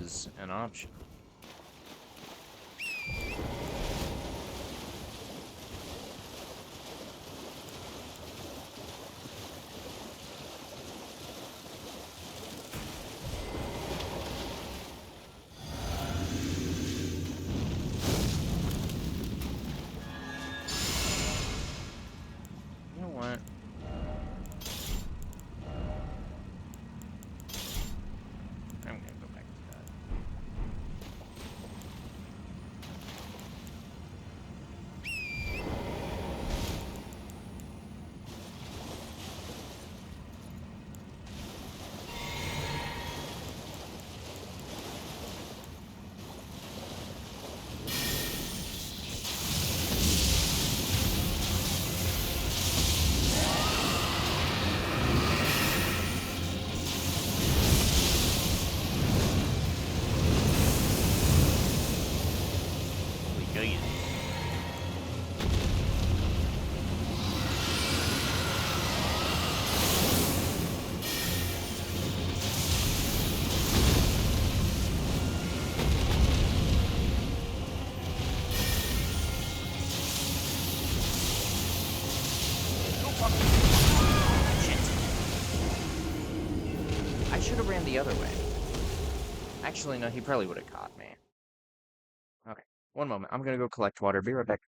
is an option. You know what? I'm gonna go back to that. Holy goodness. Shit. I should have ran the other way. Actually, no, he probably would have caught me. Okay, one moment. I'm gonna go collect water. Be right back.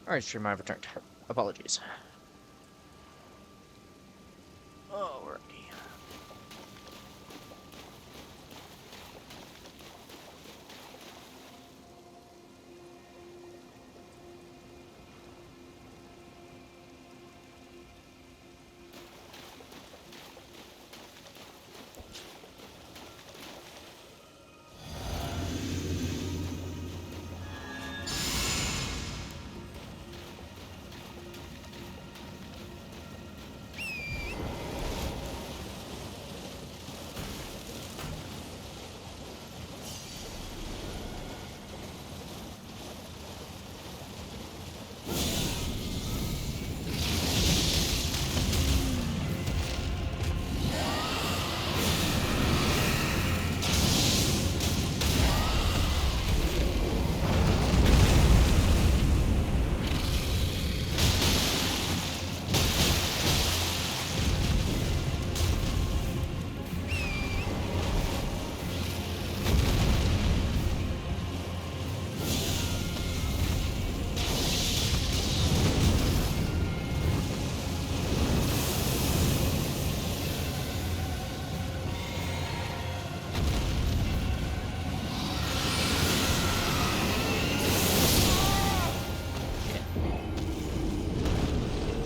Alright, stream, I've returned. Apologies. Alrighty.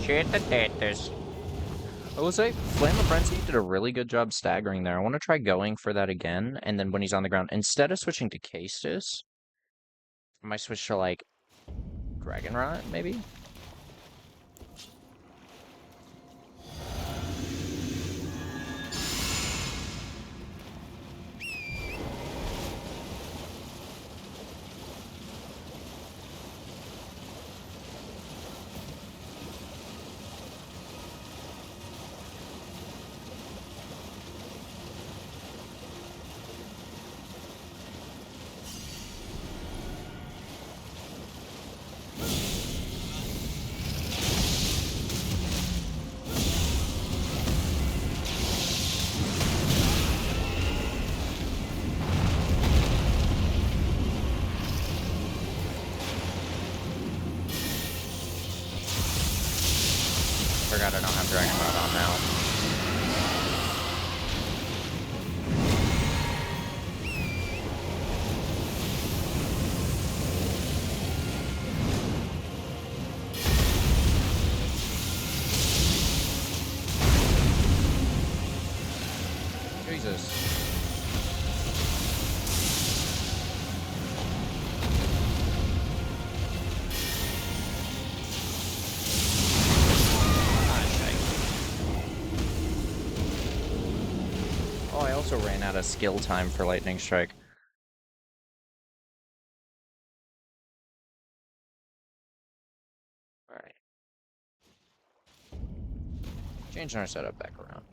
Appreciate the taters. I will say, Flame of Frenzy did a really good job staggering there. I want to try going for that again, and then when he's on the ground, instead of switching to Castus, I might switch to, like, Dragon Rot, maybe? Forgot I don't have Dragon Rod on now. Jesus. Oh, I also ran out of skill time for Lightning Strike. Alright. Changing our setup back around.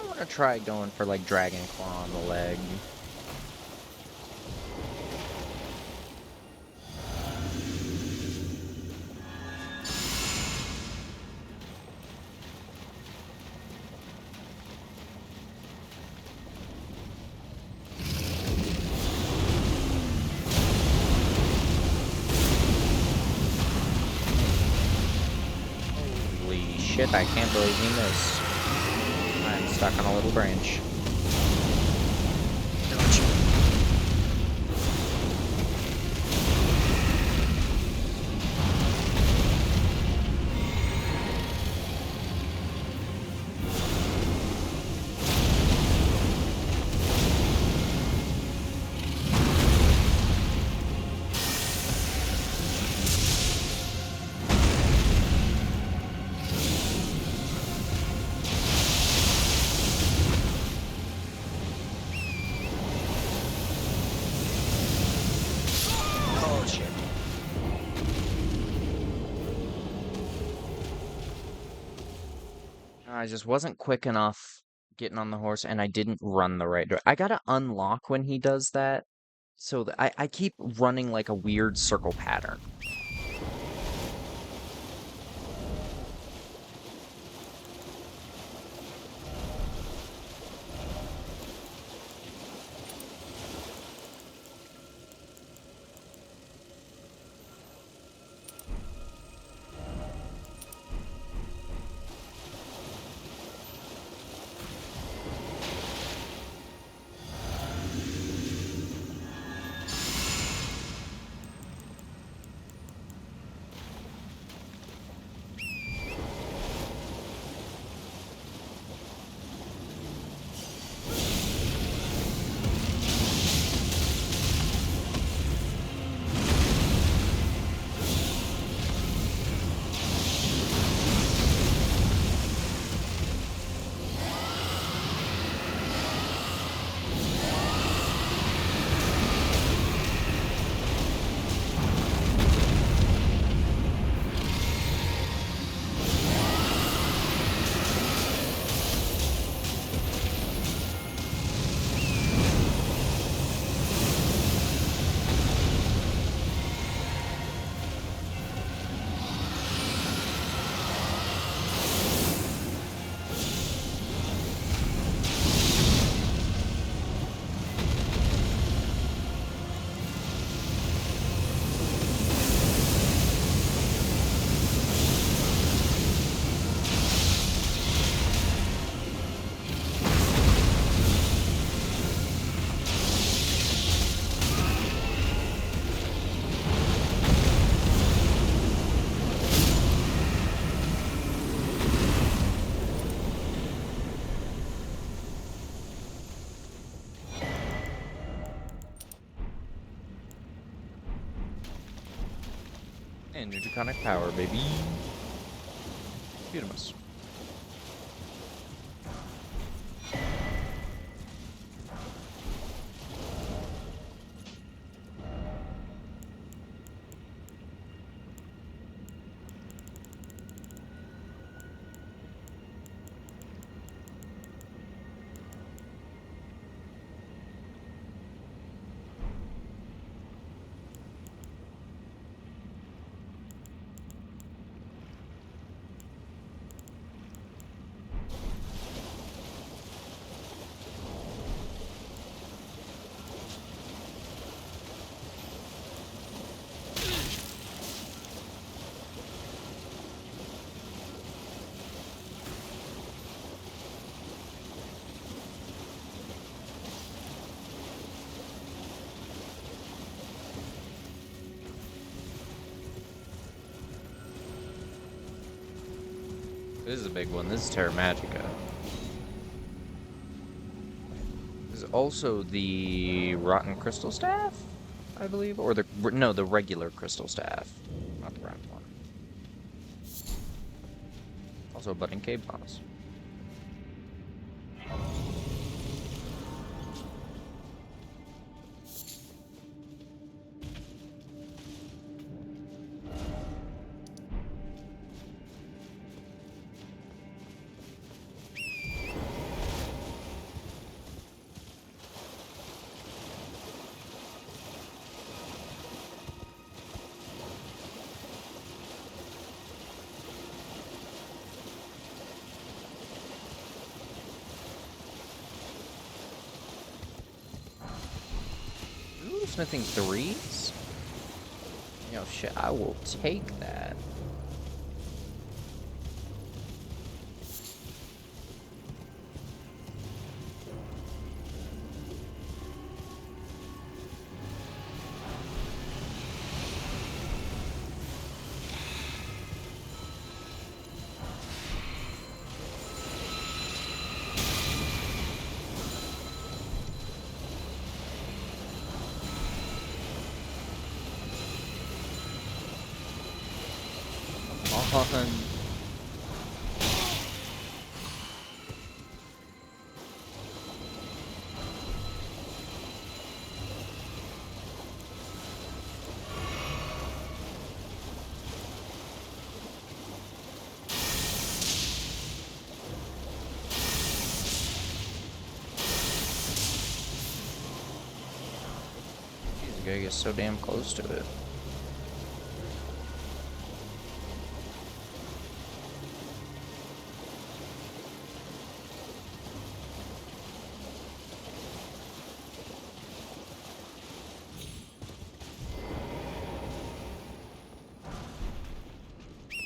I'm gonna try going for like Dragon Claw on the leg. Holy shit, I can't believe he missed. I'm stuck on a little branch. Oh shit. I just wasn't quick enough getting on the horse, and I didn't run the right direction. I gotta unlock when he does that, so that I keep running like a weird circle pattern. And new draconic power, baby. Beautimus. This is a big one. This is Terra Magica. This is also the Rotten Crystal Staff, I believe, or the regular Crystal Staff, not the round one. Also a Budding Cave Boss. Smithing 3s? Yo, shit, I will take that. On. Jeez, the guy gets so damn close to it.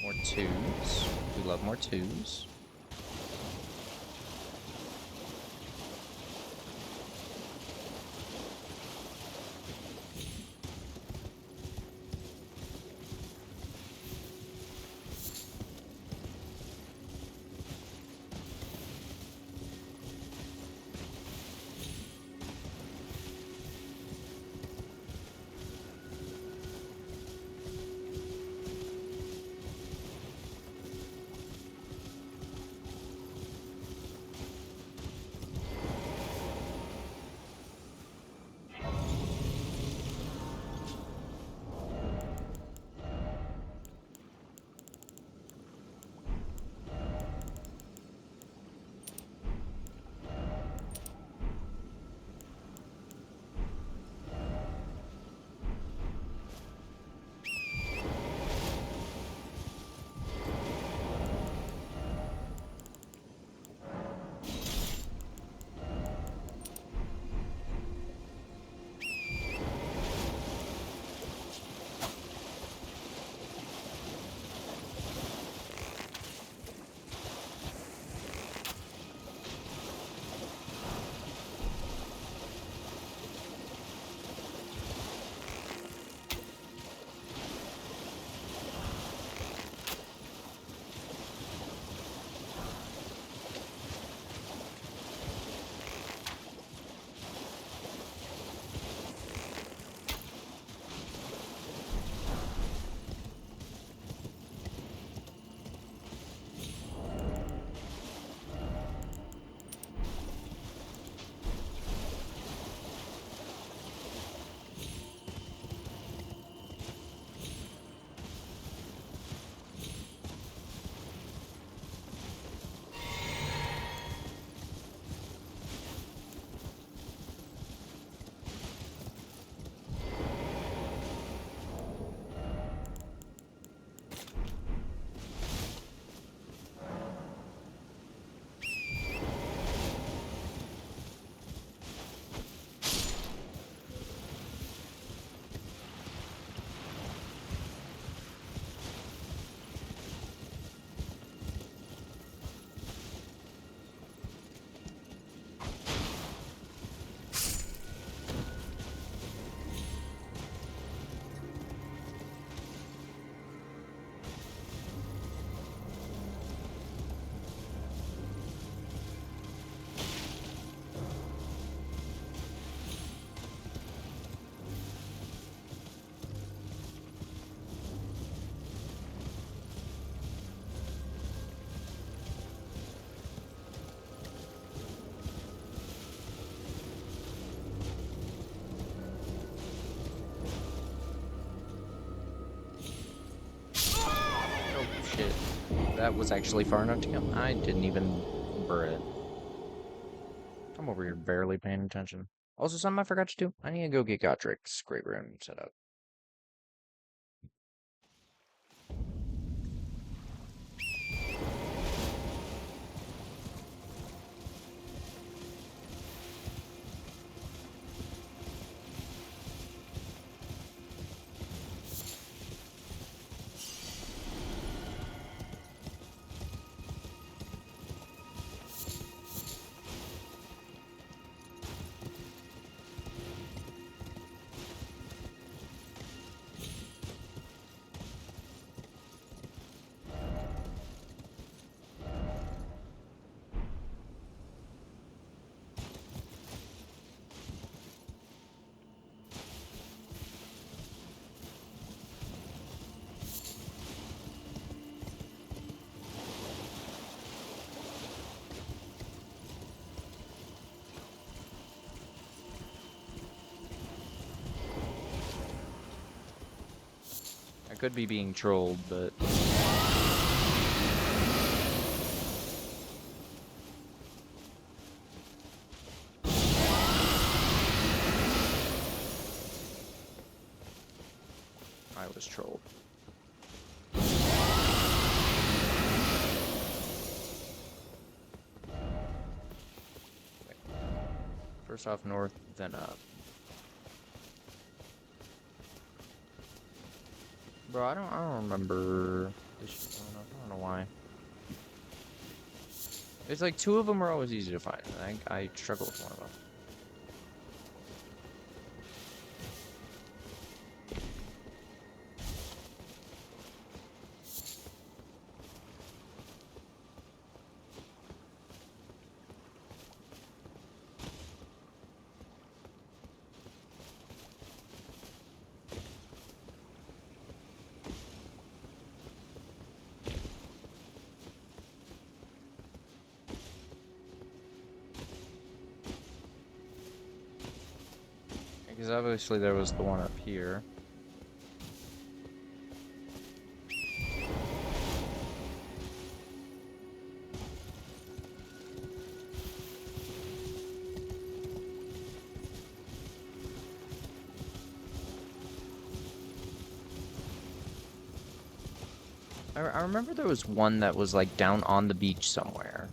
More twos. We love more twos. That was actually far enough to come. I didn't even burr it. I'm over here barely paying attention. Also, something I forgot to do. I need to go get Godric's Great Rune set up. I could be being trolled, but... I was trolled. Wait. First off north, then up. Bro, I don't remember this shit going up. I don't know why. It's like 2 of them are always easy to find. I struggle with one of them. Because obviously there was the one up here. I remember there was one that was like down on the beach somewhere.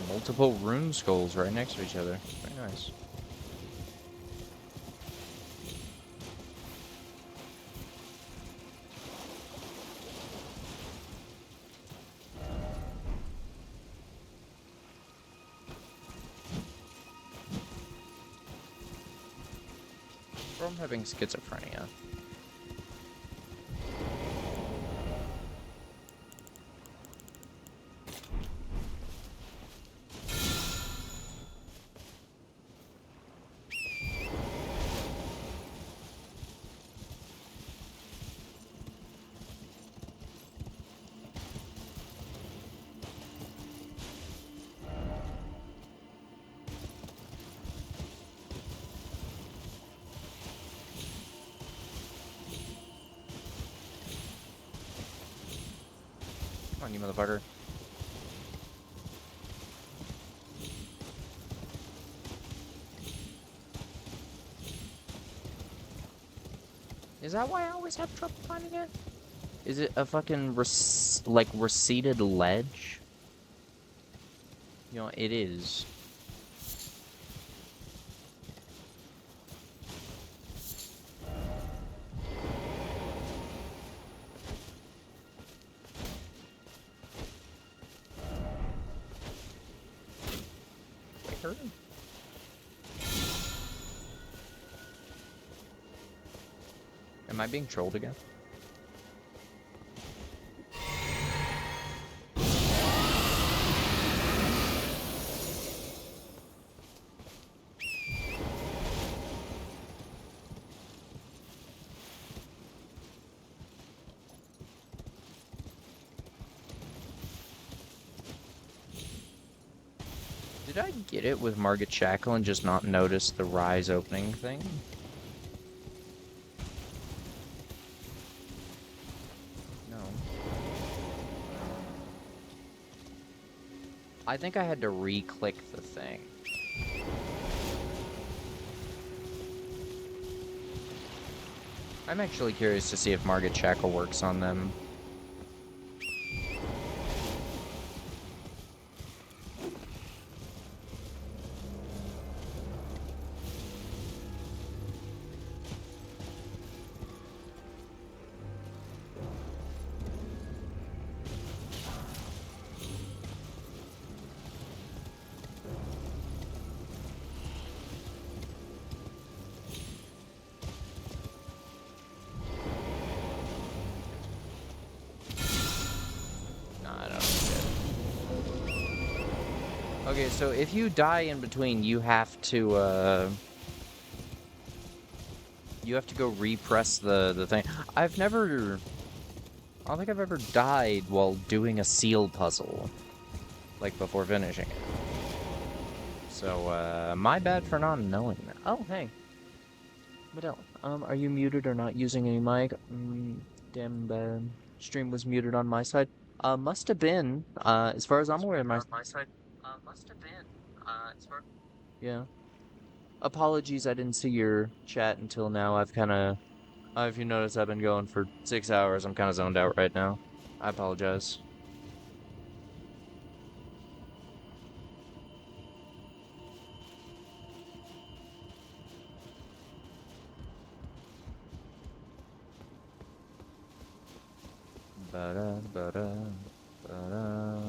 Multiple rune skulls right next to each other. Very nice. I'm having schizophrenia. Come on, you motherfucker. Is that why I always have trouble finding it? Is it a fucking like receded ledge? You know, it is. Am I being trolled again? Did I get it with Margit Shackle and just not notice the Rise opening thing? No. I think I had to re-click the thing. I'm actually curious to see if Margit Shackle works on them. Okay, so if you die in between, you have to go repress the thing. I don't think I've ever died while doing a seal puzzle, like before finishing it. So, my bad for not knowing that. Oh, hey. Videl, are you muted or not using any mic? Damn, stream was muted on my side. Must have been, as far as I'm aware, my side. Must have been, as far... Yeah. Apologies, I didn't see your chat until now. If you notice, I've been going for 6 hours. I'm kind of zoned out right now. I apologize. Ba-da, ba-da, ba-da.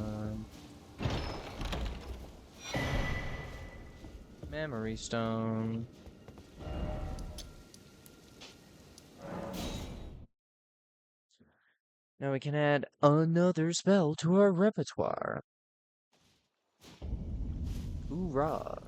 Memory stone. Now we can add another spell to our repertoire. Hoorah.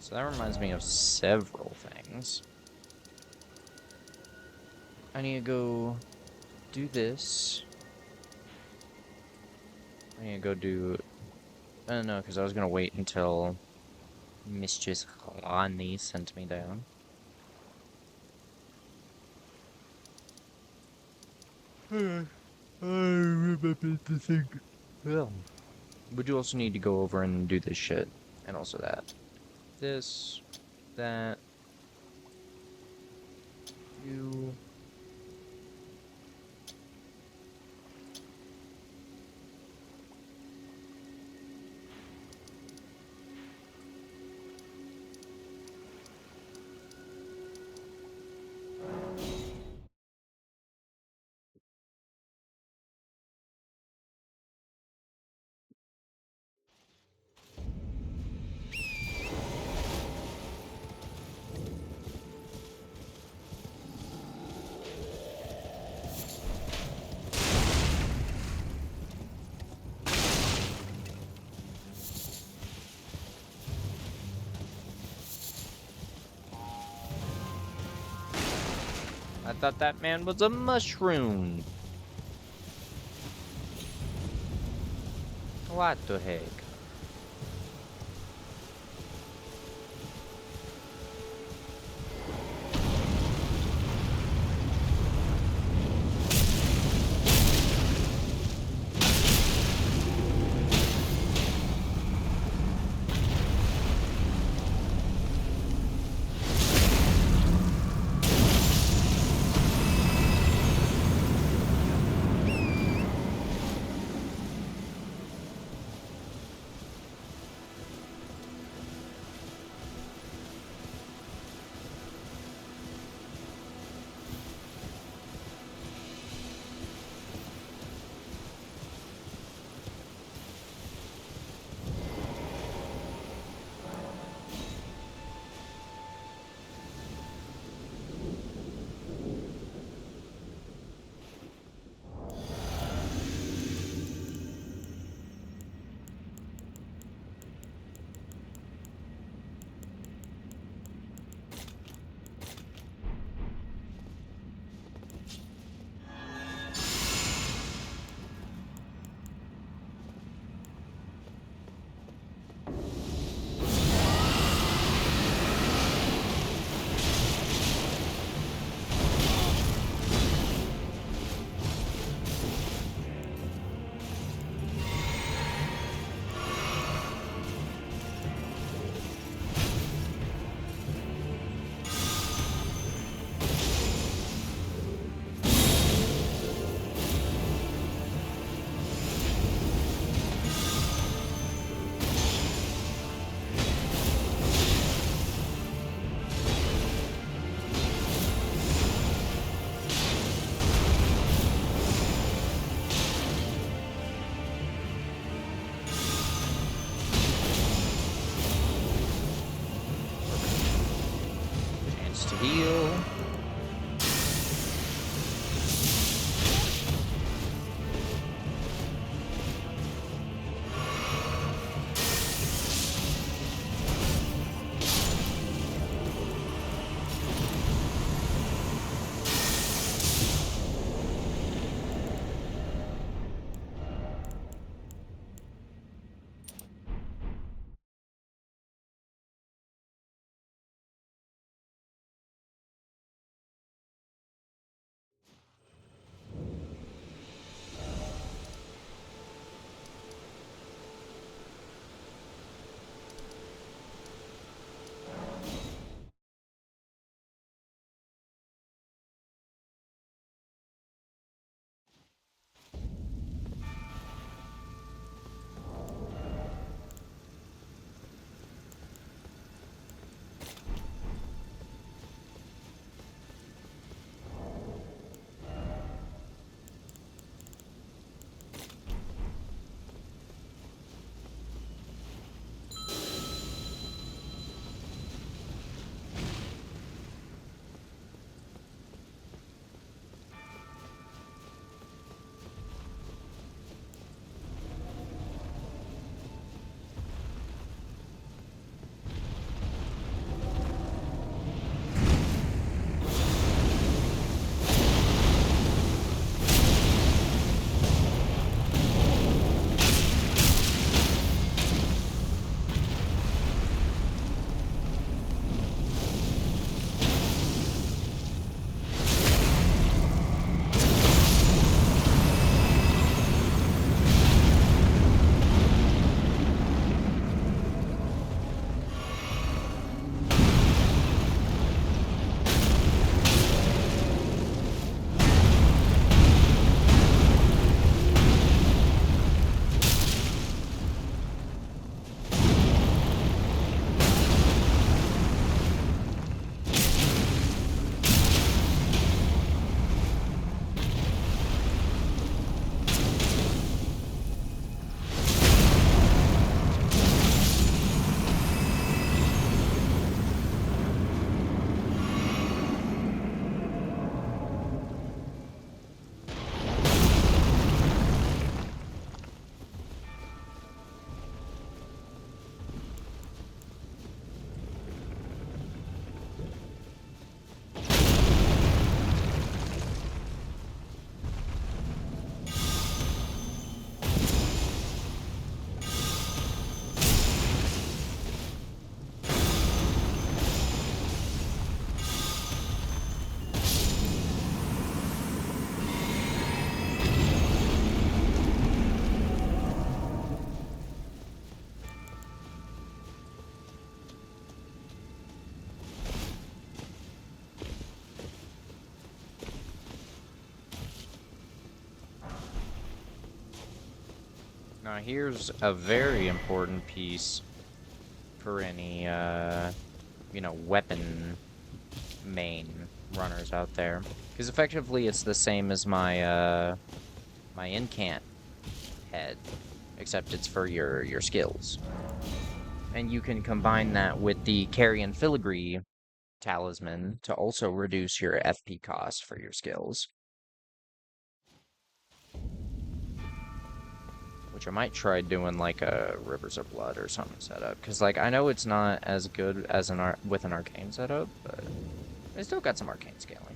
So that reminds me of several things. I need to go do this. I need to go do... I don't know, because I was going to wait until Mistress Rani sent me down. I remember the thing. Well, but you also need to go over and do this shit. And also that. This, that, you... thought that man was a mushroom. What the heck? To heal. Now here's a very important piece for any, you know, weapon main runners out there. Because effectively it's the same as my, my incant head, except it's for your skills. And you can combine that with the Carrion Filigree talisman to also reduce your FP cost for your skills. Which I might try doing like a Rivers of Blood or something setup, because like I know it's not as good as with an arcane setup, but it still got some arcane scaling.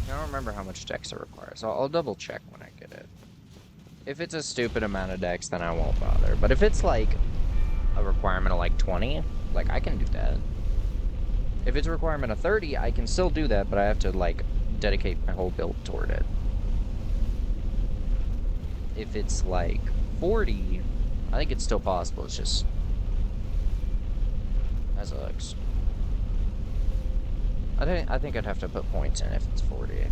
I don't remember how much dex it requires. I'll double check when I get it. If it's a stupid amount of dex, then I won't bother. But if it's like a requirement of like 20, like I can do that. If it's a requirement of 30, I can still do that, but I have to like dedicate my whole build toward it. If it's like 40, I think it's still possible. It's just as it looks. I think I'd have to put points in if it's 40.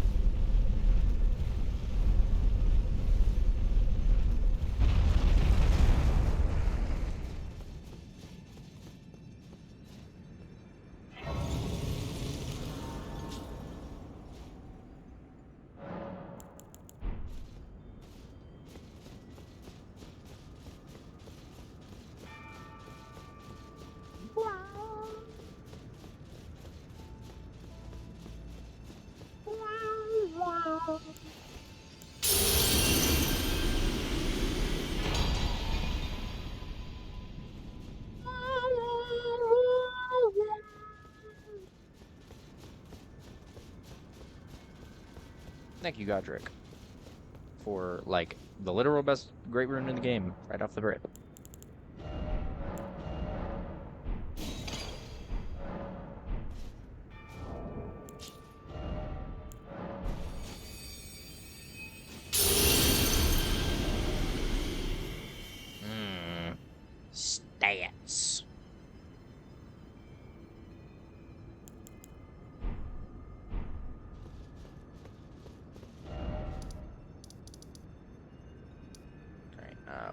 Thank you, Godric, for, like, the literal best great rune in the game, right off the rip. Stats.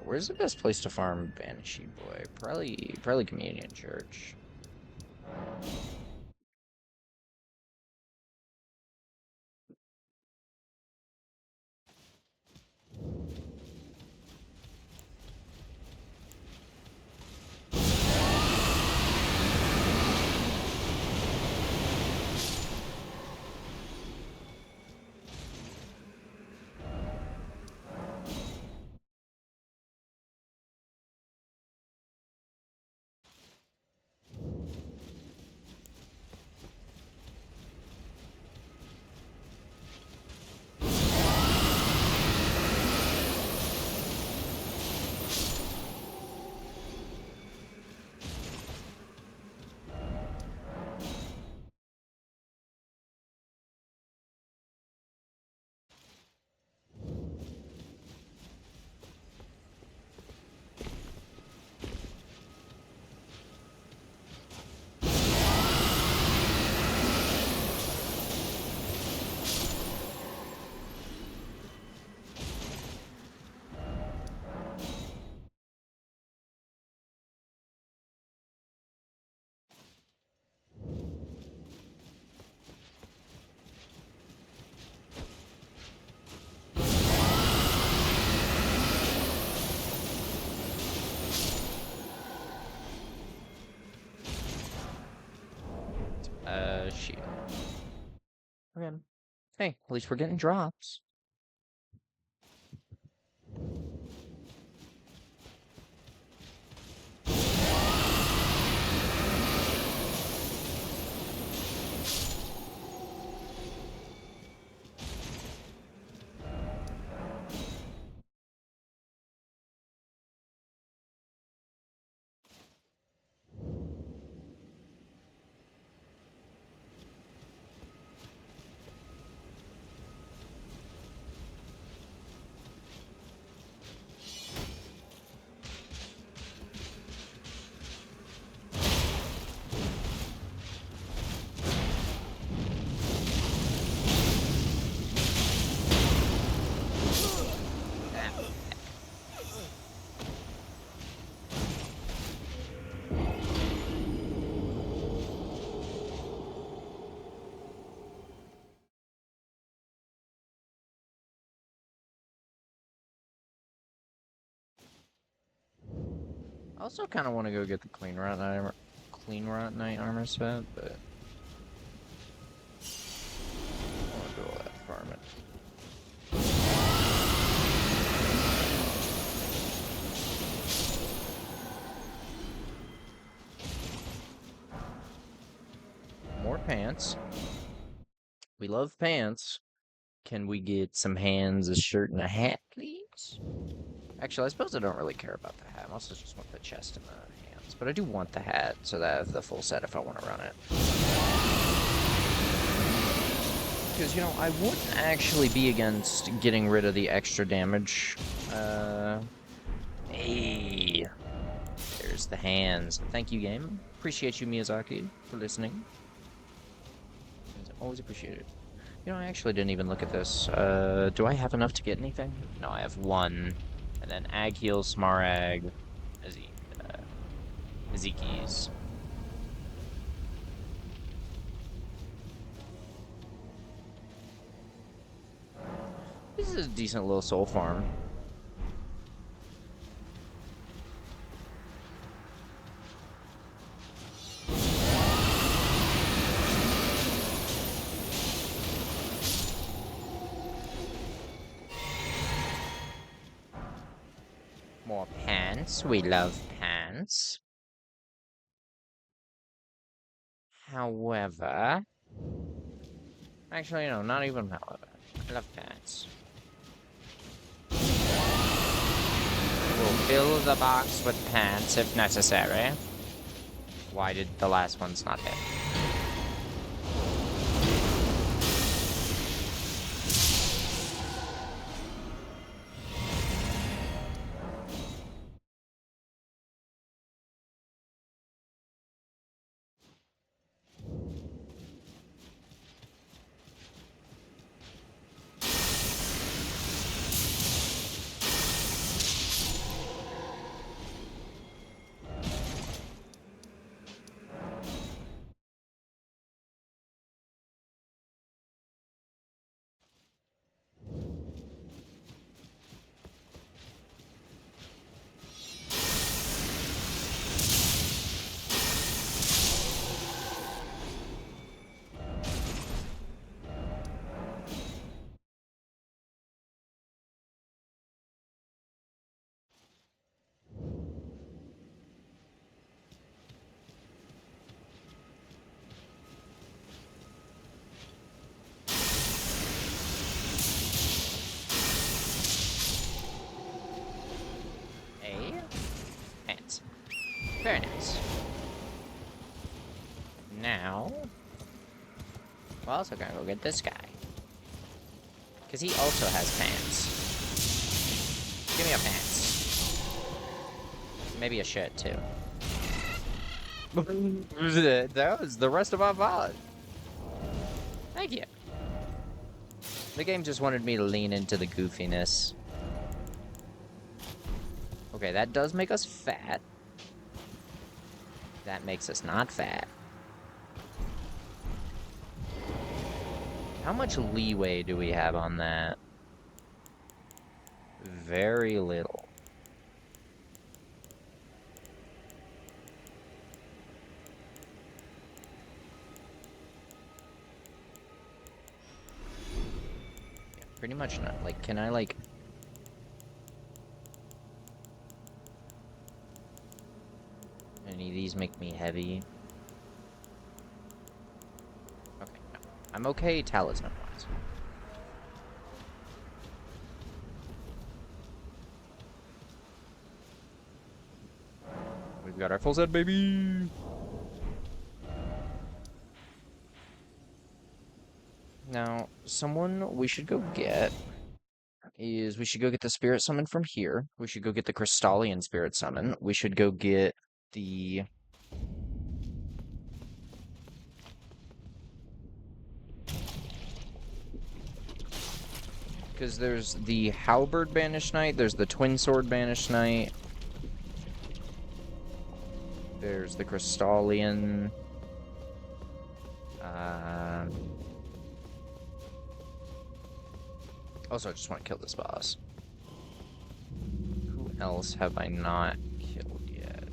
Where's the best place to farm Banshee Boy? Probably Communion Church. Shit. Okay. Hey, at least we're getting drops. also kind of want to go get the Clean Rot Knight armor set, but I want to do all that farming. More pants. We love pants. Can we get some hands, a shirt, and a hat, please? Actually, I suppose I don't really care about the hat. I also just want the chest and the hands. But I do want the hat, so that I have the full set if I want to run it. Because, you know, I wouldn't actually be against getting rid of the extra damage. Hey. There's the hands. Thank you, game. Appreciate you, Miyazaki, for listening. Always appreciated. You know, I actually didn't even look at this. Do I have enough to get anything? No, I have one. And then Agheel, Smaragd, Ezekis. This is a decent little soul farm. More pants. We love pants. However... Actually, no, not even however. I love pants. We'll fill the box with pants if necessary. Why did the last ones not hit? Very nice. Now, we're also gonna go get this guy. Because he also has pants. Give me your pants. Maybe a shirt, too. That was the rest of our VOD. Thank you. The game just wanted me to lean into the goofiness. Okay, that does make us fat. That makes us not fat. How much leeway do we have on that? Very little. Yeah, pretty much not. Like, can I, like... Any of these make me heavy? Okay, no. I'm okay talisman-wise. We've got our full set, baby! Now, someone we should go get is we should go get the Spirit Summon from here. We should go get the Crystallian Spirit Summon. We should go get the... Because there's the Halberd Banished Knight, there's the Twin Sword Banished Knight, there's the Crystallian, also I just want to kill this boss. Who else have I not killed yet?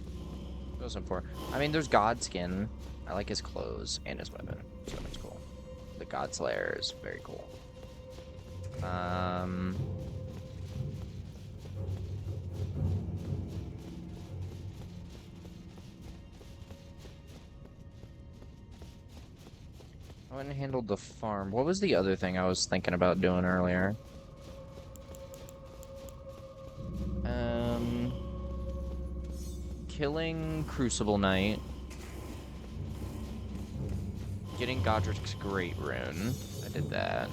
Most important. I mean, there's Godskin. I like his clothes and his weapon. His weapon's cool. The God Slayer is very cool. I went and handled the farm. What was the other thing I was thinking about doing earlier? Killing Crucible Knight. Getting Godric's Great Rune. I did that.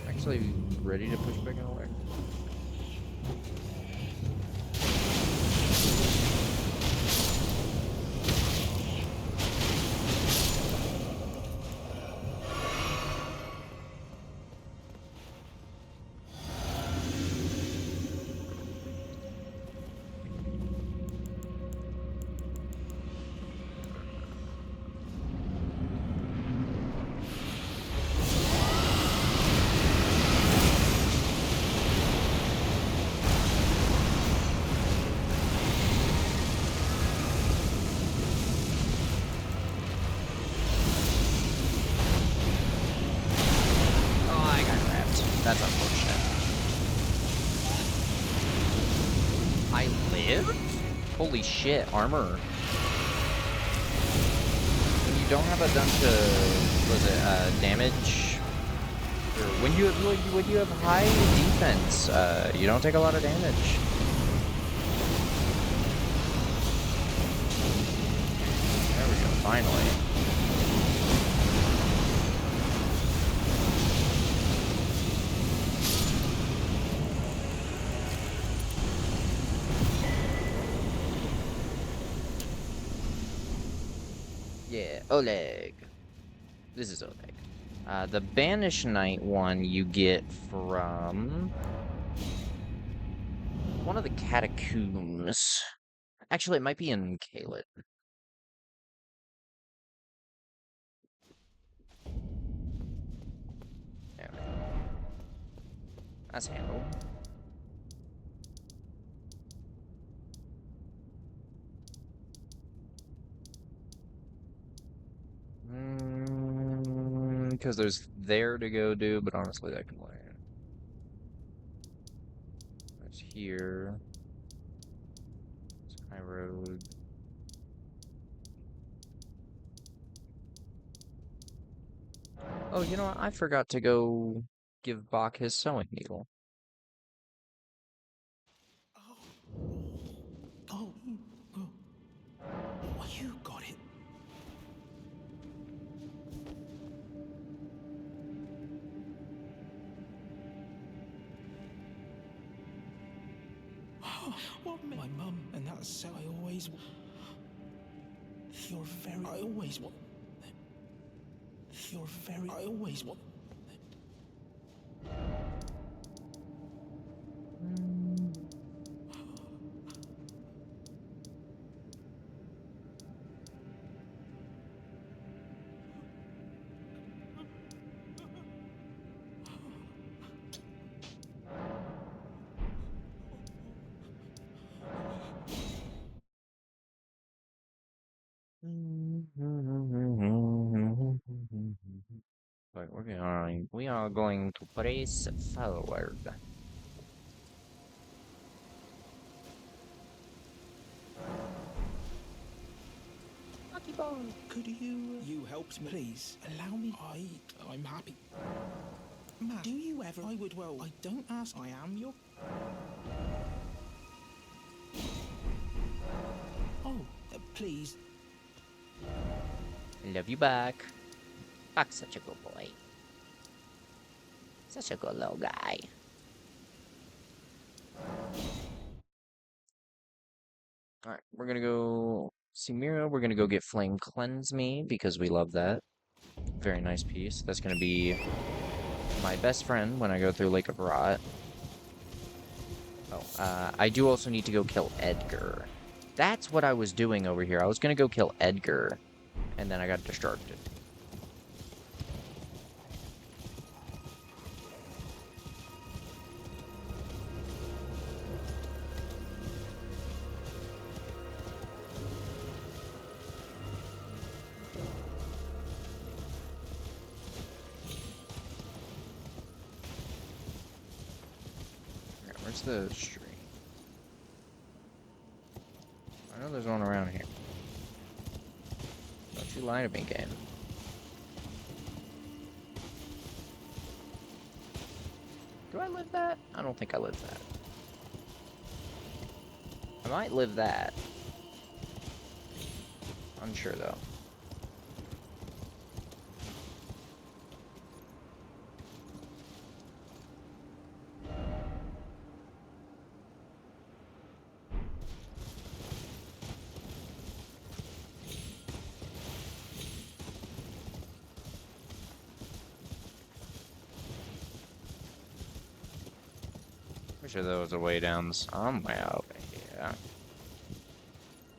Actually ready to push back in a way. That's unfortunate. I lived? Holy shit, armor. When you don't have a bunch of, was it, damage? Or when you have high defense, you don't take a lot of damage. There we go, finally. Yeah, Oleg. This is Oleg. The Banish Knight one you get from one of the catacombs. Actually, it might be in Caelid. There we go. That's handled. Because there's there to go do, but honestly, that can wait. There's here. Sky Road. Oh, you know what? I forgot to go give Bach his sewing needle. Oh, you got it. What my mum, and that's so I always. You're very. I always want. You're very. I always want. But we are going to press forward. Could you helped me? Please allow me. I'm happy. Man, do you ever? I would. Well, I don't ask. I am your. Oh, please. Love you back. Bach's such a good boy. Such a good little guy. Alright, we're gonna go see Mira. We're gonna go get Flame Cleanse Me because we love that. Very nice piece. That's gonna be my best friend when I go through Lake of Rot. Oh, I do also need to go kill Edgar. That's what I was doing over here. I was gonna go kill Edgar, and then I got distracted. Where's the stream? I know there's one around here. Don't you lie to me, game. Do I live that? I don't think I live that. I might live that. Unsure though. Pretty sure there was a way down somewhere over here.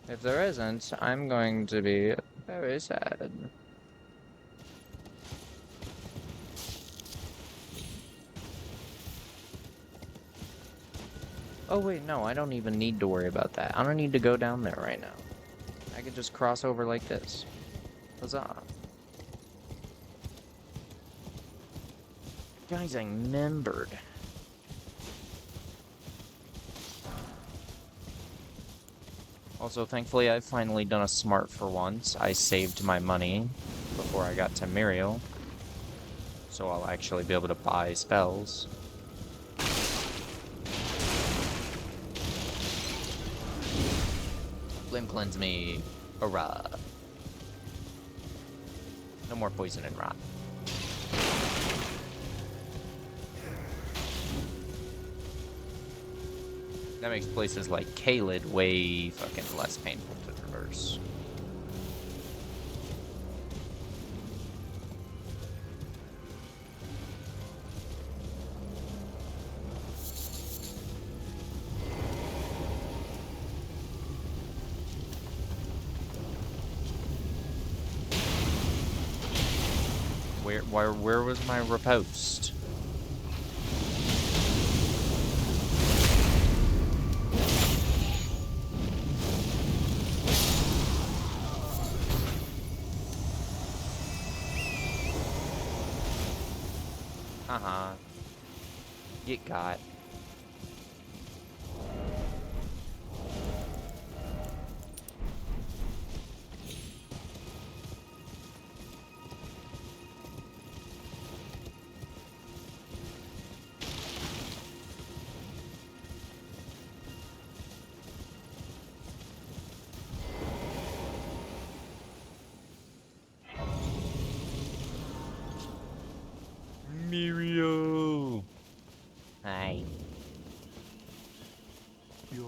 If there isn't, I'm going to be very sad. Oh wait, no, I don't even need to worry about that. I don't need to go down there right now. I could just cross over like this. Huzzah. Guys, I remembered. Also, thankfully, I've finally done a smart for once. I saved my money before I got to Muriel, so I'll actually be able to buy spells. Flame cleanse me. Hurrah. No more poison and rot. That makes places like Caelid way fucking less painful to traverse. Where was my riposte? Get got. Muriel. Hi.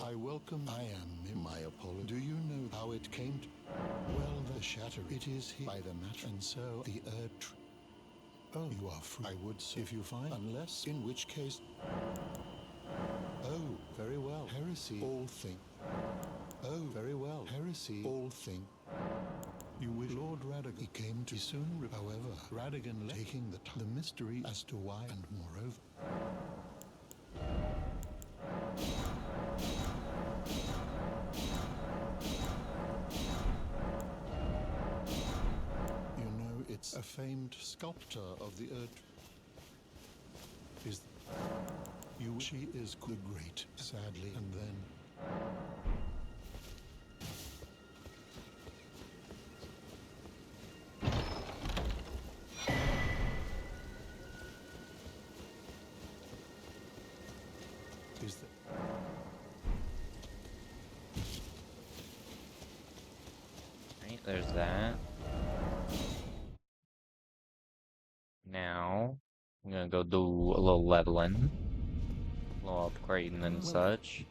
I welcome. I am in my apology. Do you know how it came to? Well, the shatter. It is here by the matter, and so the earth. Oh, you are free. I would say if you find, unless in which case. Oh, very well. Heresy. All thing. Oh, very well. Heresy. All thing. You wish Lord Radagon he came to soon. However, Radagon taking the mystery as to why, and moreover. You know, it's a famed sculptor of the earth. Is you? She is the great, sadly, and then. Right, there's that. Now, I'm gonna go do a little leveling, a little upgrading and such.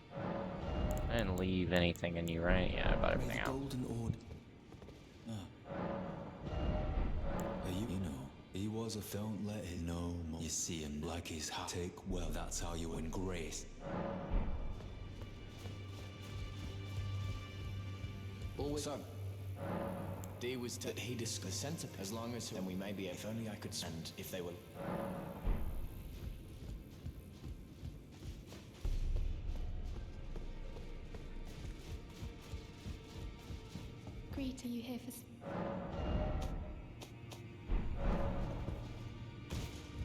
I didn't leave anything in you, right? Yeah, I bought everything out. Golden Order. You know, he was a don't let him know more. You see him like his hat. Take well, that's how you win grace. Always son. D was that he discussed the centipede. As long as then we may be. If only I could send if they were. Greet, are you here for?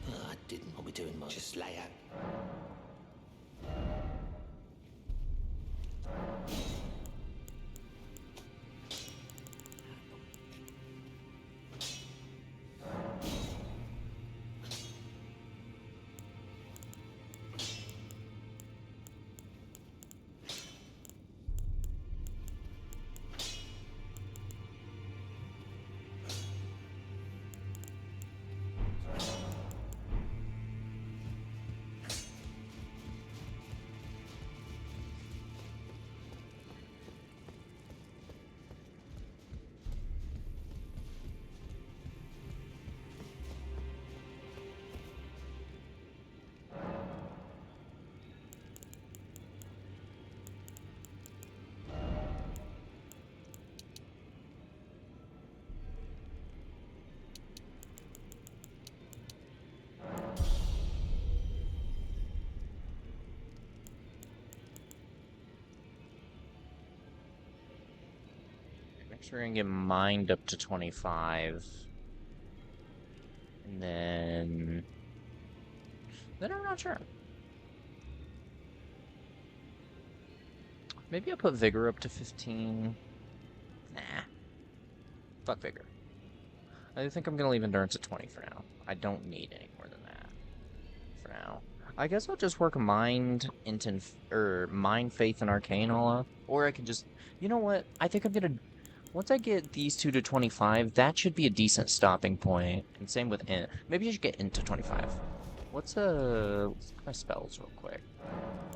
I didn't. What we doing much? Just lay out. Next, we're gonna get Mind up to 25. And then I'm not sure. Maybe I'll put Vigor up to 15. Nah. Fuck Vigor. I think I'm gonna leave Endurance at 20 for now. I don't need any more than that for now. I guess I'll just work Mind, Mind, Faith, and Arcane all up. Or I can just... You know what? I think I'm gonna... Once I get these two to 25, that should be a decent stopping point. And same with Int. Maybe I should get Int to 25. Let's look at my spells real quick.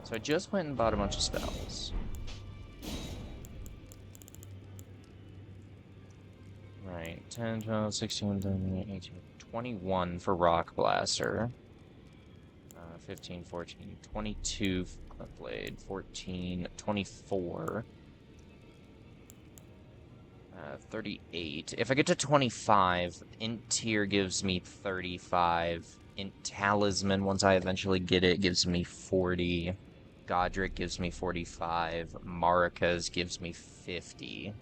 So I just went and bought a bunch of spells. Right, 10, 12, 16, 17, 18, 21 for Rock Blaster. 15, 14, 22 for Clint Blade, 14, 24. 38. If I get to 25, Int Tier gives me 35. Int Talisman, once I eventually get it, gives me 40. Godric gives me 45. Marika's gives me 50.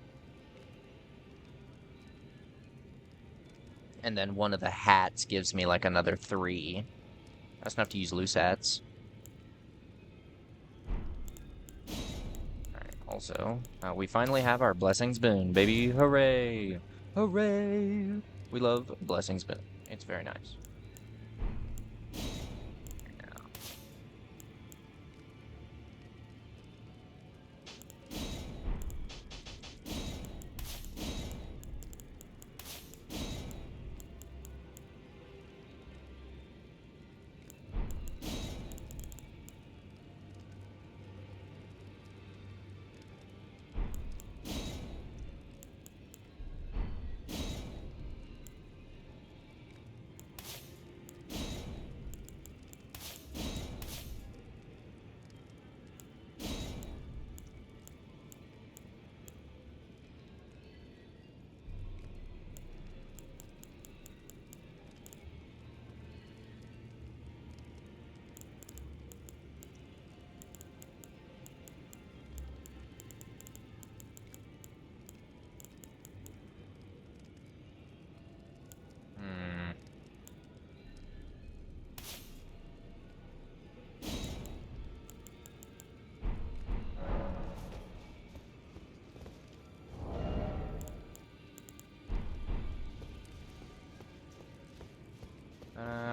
And then one of the hats gives me like another 3. That's enough to use loose hats. Alright, also, we finally have our Blessings Boon, baby. Hooray! Hooray! We love Blessings Boon. It's very nice.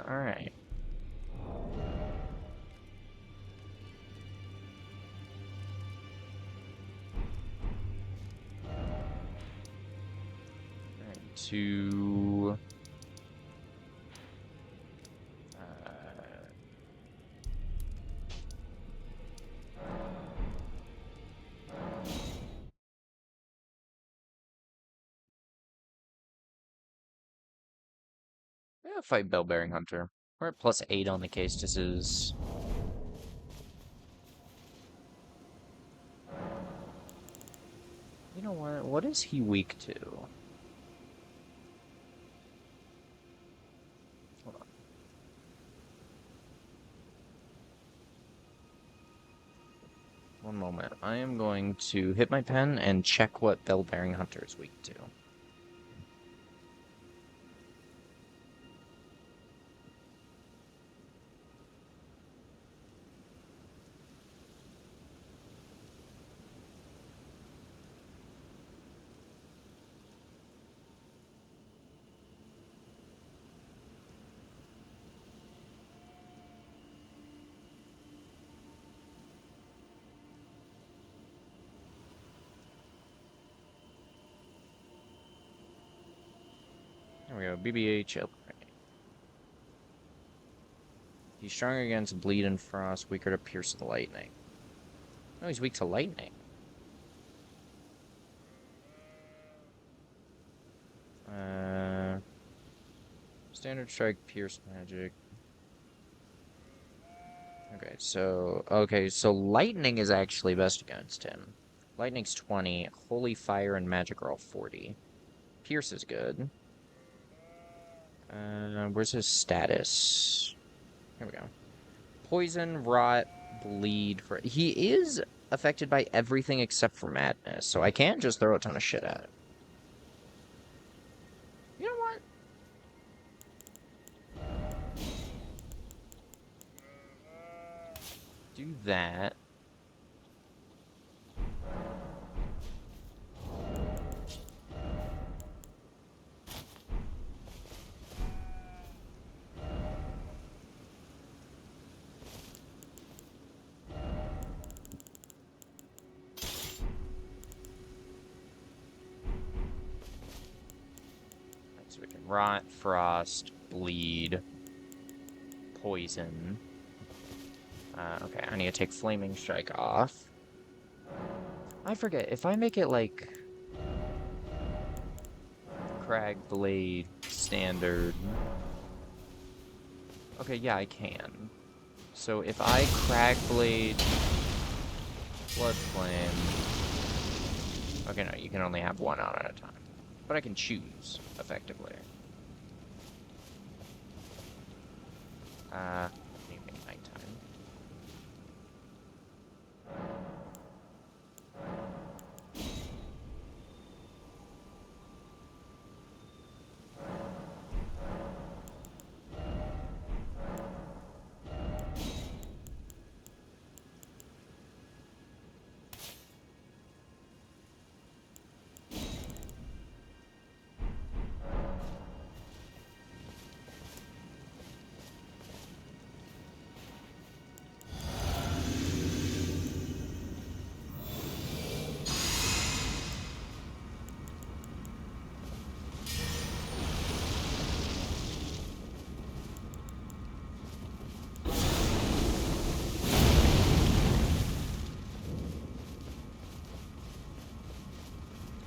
Alright. To... yeah, fight Bellbearing Hunter. We're at +8 on the Castices. You know what? What is he weak to? Hold on. One moment. I am going to hit my pen and check what Bellbearing Hunter is weak to. There we go, BBH upgrade. He's strong against Bleed and Frost, weaker to Pierce the Lightning. No, he's weak to Lightning. Standard Strike, Pierce Magic. Okay, so Lightning is actually best against him. Lightning's 20, Holy Fire and Magic are all 40. Pierce is good. Where's his status? Here we go. Poison, Rot, Bleed. He is affected by everything except for Madness, so I can't just throw a ton of shit at him. do that. So we can rot, frost, bleed, poison. Okay, I need to take Flaming Strike off. I forget, if I make it like Crag Blade standard. Okay, yeah, I can. So if I Crag Blade Blood Flame. Okay, no, you can only have one on at a time. But I can choose, effectively. Maybe nighttime.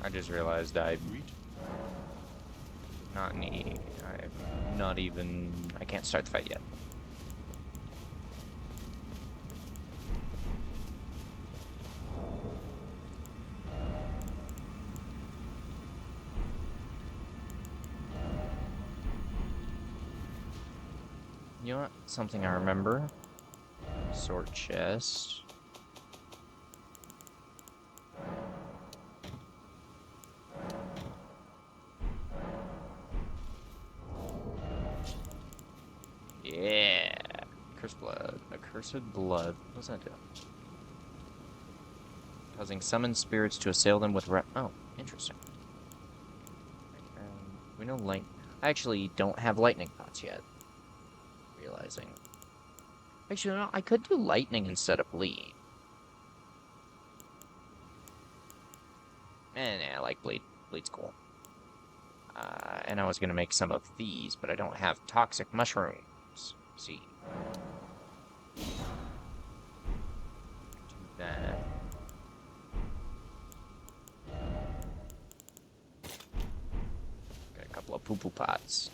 I just realized I can't start the fight yet. You know what? Something I remember. Sword chest. Yeah. Cursed blood. Accursed blood. What does that do? Causing summoned spirits to assail them with oh, interesting. We know light. I actually don't have lightning pots yet. Realizing. Actually, no, I could do lightning instead of bleed. And I like bleed. Bleed's cool. And I was gonna make some of these, but I don't have toxic mushrooms. See. Do that. Got a couple of poo-poo pots.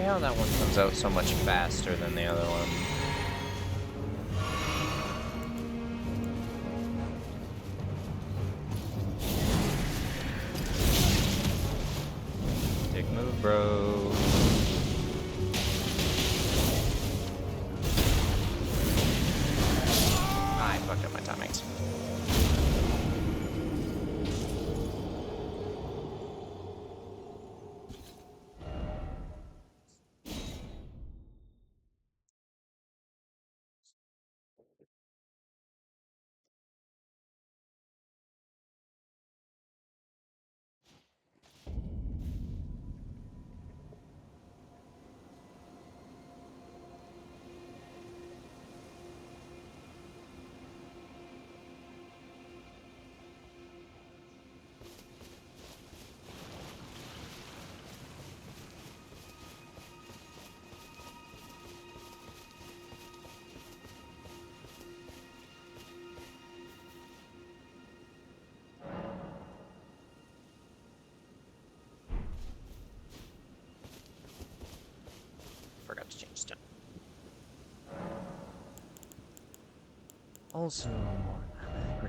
How that one comes out so much faster than the other one. Dick move, bro. I fucked up my timings. Forgot to change stuff. Also,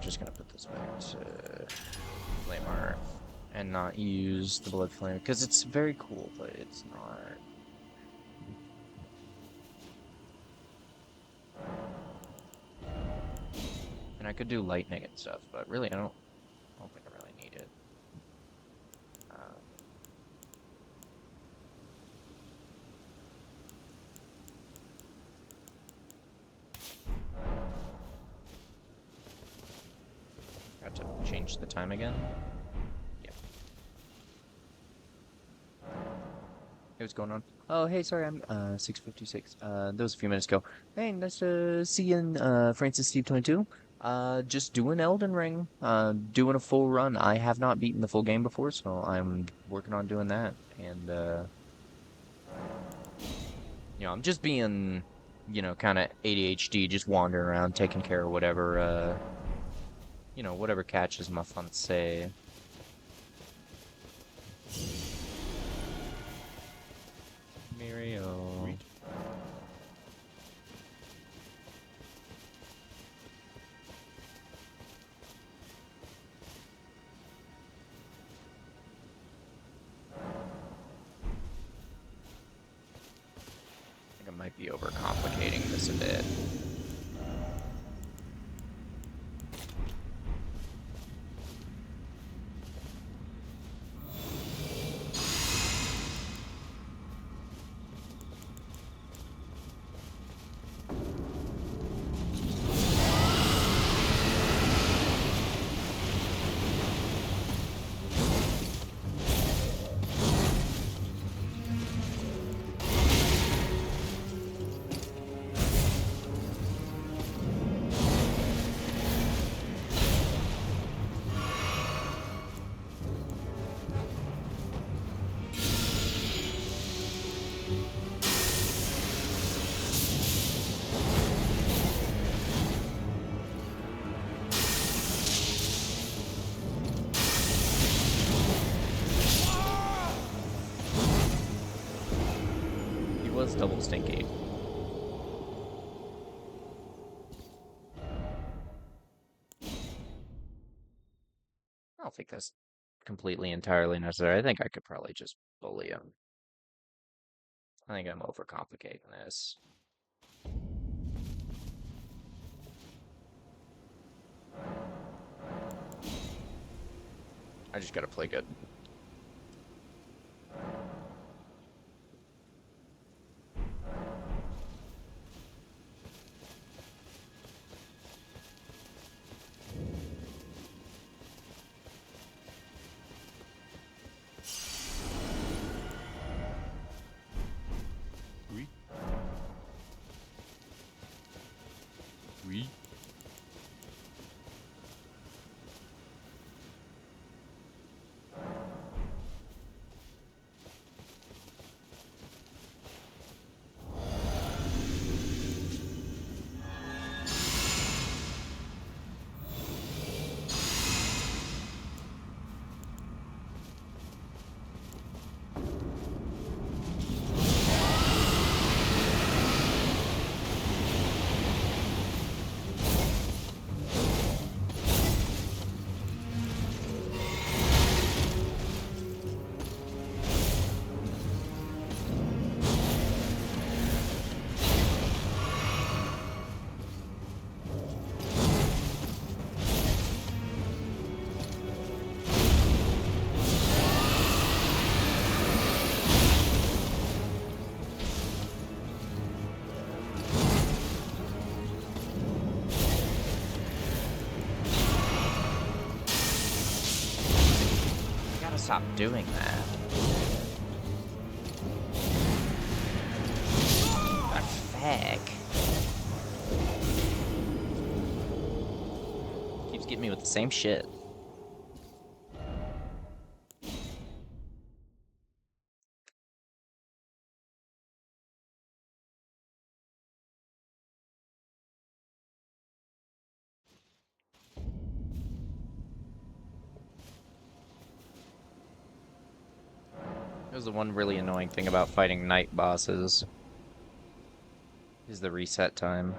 just gonna put this back to Flame Art and not use the Blood Flame because it's very cool, but it's not. And I could do lightning and stuff, but really I don't think I really need it. Got to change the time again. Yeah. Hey, what's going on? Oh, hey, sorry, I'm 6:56. That was a few minutes ago. Hey, nice to see you in Francis Steve 22. Just doing Elden Ring. Doing a full run. I have not beaten the full game before, so I'm working on doing that. And you know, I'm just being, you know, kind of ADHD, just wandering around, taking care of whatever you know, whatever catches my fancy. Mirio. I think I might be overcomplicating this a bit. Double stinky. I don't think that's completely entirely necessary. I think I could probably just bully him. I think I'm overcomplicating this. I just gotta play good. Oui. Stop doing that. That fag. Keeps getting me with the same shit. That was the one really annoying thing about fighting night bosses, is the reset time.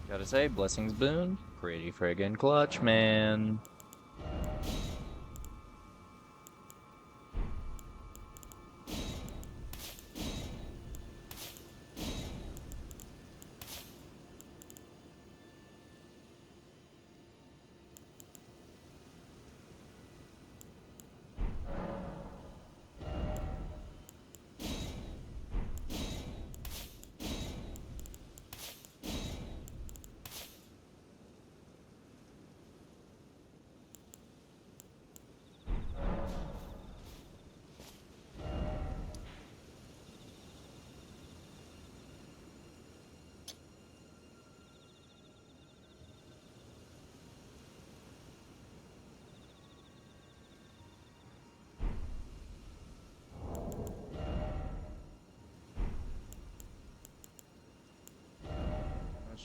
Gotta say, Blessings Boon, pretty friggin' clutch, man.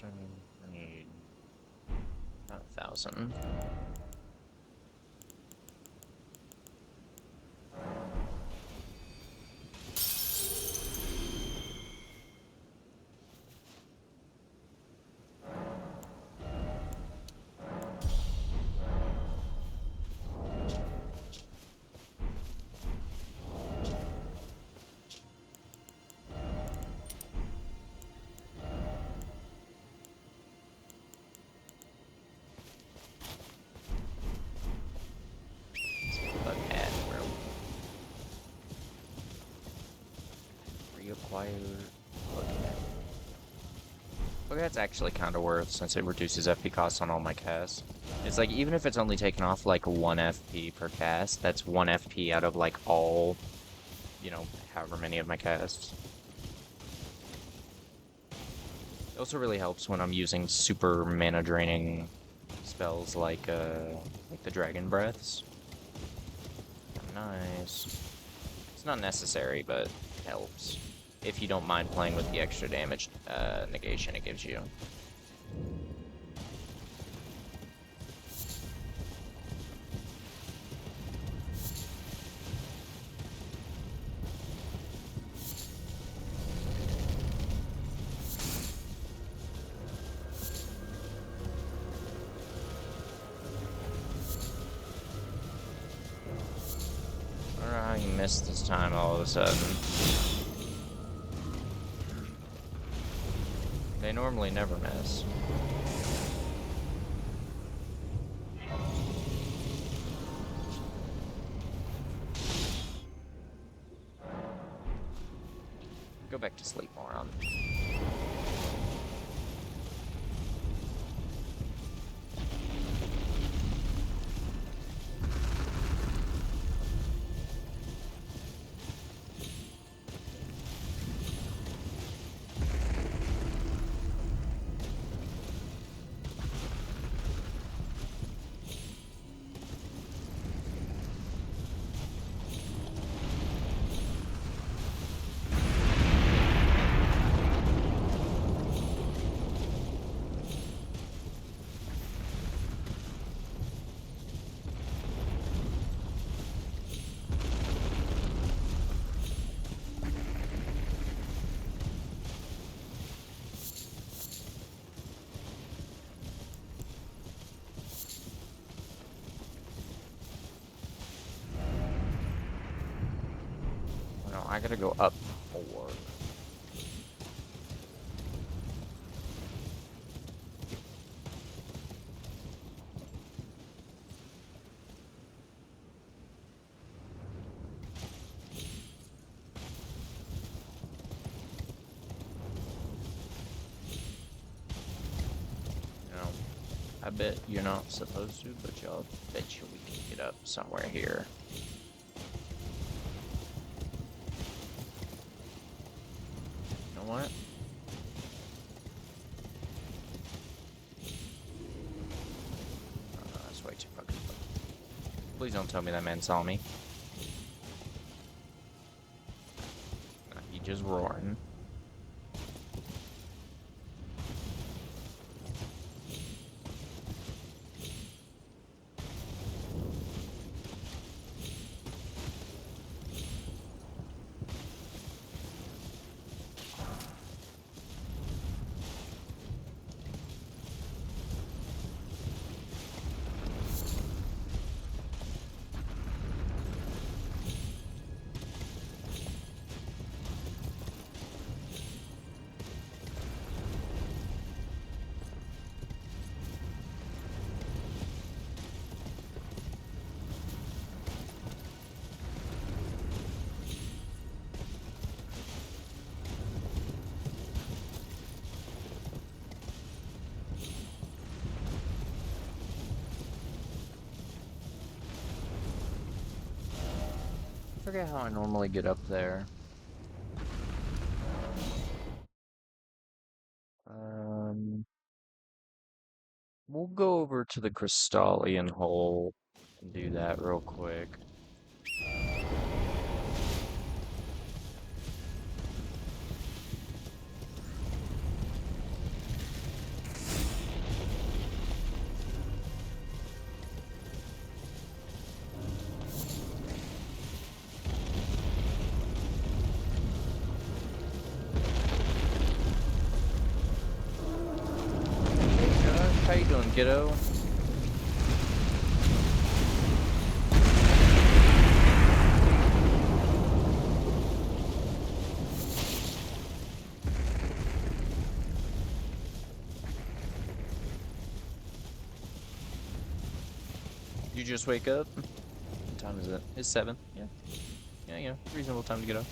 I need about 1,000. Reacquire. Okay, that's actually kind of worth since it reduces FP costs on all my casts. It's like, even if it's only taking off like 1 FP per cast, that's 1 FP out of like all, you know, however many of my casts. It also really helps when I'm using super mana draining spells like the Dragon Breaths. Nice. It's not necessary, but it helps. If you don't mind playing with the extra damage negation it gives you. Alright, you missed this time all of a sudden. They normally never miss. Go back to sleep, moron. I gotta go up 4. No, I bet you're not supposed to, but y'all bet you we can get up somewhere here. What? That's way too fucking fun. Please don't tell me that man saw me. Nah, he just roaring. forget how I normally get up there. We'll go over to the Crystallian Hole and do that real quick. How you doing, kiddo? You just wake up? What time is it? It's 7. Yeah. Yeah, reasonable time to get up.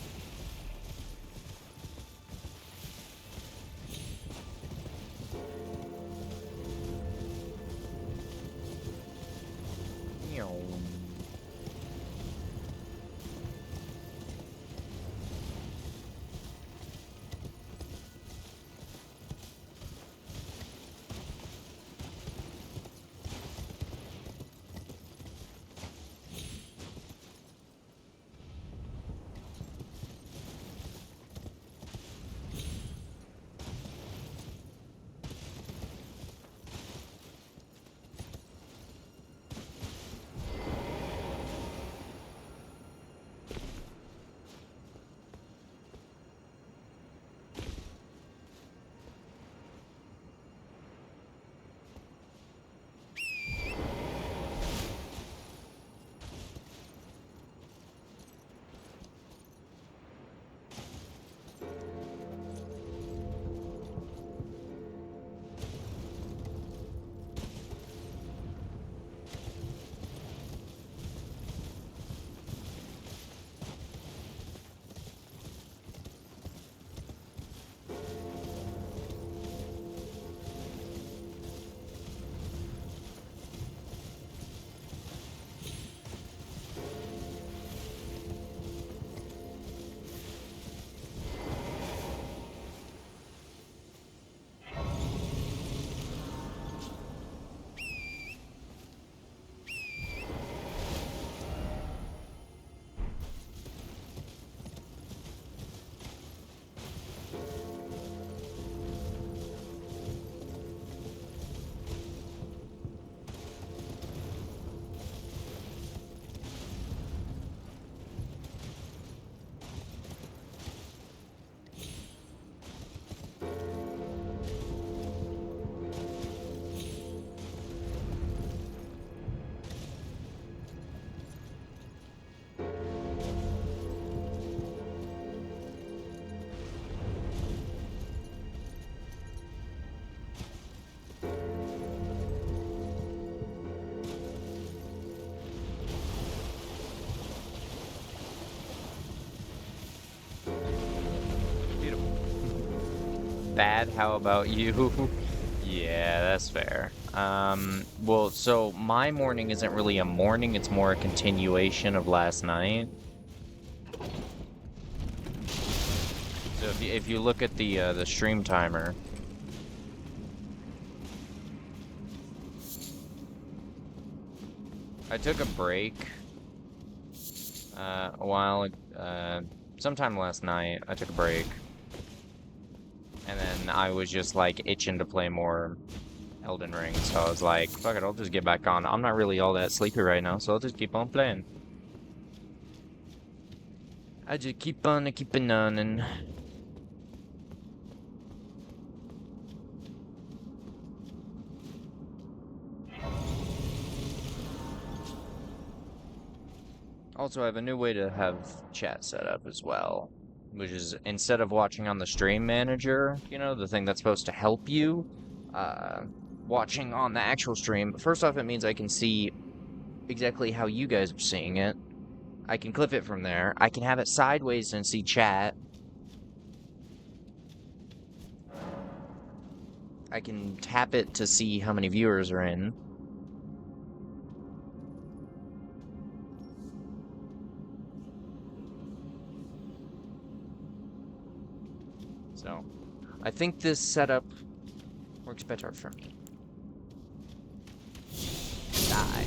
Bad, how about you? Yeah, that's fair. Well, so my morning isn't really a morning, it's more a continuation of last night. So if you look at the stream timer, I took a break sometime last night. I took a break, and then I was just like itching to play more Elden Ring, so I was like, fuck it, I'll just get back on. I'm not really all that sleepy right now, so I'll just keep on playing. I just keep on keeping on and... Also, I have a new way to have chat set up as well, which is instead of watching on the stream manager, you know, the thing that's supposed to help you, watching on the actual stream, first off, it means I can see exactly how you guys are seeing it. I can clip it from there. I can have it sideways and see chat. I can tap it to see how many viewers are in. So, I think this setup works better for me. Die.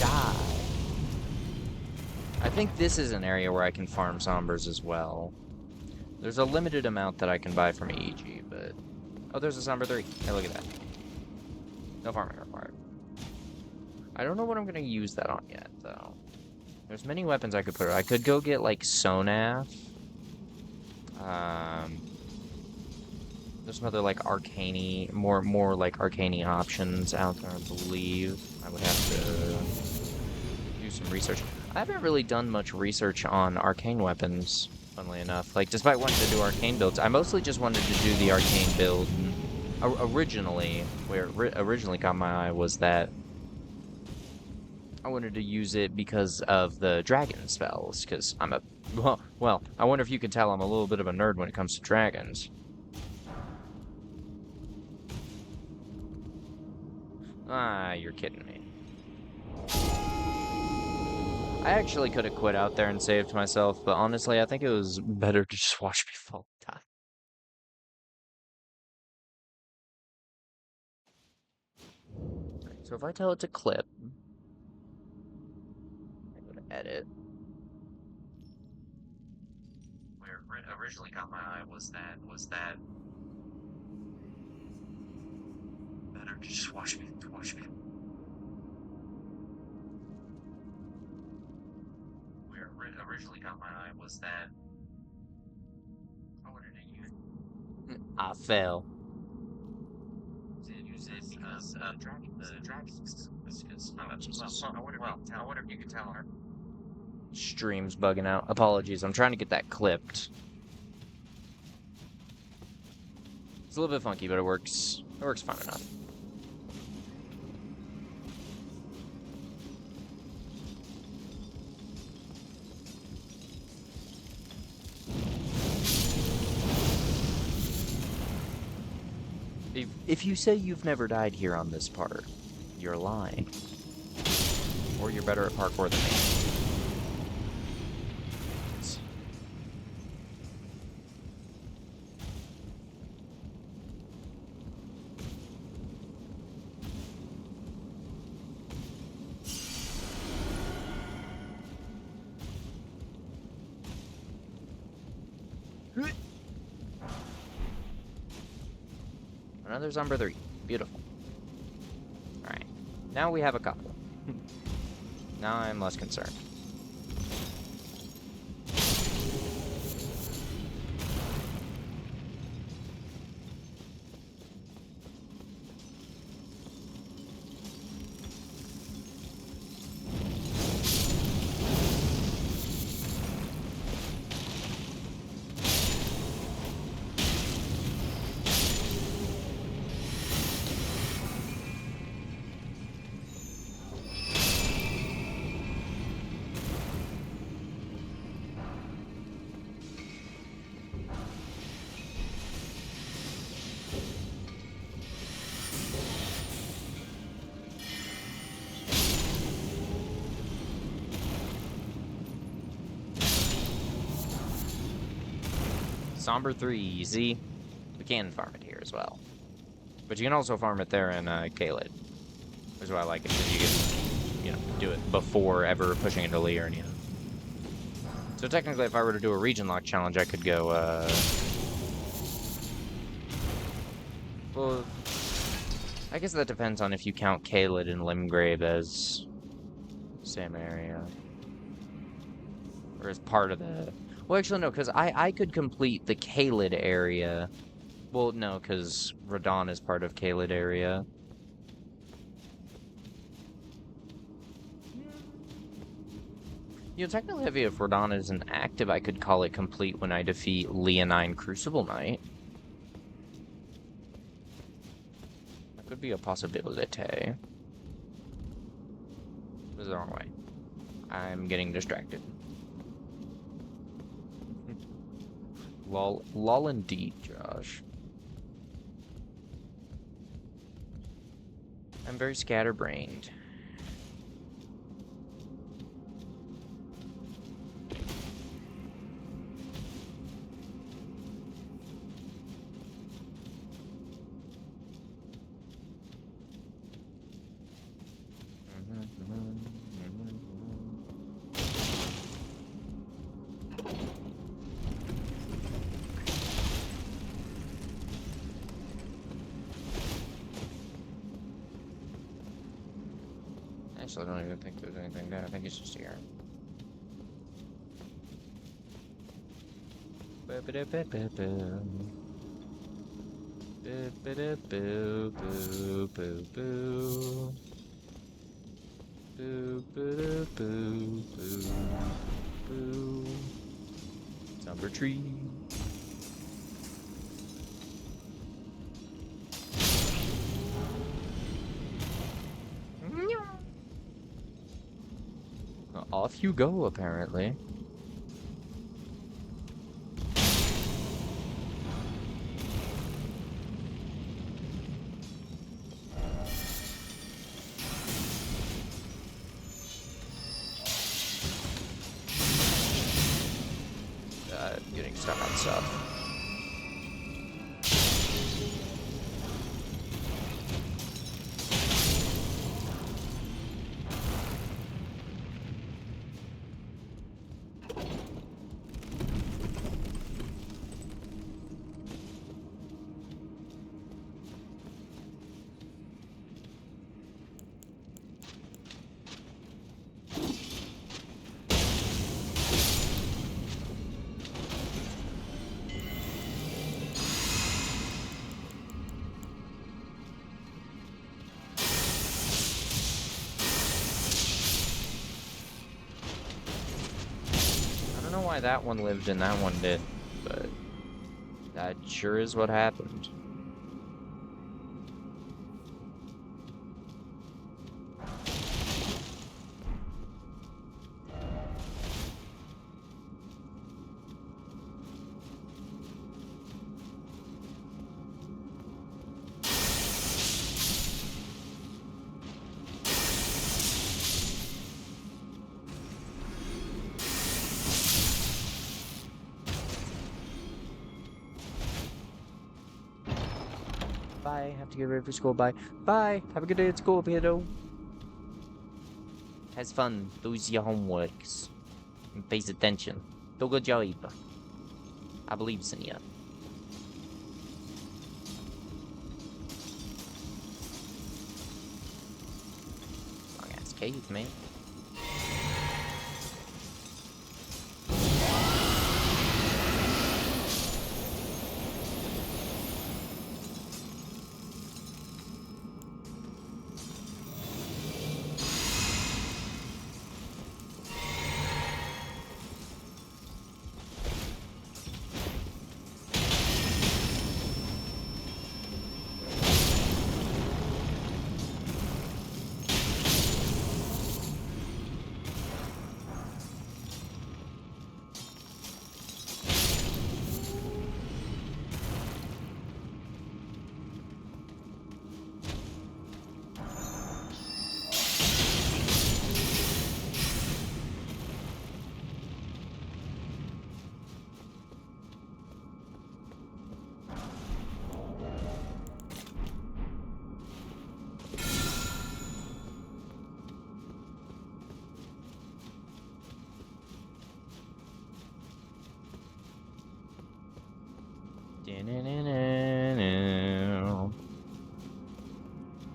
Die. I think this is an area where I can farm Sombers as well. There's a limited amount that I can buy from EG, but... Oh, there's a Somber 3. Hey, look at that. No farming required. I don't know what I'm going to use that on yet, though. There's many weapons I could put. I could go get, like, Sonaf. There's some other, like, arcane more like arcane options out there, I believe. I would have to do some research. I haven't really done much research on arcane weapons, funnily enough. Like, despite wanting to do arcane builds, I mostly just wanted to do the arcane build. Originally, where it originally caught my eye was that I wanted to use it because of the dragon spells, because I'm a... Well, I wonder if you can tell I'm a little bit of a nerd when it comes to dragons. Ah, you're kidding me. I actually could have quit out there and saved myself, but honestly, I think it was better to just watch me fall die. So if I tell it to clip, I go to edit. Where it originally caught my eye was that better to just watch me. Where it originally caught my eye was that I wanted to use. I fell. Use it because the dragons. I wonder if you could tell her. Stream's bugging out. Apologies. I'm trying to get that clipped. It's a little bit funky, but it works. It works fine enough. If you say you've never died here on this part, you're lying. Or you're better at parkour than me. Another Zomber 3. Beautiful. Alright. Now we have a couple. Now I'm less concerned. Somber 3, easy. We can farm it here as well. But you can also farm it there in Caelid. Which is why I like it, because you can, you know, do it before ever pushing into Liurnia. So technically, if I were to do a region lock challenge, I could go, well, I guess that depends on if you count Caelid and Limgrave as same area. Or as part of the... Well, actually, no, because I could complete the Caelid area. Well, no, because Radahn is part of Caelid area. You know, technically, if Radahn isn't active, I could call it complete when I defeat Leonine Crucible Knight. That could be a possibility. This is the wrong way. I'm getting distracted. Lol indeed, Josh. I'm very scatterbrained. I don't even think there's anything there. I think it's just here. Number tree. Off you go, apparently. Getting stuck on stuff. Why that one lived and that one did, but that sure is what happened. Bye. Have to get ready for school. Bye. Bye. Have a good day at school, kiddo. Has fun. Do's your homeworks. And pays attention. Do good job. I believe in you. Long ass cave, man.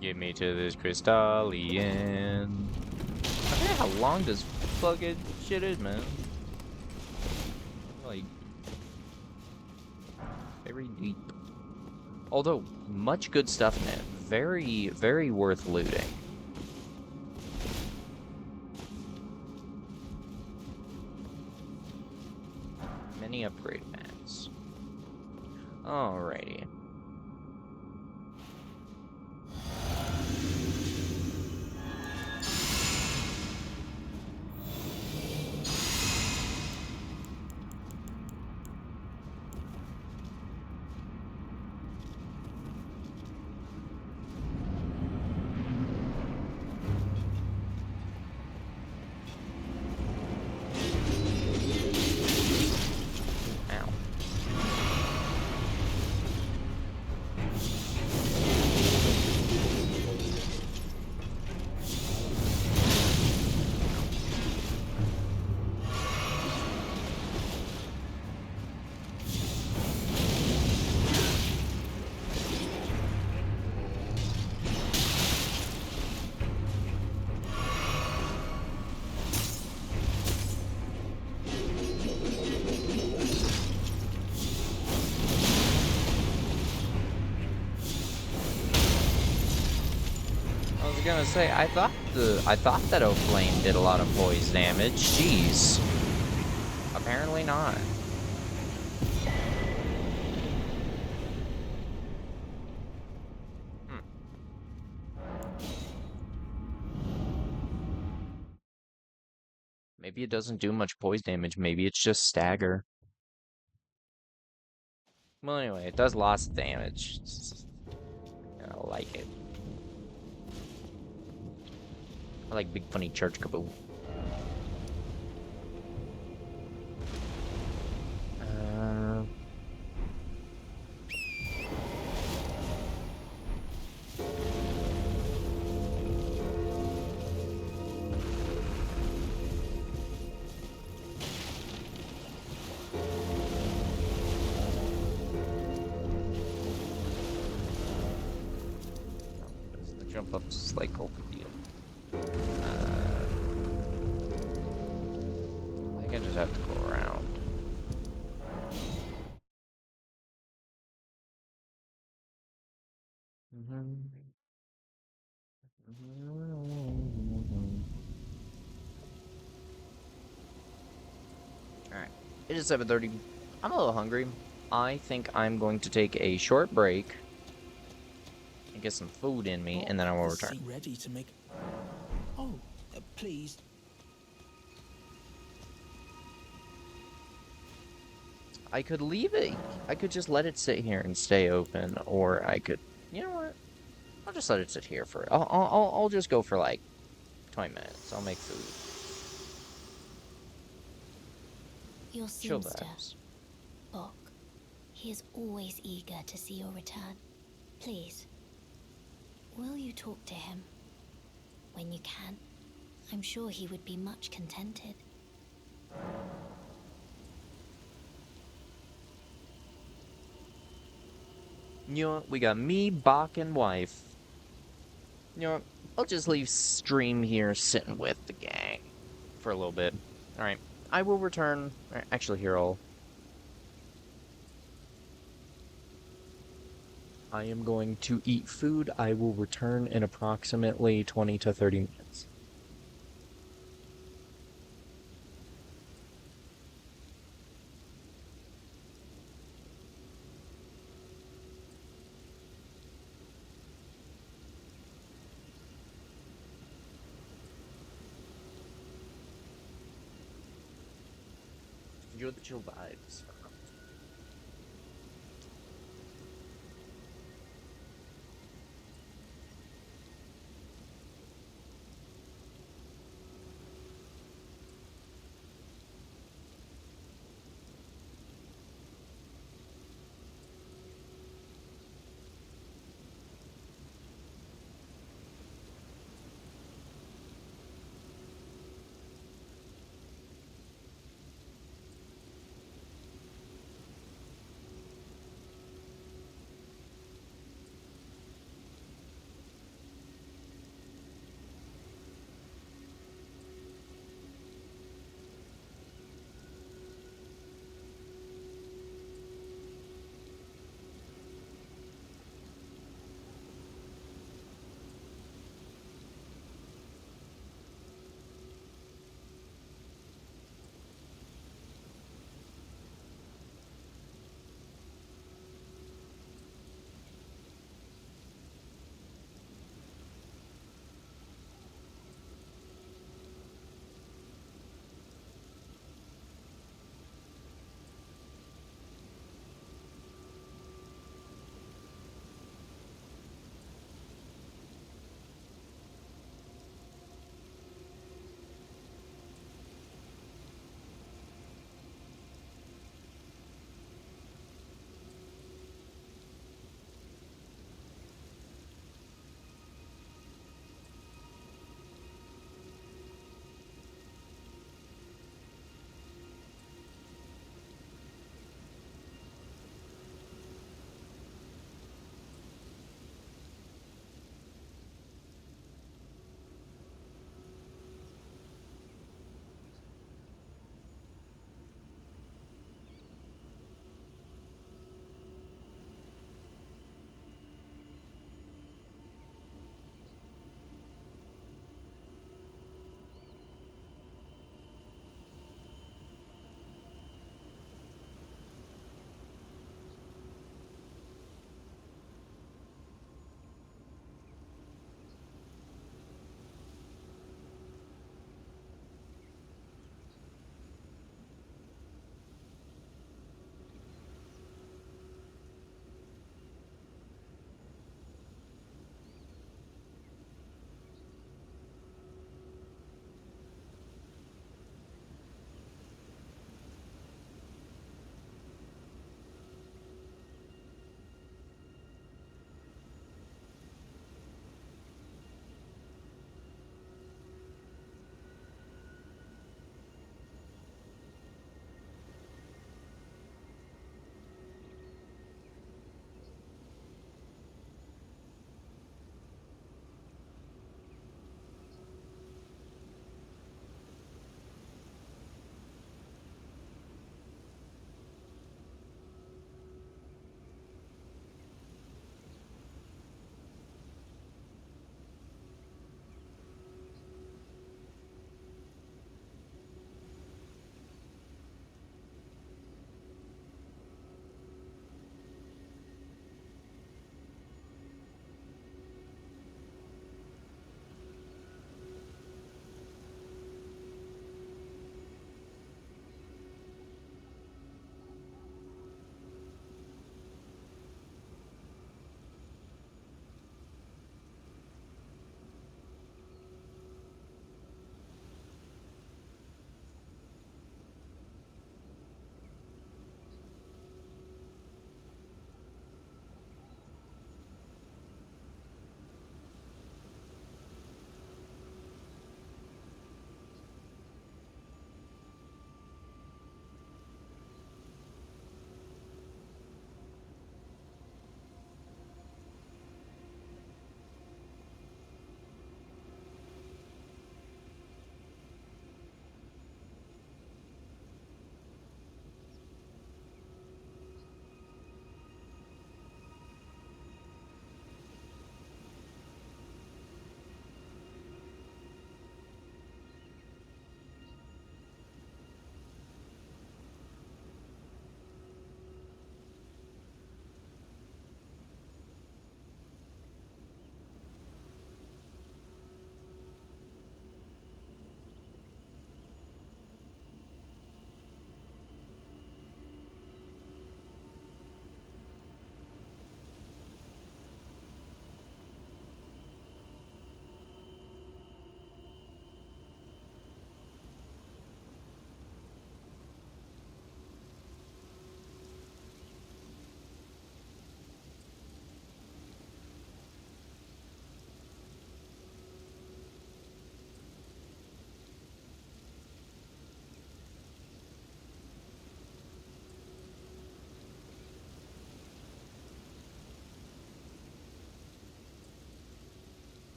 Get me to this crystallian. I forget how long this fucking shit is, man. Like, very deep. Although, much good stuff in it. Very, very worth looting. Many upgrade mats. Alrighty. gonna say, I thought that O'Flame did a lot of poise damage. Jeez. Apparently not. Maybe it doesn't do much poise damage. Maybe it's just stagger. Well, anyway, it does lots of damage. I like it. I like big funny church kaboom. The jump up is like a deal. I think I just have to go around. Alright, it is 7:30. I'm a little hungry. I think I'm going to take a short break and get some food in me, and then I will return. Ready to make... Oh, please. I could leave it. I could just let it sit here and stay open, or I could... You know what? I'll just let it sit here for... I'll just go for like 20 minutes. I'll make food. Your Chill seamster, vibes. Bok. He is always eager to see your return. Please, will you talk to him? When you can. I'm sure he would be much contented. You know what? We got me, Bok, and wife. You know what? I'll just leave stream here sitting with the gang for a little bit. Alright. I will return. Actually, here, I am going to eat food. I will return in approximately 20 to 30 minutes. Enjoy the chill vibes.